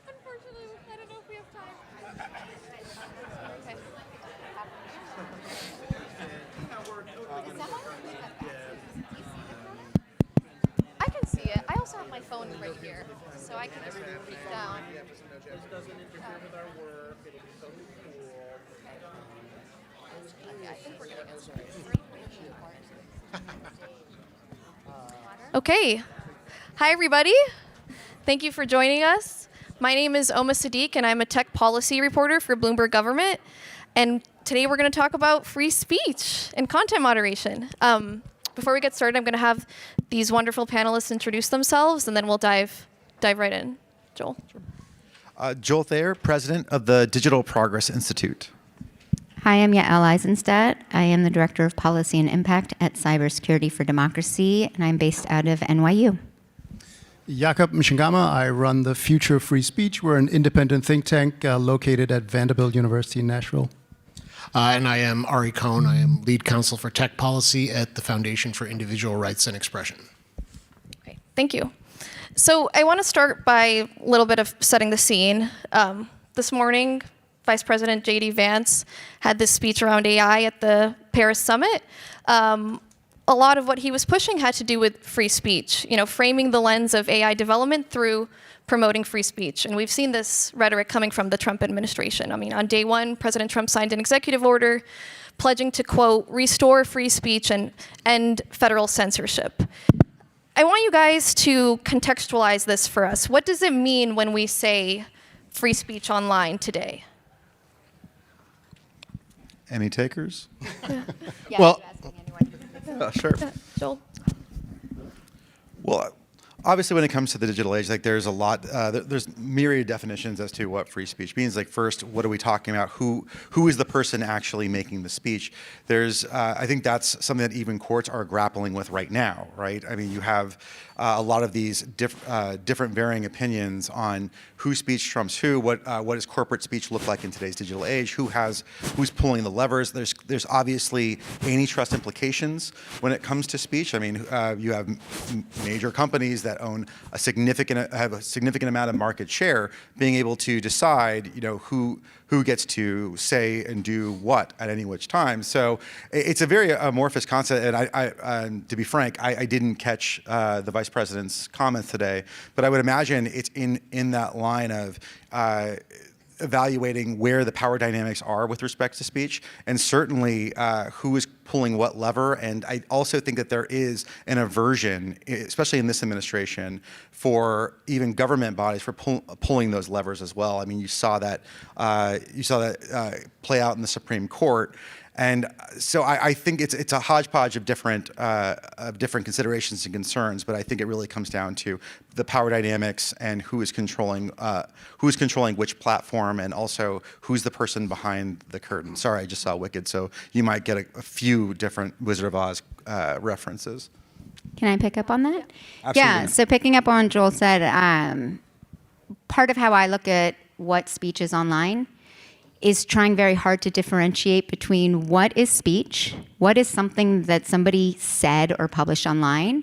Unfortunately, I don't know if we have time. Okay. I can see it. I also have my phone right here, so I can just peek down. This doesn't interfere with our work. It'll be totally cool. Okay, I think we're gonna get started. Okay. Hi, everybody. Thank you for joining us. My name is Oma Sadiq, and I'm a tech policy reporter for Bloomberg Government. And today we're going to talk about free speech and content moderation. Before we get started, I'm going to have these wonderful panelists introduce themselves, and then we'll dive right in. Joel. Joel Thayer, president of the Digital Progress Institute. Hi, I'm Yael Eisenstadt. I am the Director of Policy and Impact at Cybersecurity for Democracy, and I'm based out of NYU. Jakob Mshangama, I run the Future of Free Speech. We're an independent think tank located at Vanderbilt University in Nashville. And I am Ari Cohn. I am lead counsel for tech policy at the Foundation for Individual Rights and Expression. Okay, thank you. So I want to start by a little bit of setting the scene. This morning, Vice President J.D. Vance had this speech around AI at the Paris summit. A lot of what he was pushing had to do with free speech, framing the lens of AI development through promoting free speech. And we've seen this rhetoric coming from the Trump administration. I mean, on day one, President Trump signed an executive order pledging to, quote, restore free speech and end federal censorship. I want you guys to contextualize this for us. What does it mean when we say free speech online today? Any takers? Yeah, well, sure. Joel. Well, obviously, when it comes to the digital age, there's a lot. There's myriad definitions as to what free speech means. First, what are we talking about? Who is the person actually making the speech? I think that's something that even courts are grappling with right now, right? I mean, you have a lot of these different varying opinions on whose speech trumps who. What does corporate speech look like in today's digital age? Who's pulling the levers? There's obviously antitrust implications when it comes to speech. I mean, you have major companies that have a significant amount of market share, being able to decide, who gets to say and do what at any which time. So it's a very amorphous concept, and to be frank, I didn't catch the Vice President's comments today, but I would imagine it's in that line of evaluating where the power dynamics are with respect to speech, and certainly who is pulling what lever. And I also think that there is an aversion, especially in this administration, for even government bodies for pulling those levers as well. I mean, you saw that play out in the Supreme Court. And so I think it's a hodgepodge of different considerations and concerns, but I think it really comes down to the power dynamics and who is controlling which platform, and also who's the person behind the curtain. Sorry, I just saw Wicked, so you might get a few different Wizard of Oz references. Can I pick up on that? Absolutely. Yeah, so picking up on what Joel said, part of how I look at what speech is online is trying very hard to differentiate between what is speech, what is something that somebody said or published online,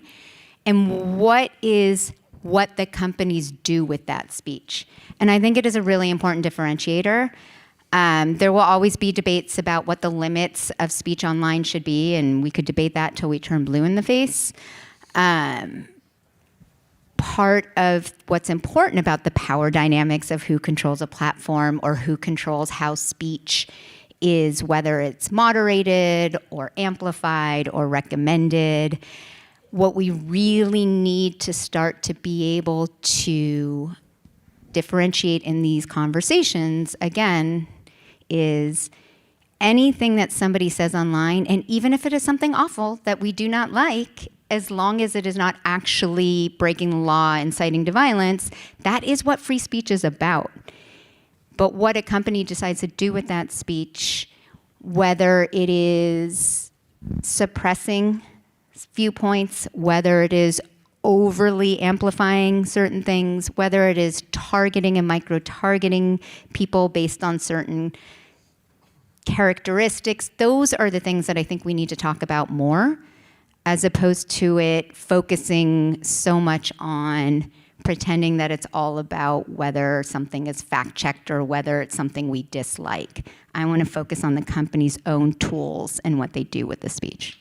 and what is what the companies do with that speech. And I think it is a really important differentiator. There will always be debates about what the limits of speech online should be, and we could debate that till we turn blue in the face. Part of what's important about the power dynamics of who controls a platform or who controls how speech is, whether it's moderated or amplified or recommended. What we really need to start to be able to differentiate in these conversations, again, is anything that somebody says online, and even if it is something awful that we do not like, as long as it is not actually breaking the law, inciting to violence, that is what free speech is about. But what a company decides to do with that speech, whether it is suppressing viewpoints, whether it is overly amplifying certain things, whether it is targeting and micro-targeting people based on certain characteristics, those are the things that I think we need to talk about more, as opposed to it focusing so much on pretending that it's all about whether something is fact-checked or whether it's something we dislike. I want to focus on the company's own tools and what they do with the speech.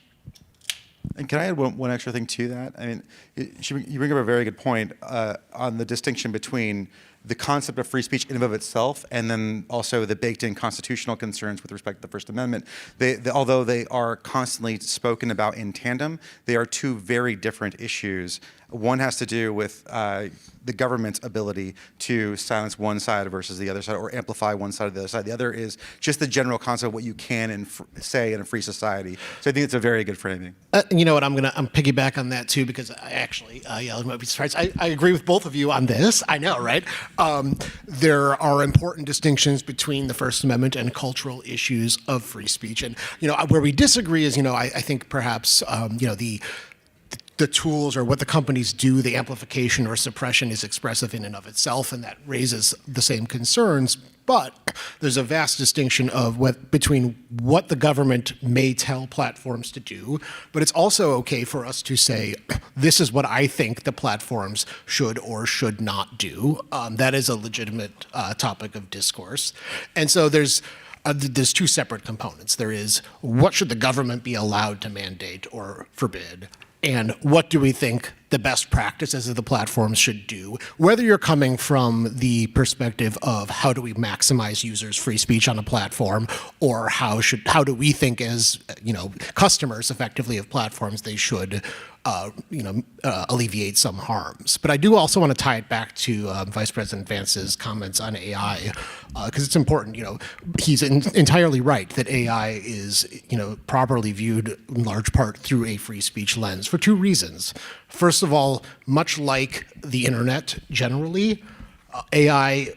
And can I add one extra thing to that? I mean, you bring up a very good point on the distinction between the concept of free speech in and of itself, and then also the baked-in constitutional concerns with respect to the First Amendment. Although they are constantly spoken about in tandem, they are two very different issues. One has to do with the government's ability to silence one side versus the other side, or amplify one side or the other side. The other is just the general concept of what you can say in a free society. So I think it's a very good framing. You know what? I'm piggyback on that too, because I actually, you might be surprised. I agree with both of you on this. I know, right? There are important distinctions between the First Amendment and cultural issues of free speech, and where we disagree is, I think perhaps the tools or what the companies do, the amplification or suppression is expressive in and of itself, and that raises the same concerns. But there's a vast distinction between what the government may tell platforms to do, but it's also okay for us to say, this is what I think the platforms should or should not do. That is a legitimate topic of discourse. And so there's two separate components. There is, what should the government be allowed to mandate or forbid? And what do we think the best practices of the platforms should do, whether you're coming from the perspective of how do we maximize users' free speech on a platform, or how do we think as customers effectively of platforms they should alleviate some harms. But I do also want to tie it back to Vice President Vance's comments on AI, because it's important. He's entirely right that AI is properly viewed in large part through a free speech lens for two reasons. First of all, much like the internet generally, AI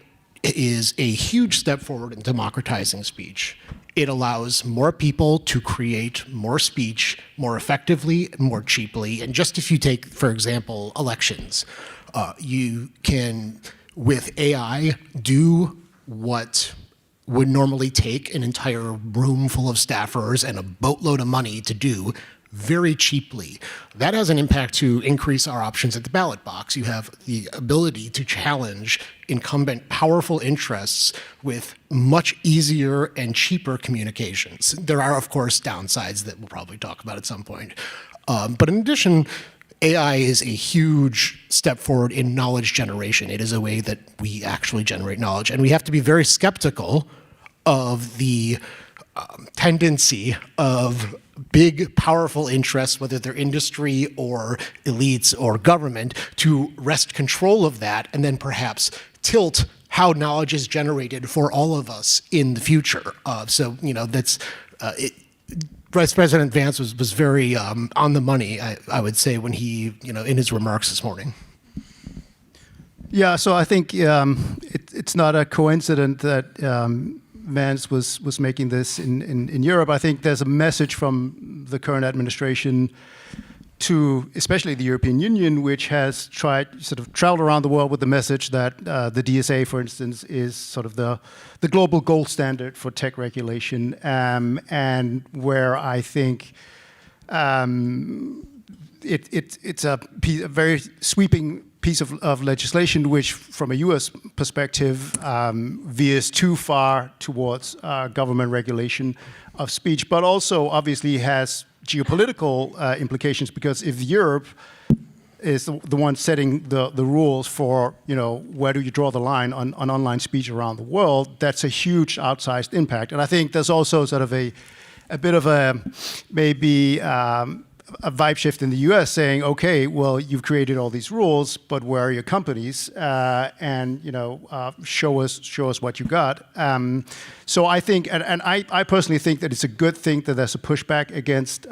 is a huge step forward in democratizing speech. It allows more people to create more speech more effectively, more cheaply. And just if you take, for example, elections, you can, with AI, do what would normally take an entire room full of staffers and a boatload of money to do very cheaply. That has an impact to increase our options at the ballot box. You have the ability to challenge incumbent powerful interests with much easier and cheaper communications. There are, of course, downsides that we'll probably talk about at some point. But in addition, AI is a huge step forward in knowledge generation. It is a way that we actually generate knowledge. And we have to be very skeptical of the tendency of big, powerful interests, whether they're industry or elites or government, to wrest control of that and then perhaps tilt how knowledge is generated for all of us in the future. So, that's Vice President Vance was very on the money, I would say, when he, in his remarks this morning. Yeah, so I think it's not a coincidence that Vance was making this in Europe. I think there's a message from the current administration to especially the European Union, which has traveled around the world with the message that the DSA, for instance, is sort of the global gold standard for tech regulation, and where I think it's a very sweeping piece of legislation, which, from a U.S. perspective, veers too far towards government regulation of speech, but also obviously has geopolitical implications, because if Europe is the one setting the rules for, where do you draw the line on online speech around the world, that's a huge outsized impact. And I think there's also sort of a bit of a maybe a vibe shift in the U.S. saying, okay, well, you've created all these rules, but where are your companies? And show us what you got. So I think, and I personally think that it's a good thing that there's a pushback against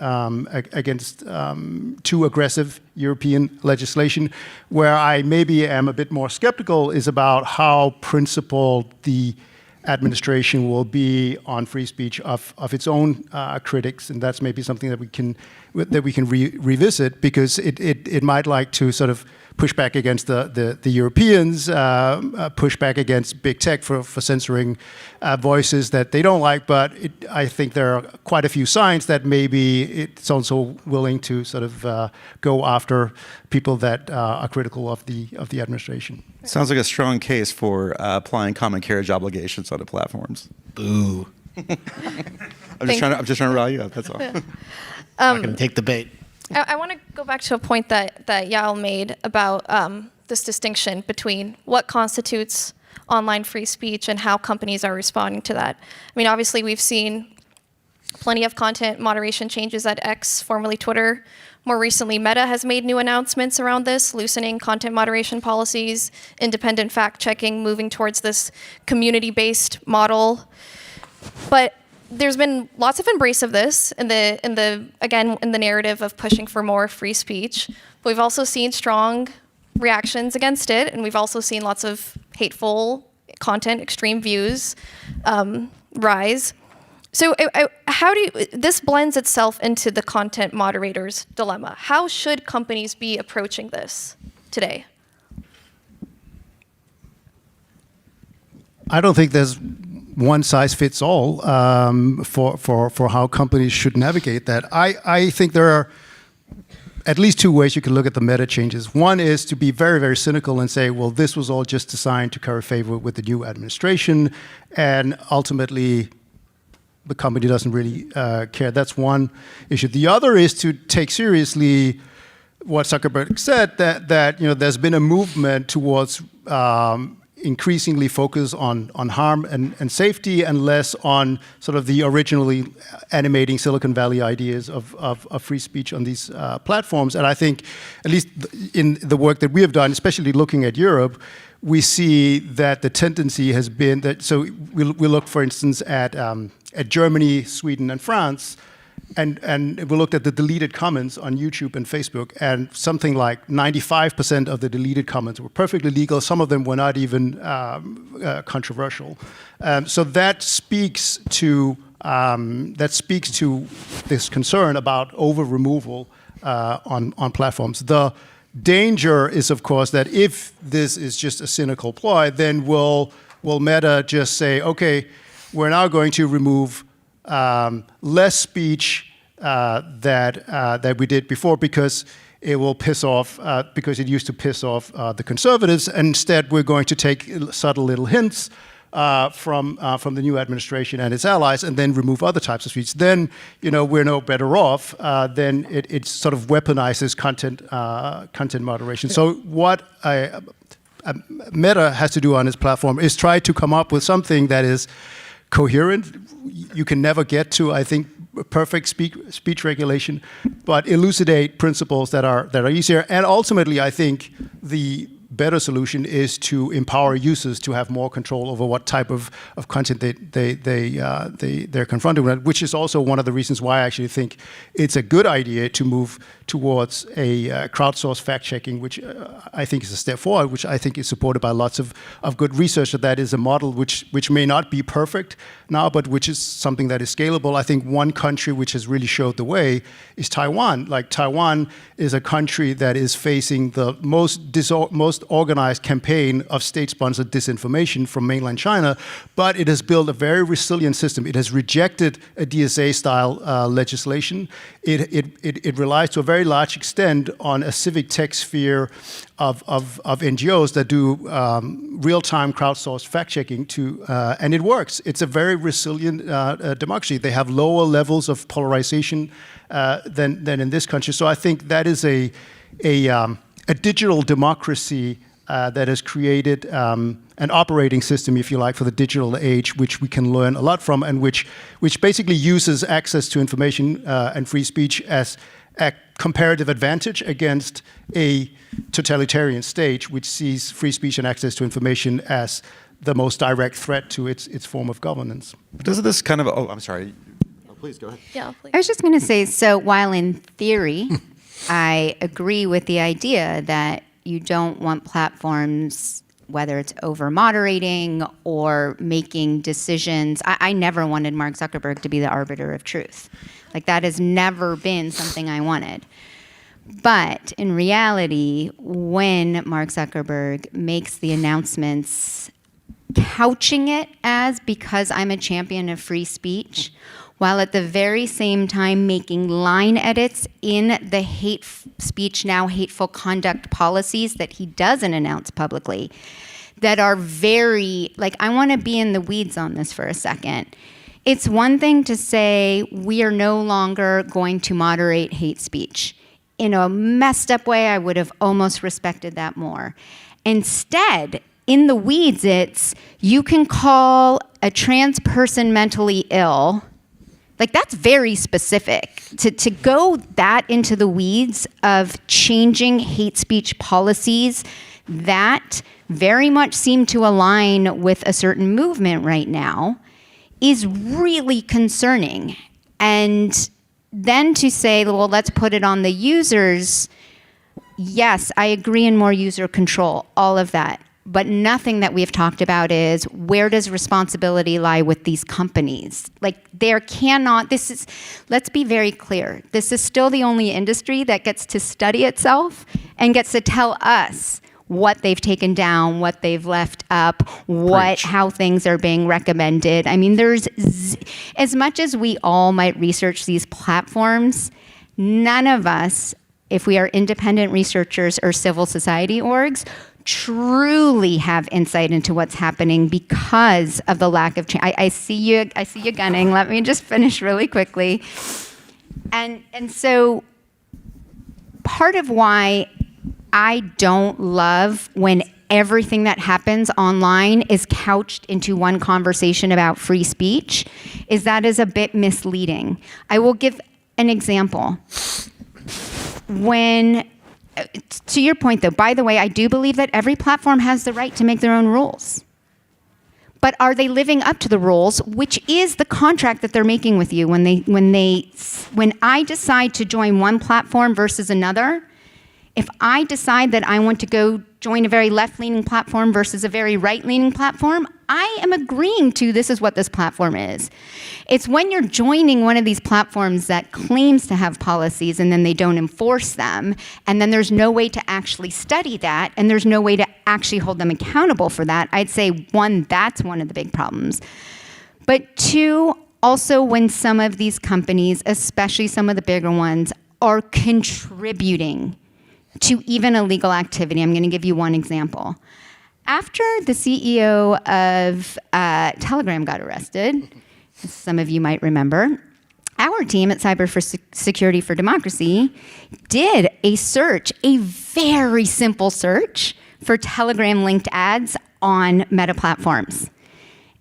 too aggressive European legislation. Where I maybe am a bit more skeptical is about how principled the administration will be on free speech of its own critics, and that's maybe something that we can revisit, because it might like to sort of push back against the Europeans, push back against big tech for censoring voices that they don't like. But I think there are quite a few signs that maybe it's also willing to sort of go after people that are critical of the administration. Sounds like a strong case for applying common carriage obligations on the platforms. Boo. I'm just trying to rile you up. That's all. I'm not going to take the bait. I want to go back to a point that Yael made about this distinction between what constitutes online free speech and how companies are responding to that. I mean, obviously, we've seen plenty of content moderation changes at X, formerly Twitter. More recently, Meta has made new announcements around this, loosening content moderation policies, independent fact-checking, moving towards this community-based model. But there's been lots of embrace of this in the narrative of pushing for more free speech. But we've also seen strong reactions against it, and we've also seen lots of hateful content, extreme views rise. So this blends itself into the content moderator's dilemma. How should companies be approaching this today? I don't think there's one size fits all for how companies should navigate that. I think there are at least two ways you can look at the meta changes. One is to be very, very cynical and say, well, this was all just designed to curry favor with the new administration, and ultimately the company doesn't really care. That's one issue. The other is to take seriously what Zuckerberg said, that there's been a movement towards increasingly focus on harm and safety, and less on sort of the originally animating Silicon Valley ideas of free speech on these platforms. And I think, at least in the work that we have done, especially looking at Europe, we see that the tendency has been that, so we look, for instance, at Germany, Sweden, and France, and we looked at the deleted comments on YouTube and Facebook, and something like 95% of the deleted comments were perfectly legal. Some of them were not even controversial. So that speaks to this concern about over removal on platforms. The danger is, of course, that if this is just a cynical ploy, then will Meta just say, okay, we're now going to remove less speech that we did before, because it will piss off, because it used to piss off the conservatives. Instead, we're going to take subtle little hints from the new administration and its allies, and then remove other types of speech, then we're no better off. Then it sort of weaponizes content moderation. So what Meta has to do on its platform is try to come up with something that is coherent. You can never get to, I think, perfect speech regulation, but elucidate principles that are easier. And ultimately, I think the better solution is to empower users to have more control over what type of content they're confronted with, which is also one of the reasons why I actually think it's a good idea to move towards a crowdsourced fact-checking, which I think is a step forward, which I think is supported by lots of good research. That is a model which may not be perfect now, but which is something that is scalable. I think one country which has really showed the way is Taiwan. Like, Taiwan is a country that is facing the most organized campaign of state-sponsored disinformation from mainland China, but it has built a very resilient system. It has rejected a DSA-style legislation. It relies to a very large extent on a civic tech sphere of NGOs that do real-time crowdsourced fact-checking and it works. It's a very resilient democracy. They have lower levels of polarization than in this country. So I think that is a digital democracy that has created an operating system, if you like, for the digital age, which we can learn a lot from, and which basically uses access to information and free speech as a comparative advantage against a totalitarian state, which sees free speech and access to information as the most direct threat to its form of governance. Doesn't this kind of, I'm sorry. Oh, please go ahead. Yeah, please. I was just going to say, so while in theory, I agree with the idea that you don't want platforms, whether it's over moderating or making decisions. I never wanted Mark Zuckerberg to be the arbiter of truth. Like, that has never been something I wanted. But in reality, when Mark Zuckerberg makes the announcements, couching it as because I'm a champion of free speech, while at the very same time making line edits in the hate speech, now hateful conduct policies that he doesn't announce publicly, that are very, like, I want to be in the weeds on this for a second. It's one thing to say we are no longer going to moderate hate speech. In a messed up way, I would have almost respected that more. Instead, in the weeds, it's you can call a trans person mentally ill. Like, that's very specific. To go that into the weeds of changing hate speech policies that very much seem to align with a certain movement right now is really concerning. And then to say, well, let's put it on the users, yes, I agree in more user control, all of that. But nothing that we've talked about is where does responsibility lie with these companies? Like, there cannot, let's be very clear. This is still the only industry that gets to study itself and gets to tell us what they've taken down, what they've left up, how things are being recommended. I mean, as much as we all might research these platforms, none of us, if we are independent researchers or civil society orgs, truly have insight into what's happening because of the lack of change. I see you gunning. Let me just finish really quickly. And so part of why I don't love when everything that happens online is couched into one conversation about free speech is that is a bit misleading. I will give an example. To your point, though, by the way, I do believe that every platform has the right to make their own rules. But are they living up to the rules, which is the contract that they're making with you when I decide to join one platform versus another? If I decide that I want to go join a very left-leaning platform versus a very right-leaning platform, I am agreeing to this is what this platform is. It's when you're joining one of these platforms that claims to have policies and then they don't enforce them, and then there's no way to actually study that, and there's no way to actually hold them accountable for that. I'd say, one, that's one of the big problems. But two, also when some of these companies, especially some of the bigger ones, are contributing to even illegal activity. I'm going to give you one example. after the CEO of Telegram got arrested, as some of you might remember, our team at Cyber for Security for Democracy did a search, a very simple search for Telegram-linked ads on Meta platforms.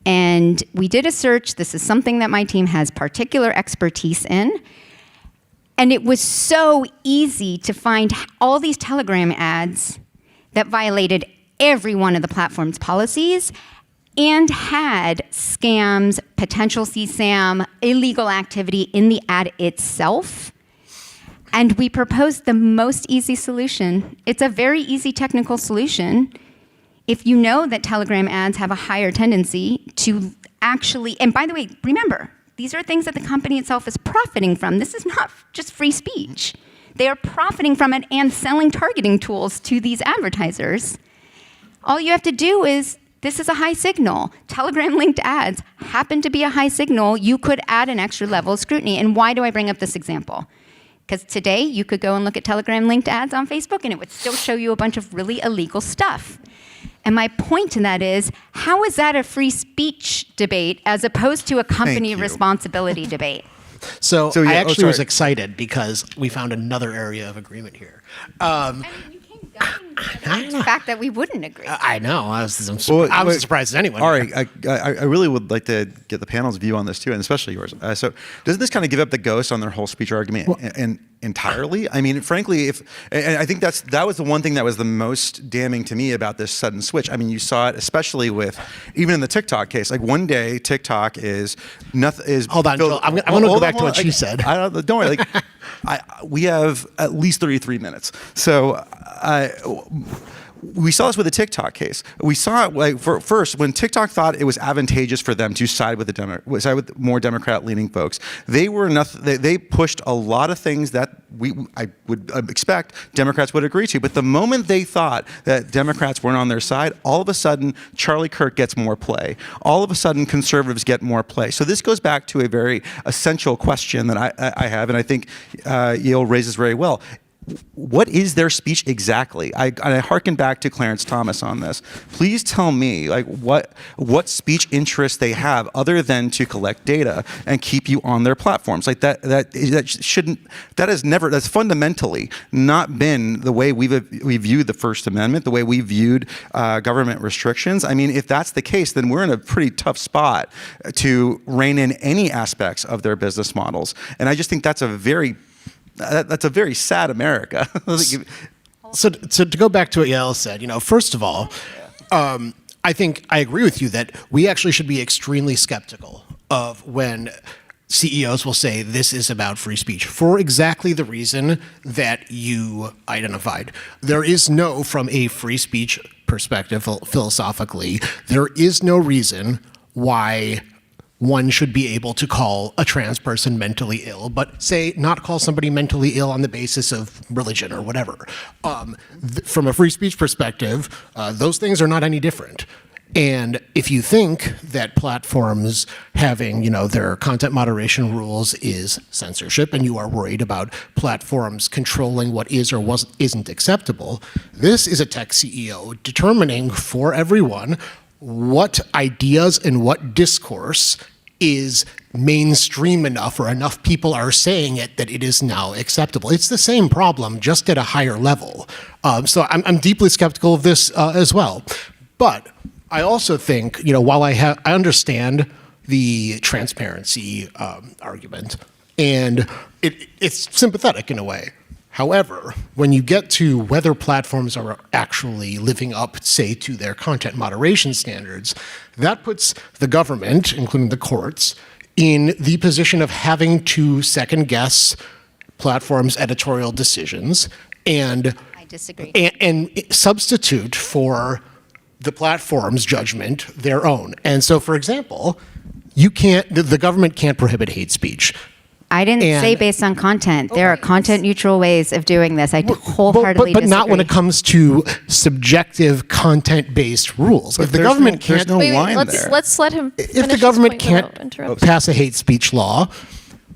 And we did a search. This is something that my team has particular expertise in. And it was so easy to find all these Telegram ads that violated every one of the platform's policies and had scams, potential CSAM, illegal activity in the ad itself. And we proposed the most easy solution. It's a very easy technical solution. If you know that Telegram ads have a higher tendency to actually, and by the way, remember, these are things that the company itself is profiting from. This is not just free speech. They are profiting from it and selling targeting tools to these advertisers. All you have to do is, this is a high signal. Telegram-linked ads happen to be a high signal. You could add an extra level of scrutiny. And why do I bring up this example? Because today, you could go and look at Telegram-linked ads on Facebook, and it would still show you a bunch of really illegal stuff. And my point to that is, how is that a free speech debate as opposed to a company responsibility debate? So I actually was excited because we found another area of agreement here. The fact that we wouldn't agree. I know. I was surprised as anyone. Ari, I really would like to get the panel's view on this too, and especially yours. So doesn't this kind of give up the ghost on their whole speech argument entirely? I mean, frankly, and I think that was the one thing that was the most damning to me about this sudden switch. I mean, you saw it especially with, even in the TikTok case, like one day TikTok is nothing. Hold on, Joel, I'm going to go back to what you said. Don't worry. We have at least 33 minutes. So we saw this with the TikTok case. We saw it first when TikTok thought it was advantageous for them to side with more Democrat-leaning folks. They were they pushed a lot of things that I would expect Democrats would agree to. But the moment they thought that Democrats weren't on their side, all of a sudden Charlie Kirk gets more play. All of a sudden conservatives get more play. So this goes back to a very essential question that I have, and I think Yale raises very well. What is their speech exactly? I hearken back to Clarence Thomas on this. Please tell me, what speech interests they have other than to collect data and keep you on their platforms. That's fundamentally not been the way we viewed the First Amendment, the way we viewed government restrictions. I mean, if that's the case, then we're in a pretty tough spot to rein in any aspects of their business models. And I just think that's a very sad America. So to go back to what Yael said, first of all, I think I agree with you that we actually should be extremely skeptical of when CEOs will say this is about free speech for exactly the reason that you identified. There is from a free speech perspective, philosophically, there is no reason why one should be able to call a trans person mentally ill, but say not call somebody mentally ill on the basis of religion or whatever. From a free speech perspective, those things are not any different. And if you think that platforms having, their content moderation rules is censorship, and you are worried about platforms controlling what is or isn't acceptable, this is a tech CEO determining for everyone what ideas and what discourse is mainstream enough, or enough people are saying it that it is now acceptable. It's the same problem, just at a higher level. So I'm deeply skeptical of this as well. But I also think, while I understand the transparency argument, and it's sympathetic in a way. However, when you get to whether platforms are actually living up, say, to their content moderation standards, that puts the government, including the courts, in the position of having to second-guess platforms' editorial decisions and I disagree. And substitute for the platform's judgment their own. And so, for example, the government can't prohibit hate speech. I didn't say based on content. There are content-neutral ways of doing this. I wholeheartedly but disagree. not when it comes to subjective content-based rules. If the government can't, let's let him. If the government can't pass a hate speech law,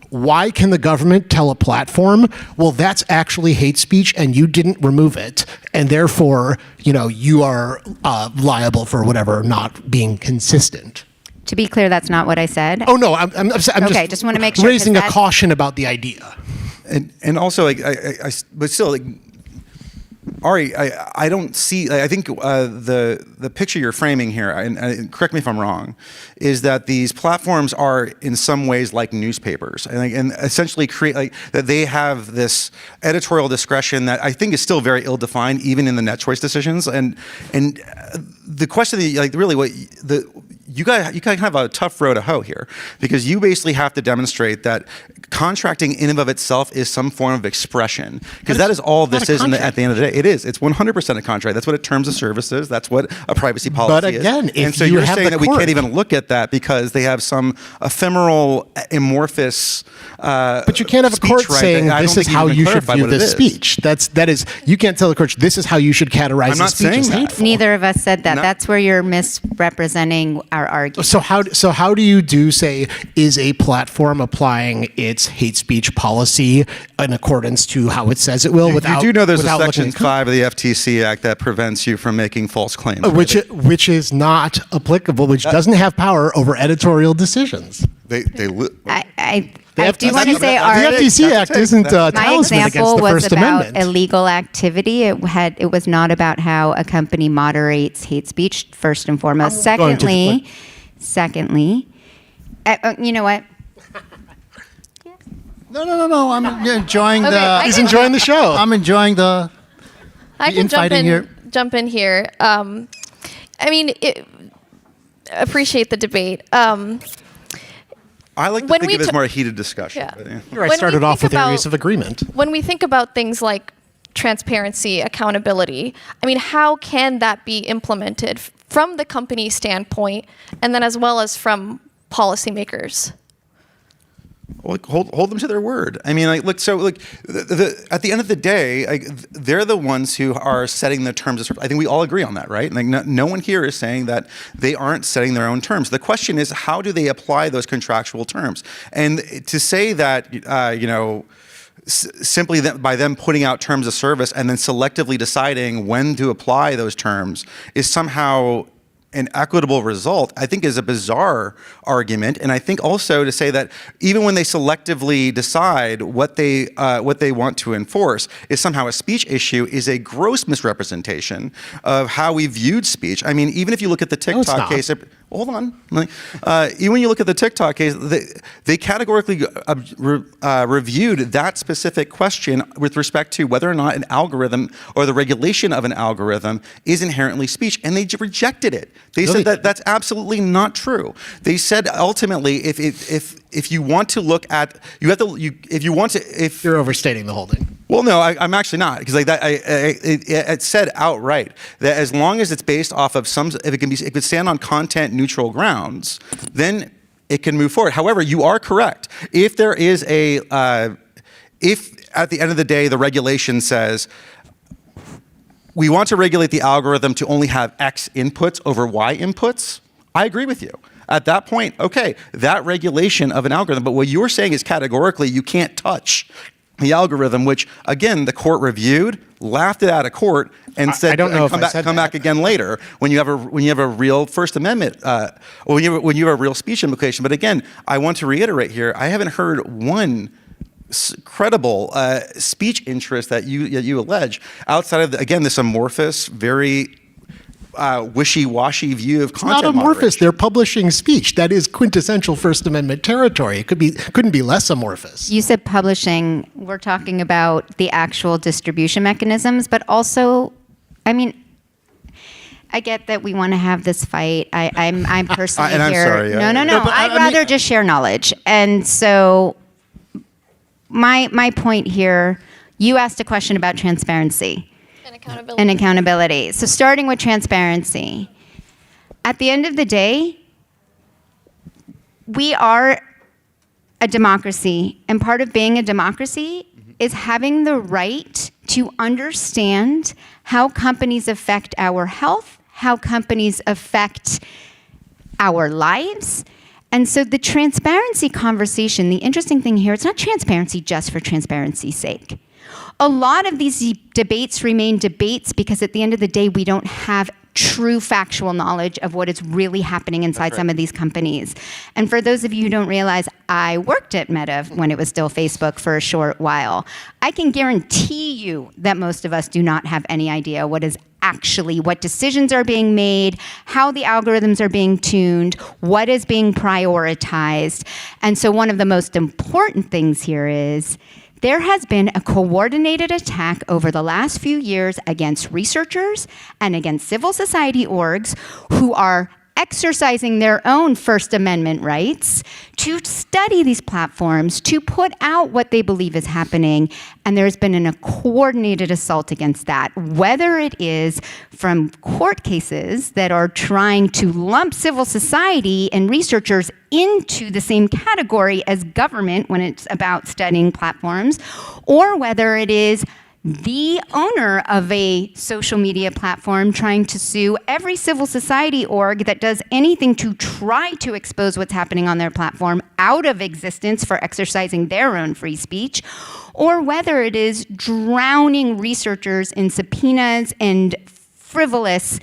why can the government tell a platform, well, that's actually hate speech and you didn't remove it, and therefore, you are liable for whatever not being consistent? To be clear, that's not what I said. Oh no, I'm okay, just want to make sure. Raising a caution about the idea. And also, but still, Ari, I don't see. I think the picture you're framing here, and correct me if I'm wrong, is that these platforms are in some ways like newspapers, and essentially create that they have this editorial discretion that I think is still very ill-defined, even in the net choice decisions. And the question, really, what you guys have a tough row to hoe here, because you basically have to demonstrate that contracting in and of itself is some form of expression, because that is all this is at the end of the day. It is. It's 100% a contract. That's what a terms of service is. That's what a privacy policy is. But again, and so you're saying that we can't even look at that because they have some ephemeral, amorphous. But you can't have a court saying this is how you should view this speech. That is, you can't tell the court this is how you should categorize this speech as hateful. Neither of us said that. No. That's where you're misrepresenting our argument. So how do you say, is a platform applying its hate speech policy in accordance to how it says it will? You do know there's a Section 5 of the FTC Act that prevents you from making false claims. Which is not applicable, which doesn't have power over editorial decisions. I do want to say, the FTC Act isn't a talisman against the First Amendment. My example was about illegal activity. It was not about how a company moderates hate speech, first and foremost. Secondly, you know what? No. I'm enjoying He's enjoying the show. I'm enjoying the I can infighting here. Jump in here. Appreciate the debate. I like to think of it as more a heated discussion. Yeah. Here I started off with areas of agreement. When we think about things like transparency, accountability, how can that be implemented from the company standpoint, and then as well as from policymakers? Well, hold them to their word. At the end of the day, they're the ones who are setting the terms of service. I think we all agree on that, right? No one here is saying that they aren't setting their own terms. The question is, how do they apply those contractual terms? And to say that, simply by them putting out terms of service and then selectively deciding when to apply those terms is somehow an equitable result, I think is a bizarre argument. And I think also to say that even when they selectively decide what they want to enforce is somehow a speech issue is a gross misrepresentation of how we viewed speech. Even if you look at the TikTok case, hold on. Even when you look at the TikTok case, they categorically reviewed that specific question with respect to whether or not an algorithm or the regulation of an algorithm is inherently speech, and they rejected it. They said that that's absolutely not true. They said ultimately, if you want to look at, you're overstating the whole thing. Well, no, I'm actually not, because it said outright that as long as it's based off of if it could stand on content neutral grounds, then it can move forward. However, you are correct. If there is if at the end of the day the regulation says we want to regulate the algorithm to only have X inputs over Y inputs, I agree with you. At that point, okay, that regulation of an algorithm, but what you're saying is categorically you can't touch the algorithm, which again the court reviewed, laughed it out of court, and said, I don't know come back again later when you have a real First Amendment, or when you have a real speech implication. But again, I want to reiterate here, I haven't heard one credible speech interest that you allege outside of again this amorphous, very wishy-washy view of content. It's not amorphous. Moderation. They're publishing speech. That is quintessential First Amendment territory. It couldn't be less amorphous. You said publishing. We're talking about the actual distribution mechanisms, but also, I get that we want to have this fight. I'm personally and I'm here. sorry, No. I'd rather just share knowledge. And so, my point here, you asked a question about transparency. And accountability. So starting with transparency. At the end of the day, we are a democracy, and part of being a democracy is having the right to understand how companies affect our health, how companies affect our lives, And so the transparency conversation, the interesting thing here, it's not transparency just for transparency's sake. A lot of these debates remain debates because at the end of the day, we don't have true factual knowledge of what is really happening inside some of these companies. And for those of you who don't realize, I worked at Meta when it was still Facebook for a short while. I can guarantee you that most of us do not have any idea what decisions are being made, how the algorithms are being tuned, what is being prioritized. And so one of the most important things here is there has been a coordinated attack over the last few years against researchers and against civil society orgs who are exercising their own First Amendment rights to study these platforms, to put out what they believe is happening, and there's been a coordinated assault against that, whether it is from court cases that are trying to lump civil society and researchers into the same category as government when it's about studying platforms, or whether it is the owner of a social media platform trying to sue every civil society org that does anything to try to expose what's happening on their platform out of existence for exercising their own free speech, or whether it is drowning researchers in subpoenas and frivolous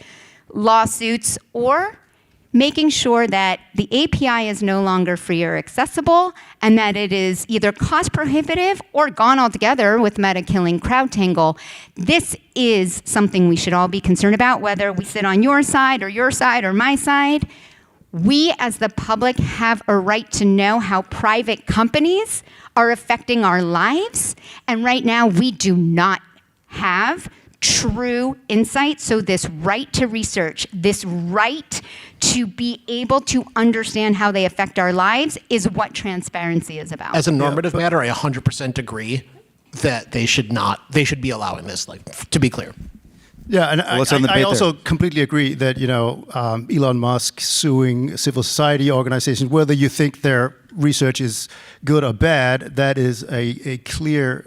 lawsuits, or making sure that the API is no longer free or accessible, and that it is either cost prohibitive or gone altogether with Meta killing CrowdTangle. This is something we should all be concerned about, whether we sit on your side or my side. We as the public have a right to know how private companies are affecting our lives, and right now we do not have true insight. So this right to research, this right to be able to understand how they affect our lives is what transparency is about. As a normative matter, I 100% agree that they should be allowing this, to be clear. Yeah, and I also completely agree that, Elon Musk suing civil society organizations, whether you think their research is good or bad, that is a clear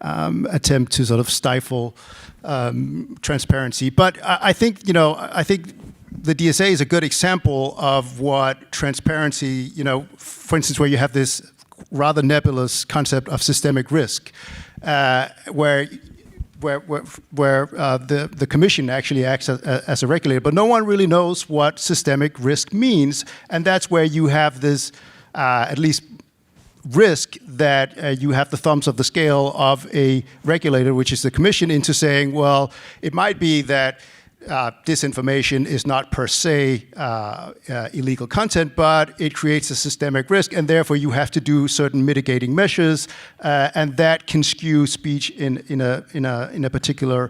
attempt to sort of stifle transparency. But I think the DSA is a good example of what transparency, for instance, where you have this rather nebulous concept of systemic risk, where the commission actually acts as a regulator, but no one really knows what systemic risk means, and that's where you have this, at least risk that you have the thumbs of the scale of a regulator, which is the commission, into saying, well, it might be that disinformation is not per se illegal content, but it creates a systemic risk, and therefore you have to do certain mitigating measures, and that can skew speech in a particular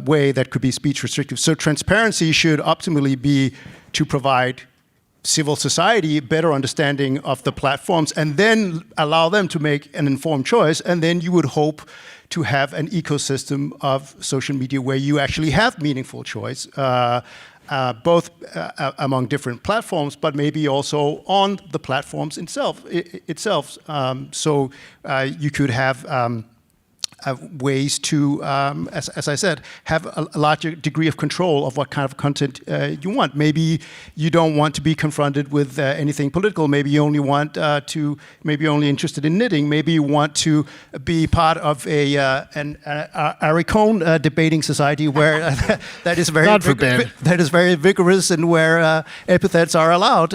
way that could be speech restrictive. So transparency should optimally be to provide civil society better understanding of the platforms and then allow them to make an informed choice, and then you would hope to have an ecosystem of social media where you actually have meaningful choice, both among different platforms, but maybe also on the platforms itself. So you could have ways to, as I said, have a larger degree of control of what kind of content you want. Maybe you don't want to be confronted with anything political. Maybe you only want maybe you're only interested in knitting. Maybe you want to be part of an Aricone debating society where that is very vigorous and where epithets are allowed.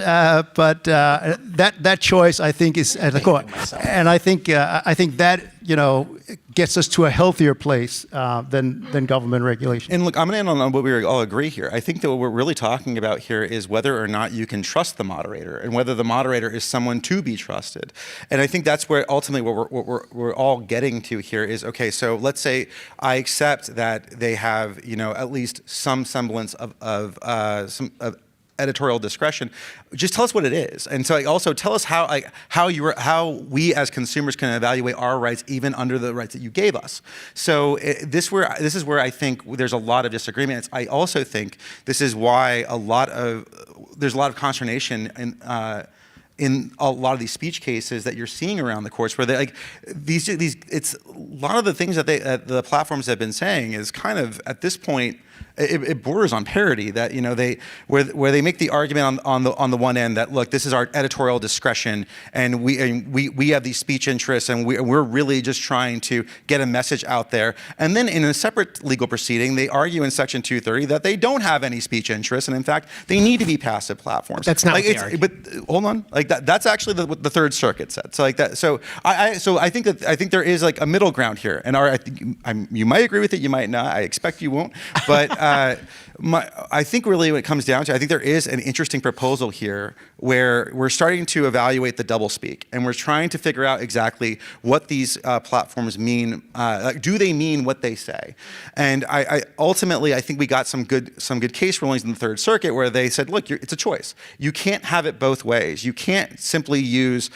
But that choice, I think, is at the core. And I think that gets us to a healthier place than government regulation. And look, I'm going to end on what we all agree here. I think that what we're really talking about here is whether or not you can trust the moderator, and whether the moderator is someone to be trusted. And I think that's where ultimately what we're all getting to here is, okay, so let's say I accept that they have at least some semblance of editorial discretion. Just tell us what it is, and so also tell us how we as consumers can evaluate our rights, even under the rights that you gave us. So this is where I think there's a lot of disagreement. I also think this is why there's a lot of consternation in a lot of these speech cases that you're seeing around the courts, where it's a lot of the things that the platforms have been saying is kind of at this point it borders on parody. That where they make the argument on the one end that, look, this is our editorial discretion, and we have these speech interests, and we're really just trying to get a message out there. And then in a separate legal proceeding, they argue in Section 230 that they don't have any speech interests, and in fact, they need to be passive platforms. That's not what they argue. But hold on, like that's actually what the Third Circuit said. So like that. So I think there is like a middle ground here, and you might agree with it, you might not. I expect you won't, but I think really what it comes down to, I think there is an interesting proposal here where we're starting to evaluate the doublespeak, and we're trying to figure out exactly what these platforms mean. Do they mean what they say? And ultimately, I think we got some good case rulings in the Third Circuit where they said, look, it's a choice. You can't have it both ways. You can't simply use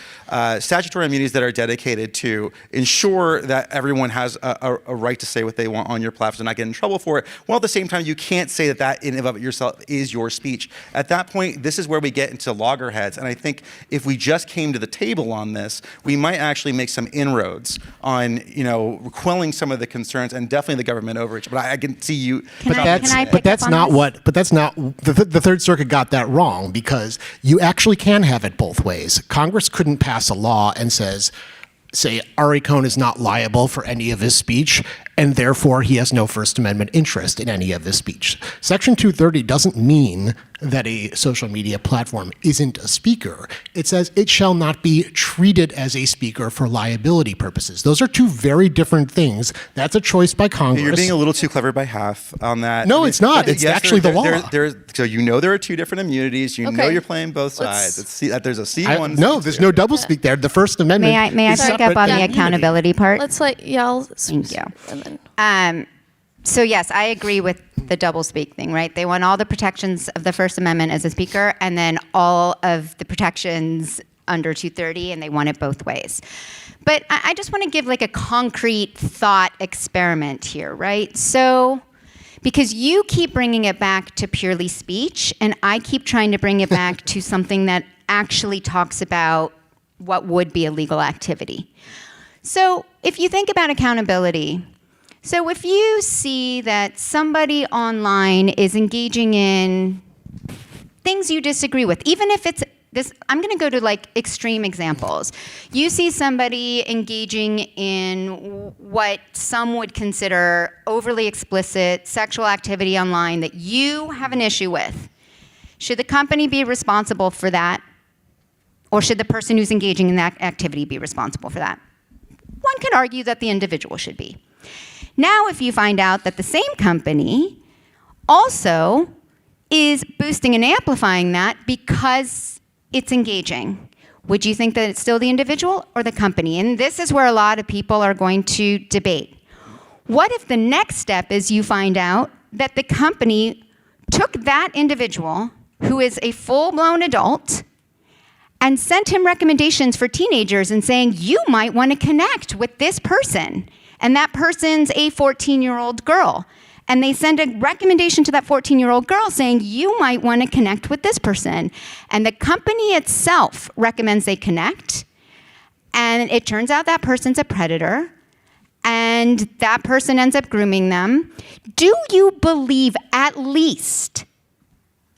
statutory immunities that are dedicated to ensure that everyone has a right to say what they want on your platform and not get in trouble for it, while at the same time you can't say that in and of yourself is your speech. At that point, this is where we get into loggerheads, and I think if we just came to the table on this, we might actually make some inroads on quelling some of the concerns and definitely the government overreach. But I can see you. But that's not the Third Circuit got that wrong, because you actually can have it both ways. Congress couldn't pass a law and say Ari Cohn is not liable for any of his speech, and therefore he has no First Amendment interest in any of his speech. Section 230 doesn't mean that a social media platform isn't a speaker. It says it shall not be treated as a speaker for liability purposes. Those are two very different things. That's a choice by Congress. You're being a little too clever by half on that. No, it's not. It's actually the law. So there are two different immunities. You know you're playing both sides. There's a C1. No, there's no doublespeak there. The First Amendment. May I pick up on the accountability part? Let's let y'all. Thank you. So yes, I agree with the doublespeak thing, right? They want all the protections of the First Amendment as a speaker, and then all of the protections under 230, and they want it both ways. But I just want to give like a concrete thought experiment here, right? So, because you keep bringing it back to purely speech, and I keep trying to bring it back to something that actually talks about what would be a legal activity. So if you think about accountability, so if you see that somebody online is engaging in things you disagree with, even if it's this, I'm going to go to like extreme examples. You see somebody engaging in what some would consider overly explicit sexual activity online that you have an issue with. Should the company be responsible for that? Or should the person who's engaging in that activity be responsible for that? One could argue that the individual should be. Now, if you find out that the same company also is boosting and amplifying that because it's engaging, would you think that it's still the individual or the company? And this is where a lot of people are going to debate. What if the next step is you find out that the company took that individual, who is a full-blown adult, and sent him recommendations for teenagers and saying, you might want to connect with this person, and that person's a 14-year-old girl. And they send a recommendation to that 14-year-old girl saying, you might want to connect with this person. And the company itself recommends they connect, and it turns out that person's a predator, and that person ends up grooming them. Do you believe at least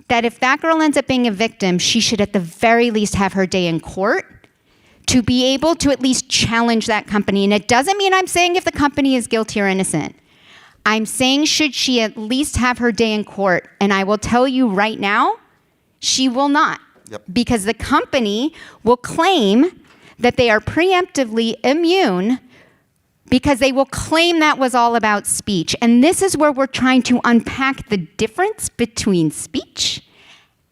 that if that girl ends up being a victim, she should at the very least have her day in court to be able to at least challenge that company? And it doesn't mean I'm saying if the company is guilty or innocent. I'm saying should she at least have her day in court? And I will tell you right now, she will not. Yep. Because the company will claim that they are preemptively immune because they will claim that was all about speech. And this is where we're trying to unpack the difference between speech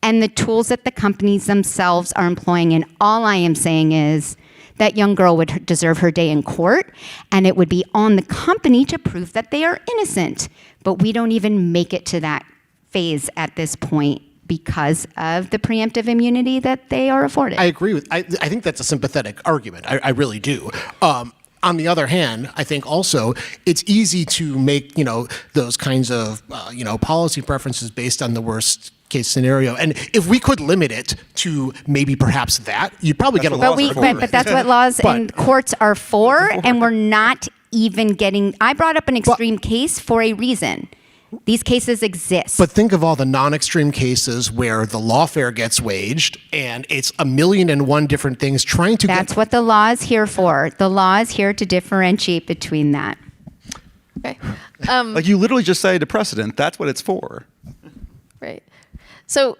and the tools that the companies themselves are employing. And all I am saying is that young girl would deserve her day in court, and it would be on the company to prove that they are innocent. But we don't even make it to that phase at this point because of the preemptive immunity that they are afforded. I agree with, I think that's a sympathetic argument. I really do. On the other hand, I think also it's easy to make, those kinds of, policy preferences based on the worst case scenario. And if we could limit it to maybe perhaps that, you'd probably get a lot of But that's what laws and courts are for, and we're not even getting, I brought up an extreme case for a reason. These cases exist. But think of all the non-extreme cases where the lawfare gets waged and it's 1,000,001 different things trying to That's what the law is here for. The law is here to differentiate between that. Okay. Like you literally just cited a precedent. That's what it's for. Right. So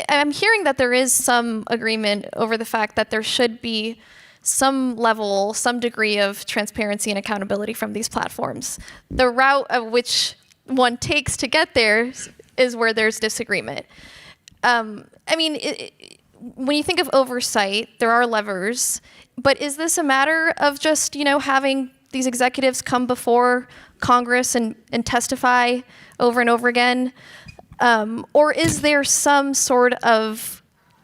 I'm hearing that there is some agreement over the fact that there should be some level, some degree of transparency and accountability from these platforms. The route of which one takes to get there is where there's disagreement. I mean, when you think of oversight, there are levers, but is this a matter of just, having these executives come before Congress and testify over and over again? Or is there some sort of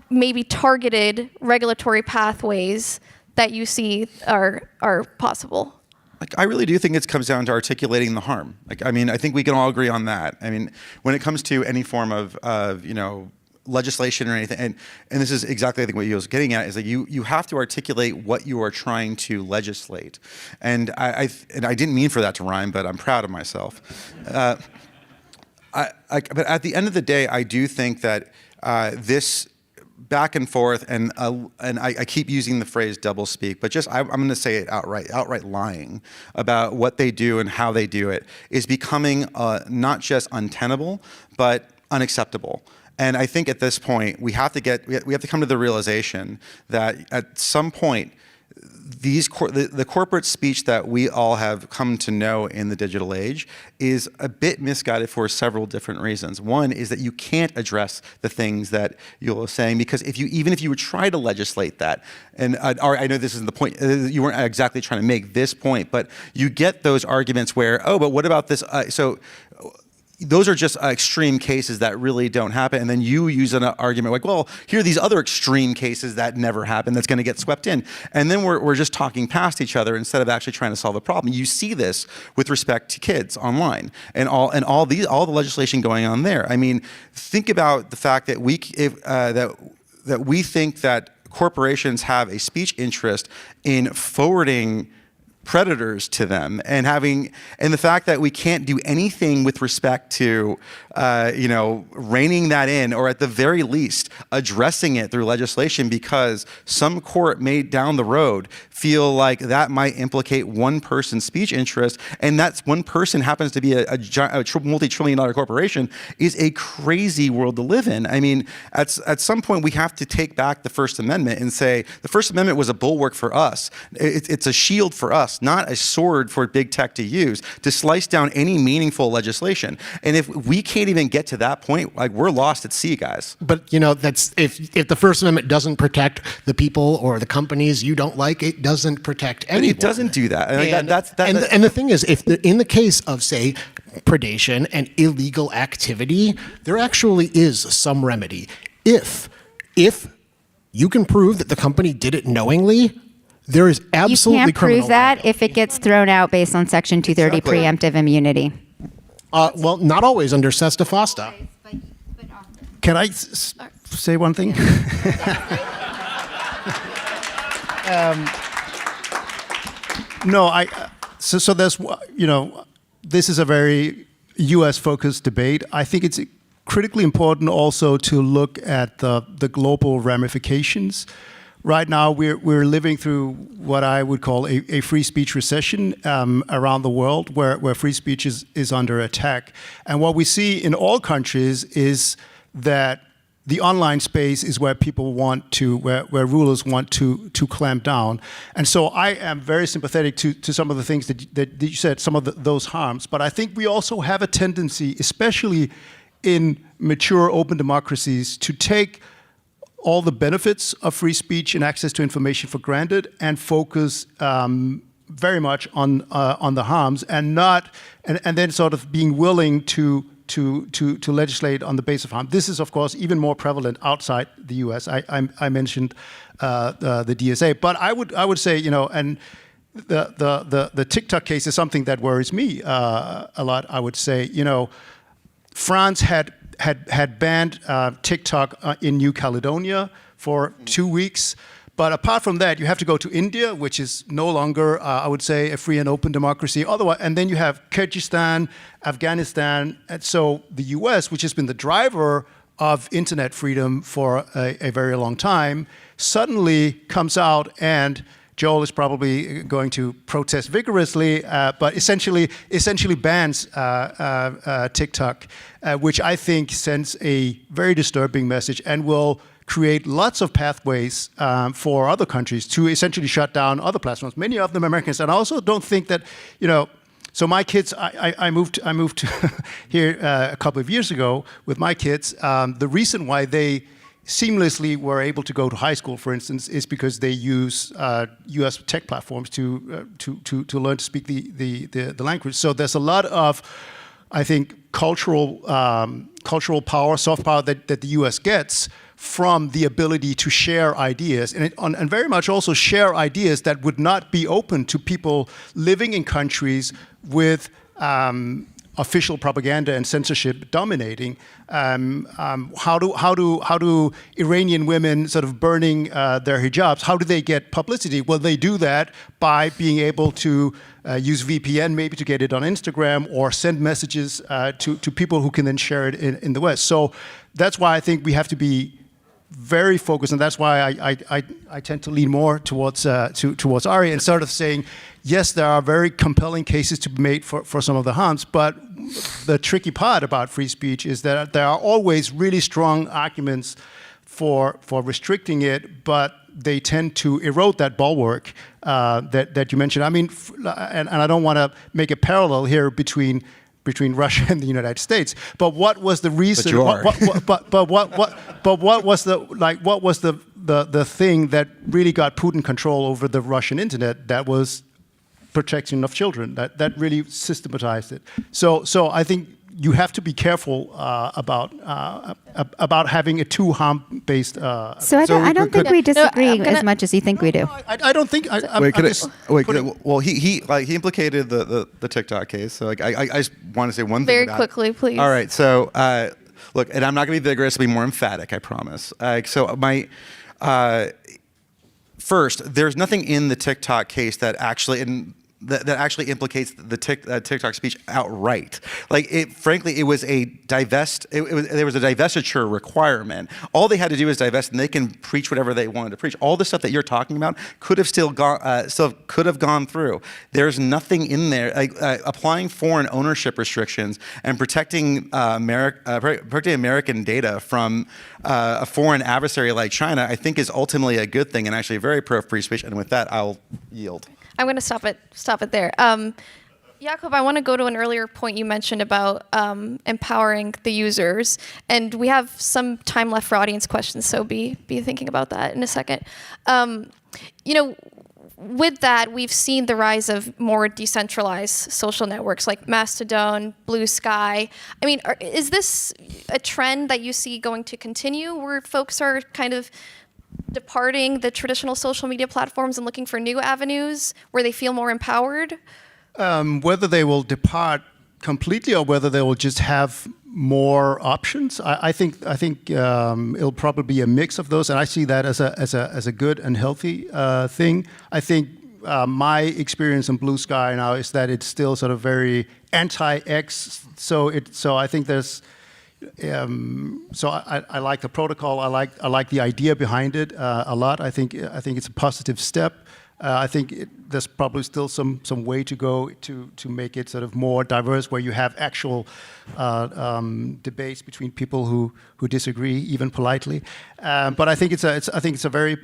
maybe targeted regulatory pathways that you see are possible? Like, I really do think it comes down to articulating the harm. Like, I mean, I think we can all agree on that. I mean, when it comes to any form of legislation or anything, and this is exactly, I think, what you was getting at, is that you have to articulate what you are trying to legislate. And I didn't mean for that to rhyme, but I'm proud of myself. But at the end of the day, I do think that this back and forth, and I keep using the phrase doublespeak, but just I'm going to say it outright lying about what they do and how they do it is becoming not just untenable, but unacceptable. And I think at this point we have to come to the realization that at some point the corporate speech that we all have come to know in the digital age is a bit misguided for several different reasons. One is that you can't address the things that you're saying, because even if you would try to legislate that, and I know this isn't the point, you weren't exactly trying to make this point, but you get those arguments where, oh, but what about this? Those are just extreme cases that really don't happen. And then you use an argument like, well, here are these other extreme cases that never happen that's going to get swept in. And then we're just talking past each other instead of actually trying to solve a problem. You see this with respect to kids online and all the legislation going on there. I mean, think about the fact that we think that corporations have a speech interest in forwarding predators to them, and the fact that we can't do anything with respect to reining that in, or at the very least addressing it through legislation, because some court may down the road feel like that might implicate one person's speech interest, and that one person happens to be a multi-trillion-dollar corporation, is a crazy world to live in. I mean, at some point we have to take back the First Amendment and say the First Amendment was a bulwark for us. It's a shield for us, not a sword for big tech to use to slice down any meaningful legislation. And if we can't even get to that point, like, we're lost at sea, guys. But that's if the First Amendment doesn't protect the people or the companies you don't like, it doesn't protect anyone. But it doesn't do that. And the thing is, in the case of, say, predation and illegal activity, there actually is some remedy. If you can prove that the company did it knowingly, there is absolutely You can't criminal prove that if it gets thrown out based on Section 230 preemptive immunity. Well, not always under Sesta Fosta. Can I say one thing? So there's, this is a very U.S.-focused debate. I think it's critically important also to look at the global ramifications. Right now, we're living through what I would call a free speech recession around the world, where free speech is under attack. And what we see in all countries is that the online space is where people want to, where rulers want to clamp down. And so I am very sympathetic to some of the things that you said, some of those harms. But I think we also have a tendency, especially in mature open democracies, to take all the benefits of free speech and access to information for granted and focus very much on the harms, and then sort of being willing to legislate on the basis of harm. This is, of course, even more prevalent outside the U.S. I mentioned the DSA, but I would say, and the TikTok case is something that worries me a lot. I would say, France had banned TikTok in New Caledonia for 2 weeks, But apart from that, you have to go to India, which is no longer, I would say, a free and open democracy. Otherwise, and then you have Kyrgyzstan, Afghanistan, and so the US, which has been the driver of internet freedom for a very long time, suddenly comes out, and Joel is probably going to protest vigorously, but essentially bans TikTok, which I think sends a very disturbing message and will create lots of pathways for other countries to essentially shut down other platforms, many of them Americans. And I also don't think that, so my kids, I moved here a couple of years ago with my kids. The reason why they seamlessly were able to go to high school, for instance, is because they use U.S. tech platforms to learn to speak the language. So there's a lot of, I think, cultural power, soft power that the U.S. gets from the ability to share ideas, and very much also share ideas that would not be open to people living in countries with official propaganda and censorship dominating. How do Iranian women sort of burning their hijabs, how do they get publicity? Well, they do that by being able to use VPN maybe to get it on Instagram, or send messages to people who can then share it in the West. So that's why I think we have to be very focused, and that's why I tend to lean more towards Ari and sort of saying, yes, there are very compelling cases to be made for some of the harms, but the tricky part about free speech is that there are always really strong arguments for restricting it, but they tend to erode that bulwark that you mentioned. I mean, and I don't want to make a parallel here between Russia and the United States, but what was the reason? But what was the thing that really got Putin control over the Russian internet? That was protection of children. That really systematized it. So I think you have to be careful about having a too harm-based. So I don't think we disagree as much as you think we do. I don't think. Well, he implicated the TikTok case. So I just want to say one thing. Very quickly, please. All right. So look, and I'm not going to be vigorous. I'll be more emphatic. I promise. So my. First, there's nothing in the TikTok case that actually implicates the TikTok speech outright. Frankly, it was a there was a divestiture requirement. All they had to do is divest, and they can preach whatever they wanted to preach. All the stuff that you're talking about could have gone through. There's nothing in there applying foreign ownership restrictions and protecting American data from a foreign adversary like China. I think is ultimately a good thing and actually very pro free speech. And with that, I'll yield. I'm going to stop it there. Jakob, I want to go to an earlier point you mentioned about empowering the users, and we have some time left for audience questions, so be thinking about that in a second. With that, we've seen the rise of more decentralized social networks like Mastodon, Blue Sky. I mean, is this a trend that you see going to continue, where folks are kind of departing the traditional social media platforms and looking for new avenues where they feel more empowered? Whether they will depart completely or whether they will just have more options, I think it'll probably be a mix of those, and I see that as a good and healthy thing. I think my experience in Blue Sky now is that it's still sort of very anti-X. So I think there's. So I like the protocol. I like the idea behind it a lot. I think it's a positive step. I think there's probably still some way to go to make it sort of more diverse, where you have actual debates between people who disagree, even politely. But I think it's a very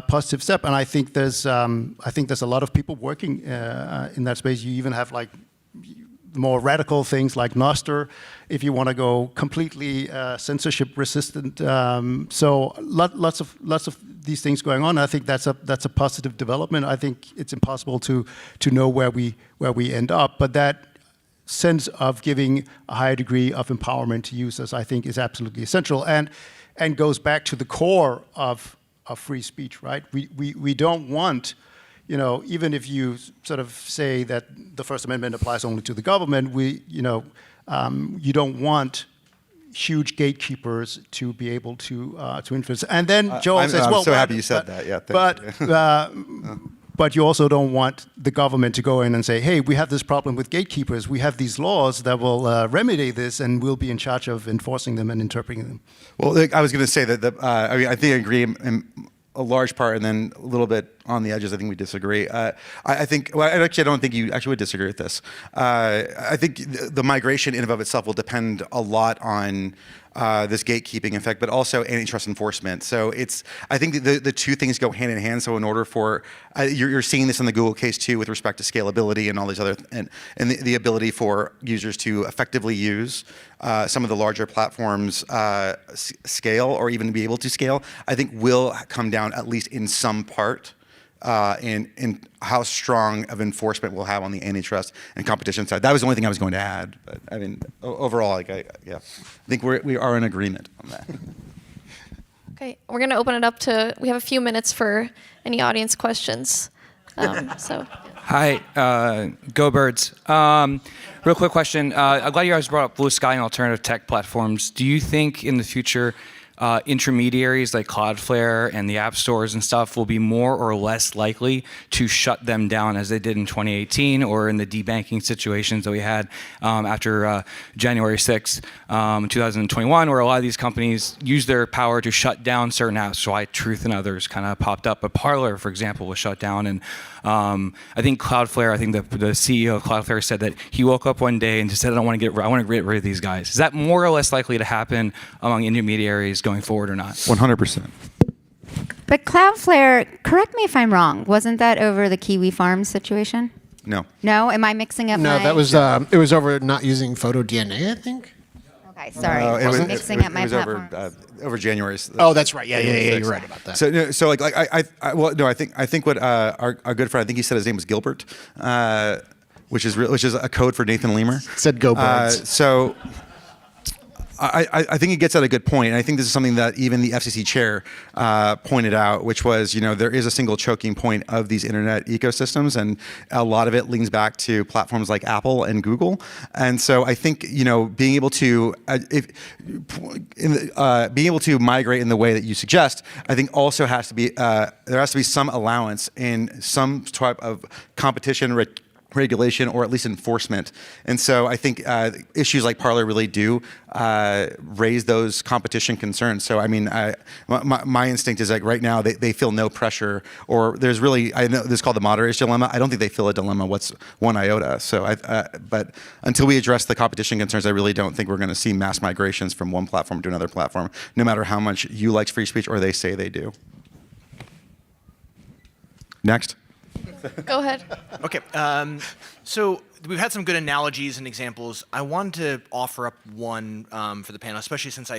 positive step, and I think there's a lot of people working in that space. You even have more radical things like Nostr, if you want to go completely censorship resistant. So lots of these things going on. I think that's a positive development. I think it's impossible to know where we end up, but that sense of giving a higher degree of empowerment to users, I think, is absolutely essential, and goes back to the core of free speech, right? We don't want. Even if you sort of say that the First Amendment applies only to the government, you don't want huge gatekeepers to be able to influence. And then Joel I'm says, "Well, so but- happy you said that. Yeah, thank you. But you also don't want the government to go in and say, hey, we have this problem with gatekeepers. We have these laws that will remedy this, and we'll be in charge of enforcing them and interpreting them." Well, I was going to say that I mean, I think I agree in a large part, and then a little bit on the edges, I think we disagree. I think, well, actually, I don't think you actually would disagree with this. I think the migration in and of itself will depend a lot on this gatekeeping effect, but also antitrust enforcement. So I think the two things go hand in hand. So in order for, you're seeing this in the Google case too, with respect to scalability and all these other, and the ability for users to effectively use some of the larger platforms scale, or even be able to scale, I think will come down at least in some part in how strong of enforcement we'll have on the antitrust and competition side. That was the only thing I was going to add. But I mean, overall, I think we are in agreement on that. Okay, we're going to open it up to, we have a few minutes for any audience questions. Hi, go Birds. Real quick question. I'm glad you guys brought up blue sky and alternative tech platforms. Do you think in the future intermediaries like Cloudflare and the app stores and stuff will be more or less likely to shut them down as they did in 2018 or in the debanking situations that we had after January 6th, 2021, where a lot of these companies used their power to shut down certain apps. So Truth and others kind of popped up. But Parler, for example, was shut down. And I think Cloudflare, I think the CEO of Cloudflare said that he woke up one day and just said, I want to get rid of these guys. Is that more or less likely to happen among intermediaries going forward or not? 100%. But Cloudflare, correct me if I'm wrong, wasn't that over the Kiwi Farms situation? No. No? Am I mixing up No, my... that was it was over not using photo DNA, I think. Okay, sorry. It was mixing up my platforms. over January. Oh, that's right. Yeah, you're right about that. So I think what our good friend, I think he said his name was Gilbert, which is a code for Nathan Lemur. Said go Birds. So I think it gets at a good point, and I think this is something that even the FCC chair pointed out, which was, there is a single choking point of these internet ecosystems, and a lot of it leans back to platforms like Apple and Google. And so I think, being able to being able to migrate in the way that you suggest, I think also has to be there has to be some allowance in some type of competition regulation, or at least enforcement. And so I think issues like Parler really do raise those competition concerns. So I mean, my instinct is like right now they feel no pressure, or there's really, I know this is called the moderator's dilemma. I don't think they feel a dilemma what's one iota. So but until we address the competition concerns, I really don't think we're going to see mass migrations from one platform to another platform, no matter how much you like free speech or they say they do. Next. Go ahead. Okay, so we've had some good analogies and examples. I wanted to offer up one for the panel, especially since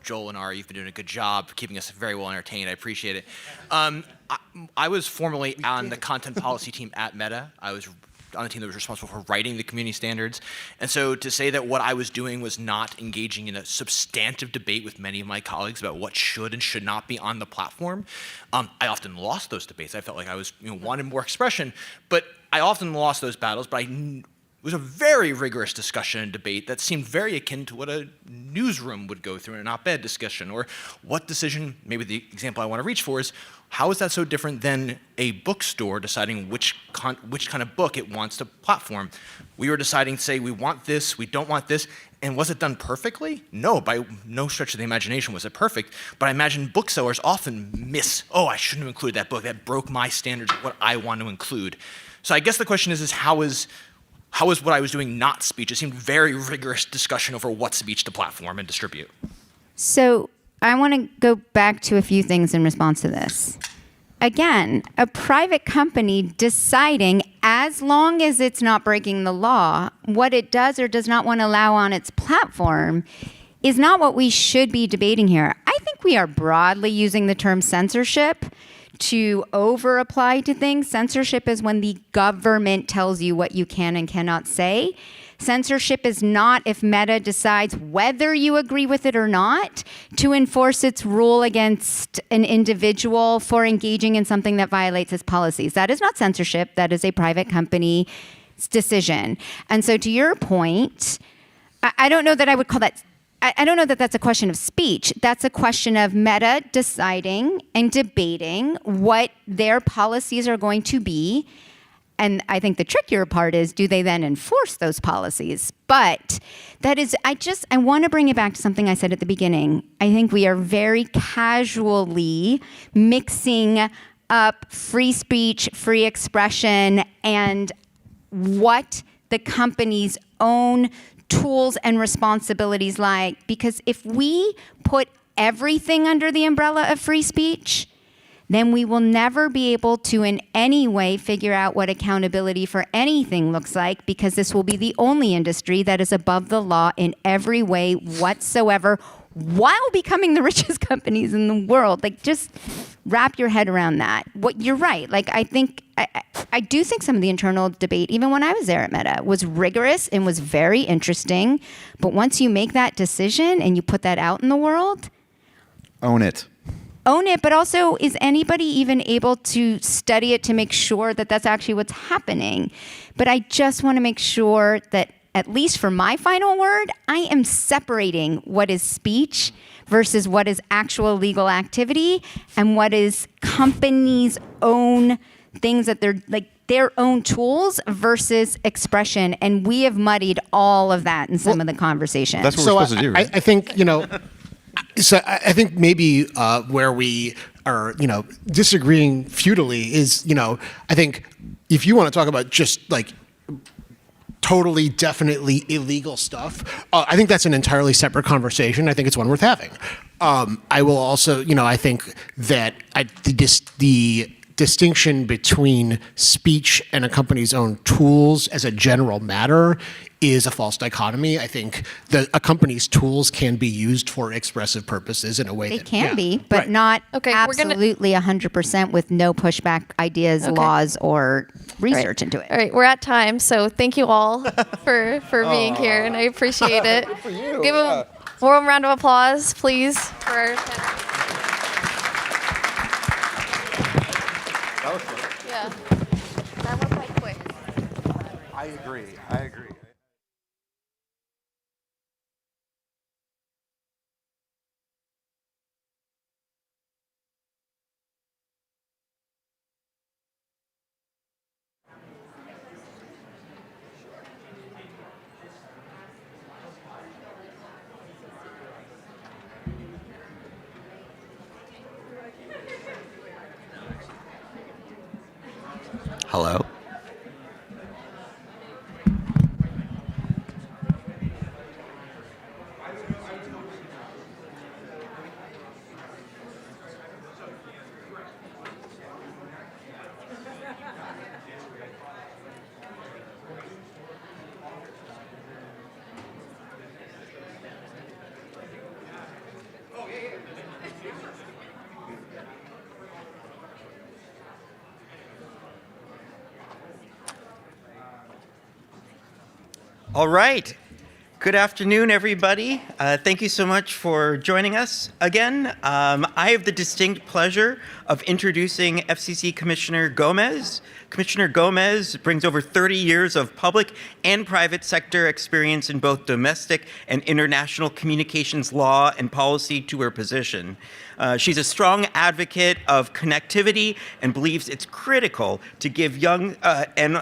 Joel and Ari, you've been doing a good job keeping us very well entertained. I appreciate it. I was formerly on the content policy team at Meta. I was on a team that was responsible for writing the community standards. And so to say that what I was doing was not engaging in a substantive debate with many of my colleagues about what should and should not be on the platform, I often lost those debates. I felt like I was wanted more expression, but I often lost those battles, but it was a very rigorous discussion and debate that seemed very akin to what a newsroom would go through in an op-ed discussion, or what decision, maybe the example I want to reach for is, how is that so different than a bookstore deciding which kind of book it wants to platform? We were deciding to say, we want this, we don't want this, and was it done perfectly? No, by no stretch of the imagination was it perfect, but I imagine booksellers often miss, I shouldn't have included that book, that broke my standards of what I want to include. So I guess the question is how is what I was doing not speech? It seemed very rigorous discussion over what speech to platform and distribute. So I want to go back to a few things in response to this. Again, a private company deciding, as long as it's not breaking the law, what it does or does not want to allow on its platform is not what we should be debating here. I think we are broadly using the term censorship to over-apply to things. Censorship is when the government tells you what you can and cannot say. Censorship is not if Meta decides whether you agree with it or not to enforce its rule against an individual for engaging in something that violates its policies. That is not censorship. That is a private company's decision. And so to your point, I don't know that I would call that I don't know that that's a question of speech. That's a question of Meta deciding and debating what their policies are going to be. And I think the trickier part is, do they then enforce those policies? But that is, I want to bring it back to something I said at the beginning. I think we are very casually mixing up free speech, free expression, and what the company's own tools and responsibilities like. Because if we put everything under the umbrella of free speech, then we will never be able to in any way figure out what accountability for anything looks like, because this will be the only industry that is above the law in every way whatsoever, while becoming the richest companies in the world. Like, just wrap your head around that. You're right. Like, I do think some of the internal debate, even when I was there at Meta, was rigorous and was very interesting. But once you make that decision and you put that out in the world, Own it. But also, is anybody even able to study it to make sure that that's actually what's happening? But I just want to make sure that, at least for my final word, I am separating what is speech versus what is actual legal activity and what is companies' own things that they're like their own tools versus expression. And we have muddied all of that in some of the conversation. That's what we're supposed to do, right? I think, so I think maybe where we are, disagreeing futilely is, I think if you want to talk about just like totally, definitely illegal stuff, I think that's an entirely separate conversation. I think it's one worth having. I will also, I think that the distinction between speech and a company's own tools as a general matter is a false dichotomy. I think that a company's tools can be used for expressive purposes in a way They that can be, but not absolutely 100% with no pushback ideas, laws, or research into it. All right, we're at time, so thank you all for being here, and I appreciate it. Good for you. Give a warm round of applause, please, for our panel. That was good. Yeah, that went quite quick. I agree. Hello. All right. Good afternoon, everybody. Thank you so much for joining us again. I have the distinct pleasure of introducing FCC Commissioner Gomez. Commissioner Gomez brings over 30 years of public and private sector experience in both domestic and international communications law and policy to her position. She's a strong advocate of connectivity and believes it's critical to give young and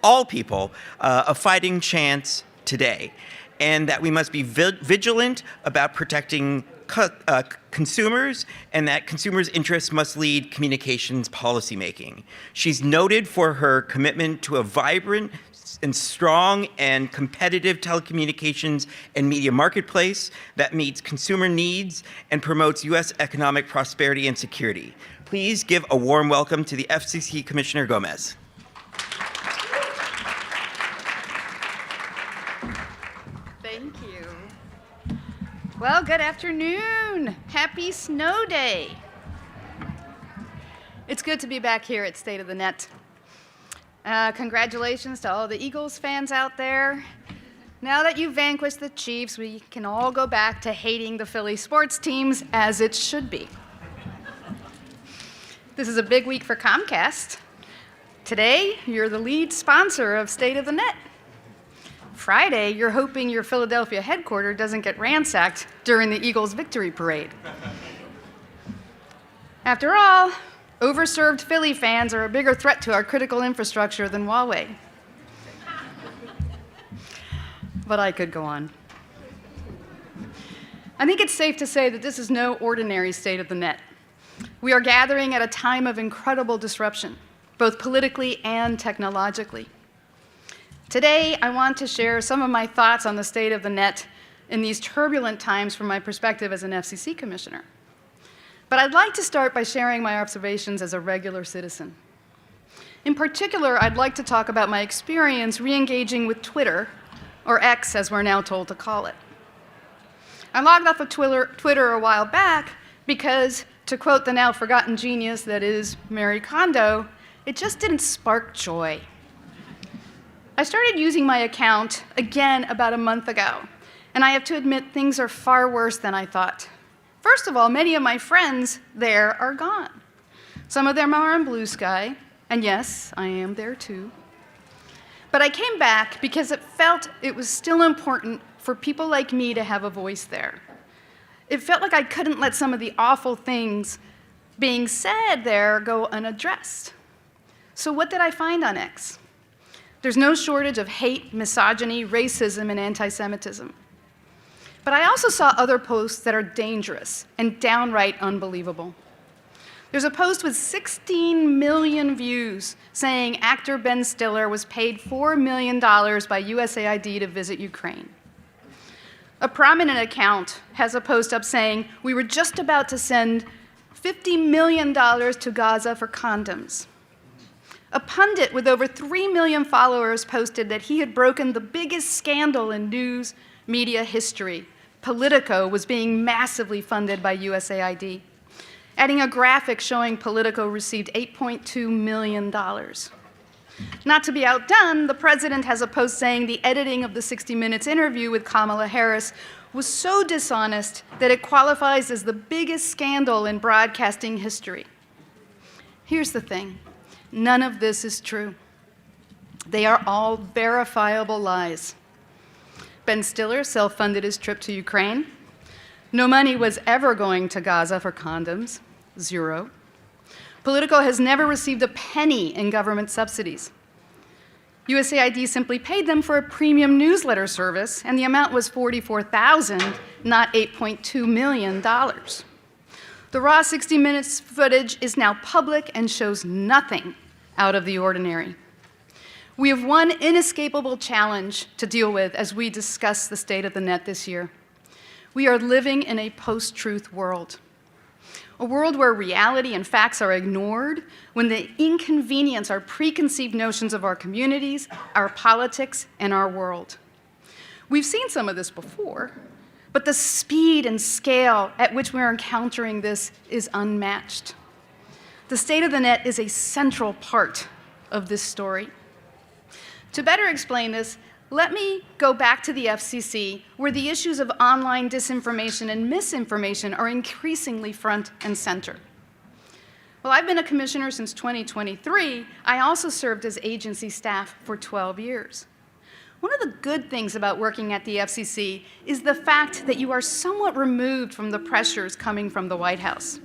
all people a fighting chance today, and that we must be vigilant about protecting consumers, and that consumers' interests must lead communications policymaking. She's noted for her commitment to a vibrant and strong and competitive telecommunications and media marketplace that meets consumer needs and promotes U.S. economic prosperity and security. Please give a warm welcome to the FCC Commissioner Gomez. Thank you. Well, good afternoon. Happy snow day. It's good to be back here at State of the Net. Congratulations to all the Eagles fans out there. Now that you've vanquished the Chiefs, we can all go back to hating the Philly sports teams as it should be. This is a big week for Comcast. Today, you're the lead sponsor of State of the Net. Friday, you're hoping your Philadelphia headquarters doesn't get ransacked during the Eagles' victory parade. After all, overserved Philly fans are a bigger threat to our critical infrastructure than Huawei. But I could go on. I think it's safe to say that this is no ordinary state of the net. We are gathering at a time of incredible disruption, both politically and technologically. Today, I want to share some of my thoughts on the state of the net in these turbulent times from my perspective as an FCC commissioner. But I'd like to start by sharing my observations as a regular citizen. In particular, I'd like to talk about my experience re-engaging with Twitter, or X as we're now told to call it. I logged off of Twitter a while back because, to quote the now forgotten genius that is Marie Kondo, it just didn't spark joy. I started using my account again about a month ago, and I have to admit things are far worse than I thought. First of all, many of my friends there are gone. Some of them are on Blue Sky, and yes, I am there too. But I came back because it felt it was still important for people like me to have a voice there. It felt like I couldn't let some of the awful things being said there go unaddressed. So what did I find on X? There's no shortage of hate, misogyny, racism, and anti-Semitism. But I also saw other posts that are dangerous and downright unbelievable. There's a post with 16 million views saying actor Ben Stiller was paid $4 million by USAID to visit Ukraine. A prominent account has a post up saying, we were just about to send $50 million to Gaza for condoms. A pundit with over 3 million followers posted that he had broken the biggest scandal in news media history. Politico was being massively funded by USAID, adding a graphic showing Politico received $8.2 million. Not to be outdone, the president has a post saying the editing of the 60 Minutes interview with Kamala Harris was so dishonest that it qualifies as the biggest scandal in broadcasting history. Here's the thing, none of this is true. They are all verifiable lies. Ben Stiller self-funded his trip to Ukraine. No money was ever going to Gaza for condoms, 0. Politico has never received a penny in government subsidies. USAID simply paid them for a premium newsletter service, and the amount was $44,000, not $8.2 million. The raw 60 Minutes footage is now public and shows nothing out of the ordinary. We have one inescapable challenge to deal with as we discuss the state of the net this year. We are living in a post-truth world. A world where reality and facts are ignored, when they inconvenience our preconceived notions of our communities, our politics, and our world. We've seen some of this before, but the speed and scale at which we're encountering this is unmatched. The state of the net is a central part of this story. To better explain this, let me go back to the FCC, where the issues of online disinformation and misinformation are increasingly front and center. Well, I've been a commissioner since 2023. I also served as agency staff for 12 years. One of the good things about working at the FCC is the fact that you are somewhat removed from the pressures coming from the White House.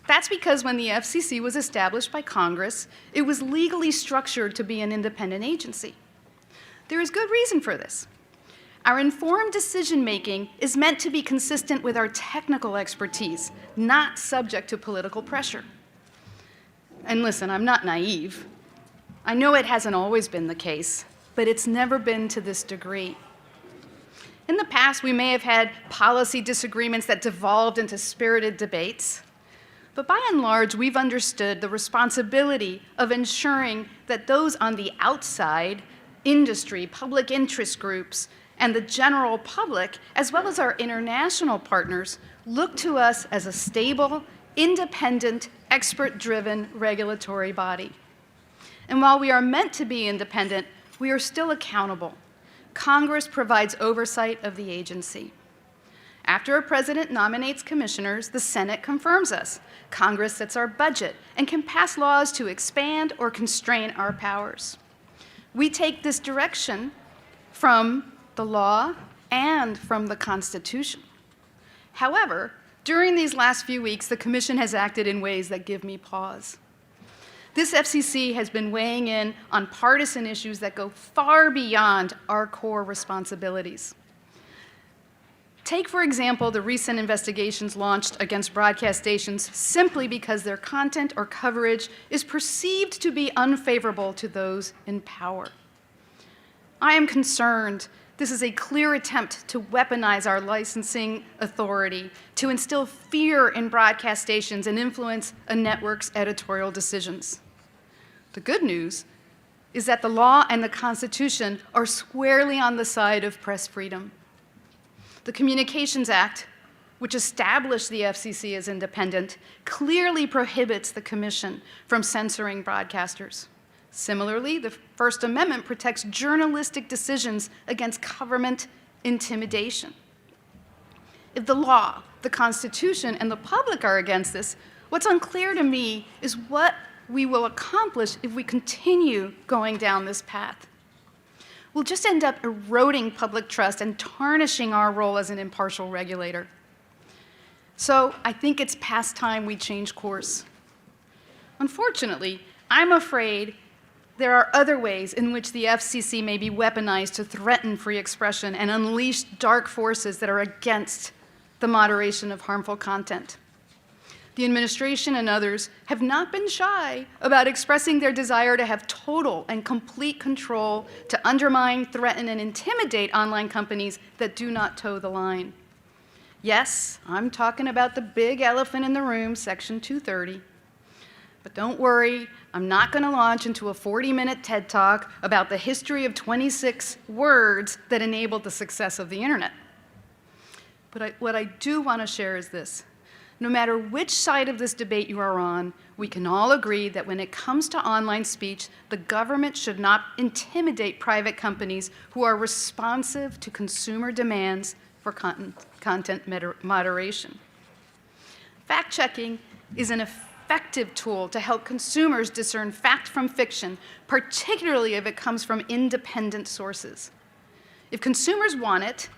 That's because when the FCC was established by Congress, it was legally structured to be an independent agency. There is good reason for this. Our informed decision-making is meant to be consistent with our technical expertise, not subject to political pressure. And listen, I'm not naive. I know it hasn't always been the case, but it's never been to this degree. In the past, we may have had policy disagreements that devolved into spirited debates, but by and large, we've understood the responsibility of ensuring that those on the outside, industry, public interest groups, and the general public, as well as our international partners, look to us as a stable, independent, expert-driven regulatory body. And while we are meant to be independent, we are still accountable. Congress provides oversight of the agency. After a president nominates commissioners, the Senate confirms us. Congress sets our budget and can pass laws to expand or constrain our powers. We take this direction from the law and from the Constitution. However, during these last few weeks, the Commission has acted in ways that give me pause. This FCC has been weighing in on partisan issues that go far beyond our core responsibilities. Take, for example, the recent investigations launched against broadcast stations simply because their content or coverage is perceived to be unfavorable to those in power. I am concerned this is a clear attempt to weaponize our licensing authority, to instill fear in broadcast stations and influence a network's editorial decisions. The good news is that the law and the Constitution are squarely on the side of press freedom. The Communications Act, which established the FCC as independent, clearly prohibits the Commission from censoring broadcasters. Similarly, the First Amendment protects journalistic decisions against government intimidation. If the law, the Constitution, and the public are against this, what's unclear to me is what we will accomplish if we continue going down this path. We'll just end up eroding public trust and tarnishing our role as an impartial regulator. So I think it's past time we change course. Unfortunately, I'm afraid there are other ways in which the FCC may be weaponized to threaten free expression and unleash dark forces that are against the moderation of harmful content. The administration and others have not been shy about expressing their desire to have total and complete control to undermine, threaten, and intimidate online companies that do not toe the line. Yes, I'm talking about the big elephant in the room, Section 230. But don't worry, I'm not going to launch into a 40-minute TED Talk about the history of 26 words that enabled the success of the internet. But what I do want to share is this. No matter which side of this debate you are on, we can all agree that when it comes to online speech, the government should not intimidate private companies who are responsive to consumer demands for content moderation. Fact-checking is an effective tool to help consumers discern fact from fiction, particularly if it comes from independent sources. If consumers want it,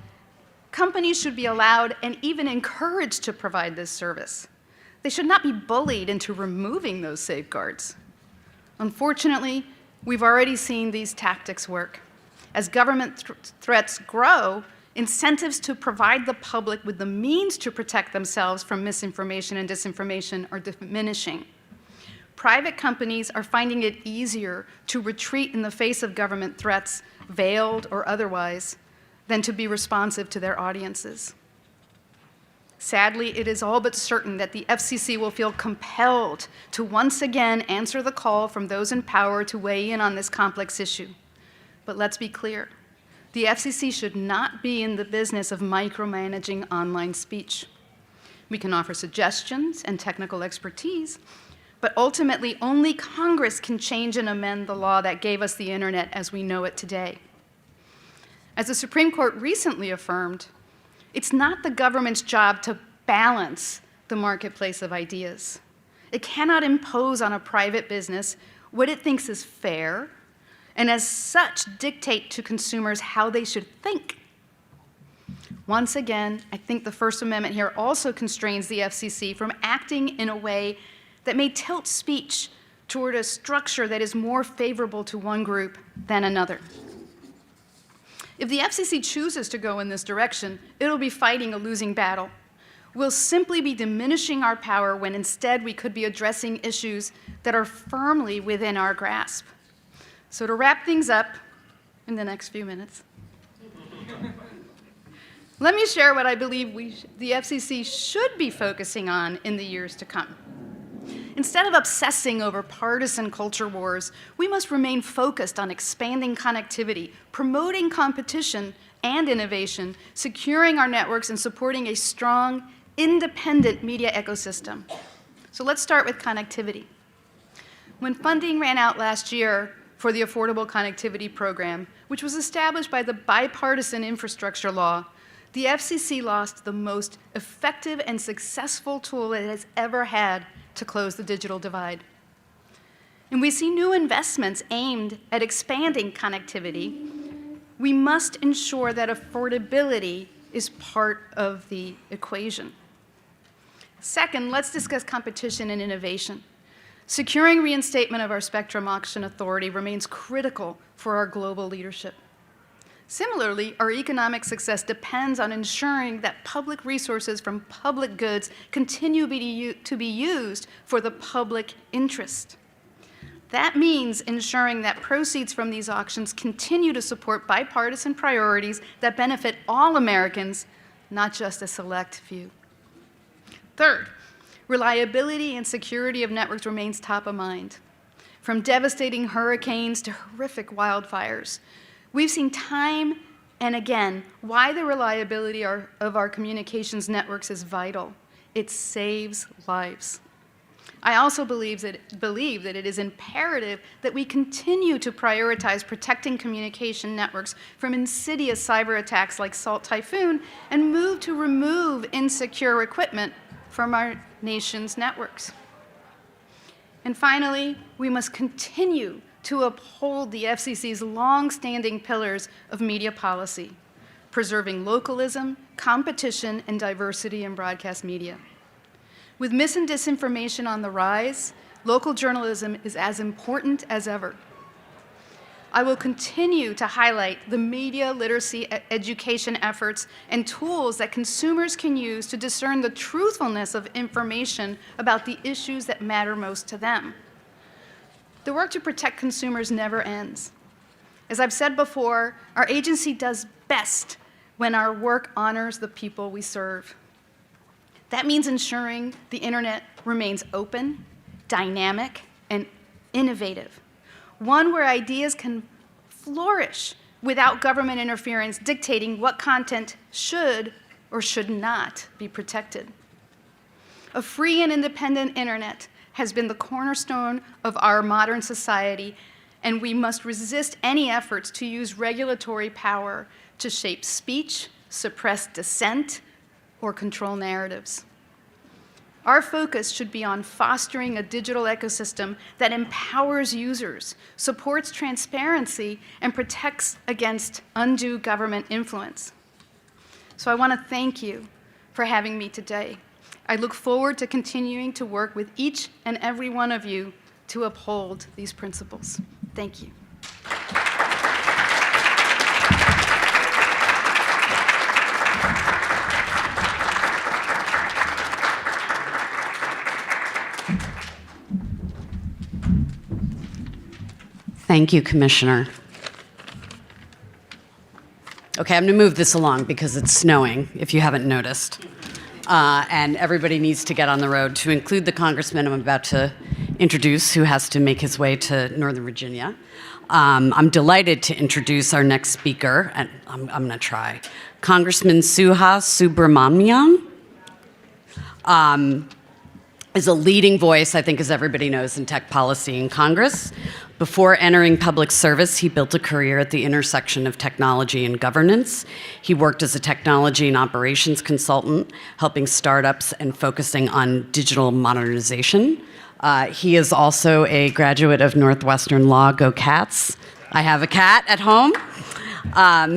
companies should be allowed and even encouraged to provide this service. They should not be bullied into removing those safeguards. Unfortunately, we've already seen these tactics work. As government threats grow, incentives to provide the public with the means to protect themselves from misinformation and disinformation are diminishing. Private companies are finding it easier to retreat in the face of government threats, veiled or otherwise, than to be responsive to their audiences. Sadly, it is all but certain that the FCC will feel compelled to once again answer the call from those in power to weigh in on this complex issue. But let's be clear, the FCC should not be in the business of micromanaging online speech. We can offer suggestions and technical expertise, but ultimately only Congress can change and amend the law that gave us the internet as we know it today. As the Supreme Court recently affirmed, it's not the government's job to balance the marketplace of ideas. It cannot impose on a private business what it thinks is fair, and as such dictate to consumers how they should think. Once again, I think the First Amendment here also constrains the FCC from acting in a way that may tilt speech toward a structure that is more favorable to one group than another. If the FCC chooses to go in this direction, it'll be fighting a losing battle. We'll simply be diminishing our power when instead we could be addressing issues that are firmly within our grasp. So to wrap things up in the next few minutes, let me share what I believe the FCC should be focusing on in the years to come. Instead of obsessing over partisan culture wars, we must remain focused on expanding connectivity, promoting competition and innovation, securing our networks, and supporting a strong, independent media ecosystem. So let's start with connectivity. When funding ran out last year for the Affordable Connectivity Program, which was established by the bipartisan infrastructure law, the FCC lost the most effective and successful tool it has ever had to close the digital divide. And we see new investments aimed at expanding connectivity, we must ensure that affordability is part of the equation. Second, let's discuss competition and innovation. Securing reinstatement of our spectrum auction authority remains critical for our global leadership. Similarly, our economic success depends on ensuring that public resources from public goods continue to be used for the public interest. That means ensuring that proceeds from these auctions continue to support bipartisan priorities that benefit all Americans, not just a select few. Third, reliability and security of networks remains top of mind. From devastating hurricanes to horrific wildfires, we've seen time and again why the reliability of our communications networks is vital. It saves lives. I also believe that it is imperative that we continue to prioritize protecting communication networks from insidious cyber attacks like Salt Typhoon and move to remove insecure equipment from our nation's networks. And finally, we must continue to uphold the FCC's long-standing pillars of media policy, preserving localism, competition, and diversity in broadcast media. With mis and disinformation on the rise, local journalism is as important as ever. I will continue to highlight the media literacy education efforts and tools that consumers can use to discern the truthfulness of information about the issues that matter most to them. The work to protect consumers never ends. As I've said before, our agency does best when our work honors the people we serve. That means ensuring the internet remains open, dynamic, and innovative. One where ideas can flourish without government interference dictating what content should or should not be protected. A free and independent internet has been the cornerstone of our modern society, and we must resist any efforts to use regulatory power to shape speech, suppress dissent, or control narratives. Our focus should be on fostering a digital ecosystem that empowers users, supports transparency, and protects against undue government influence. So I want to thank you for having me today. I look forward to continuing to work with each and every one of you to uphold these principles. Thank you. Thank you, Commissioner. Okay, I'm going to move this along because it's snowing, if you haven't noticed. And everybody needs to get on the road, to include the congressman I'm about to introduce, who has to make his way to Northern Virginia. I'm delighted to introduce our next speaker, and I'm going to try. Congressman Suhas Subramaniam is a leading voice, I think, as everybody knows, in tech policy in Congress. Before entering public service, he built a career at the intersection of technology and governance. He worked as a technology and operations consultant, helping startups and focusing on digital modernization. He is also a graduate of Northwestern Law. Go Cats. I have a cat at home.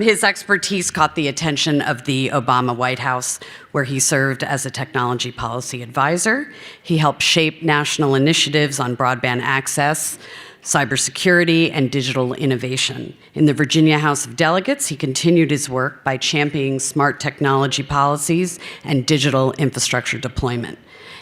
His expertise caught the attention of the Obama White House, where he served as a technology policy advisor. He helped shape national initiatives on broadband access, cybersecurity, and digital innovation. In the Virginia House of Delegates, he continued his work by championing smart technology policies and digital infrastructure deployment.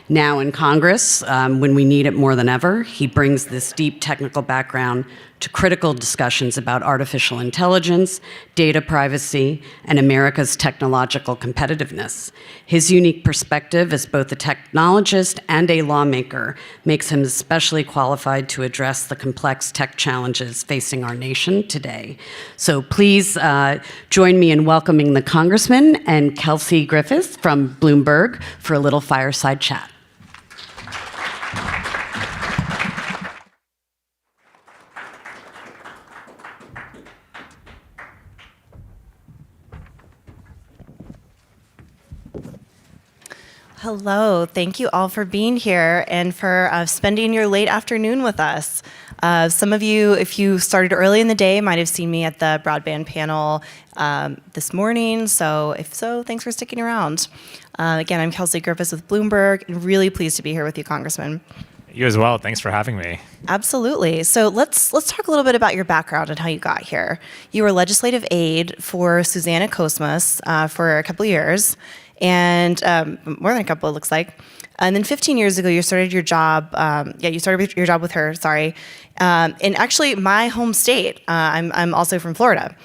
Now in Congress, when we need it more than ever, he brings this deep technical background to critical discussions about artificial intelligence, data privacy, and America's technological competitiveness. His unique perspective as both a technologist and a lawmaker makes him especially qualified to address the complex tech challenges facing our nation today. So please join me in welcoming the Congressman and Kelsey Griffiths from Bloomberg for a little fireside chat. Hello, thank you all for being here and for spending your late afternoon with us. Some of you, if you started early in the day, might have seen me at the broadband panel this morning. So if so, thanks for sticking around. Again, I'm Kelsey Griffiths with Bloomberg, and really pleased to be here with you, Congressman. You as well. Thanks for having me. Absolutely. So let's talk a little bit about your background and how you got here. You were legislative aide for Susanna Kosmas for a couple of years, and more than a couple, it looks like. And then 15 years ago, you started your job. You started your job with her. Sorry, in actually my home state. I'm also from Florida.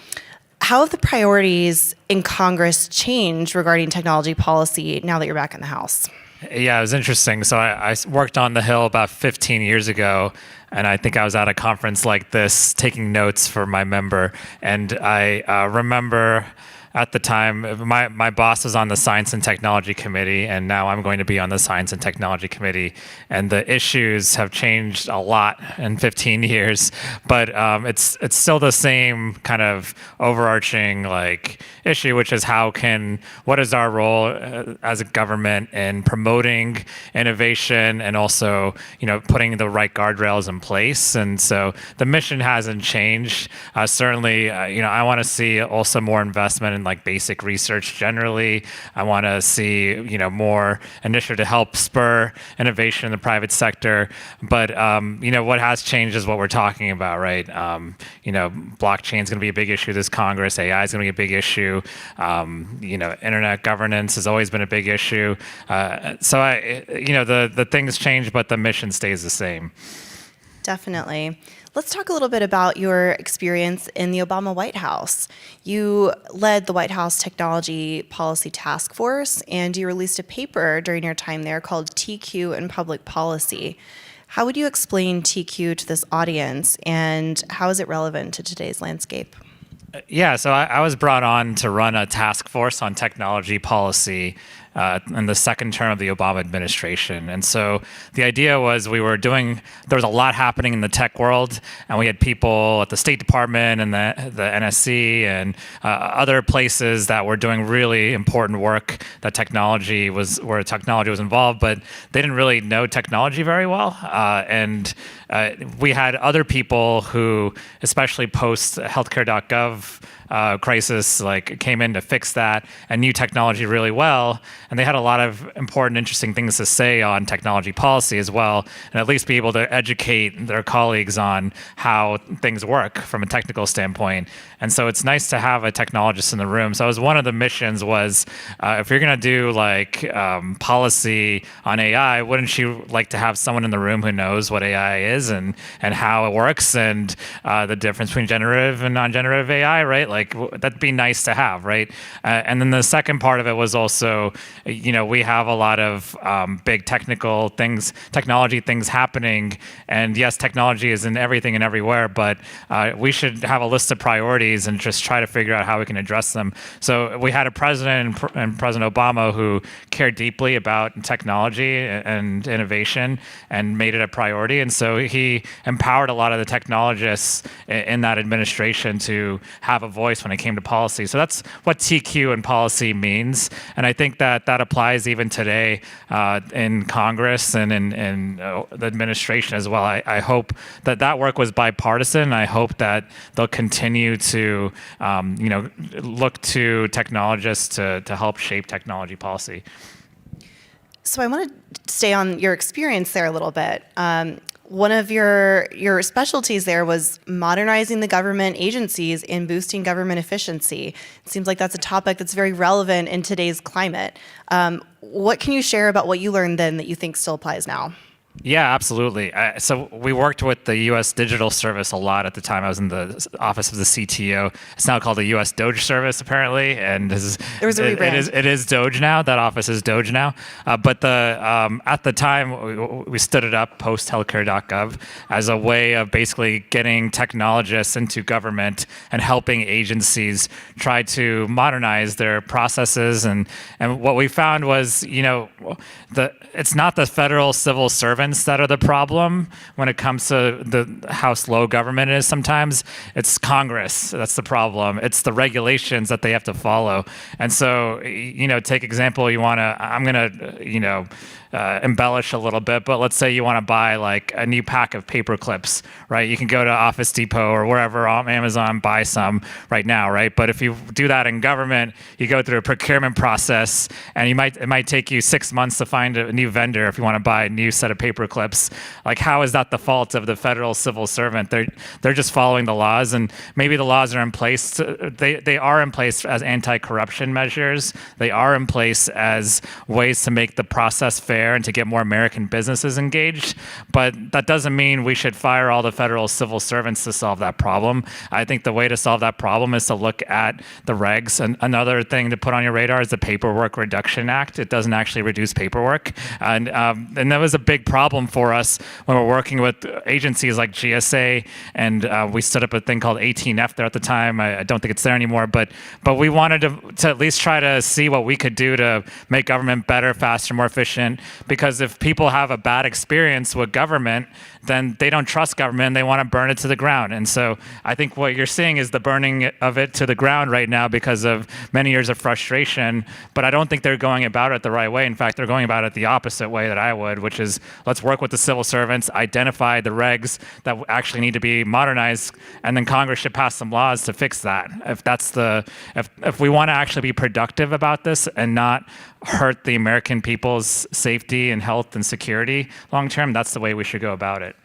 How have the priorities in Congress changed regarding technology policy now that you're back in the House? Yeah, it was interesting. So I worked on the Hill about 15 years ago, and I think I was at a conference like this taking notes for my member. And I remember at the time, my boss was on the Science and Technology Committee, and now I'm going to be on the Science and Technology Committee. And the issues have changed a lot in 15 years, but it's still the same kind of overarching issue, which is what is our role as a government in promoting innovation and also putting the right guardrails in place. And so the mission hasn't changed. Certainly, I want to see also more investment in basic research generally. I want to see more initiative to help spur innovation in the private sector. But what has changed is what we're talking about, right? Blockchain is going to be a big issue this Congress. AI is going to be a big issue. Internet governance has always been a big issue. The things change, but the mission stays the same. Definitely. Let's talk a little bit about your experience in the Obama White House. You led the White House Technology Policy Task Force, and you released a paper during your time there called TQ and Public Policy. How would you explain TQ to this audience, and how is it relevant to today's landscape? Yeah, so I was brought on to run a task force on technology policy in the second term of the Obama administration. And so the idea was there was a lot happening in the tech world, and we had people at the State Department and the NSC and other places that were doing really important work where technology was involved, but they didn't really know technology very well. We had other people who, especially post healthcare.gov crisis, came in to fix that and knew technology really well. And they had a lot of important, interesting things to say on technology policy as well, and at least be able to educate their colleagues on how things work from a technical standpoint. And so it's nice to have a technologist in the room. So one of the missions was, if you're going to do policy on AI, wouldn't you like to have someone in the room who knows what AI is and how it works and the difference between generative and non-generative AI, right? That'd be nice to have, right? And then the second part of it was also, we have a lot of big technology things happening. And yes, technology is in everything and everywhere, but we should have a list of priorities and just try to figure out how we can address them. So we had a president and President Obama who cared deeply about technology and innovation and made it a priority. And so he empowered a lot of the technologists in that administration to have a voice when it came to policy. So that's what TQ and policy means. And I think that applies even today in Congress and in the administration as well. I hope that work was bipartisan. I hope that they'll continue to look to technologists to help shape technology policy. So I want to stay on your experience there a little bit. One of your specialties there was modernizing the government agencies and boosting government efficiency. It seems like that's a topic that's very relevant in today's climate. What can you share about what you learned then that you think still applies now? Yeah, absolutely. So we worked with the U.S. Digital Service a lot at the time. I was in the office of the CTO. It's now called the U.S. Doge Service, apparently, and there was a rebrand. It is Doge now. That office is Doge now. But at the time, we stood it up post healthcare.gov as a way of basically getting technologists into government and helping agencies try to modernize their processes. And what we found was, it's not the federal civil service servants that are the problem when it comes to how slow government is sometimes. It's Congress that's the problem. It's the regulations that they have to follow. And so, take example, I'm gonna, embellish a little bit, but let's say you want to buy like a new pack of paper clips, right? You can go to Office Depot or wherever on Amazon, buy some right now, right? But if you do that in government, you go through a procurement process, and it might take you 6 months to find a new vendor if you want to buy a new set of paper clips. Like, how is that the fault of the federal civil servant? They're just following the laws, and maybe the laws are in place. They are in place as anti-corruption measures. They are in place as ways to make the process fair and to get more American businesses engaged. But that doesn't mean we should fire all the federal civil servants to solve that problem. I think the way to solve that problem is to look at the regs. And another thing to put on your radar is the Paperwork Reduction Act. It doesn't actually reduce paperwork. And that was a big problem for us when we're working with agencies like GSA, and we stood up a thing called 18F there at the time. I don't think it's there anymore, but we wanted to at least try to see what we could do to make government better, faster, more efficient. Because if people have a bad experience with government, then they don't trust government. They want to burn it to the ground. And so I think what you're seeing is the burning of it to the ground right now because of many years of frustration. But I don't think they're going about it the right way. In fact, they're going about it the opposite way that I would, which is let's work with the civil servants, identify the regs that actually need to be modernized, and then Congress should pass some laws to fix that. If we want to actually be productive about this and not hurt the American people's safety and health and security long term, that's the way we should go about it.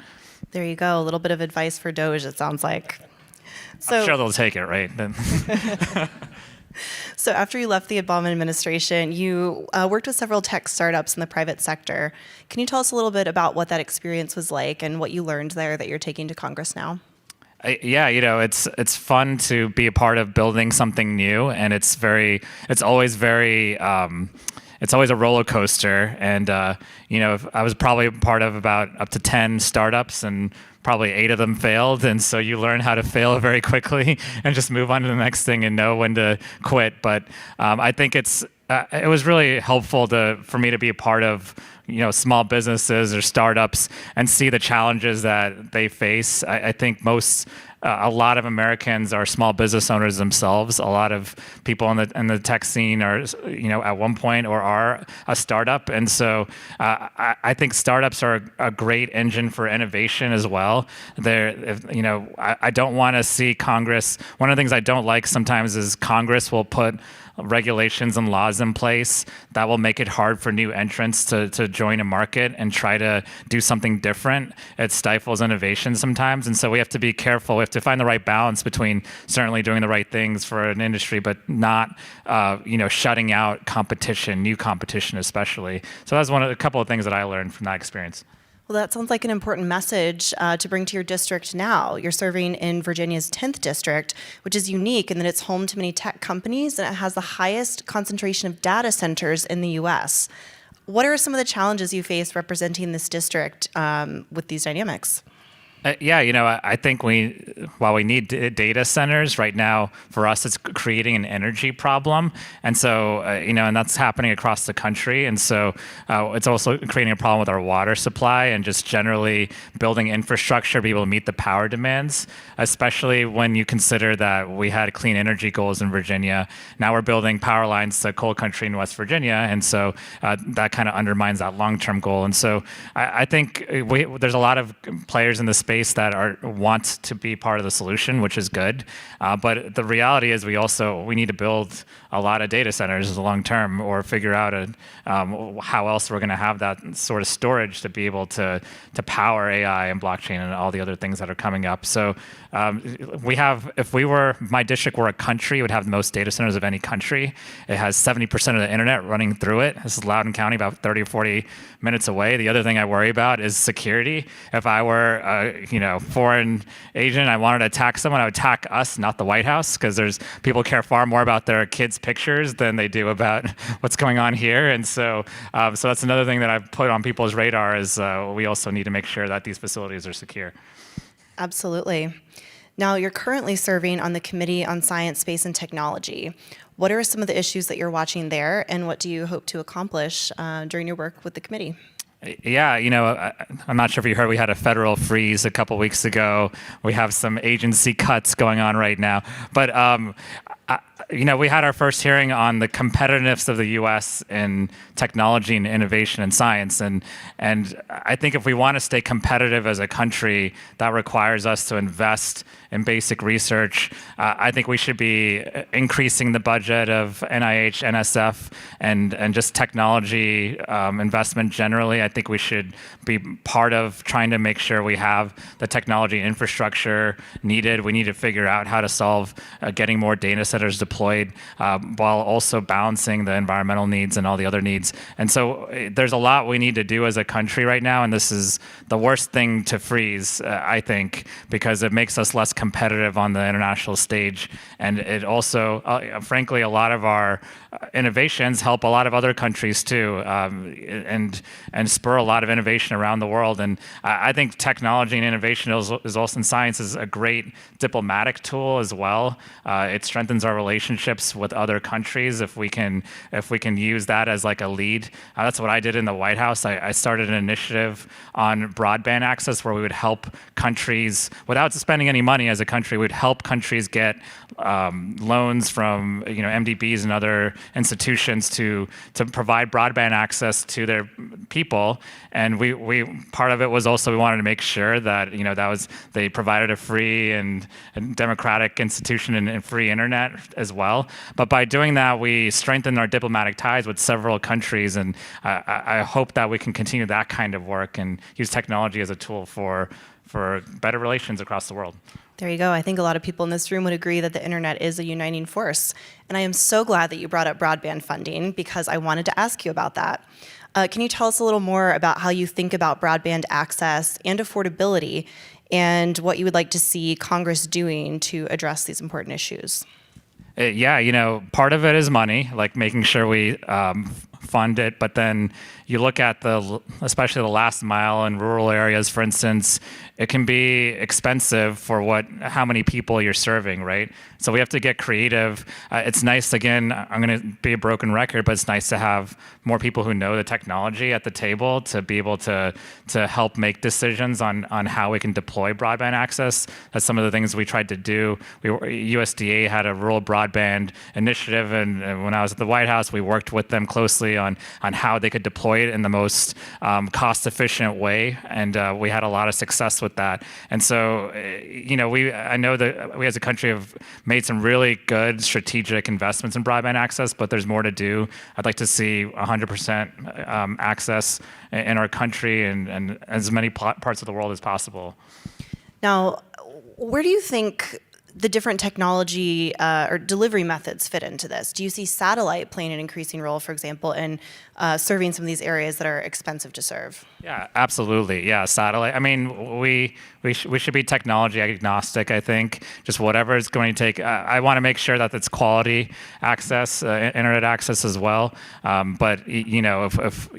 There you go. A little bit of advice for Doge, it sounds like. So, I'm sure they'll take it, right? So after you left the Obama administration, you worked with several tech startups in the private sector. Can you tell us a little bit about what that experience was like and what you learned there that you're taking to Congress now? Yeah, it's fun to be a part of building something new, and it's always a roller coaster. And I was probably part of about up to 10 startups, and probably 8 of them failed. And so you learn how to fail very quickly and just move on to the next thing and know when to quit. But I think it was really helpful for me to be a part of small businesses or startups and see the challenges that they face. I think a lot of Americans are small business owners themselves. A lot of people in the tech scene are, at one point or are a startup. And so I think startups are a great engine for innovation as well. I don't want to see Congress. One of the things I don't like sometimes is Congress will put regulations and laws in place that will make it hard for new entrants to join a market and try to do something different. It stifles innovation sometimes, and so we have to be careful. We have to find the right balance between certainly doing the right things for an industry, but not shutting out competition, new competition especially. So that's a couple of things that I learned from that experience. Well, that sounds like an important message to bring to your district now. You're serving in Virginia's 10th district, which is unique in that it's home to many tech companies and it has the highest concentration of data centers in the U.S. What are some of the challenges you face representing this district with these dynamics? I think while we need data centers right now, for us, it's creating an energy problem. And so, and that's happening across the country. And so it's also creating a problem with our water supply and just generally building infrastructure to be able to meet the power demands, especially when you consider that we had clean energy goals in Virginia. Now we're building power lines to coal country in West Virginia. And so that kind of undermines that long-term goal. And so I think there's a lot of players in the space that want to be part of the solution, which is good. But the reality is we need to build a lot of data centers long term, or figure out how else we're going to have that sort of storage to be able to power AI and blockchain and all the other things that are coming up. So my district were a country, it would have the most data centers of any country. It has 70% of the internet running through it. This is Loudoun County, about 30 or 40 minutes away. The other thing I worry about is security. If I were foreign agent, I wanted to attack someone, I would attack us, not the White House, because people care far more about their kids' pictures than they do about what's going on here. And so that's another thing that I've put on people's radar is we also need to make sure that these facilities are secure. Absolutely. Now, you're currently serving on the Committee on Science, Space, and Technology. What are some of the issues that you're watching there, and what do you hope to accomplish during your work with the committee? Yeah, I'm not sure if you heard we had a federal freeze a couple weeks ago. We have some agency cuts going on right now. But, we had our first hearing on the competitiveness of the U.S. in technology and innovation and science. And I think if we want to stay competitive as a country, that requires us to invest in basic research. I think we should be increasing the budget of NIH, NSF, and just technology investment generally. I think we should be part of trying to make sure we have the technology infrastructure needed. We need to figure out how to solve getting more data centers deployed while also balancing the environmental needs and all the other needs. And so there's a lot we need to do as a country right now, and this is the worst thing to freeze, I think, because it makes us less competitive on the international stage. And it also, frankly, a lot of our innovations help a lot of other countries too, and spur a lot of innovation around the world. And I think technology and innovation is also in science is a great diplomatic tool as well. It strengthens our relationships with other countries if we can use that as like a lead. That's what I did in the White House. I started an initiative on broadband access where we would help countries without spending any money as a country. We'd help countries get loans from MDBs and other institutions to provide broadband access to their people. And we part of it was also we wanted to make sure that they provided a free and democratic institution and free internet as well. But by doing that, we strengthened our diplomatic ties with several countries, and I hope that we can continue that kind of work and use technology as a tool for better relations across the world. There you go. I think a lot of people in this room would agree that the internet is a uniting force. And I am so glad that you brought up broadband funding because I wanted to ask you about that. Can you tell us a little more about how you think about broadband access and affordability and what you would like to see Congress doing to address these important issues? Yeah, part of it is money, like making sure we fund it, but then you look at especially the last mile in rural areas, for instance, it can be expensive for how many people you're serving, right? So we have to get creative. It's nice, again, I'm going to be a broken record, but it's nice to have more people who know the technology at the table to be able to help make decisions on how we can deploy broadband access. That's some of the things we tried to do. USDA had a rural broadband initiative, and when I was at the White House, we worked with them closely on how they could deploy it in the most cost-efficient way, and we had a lot of success with that. And so, I know that we as a country have made some really good strategic investments in broadband access, but there's more to do. I'd like to see 100% access in our country and as many parts of the world as possible. Now, where do you think the different technology or delivery methods fit into this? Do you see satellite playing an increasing role, for example, in serving some of these areas that are expensive to serve? Yeah, absolutely. Yeah, satellite. I mean, we should be technology agnostic, I think. Just whatever it's going to take. I want to make sure that it's quality access, internet access as well. But if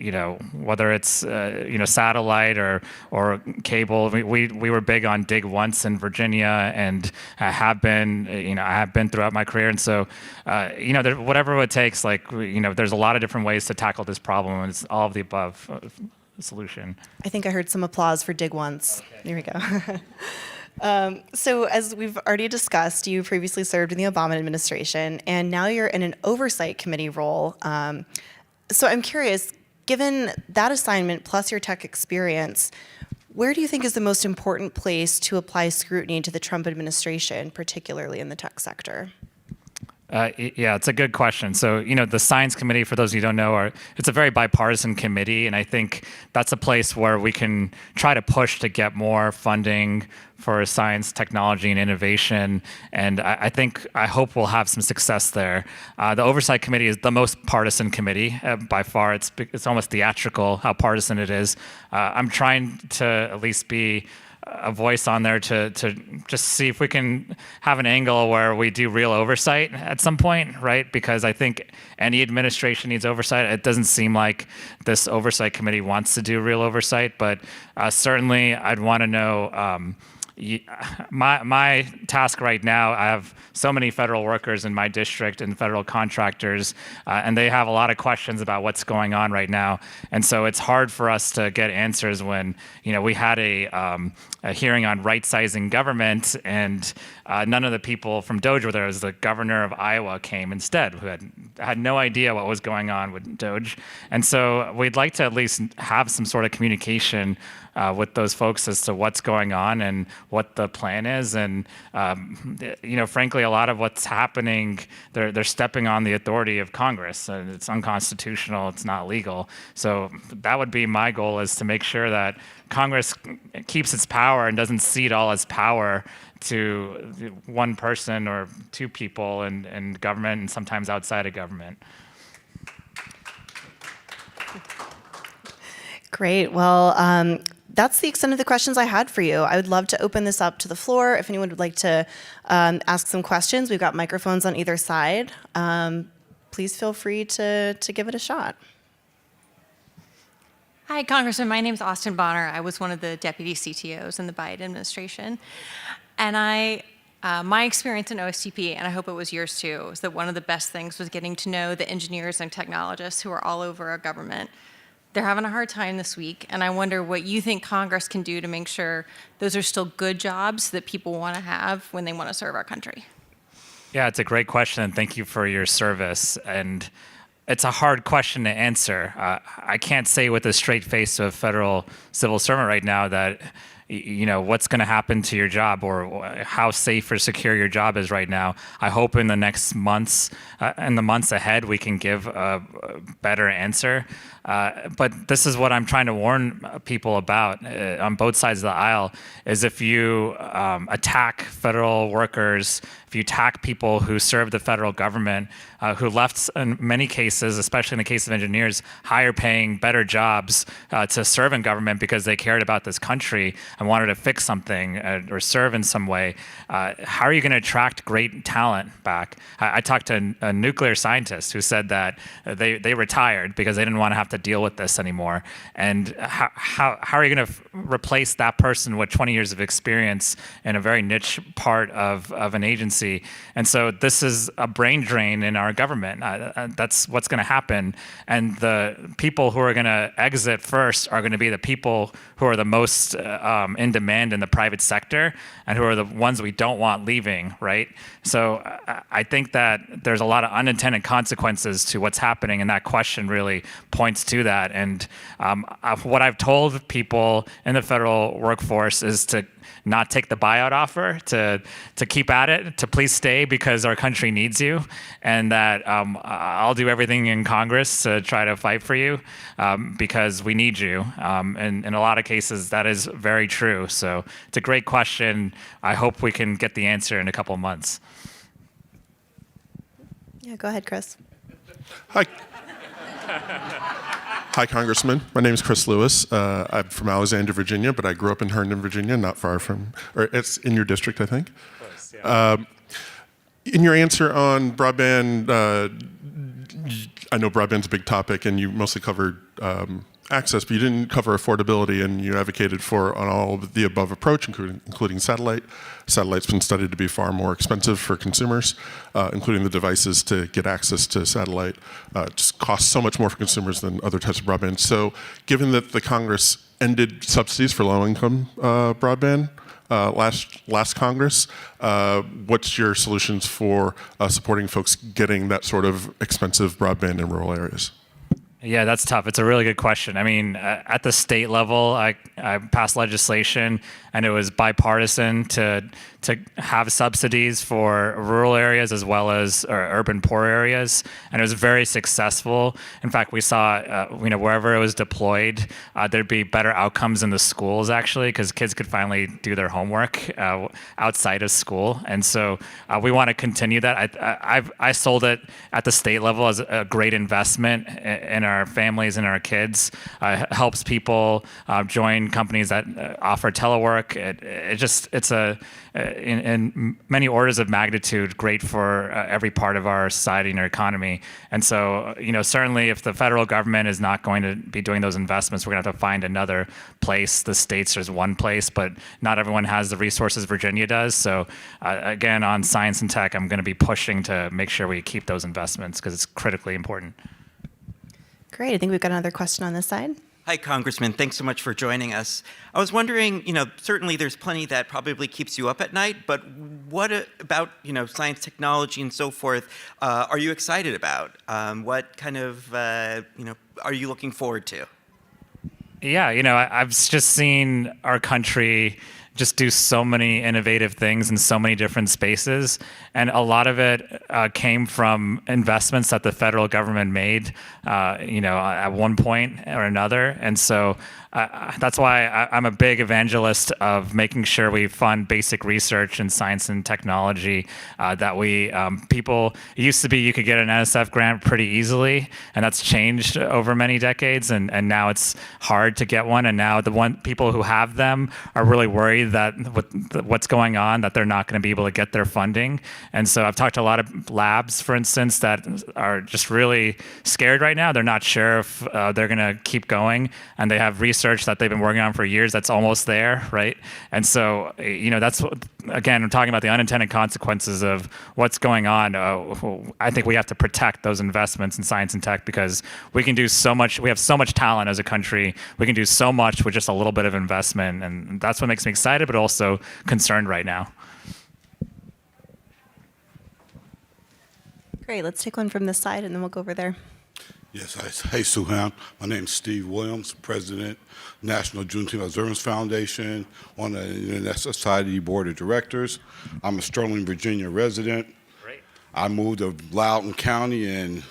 whether it's satellite or cable, we were big on dig once in Virginia, and I have been throughout my career. And so whatever it takes, there's a lot of different ways to tackle this problem, and it's all of the above. Solution. I think I heard some applause for dig once. Okay. There we go. So as we've already discussed, you previously served in the Obama administration, and now you're in an oversight committee role. So I'm curious, given that assignment plus your tech experience, where do you think is the most important place to apply scrutiny to the Trump administration, particularly in the tech sector? Yeah, it's a good question. So, the Science Committee, for those of you who don't know, it's a very bipartisan committee, and I think that's a place where we can try to push to get more funding for science, technology, and innovation. And I hope we'll have some success there. The Oversight Committee is the most partisan committee by far. It's almost theatrical how partisan it is. I'm trying to at least be a voice on there to just see if we can have an angle where we do real oversight at some point, right? Because I think any administration needs oversight. It doesn't seem like this oversight committee wants to do real oversight, but certainly I'd want to know my task right now, I have so many federal workers in my district and federal contractors, and they have a lot of questions about what's going on right now. And so it's hard for us to get answers when, we had a hearing on right-sizing government, and none of the people from DOGE were there. It was the governor of Iowa came instead, who had no idea what was going on with DOGE. And so we'd like to at least have some sort of communication with those folks as to what's going on and what the plan is. And frankly, a lot of what's happening, they're stepping on the authority of Congress, and it's unconstitutional. It's not legal. So that would be my goal, is to make sure that Congress keeps its power and doesn't cede all its power to one person or two people in government, and sometimes outside of government. Great. Well, that's the extent of the questions I had for you. I would love to open this up to the floor. If anyone would like to ask some questions, we've got microphones on either side. Please feel free to give it a shot. Hi, Congressman. My name is Austin Bonner. I was one of the deputy CTOs in the Biden administration. And my experience in OSTP, and I hope it was yours too, is that one of the best things was getting to know the engineers and technologists who are all over our government. They're having a hard time this week, and I wonder what you think Congress can do to make sure those are still good jobs that people want to have when they want to serve our country. Yeah, it's a great question, and thank you for your service. And it's a hard question to answer. I can't say with a straight face to a federal civil servant right now that what's going to happen to your job or how safe or secure your job is right now. I hope in the next months and the months ahead we can give a better answer. But this is what I'm trying to warn people about on both sides of the aisle, is if you attack federal workers, if you attack people who serve the federal government, who left, in many cases, especially in the case of engineers, higher paying, better jobs to serve in government because they cared about this country and wanted to fix something or serve in some way, how are you going to attract great talent back? I talked to a nuclear scientist who said that they retired because they didn't want to have to deal with this anymore. And how are you going to replace that person with 20 years of experience in a very niche part of an agency? And so this is a brain drain in our government. That's what's going to happen. And the people who are going to exit first are going to be the people who are the most in demand in the private sector and who are the ones we don't want leaving, right? So I think that there's a lot of unintended consequences to what's happening, and that question really points to that. And what I've told people in the federal workforce is to not take the buyout offer, to keep at it, to please stay because our country needs you, and that I'll do everything in Congress to try to fight for you because we need you. And in a lot of cases, that is very true. So it's a great question. I hope we can get the answer in a couple of months. Yeah, go ahead, Chris. Hi. Hi, Congressman. My name is Chris Lewis. I'm from Alexandria, Virginia, but I grew up in Herndon, Virginia, not far from, or it's in your district, I think. Close, yeah. In your answer on broadband, I know broadband's a big topic, and you mostly covered access, but you didn't cover affordability, and you advocated for an all of the above approach, including satellite. Satellite's been studied to be far more expensive for consumers, including the devices to get access to satellite. It just costs so much more for consumers than other types of broadband. So given that the Congress ended subsidies for low-income broadband last Congress, what's your solutions for supporting folks getting that sort of expensive broadband in rural areas? Yeah, that's tough. It's a really good question. I mean, at the state level, I passed legislation, and it was bipartisan to have subsidies for rural areas as well as urban poor areas, and it was very successful. In fact, we saw, wherever it was deployed, there'd be better outcomes in the schools actually, because kids could finally do their homework outside of school, and so we want to continue that. I sold it at the state level as a great investment in our families and our kids. Helps people join companies that offer telework. It's in many orders of magnitude great for every part of our society and our economy. And so, certainly if the federal government is not going to be doing those investments, we're going to have to find another place. The states, there's one place, but not everyone has the resources Virginia does. So again, on science and tech, I'm going to be pushing to make sure we keep those investments because it's critically important. Great. I think we've got another question on this side. Hi, Congressman. Thanks so much for joining us. I was wondering, certainly there's plenty that probably keeps you up at night, but what about, science, technology, and so forth are you excited about? What kind of, are you looking forward to? Yeah, I've just seen our country just do so many innovative things in so many different spaces. And a lot of it came from investments that the federal government made, at one point or another. And so that's why I'm a big evangelist of making sure we fund basic research in science and technology, that it used to be you could get an NSF grant pretty easily, and that's changed over many decades, and now it's hard to get one, and now people who have them are really worried that what's going on, that they're not going to be able to get their funding. And so I've talked to a lot of labs, for instance, that are just really scared right now. They're not sure if they're going to keep going, and they have research that they've been working on for years that's almost there, right? And so, that's, again, I'm talking about the unintended consequences of what's going on. I think we have to protect those investments in science and tech because we can do so much. We have so much talent as a country. We can do so much with just a little bit of investment, and that's what makes me excited, but also concerned right now. Great. Let's take one from this side, and then we'll go over there. Yes, hey, Suhan. My name's Steve Williams, President, National Juneteenth Observance Foundation, on the Internet Society Board of Directors. I'm a Sterling, Virginia resident. Great. I moved to Loudoun County in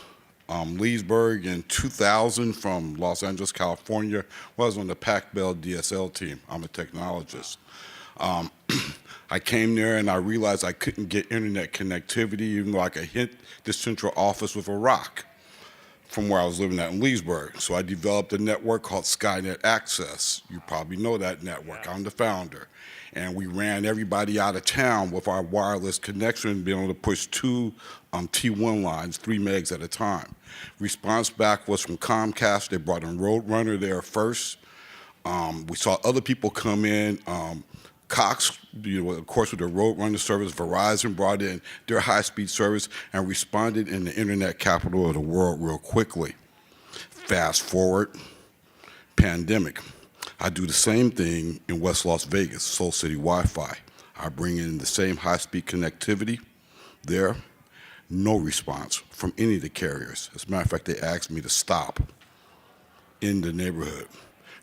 Leesburg in 2000 from Los Angeles, California. I was on the Pac-Bell DSL team. I'm a technologist. I came there and I realized I couldn't get internet connectivity, even though I could hit the central office with a rock from where I was living at in Leesburg. So I developed a network called Skynet Access. You probably know that network. Yeah. I'm the founder. And we ran everybody out of town with our wireless connection, being able to push two T1 lines, 3 megs at a time. Response back was from Comcast. They brought in Roadrunner there first. We saw other people come in. Cox, of course, with the Roadrunner service, Verizon brought in their high-speed service and responded in the internet capital of the world real quickly. Fast forward, pandemic. I do the same thing in West Las Vegas, Soul City Wi-Fi. I bring in the same high-speed connectivity there. No response from any of the carriers. As a matter of fact, they asked me to stop in the neighborhood.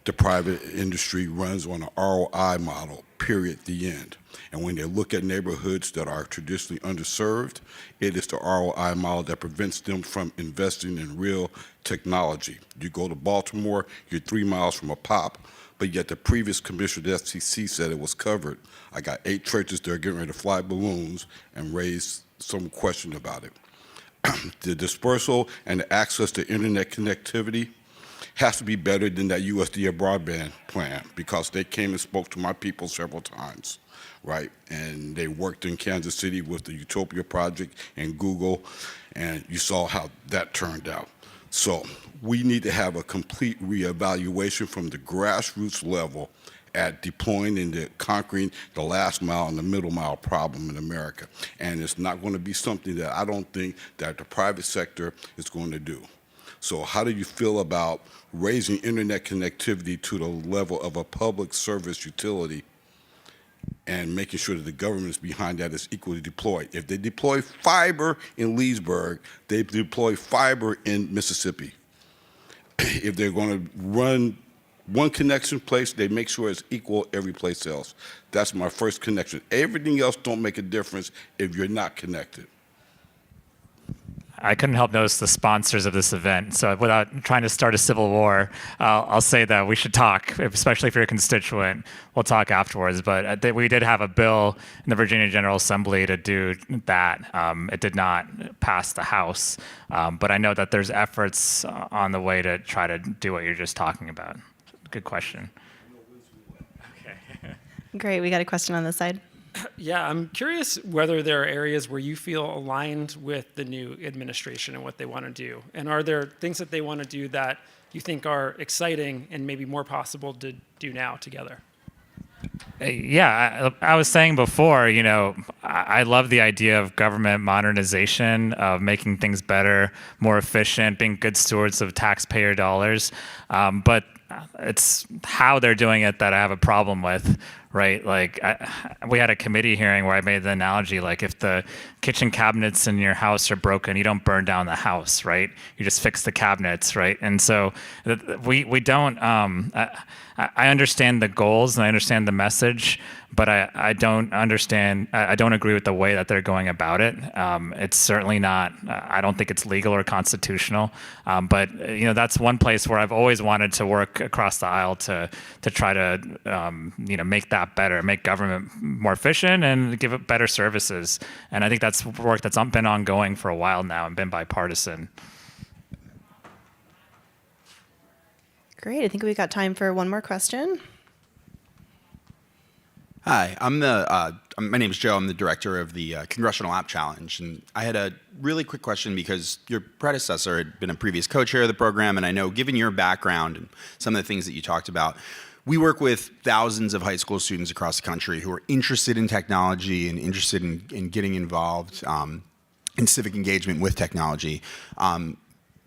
The private industry runs on an ROI model, period, the end. And when they look at neighborhoods that are traditionally underserved, it is the ROI model that prevents them from investing in real technology. You go to Baltimore, you're 3 miles from a pop, but yet the previous commissioner of the FCC said it was covered. I got 8 churches that are getting ready to fly balloons and raise some question about it. The dispersal and the access to internet connectivity has to be better than that USDA broadband plan, because they came and spoke to my people several times, right? And they worked in Kansas City with the Utopia Project and Google, and you saw how that turned out. So we need to have a complete reevaluation from the grassroots level at deploying and conquering the last mile and the middle mile problem in America. And it's not going to be something that I don't think that the private sector is going to do. So how do you feel about raising internet connectivity to the level of a public service utility and making sure that the government is behind that is equally deployed? If they deploy fiber in Leesburg, they deploy fiber in Mississippi. If they're going to run one connection place, they make sure it's equal every place else. That's my first connection. Everything else don't make a difference if you're not connected. I couldn't help notice the sponsors of this event. So without trying to start a civil war, I'll say that we should talk, especially if you're a constituent. We'll talk afterwards. But we did have a bill in the Virginia General Assembly to do that. It did not pass the House. But I know that there's efforts on the way to try to do what you're just talking about. Good question. Great. We got a question on this side. Yeah, I'm curious whether there are areas where you feel aligned with the new administration and what they want to do. And are there things that they want to do that you think are exciting and maybe more possible to do now together? Yeah, I was saying before, I love the idea of government modernization, of making things better, more efficient, being good stewards of taxpayer dollars. But it's how they're doing it that I have a problem with, right? Like we had a committee hearing where I made the analogy, like if the kitchen cabinets in your house are broken, you don't burn down the house, right? You just fix the cabinets, right? And so we don't, I understand the goals and I understand the message, but I don't understand, I don't agree with the way that they're going about it. It's certainly not, I don't think it's legal or constitutional, but that's one place where I've always wanted to work across the aisle to try to, make that better, make government more efficient and give it better services. And I think that's work that's been ongoing for a while now and been bipartisan. Great. I think we've got time for one more question. Hi, my name is Joe. I'm the director of the Congressional App Challenge. And I had a really quick question because your predecessor had been a previous co-chair of the program. And I know, given your background and some of the things that you talked about, we work with thousands of high school students across the country who are interested in technology and interested in getting involved in civic engagement with technology.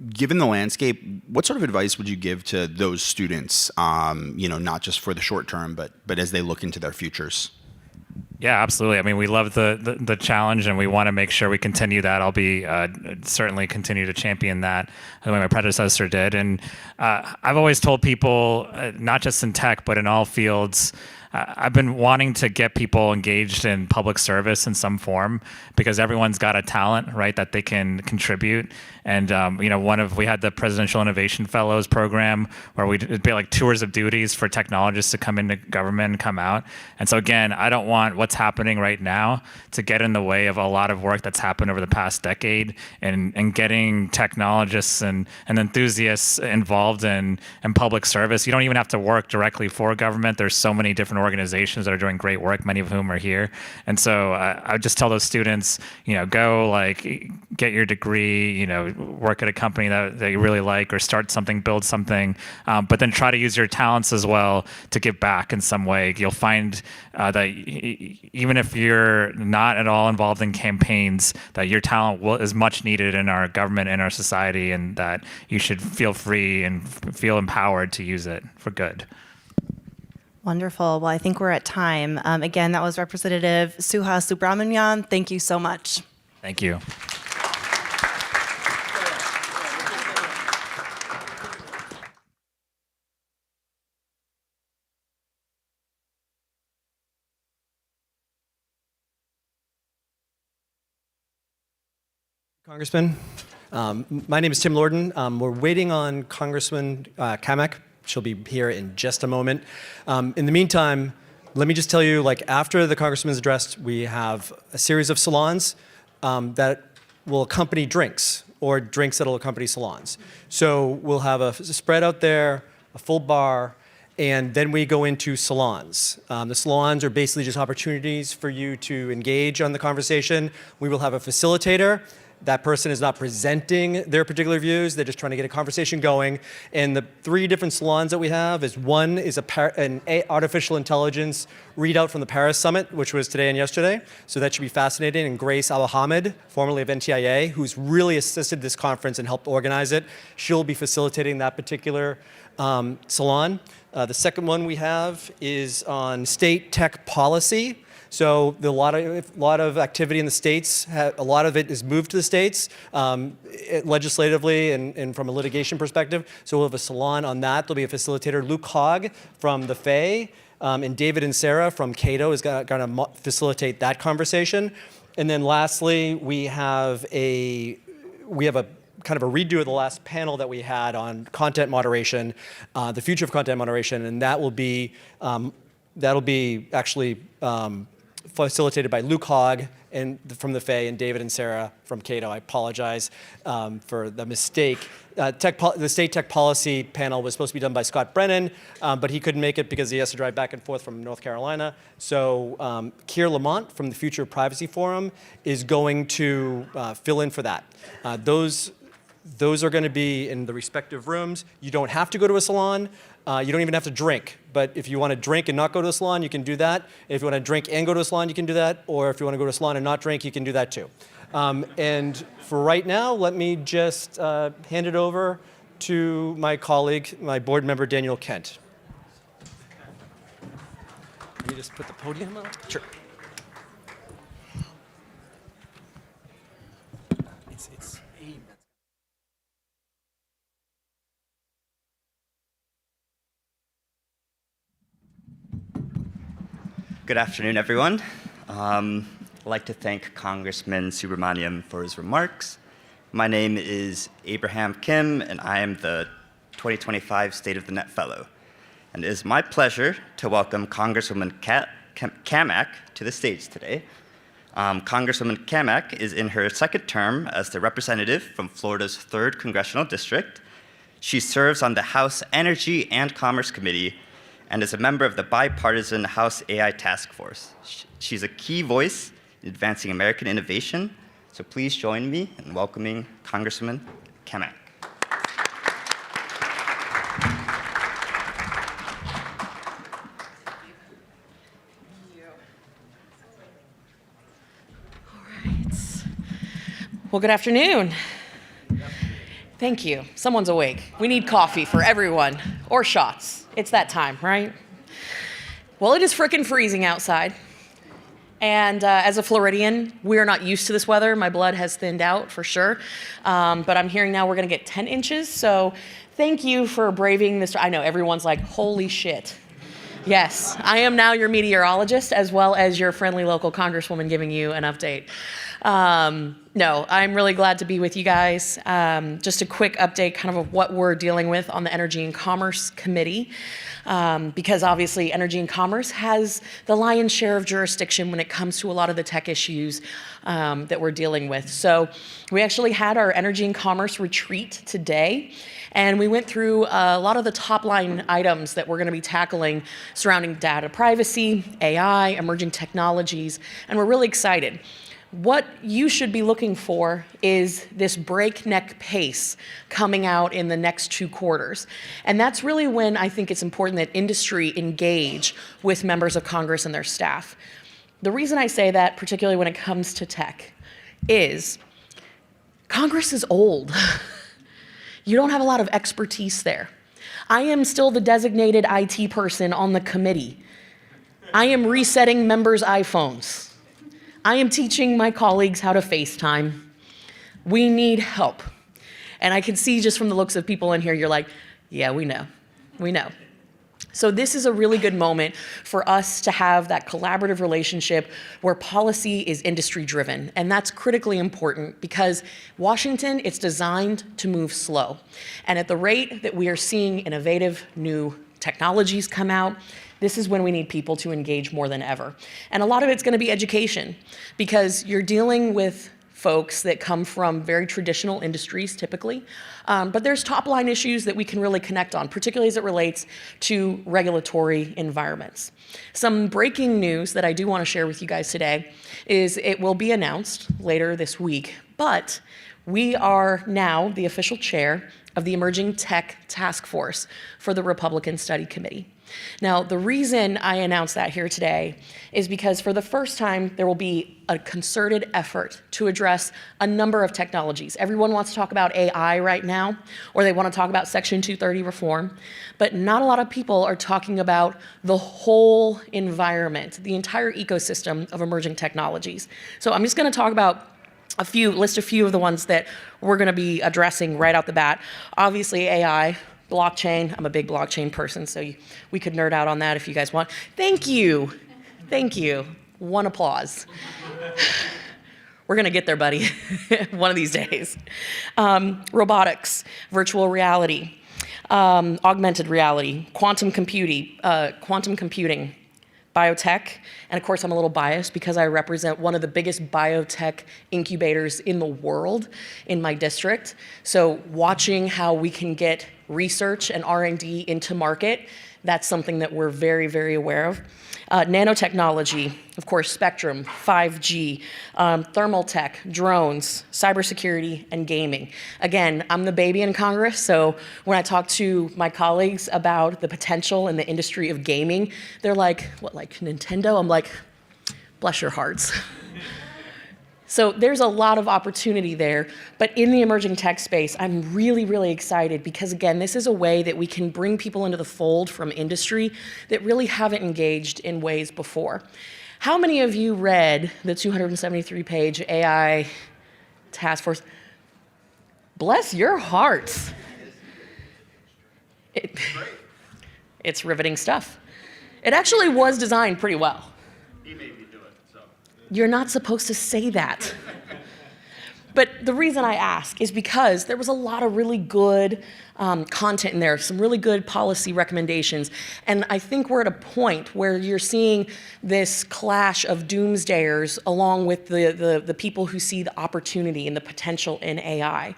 Given the landscape, what sort of advice would you give to those students, not just for the short term, but as they look into their futures? Yeah, absolutely. I mean, we love the challenge, and we want to make sure we continue that. I'll be certainly continue to champion that the way my predecessor did. And I've always told people, not just in tech, but in all fields, I've been wanting to get people engaged in public service in some form because everyone's got a talent, right, that they can contribute. And we had the Presidential Innovation Fellows program where it'd be like tours of duties for technologists to come into government and come out. And so again, I don't want what's happening right now to get in the way of a lot of work that's happened over the past decade and getting technologists and enthusiasts involved in public service. You don't even have to work directly for government. There's so many different organizations that are doing great work, many of whom are here. And so I would just tell those students, go get your degree, work at a company that you really like or start something, build something, but then try to use your talents as well to give back in some way. You'll find that even if you're not at all involved in campaigns, that your talent is much needed in our government, in our society, and that you should feel free and feel empowered to use it for good. Wonderful. Well, I think we're at time. Again, that was Representative Suha Subramanian. Thank you so much. Thank you. Congressman. My name is Tim Lorden. We're waiting on Congressman Kamek. She'll be here in just a moment. In the meantime, let me just tell you, after the Congressman's address, we have a series of salons that will accompany drinks, or drinks that will accompany salons. So we'll have a spread out there, a full bar, and then we go into salons. The salons are basically just opportunities for you to engage on the conversation. We will have a facilitator. That person is not presenting their particular views. They're just trying to get a conversation going. And the 3 different salons that we have is one is an artificial intelligence readout from the Paris Summit, which was today and yesterday. So that should be fascinating. And Grace Al-Hamid, formerly of NTIA, who's really assisted this conference and helped organize it, she'll be facilitating that particular salon. The second one we have is on state tech policy. So a lot of activity in the states, a lot of it is moved to the states legislatively and from a litigation perspective. So we'll have a salon on that. There'll be a facilitator, Luke Hogg from the FAA, and David and Sarah from Cato is going to facilitate that conversation. And then lastly, we have a we have a kind of a redo of the last panel that we had on content moderation, the future of content moderation, and that will be actually facilitated by Luke Hogg from the FAE and David and Sarah from Cato. I apologize for the mistake. The state tech policy panel was supposed to be done by Scott Brennan, but he couldn't make it because he has to drive back and forth from North Carolina. So Keir Lamont from the Future Privacy Forum is going to fill in for that. Those are going to be in the respective rooms. You don't have to go to a salon. You don't even have to drink. But if you want to drink and not go to a salon, you can do that. If you want to drink and go to a salon, you can do that. Or if you want to go to a salon and not drink, you can do that too. And for right now, let me just hand it over to my colleague, my board member, Daniel Kent. Let me just put the podium up. Sure. Good afternoon, everyone. I'd like to thank Congressman Subramaniam for his remarks. My name is Abraham Kim, and I am the 2025 State of the Net Fellow. And it is my pleasure to welcome Congresswoman Kamak to the stage today. Congresswoman Kamak is in her second term as the representative from Florida's 3rd Congressional District. She serves on the House Energy and Commerce Committee and is a member of the bipartisan House AI Task Force. She's a key voice in advancing American innovation, so please join me in welcoming Congresswoman Kamak. Well, good afternoon. Thank you. Someone's awake. We need coffee for everyone, or shots. It's that time, right? Well, it is frickin' freezing outside. And as a Floridian, we're not used to this weather. My blood has thinned out for sure. But I'm hearing now we're gonna get 10 inches. So thank you for braving this. I know everyone's like, holy shit. Yes, I am now your meteorologist as well as your friendly local congresswoman giving you an update. No, I'm really glad to be with you guys. Just a quick update kind of what we're dealing with on the Energy and Commerce Committee, because obviously Energy and Commerce has the lion's share of jurisdiction when it comes to a lot of the tech issues that we're dealing with. So we actually had our Energy and Commerce retreat today, and we went through a lot of the top line items that we're going to be tackling surrounding data privacy, AI, emerging technologies, and we're really excited. What you should be looking for is this breakneck pace coming out in the next 2 quarters. And that's really when I think it's important that industry engage with members of Congress and their staff. The reason I say that, particularly when it comes to tech, is Congress is old. You don't have a lot of expertise there. I am still the designated IT person on the committee. I am resetting members' iPhones. I am teaching my colleagues how to FaceTime. We need help. And I can see just from the looks of people in here, you're like, yeah, we know. So this is a really good moment for us to have that collaborative relationship where policy is industry driven. And that's critically important because Washington, it's designed to move slow. And at the rate that we are seeing innovative new technologies come out, this is when we need people to engage more than ever. And a lot of it's going to be education, because you're dealing with folks that come from very traditional industries typically, but there's top line issues that we can really connect on, particularly as it relates to regulatory environments. Some breaking news that I do want to share with you guys today is it will be announced later this week, but we are now the official chair of the Emerging Tech Task Force for the Republican Study Committee. Now, the reason I announced that here today is because for the first time, there will be a concerted effort to address a number of technologies. Everyone wants to talk about AI right now, or they want to talk about Section 230 reform, but not a lot of people are talking about the whole environment, the entire ecosystem of emerging technologies. So I'm just going to talk about list a few of the ones that we're going to be addressing right out the bat. Obviously, AI, blockchain. I'm a big blockchain person, so we could nerd out on that if you guys want. Thank you. One applause. We're going to get there, buddy, one of these days. Robotics, virtual reality, augmented reality, quantum computing, biotech, and of course I'm a little biased because I represent one of the biggest biotech incubators in the world in my district. So watching how we can get research and R&D into market, that's something that we're very, very aware of. Nanotechnology, of course, spectrum, 5G, thermal tech, drones, cybersecurity, and gaming. Again, I'm the baby in Congress, so when I talk to my colleagues about the potential in the industry of gaming, they're like, what, like Nintendo? I'm like, bless your hearts. So there's a lot of opportunity there, but in the emerging tech space, I'm really, really excited because again, this is a way that we can bring people into the fold from industry that really haven't engaged in ways before. How many of you read the 273-page AI task force? Bless your hearts. It's riveting stuff. It actually was designed pretty well. You're not supposed to say that. But the reason I ask is because there was a lot of really good content in there, some really good policy recommendations. And I think we're at a point where you're seeing this clash of doomsdayers along with the people who see the opportunity and the potential in AI.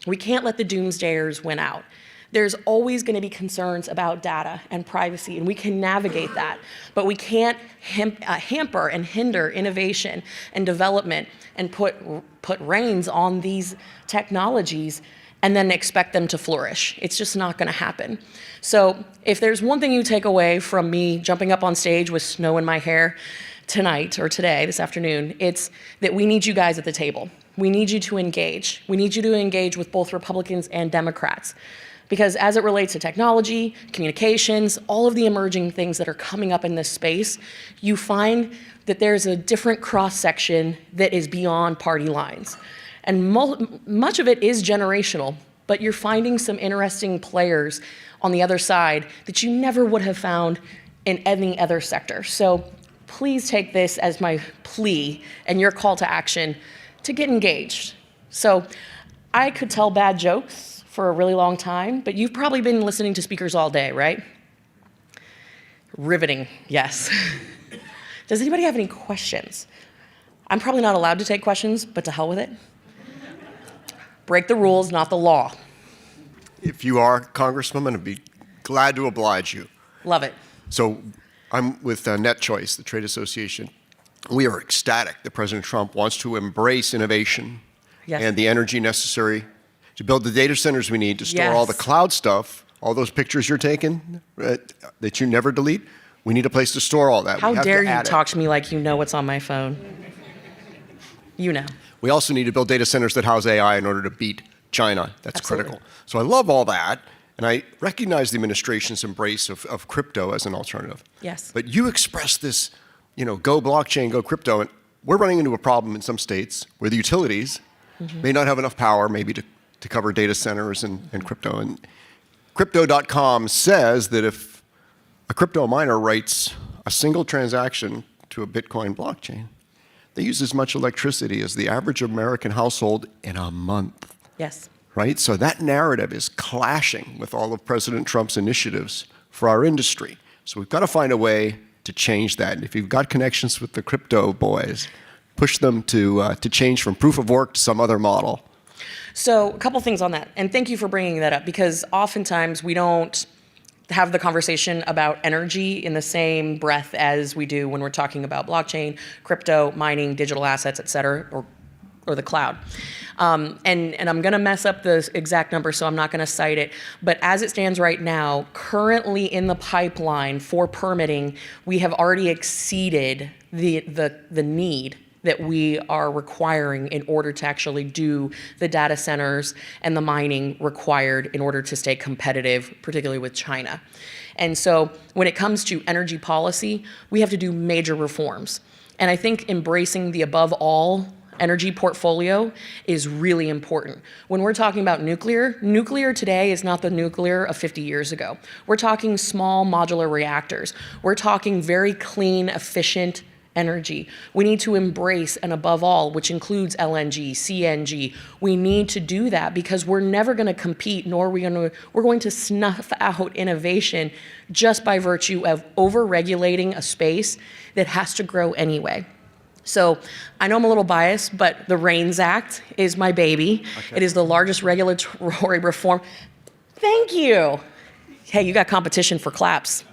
We can't let the doomsdayers win out. There's always going to be concerns about data and privacy, and we can navigate that. But we can't hamper and hinder innovation and development and put reins on these technologies and then expect them to flourish. It's just not going to happen. So if there's one thing you take away from me jumping up on stage with snow in my hair tonight or today, this afternoon, it's that we need you guys at the table. We need you to engage. We need you to engage with both Republicans and Democrats. Because as it relates to technology, communications, all of the emerging things that are coming up in this space, you find that there's a different cross-section that is beyond party lines. And much of it is generational, but you're finding some interesting players on the other side that you never would have found in any other sector. So please take this as my plea and your call to action to get engaged. So I could tell bad jokes for a really long time, but you've probably been listening to speakers all day, right? Riveting, yes. Does anybody have any questions? I'm probably not allowed to take questions, but to hell with it. Break the rules, not the law. If you are, Congresswoman, I'd be glad to oblige you. Love it. So I'm with NetChoice, the trade association. We are ecstatic that President Trump wants to embrace innovation and the energy necessary to build the data centers we need to store all the cloud stuff, all those pictures you're taking that you never delete. We need a place to store all that. How dare you talk to me like you know what's on my phone? You know. We also need to build data centers that house AI in order to beat China. That's critical. So I love all that, and I recognize the administration's embrace of crypto as an alternative. Yes. But you expressed this, go blockchain, go crypto, and we're running into a problem in some states where the utilities may not have enough power maybe to cover data centers and crypto. And Crypto.com says that if a crypto miner writes a single transaction to a Bitcoin blockchain, they use as much electricity as the average American household in a month. Yes. Right? So that narrative is clashing with all of President Trump's initiatives for our industry. So we've got to find a way to change that. And if you've got connections with the crypto boys, push them to change from proof of work to some other model. So a couple things on that, and thank you for bringing that up, because oftentimes we don't have the conversation about energy in the same breath as we do when we're talking about blockchain, crypto, mining, digital assets, et cetera, or the cloud. And I'm going to mess up the exact number, so I'm not going to cite it. But as it stands right now, currently in the pipeline for permitting, we have already exceeded the need that we are requiring in order to actually do the data centers and the mining required in order to stay competitive, particularly with China. And so when it comes to energy policy, we have to do major reforms. And I think embracing the above all energy portfolio is really important. When we're talking about nuclear today is not the nuclear of 50 years ago. We're talking small modular reactors. We're talking very clean, efficient energy. We need to embrace, and above all, which includes LNG, CNG, we need to do that because we're never going to compete, nor we're going to snuff out innovation just by virtue of over-regulating a space that has to grow anyway. So I know I'm a little biased, but the REINS Act is my baby. Okay. It is the largest regulatory reform. Thank you. Hey, you got competition for claps.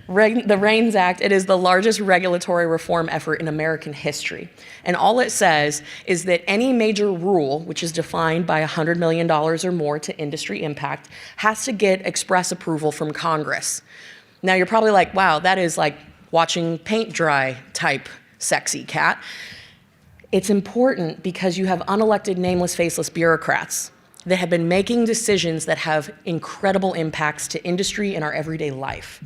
The REINS Act, it is the largest regulatory reform effort in American history. And all it says is that any major rule, which is defined by $100 million or more to industry impact, has to get express approval from Congress. Now you're probably like, wow, that is like watching paint dry type sexy, Kat. It's important because you have unelected, nameless, faceless bureaucrats that have been making decisions that have incredible impacts to industry and our everyday life.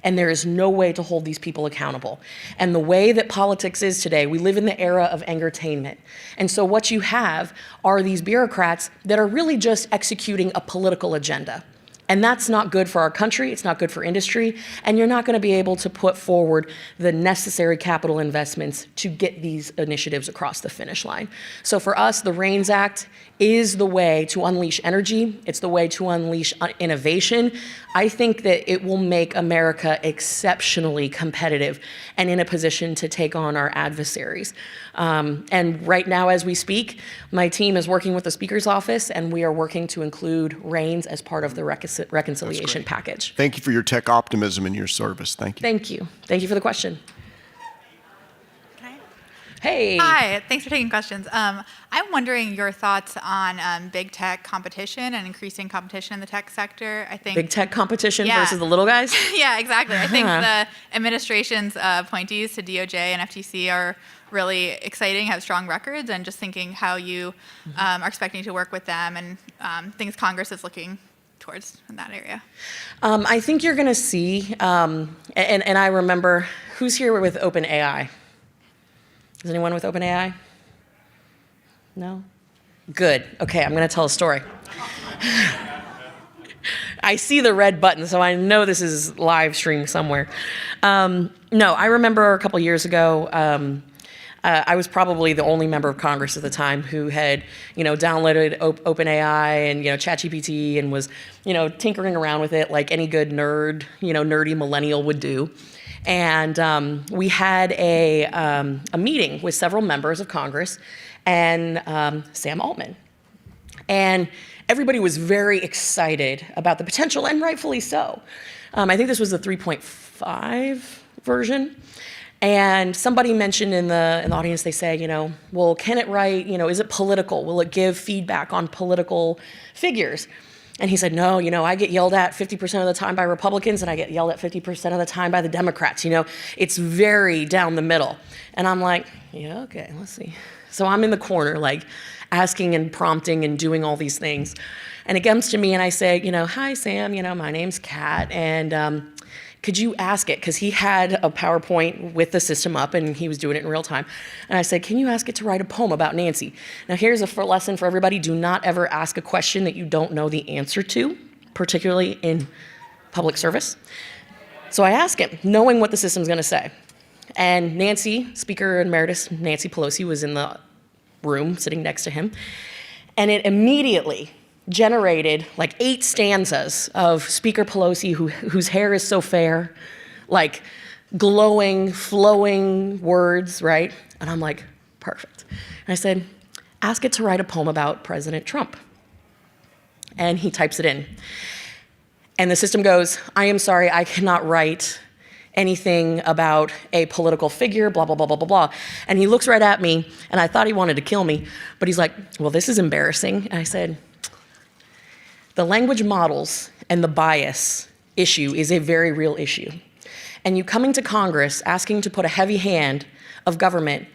And there is no way to hold these people accountable. And the way that politics is today, we live in the era of entertainment. And so what you have are these bureaucrats that are really just executing a political agenda. And that's not good for our country, it's not good for industry, and you're not going to be able to put forward the necessary capital investments to get these initiatives across the finish line. So for us, the REINS Act is the way to unleash energy, it's the way to unleash innovation. I think that it will make America exceptionally competitive and in a position to take on our adversaries. And right now, as we speak, my team is working with the Speaker's office, and we are working to include REINS as part of the reconciliation package. Thank you for your tech optimism and your service. Thank you. Thank you. Thank you for the question. Hey. Hi, thanks for taking questions. I'm wondering your thoughts on big tech competition and increasing competition in the tech sector. I think big tech competition versus the little guys? Yeah, exactly. I think the administration's appointees to DOJ and FTC are really exciting, have strong records, and just thinking how you are expecting to work with them and things Congress is looking towards in that area. I think you're going to see, and I remember, who's here with OpenAI? Is anyone with OpenAI? No? Good. Okay, I'm going to tell a story. I see the red button, so I know this is live streamed somewhere. No, I remember a couple years ago, I was probably the only member of Congress at the time who had, downloaded OpenAI and, ChatGPT and was, tinkering around with it like any good nerd, nerdy millennial would do. And we had a meeting with several members of Congress and Sam Altman. And everybody was very excited about the potential, and rightfully so. I think this was the 3.5 version. And somebody mentioned in the audience, they say, well, can it write, is it political? Will it give feedback on political figures? And he said, no, I get yelled at 50% of the time by Republicans, and I get yelled at 50% of the time by the Democrats. It's very down the middle. And I'm like, yeah, okay, let's see. So I'm in the corner, like asking and prompting and doing all these things. And it comes to me and I say, hi, Sam, my name's Kat, and could you ask it? Because he had a PowerPoint with the system up and he was doing it in real time. And I said, can you ask it to write a poem about Nancy? Now here's a lesson for everybody. Do not ever ask a question that you don't know the answer to, particularly in public service. So I asked him, knowing what the system's gonna say. And Nancy, Speaker Emeritus Nancy Pelosi, was in the room sitting next to him. And it immediately generated like 8 stanzas of Speaker Pelosi, whose hair is so fair, like glowing, flowing words, right? And I'm like, perfect. And I said, ask it to write a poem about President Trump. And he types it in. And the system goes, I am sorry, I cannot write anything about a political figure, blah, blah, blah, blah, blah, blah. And he looks right at me, and I thought he wanted to kill me, but he's like, well, this is embarrassing. And I said, the language models and the bias issue is a very real issue. And you coming to Congress asking to put a heavy hand of government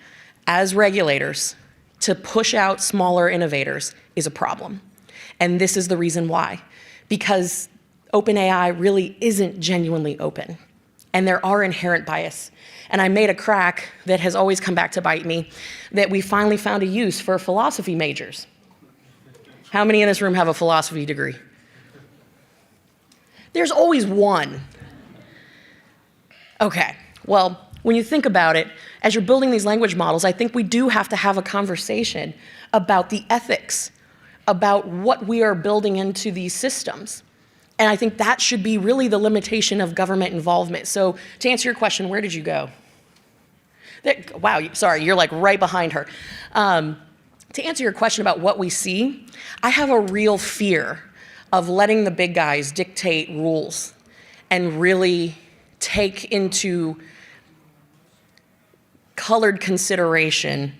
as regulators to push out smaller innovators is a problem. And this is the reason why. Because OpenAI really isn't genuinely open. And there are inherent bias. And I made a crack that has always come back to bite me, that we finally found a use for philosophy majors. How many in this room have a philosophy degree? There's always one. Okay, well, when you think about it, as you're building these language models, I think we do have to have a conversation about the ethics, about what we are building into these systems. And I think that should be really the limitation of government involvement. So to answer your question, where did you go? Wow, sorry, you're like right behind her. To answer your question about what we see, I have a real fear of letting the big guys dictate rules and really take into colored consideration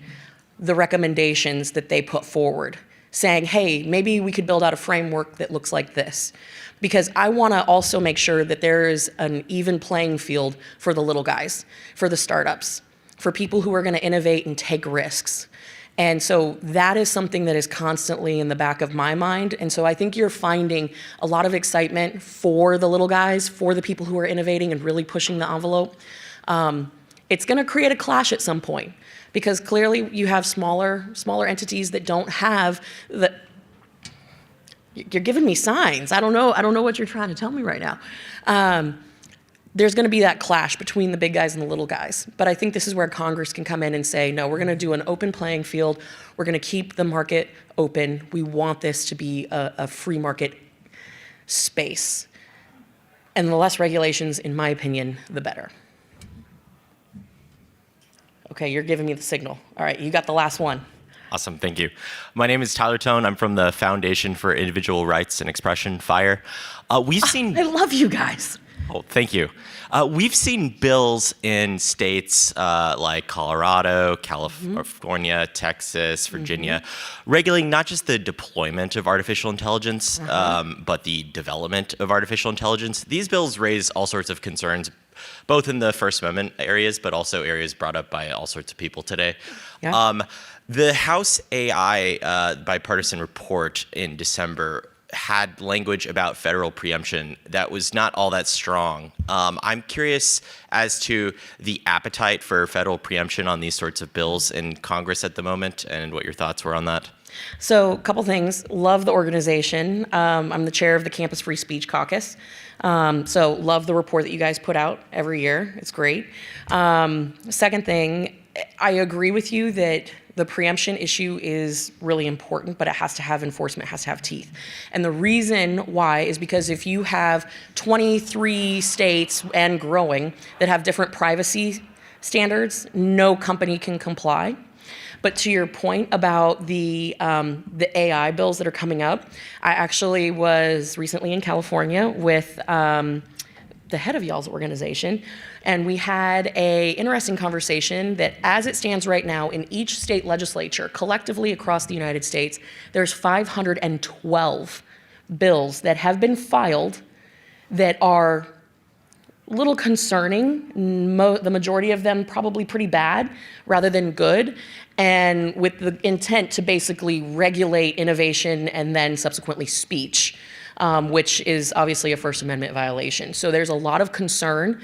the recommendations that they put forward, saying, hey, maybe we could build out a framework that looks like this. Because I want to also make sure that there is an even playing field for the little guys, for the startups, for people who are going to innovate and take risks. And so that is something that is constantly in the back of my mind. And so I think you're finding a lot of excitement for the little guys, for the people who are innovating and really pushing the envelope. It's going to create a clash at some point, because clearly you have smaller entities that don't have the. You're giving me signs. I don't know what you're trying to tell me right now. There's going to be that clash between the big guys and the little guys. But I think this is where Congress can come in and say, no, we're going to do an open playing field. We're going to keep the market open. We want this to be a free market space. And the less regulations, in my opinion, the better. Okay, you're giving me the signal. All right, you got the last one. Awesome, thank you. My name is Tyler Tone. I'm from the Foundation for Individual Rights and Expression, FIRE. We've seen. I love you guys. Oh, thank you. We've seen bills in states like Colorado, California, Texas, Virginia, regulating not just the deployment of artificial intelligence, but the development of artificial intelligence. These bills raise all sorts of concerns, both in the First Amendment areas, but also areas brought up by all sorts of people today. Yeah. The House AI bipartisan report in December had language about federal preemption that was not all that strong. I'm curious as to the appetite for federal preemption on these sorts of bills in Congress at the moment, and what your thoughts were on that. So a couple things. Love the organization. I'm the chair of the Campus Free Speech Caucus. So love the report that you guys put out every year. It's great. Second thing, I agree with you that the preemption issue is really important, but it has to have enforcement, it has to have teeth. And the reason why is because if you have 23 states and growing that have different privacy standards, no company can comply. But to your point about the AI bills that are coming up, I actually was recently in California with the head of y'all's organization, and we had an interesting conversation that as it stands right now in each state legislature, collectively across the United States, there's 512 bills that have been filed that are a little concerning, the majority of them probably pretty bad rather than good, and with the intent to basically regulate innovation and then subsequently speech, which is obviously a First Amendment violation. So there's a lot of concern.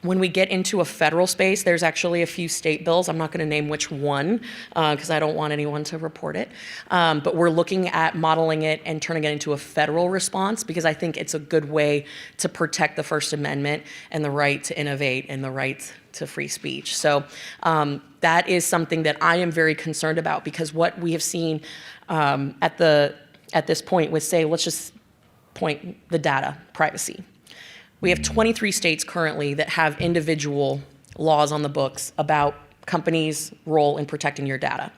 When we get into a federal space, there's actually a few state bills. I'm not going to name which one because I don't want anyone to report it. But we're looking at modeling it and turning it into a federal response because I think it's a good way to protect the First Amendment and the right to innovate and the right to free speech. So that is something that I am very concerned about because what we have seen at this point with, say, let's just point the data, privacy. We have 23 states currently that have individual laws on the books about companies' role in protecting your data.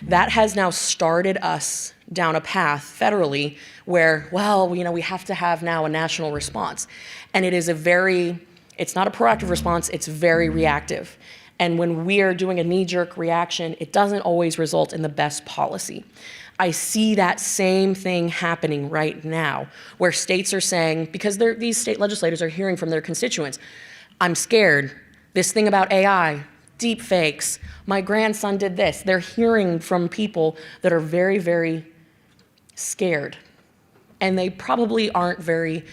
That has now started us down a path federally where, well, you know, we have to have now a national response. And it is it's not a proactive response, it's very reactive. And when we are doing a knee-jerk reaction, it doesn't always result in the best policy. I see that same thing happening right now, where states are saying, because these state legislators are hearing from their constituents, I'm scared, this thing about AI, deep fakes, my grandson did this. They're hearing from people that are very, very scared. And they probably aren't very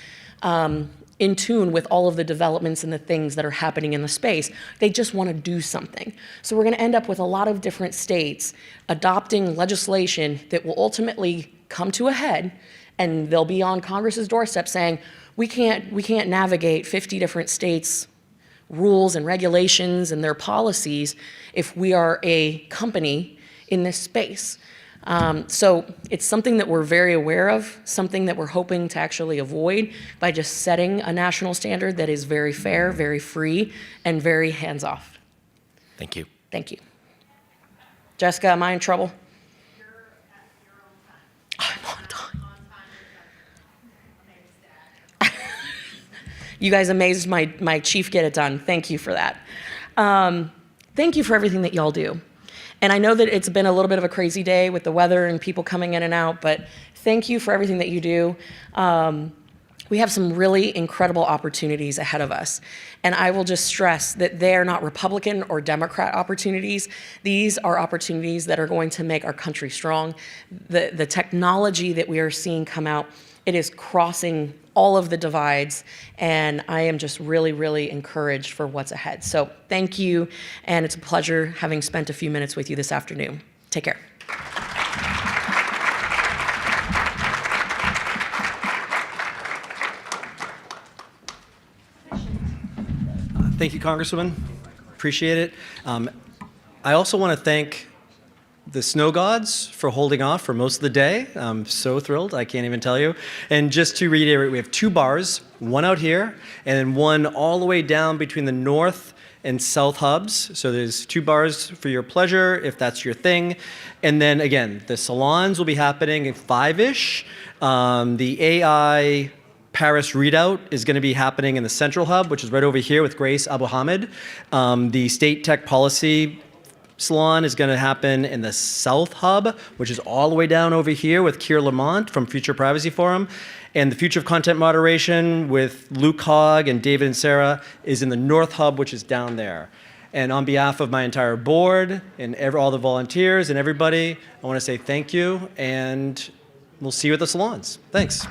in tune with all of the developments and the things that are happening in the space. They just want to do something. So we're going to end up with a lot of different states adopting legislation that will ultimately come to a head, and they'll be on Congress's doorstep saying, we can't navigate 50 different states rules and regulations and their policies if we are a company in this space. So it's something that we're very aware of, something that we're hoping to actually avoid by just setting a national standard that is very fair, very free, and very hands-off. Thank you. Thank you. Jessica, am I in trouble? I'm on time. You guys amazed my chief get it done. Thank you for that. Thank you for everything that y'all do. And I know that it's been a little bit of a crazy day with the weather and people coming in and out, but thank you for everything that you do. We have some really incredible opportunities ahead of us. And I will just stress that they are not Republican or Democrat opportunities. These are opportunities that are going to make our country strong. The technology that we are seeing come out, it is crossing all of the divides, and I am just really, really encouraged for what's ahead. So thank you, and it's a pleasure having spent a few minutes with you this afternoon. Take care. Thank you, Congresswoman. Appreciate it. I also want to thank the snow gods for holding off for most of the day. I'm so thrilled, I can't even tell you. And just to reiterate, we have 2 bars, one out here, and then one all the way down between the north and south hubs. So there's 2 bars for your pleasure, if that's your thing. And then again, the salons will be happening at 5-ish. The AI Paris readout is going to be happening in the central hub, which is right over here with Grace Abu Hamid. The state tech policy salon is going to happen in the South Hub, which is all the way down over here with Keir Lamont from Future Privacy Forum. And the Future of Content Moderation with Luke Hogg and David and Sarah is in the North Hub, which is down there. And on behalf of my entire board and all the volunteers and everybody, I want to say thank you, and we'll see you at the salons. Thanks.